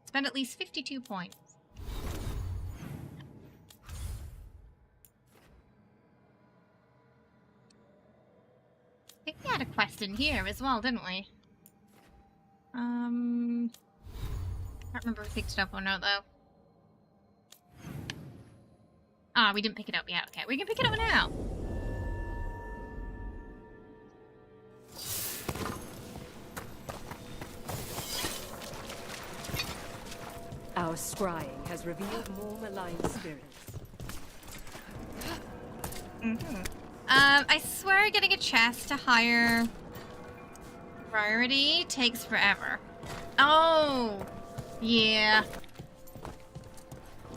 Spend at least 52 points. I think we had a quest in here as well, didn't we? Can't remember if we picked it up or not, though. Ah, we didn't pick it up yet. Okay, we can pick it up now. Our scrying has revealed more malign spirits. I swear getting a chest to higher priority takes forever. Oh, yeah.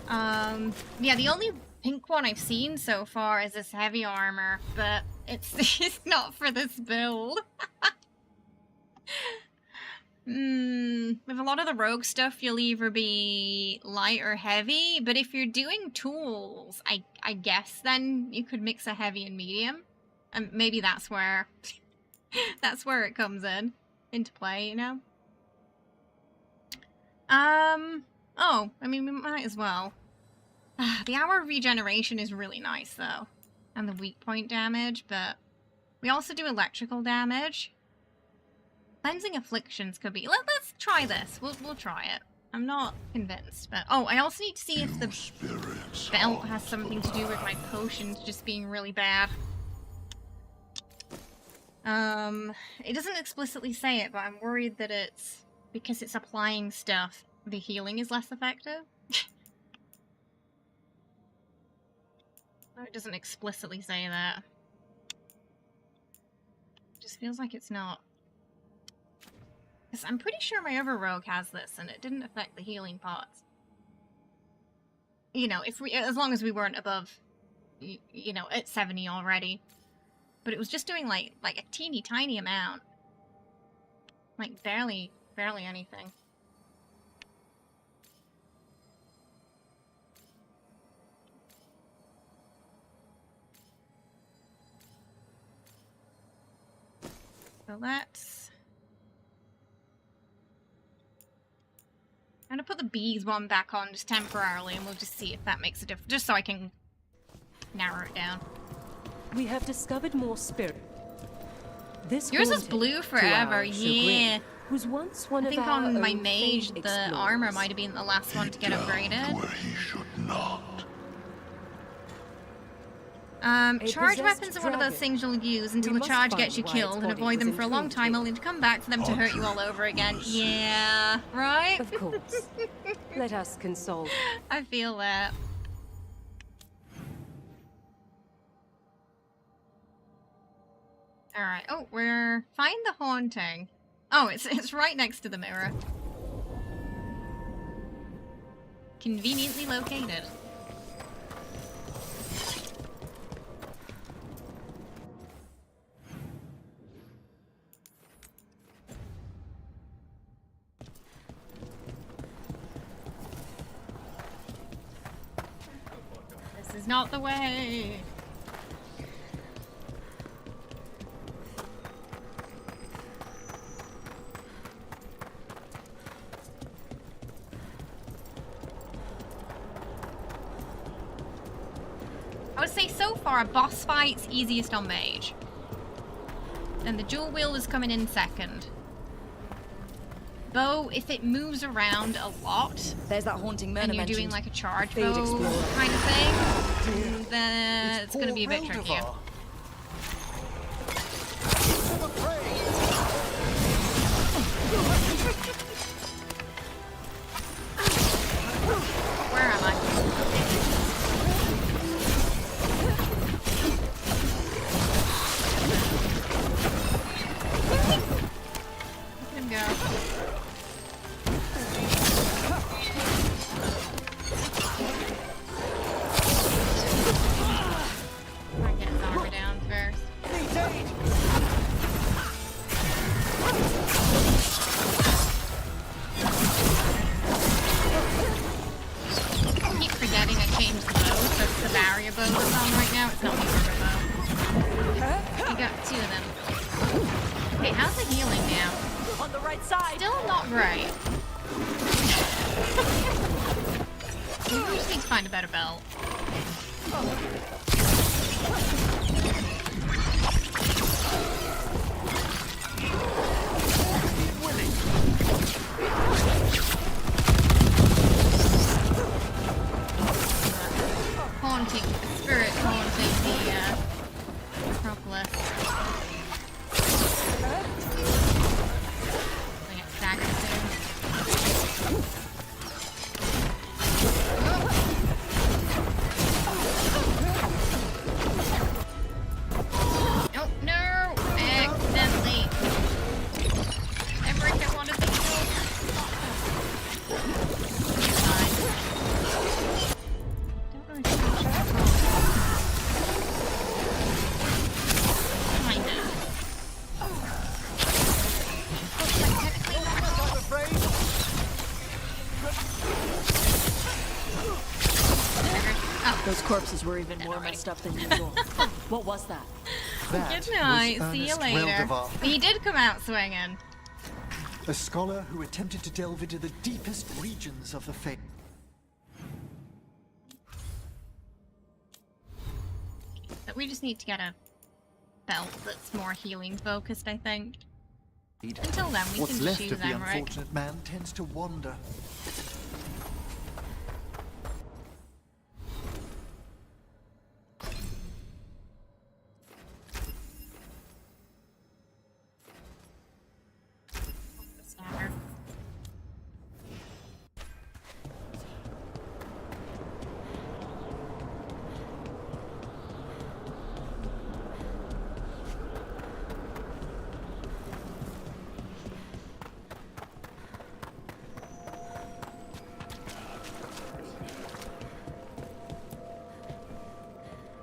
Yeah, the only pink one I've seen so far is this heavy armor, but it's not for this build. With a lot of the rogue stuff, you'll either be light or heavy, but if you're doing tools, I guess then you could mix a heavy and medium. And maybe that's where that's where it comes into play, you know? Oh, I mean, we might as well. The hour of regeneration is really nice, though. And the weak point damage, but we also do electrical damage. Cleansing afflictions could be... Let's try this. We'll try it. I'm not convinced, but... Oh, I also need to see if the belt has something to do with my potions just being really bad. It doesn't explicitly say it, but I'm worried that it's... Because it's applying stuff, the healing is less effective. No, it doesn't explicitly say that. It just feels like it's not... Because I'm pretty sure my other rogue has this, and it didn't affect the healing parts. You know, as long as we weren't above, you know, at 70 already. But it was just doing, like a teeny tiny amount. Like, barely anything. So let's... I'm gonna put the bees one back on just temporarily, and we'll just see if that makes a difference, just so I can narrow it down. We have discovered more spirit. This yours is blue forever, yeah. Was once one I think of our on my own mage, famed the explorers. armor might have been the last one to get upgraded. Where he should not. Charge weapons are one of those things you'll use until the charge gets you killed and avoid them for a long time, only to come back for them to hurt you all over again. Yeah, right? Of course. Let us console. I feel that. Alright, oh, find the haunting. Oh, it's right next to the mirror. Conveniently located. This is not the way. say so far, boss fights easiest on mage. Then the dual wield is coming in second. Bow, if it moves around a lot, there's that haunting man and you're doing like a charge bow kind of thing, then it's going to be a bit trickier. Where am I? Let him go. I'll get his armor down first. I keep forgetting I changed the bow, so it's the barrier bow that's on right now. It's not the armor bow. I got 2 of them. Okay, how's the healing now? On the right side. Still not great. Maybe we just need to find a better belt. Haunting, the spirit haunting the Acropolis. I get staggered soon. Oh no! Accidentally. Everything I wanted to kill. Those corpses were even more messed up than usual. What was that? Good night. See you later. He did come out swinging. A scholar who attempted to delve into the deepest regions of the faith. But we just need to get a belt that's more healing focused, I think. Until then, we What's can left choose of the them, right? unfortunate man tends to wander.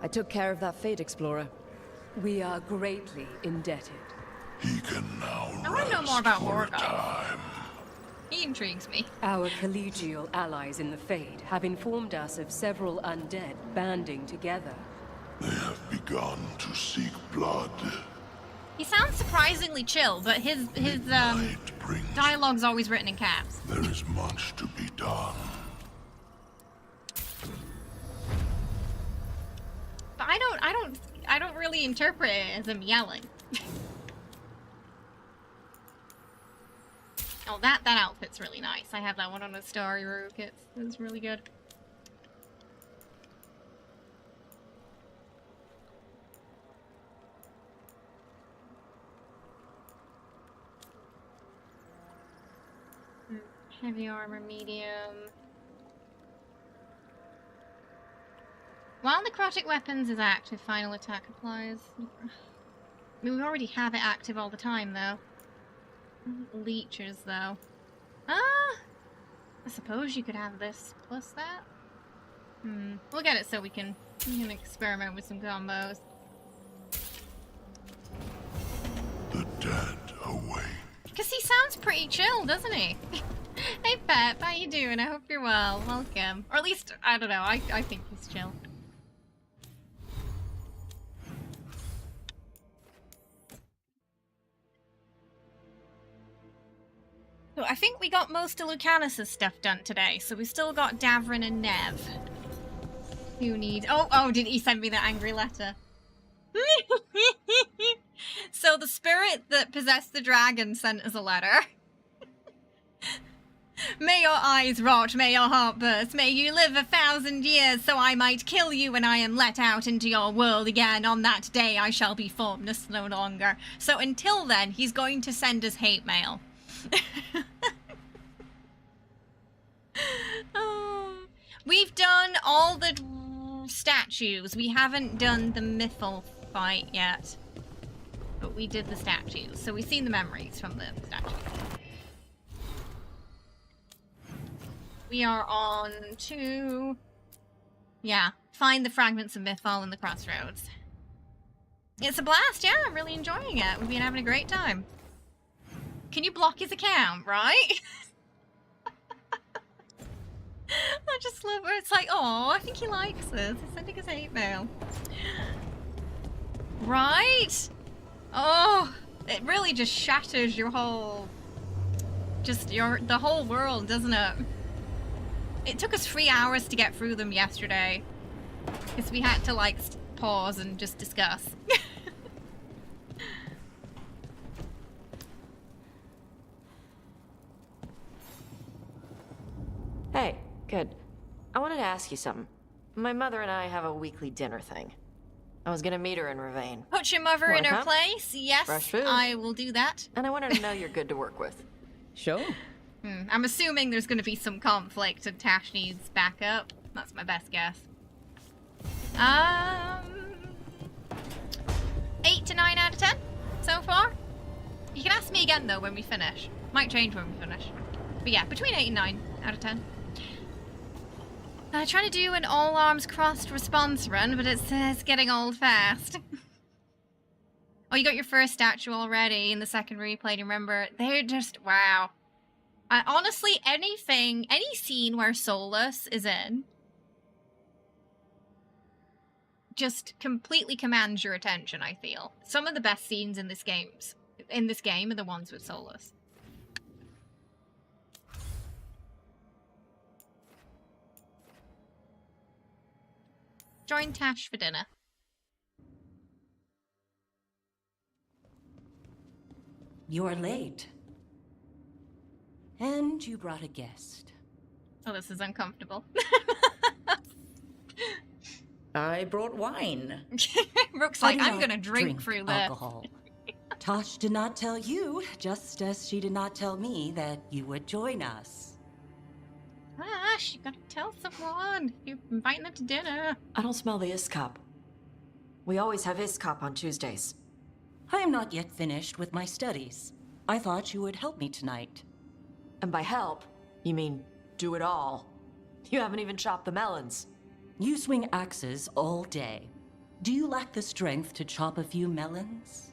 I took care of that Fate Explorer. We are greatly indebted. He can now I want to know more about for a Veilguard. time. He intrigues me. Our collegial allies in the Fade have informed us of several undead banding together. They have begun to seek blood. He sounds surprisingly chill, but his dialogue's always written in caps. There is much to be done. But I don't really interpret it as him yelling. Oh, that outfit's really nice. I have that one on a starry Rook. It's really good. Heavy armor, medium. While necrotic weapons is active, final attack applies. I mean, we already have it active all the time, though. Leeches, though. I suppose you could have this plus that. We'll get it so we can experiment with some combos. The dead awake. Because he sounds pretty chill, doesn't he? Hey, Pep, how you doing? I hope you're well. Welcome. Or at least, I don't know, I think he's chill. So I think we got most of Lucanus' stuff done today, so we still got Davrin and Nev. Who needs... Oh, did he send me that angry letter? So the spirit that possessed the dragon sent us a letter. May your eyes rot, may your heart burst, may you live 1,000 years, so I might kill you when I am let out into your world again. On that day I shall be formless no longer. So until then, he's going to send us hate mail. Oh. We've done all the statues. We haven't done the mythal fight yet. But we did the statues, so we've seen the memories from the statues. We are on to... yeah, find the fragments of Mythal in the crossroads. It's a blast, yeah, I'm really enjoying it. We've been having a great time. Can you block his account, right? I just love her. It's like, oh, I think he likes us. He's sending us hate mail. Right? Oh, it really just shatters your whole... the whole world, doesn't it? It took us 3 hours to get through them yesterday. Because we had to, like, pause and just discuss. Hey, good. I wanted to ask you something. My mother and I have a weekly dinner thing. I was gonna meet her in Ravane. Put your mother in her place? Yes, I will do that. And I wanted to know you're good to work with. Sure. I'm assuming there's going to be some conflict and Tash needs backup. That's my best guess. 8 to 9 out of 10 so far. You can ask me again though when we finish. Might change when we finish. But yeah, between 8 and 9 out of 10. Trying to do an all arms crossed response run, but it's getting old fast. Oh, you got your first statue already in the second replay, do you remember? They're just, wow. Honestly, any scene where Solus is in, just completely commands your attention, I feel. Some of the best scenes in this game are the ones with Solus. Join Tash for dinner. You're late. And you brought a guest. Oh, this is uncomfortable. I brought wine. Rook's like, I'm gonna drink through this. Alcohol. Tosh did not tell you, just as she did not tell me that you would join us. Tash, you gotta tell someone. You're inviting them to dinner. I don't smell the Iskop. We always have Iskop on Tuesdays. I am not yet finished with my studies. I thought you would help me tonight. And by help, you mean do it all. You haven't even chopped the melons. You swing axes all day. Do you lack the strength to chop a few melons?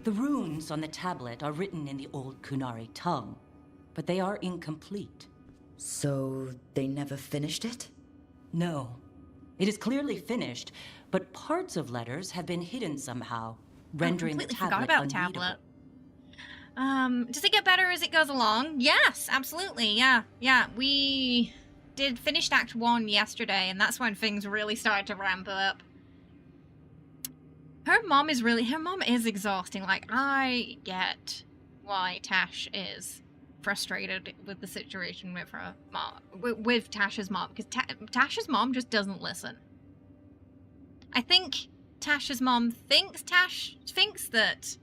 The runes on the tablet are written in the old Kunari tongue, but they are incomplete. So they never finished it? No. It is clearly finished, but parts of letters have been hidden somehow, rendering the tablet forgot about unreadable. tablet. Does it get better as it goes along? Yes, absolutely, yeah. Yeah, we did finished Act 1 yesterday, and that's when things really started to ramp up. Her mom is exhausting. Like, I get why Tash is frustrated with the situation with her mom, with Tash's mom, because Tash's mom just doesn't listen. I think Tash's mom thinks that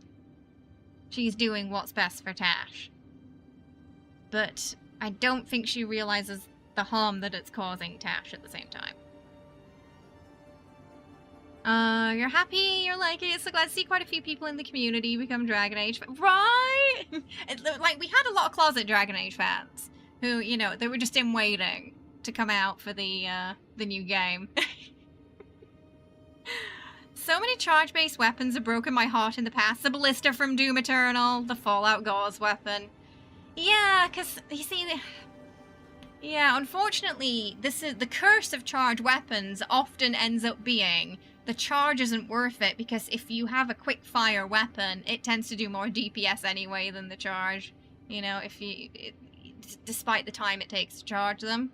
she's doing what's best for Tash, but I don't think she realizes the harm that it's causing Tash at the same time. You're happy, you're like, it's so glad to see quite a few people in the community become Dragon Age fans. Right? Like, we had a lot of closet Dragon Age fans who, you know, they were just in waiting to come out for the new game. So many charge-based weapons have broken my heart in the past. The Ballista from Doom Eternal, the Fallout Gauze weapon. Yeah, because, you see, yeah, unfortunately, this is the curse of charge weapons often ends up being the charge isn't worth it, because if you have a quick fire weapon, it tends to do more DPS anyway than the charge. You know, despite the time it takes to charge them.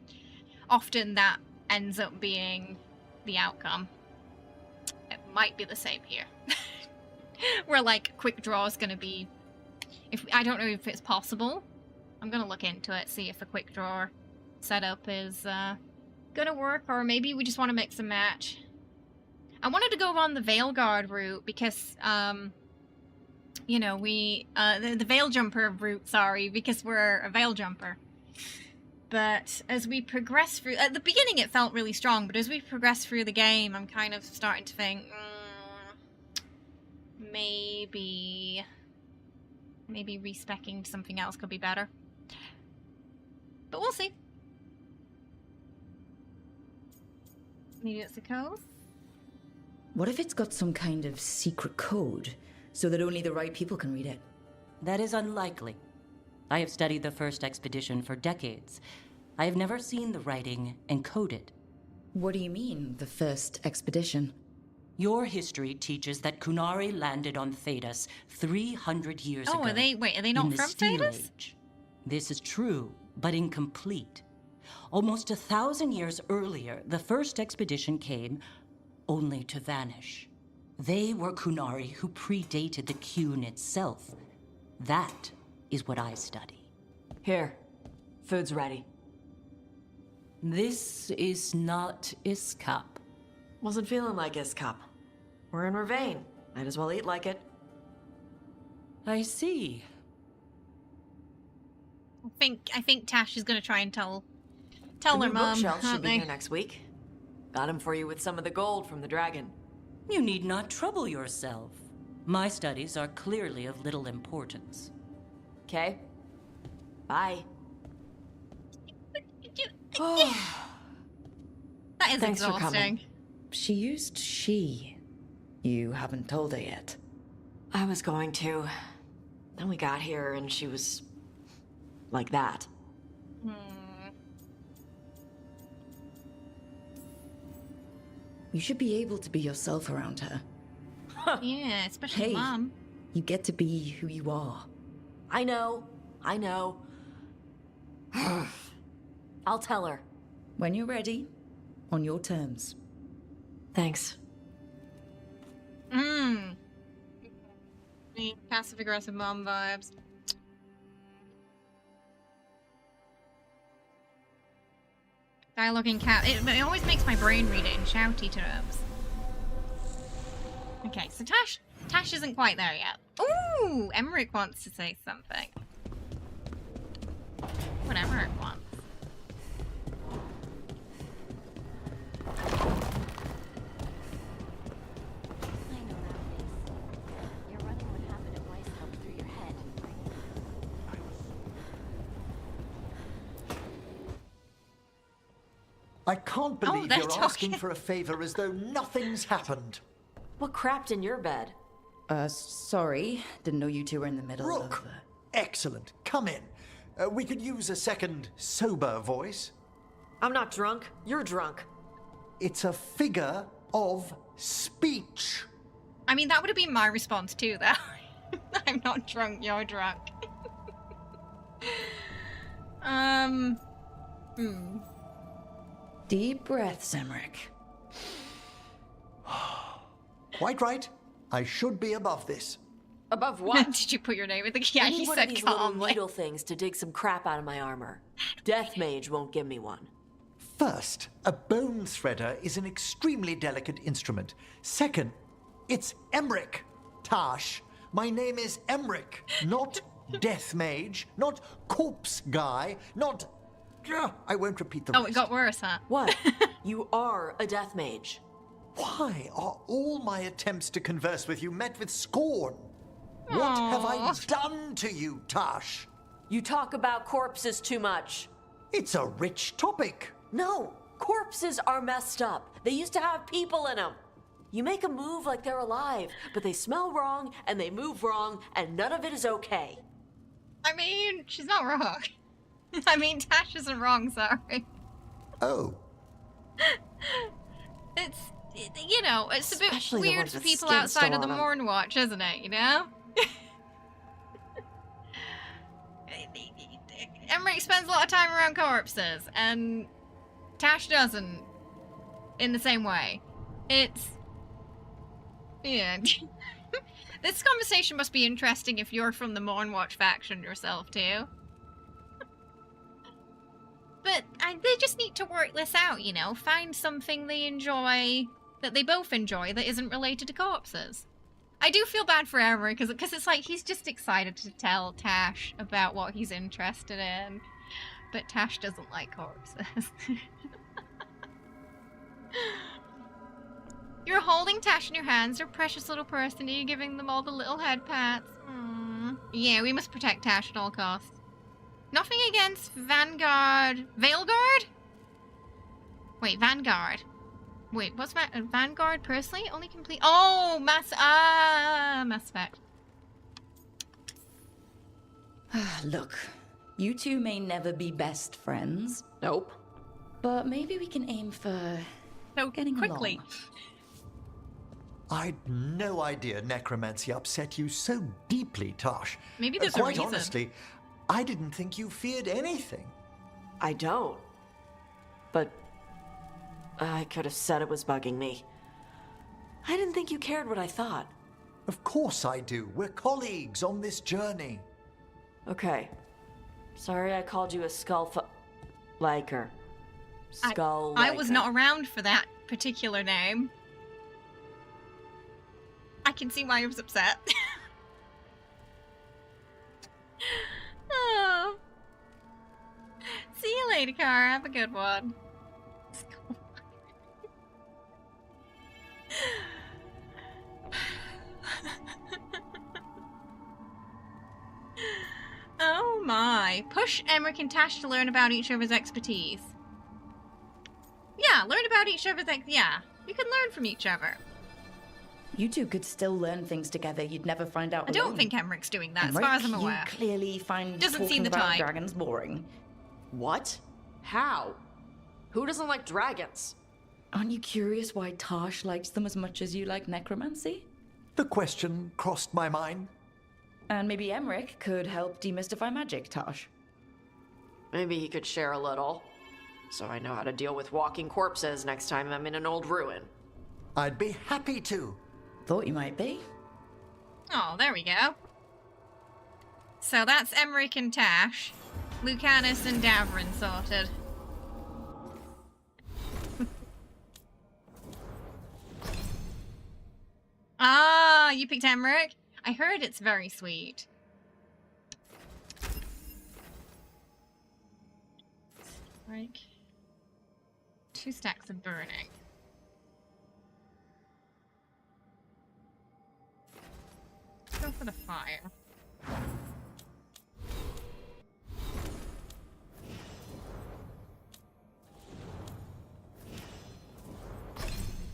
often that ends up being the outcome. It might be the same here. Where, like, quick draw is going to be... I don't know if it's possible. I'm going to look into it, see if a quick draw setup is going to work, or maybe we just want to mix and match. I wanted to go on the Veilguard route because, you know, the Veil Jumper route, sorry, because we're a Veil Jumper. But as we progress through... At the beginning it felt really strong, but as we progress through the game, I'm kind of starting to think... maybe respecking something else could be better. But we'll see. Maybe it's a code? What if it's got some kind of secret code, so that only the right people can read it? That is unlikely. I have studied the first expedition for decades. I have never seen the writing encoded. What do you mean, the first expedition? Your history teaches that Kunari landed on Thedas 300 years ago. Oh, are they not from Thedas? Age. This is true, but incomplete. Almost 1,000 years earlier, the first expedition came only to vanish. They were Kunari who predated the Qun itself. That is what I study. Here, food's ready. This is not Iskap. Wasn't feeling like Iskap. We're in Ravane. Might as well eat like it. I see. I think Tash is going to try and tell her mom, Bookshelf should aren't be they? here next week. Got him for you with some of the gold from the dragon. You need not trouble yourself. My studies are clearly of little importance. Okay. Bye. That is Thanks for exhausting. coming. She used she. You haven't told her yet. I was going to. Then we got here and she was... like that. You should be able to be yourself around her. Yeah, especially Hey, mom. you get to be who you are. I know. I'll tell her. When you're ready, on your terms. Thanks. Passive-aggressive mom vibes. Dialoguing cat. It always makes my brain read it in shouty terms. Okay, so Tash isn't quite there yet. Ooh, Emmerich wants to say something. What Emmerich wants. I can't believe you're asking for a favor as though nothing's happened. What crapped in your bed? Sorry. Didn't know you two were in the middle Rook! of... Excellent. Come in. We could use a second sober voice. I'm not drunk. You're drunk. It's a figure of speech. I mean, that would have been my response too, though. I'm not drunk, you're drunk. Deep breaths, Emmerich. Quite right. I should be above this. Above what? Did you put your name in the... Yeah, I need he one said of these little calmly. needle things to dig some crap out of my armor. Death Mage won't give me one. First, a bone threader is an extremely delicate instrument. Second, it's Emmerich. Tash, my name is Emmerich, not Death Mage, not Corpse Guy, not... I won't repeat the rest. Oh, it got worse, huh? What? You are a Death Mage. Why are all my attempts to converse with you met with scorn? What have I done to you, Tash? You talk about corpses too much. It's a rich topic. No, corpses are messed up. They used to have people in them. You make a move like they're alive, but they smell wrong and they move wrong and none of it is okay. I mean, she's not wrong. I mean, Tash isn't wrong, sorry. Oh. You know, it's Especially a the bit weird ones for with people skin outside still of the on 'em. Morn Watch, isn't it, you know? Emmerich spends a lot of time around corpses, and Tash doesn't. In the same way. It's... Yeah. This conversation must be interesting if you're from the Mournwatch faction yourself, too. But they just need to work this out, you know? Find something they enjoy, that they both enjoy, that isn't related to corpses. I do feel bad for Emmerich, because it's like he's just excited to tell Tash about what he's interested in. But Tash doesn't like corpses. You're holding Tash in your hands, her precious little person, and you're giving them all the little head pats. Aww. Yeah, we must protect Tash at all costs. Nothing against Vanguard... Veilguard? Wait, Vanguard. Wait, what's Vanguard personally? Only complete... Oh, Mass Effect. Look, you two may never be best friends. Nope. But maybe we can aim for... So getting quickly. along. I'd no idea necromancy upset you so deeply, Tosh. Maybe there's a quite reason. honestly, I didn't think you feared anything. I don't. But I could have said it was bugging me. I didn't think you cared what I thought. Of course I do. We're colleagues on this journey. Okay. Sorry I called you a liker. Skull I was not around for that particular name. I can see why he was upset. Oh. See you later, Cara. Have a good one. Oh my. Push Emmerich and Tash to learn about each other's expertise. Yeah, learn about each other's yeah. You can learn from each other. You two could still learn things together you'd never find out I don't alone. think Emmerich's doing that, Emmerich, as far as I'm aware. You clearly find Doesn't talking seem the about type. dragons boring. What? How? Who doesn't like dragons? Aren't you curious why Tash likes them as much as you like necromancy? The question crossed my mind. And maybe Emmerich could help demystify magic, Tash. Maybe he could share a little. So I know how to deal with walking corpses next time I'm in an old ruin. I'd be happy to. Thought you might be. Oh, there we go. So that's Emmerich and Tash. Lucanus and Davrin sorted. Ah, you picked Emmerich? I heard it's very sweet. Like 2 stacks of burning. Go for the fire.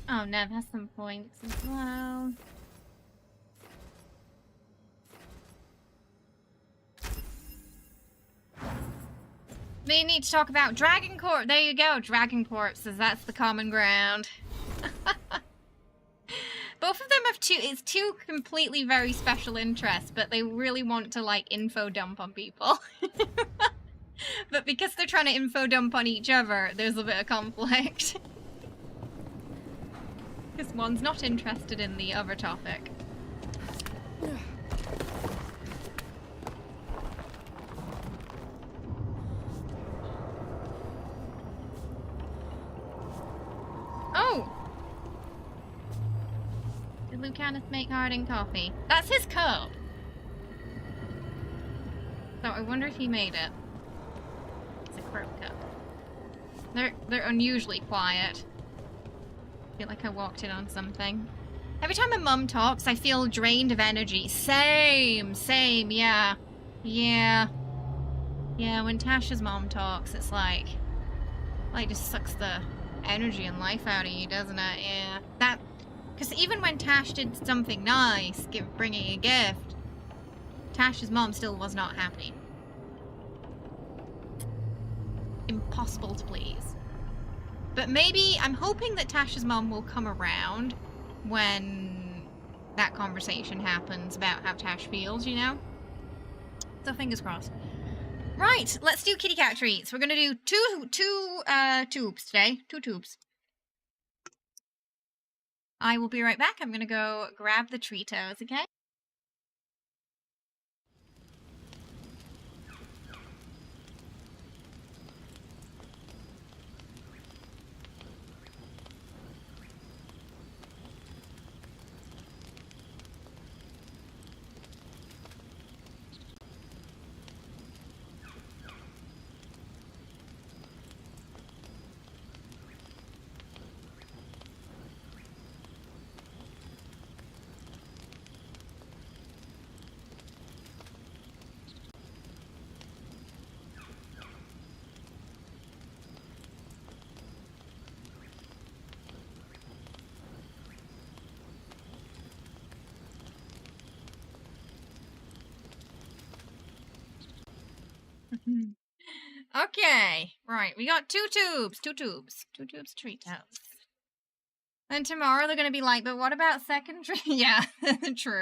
Oh, Nev has some points as well. We need to talk about Dragon Corpse. There you go, Dragon Corpses. That's the common ground. Both of them have two completely very special interests, but they really want to, like, info dump on people. But because they're trying to info dump on each other, there's a bit of conflict. Because one's not interested in the other topic. Oh! Did Lucanus make Harding coffee? That's his cup! So I wonder if he made it. It's a crow cup. They're unusually quiet. I feel like I walked in on something. Every time my mum talks, I feel drained of energy. Same, yeah. Yeah, when Tasha's mom talks, it's like just sucks the energy and life out of you, doesn't it? Yeah. Because even when Tash did something nice, bringing a gift, Tash's mom still was not happy. Impossible to please. But maybe, I'm hoping that Tasha's mom will come around when that conversation happens about how Tash feels, you know? So fingers crossed. Right, let's do kitty cat treats. We're gonna do two tubes today. 2 tubes. I will be right back. I'm gonna go grab the Treatos, okay? Okay, right, we got 2 tubes Treatos. And tomorrow they're gonna be like, but what about second treat? Yeah, true.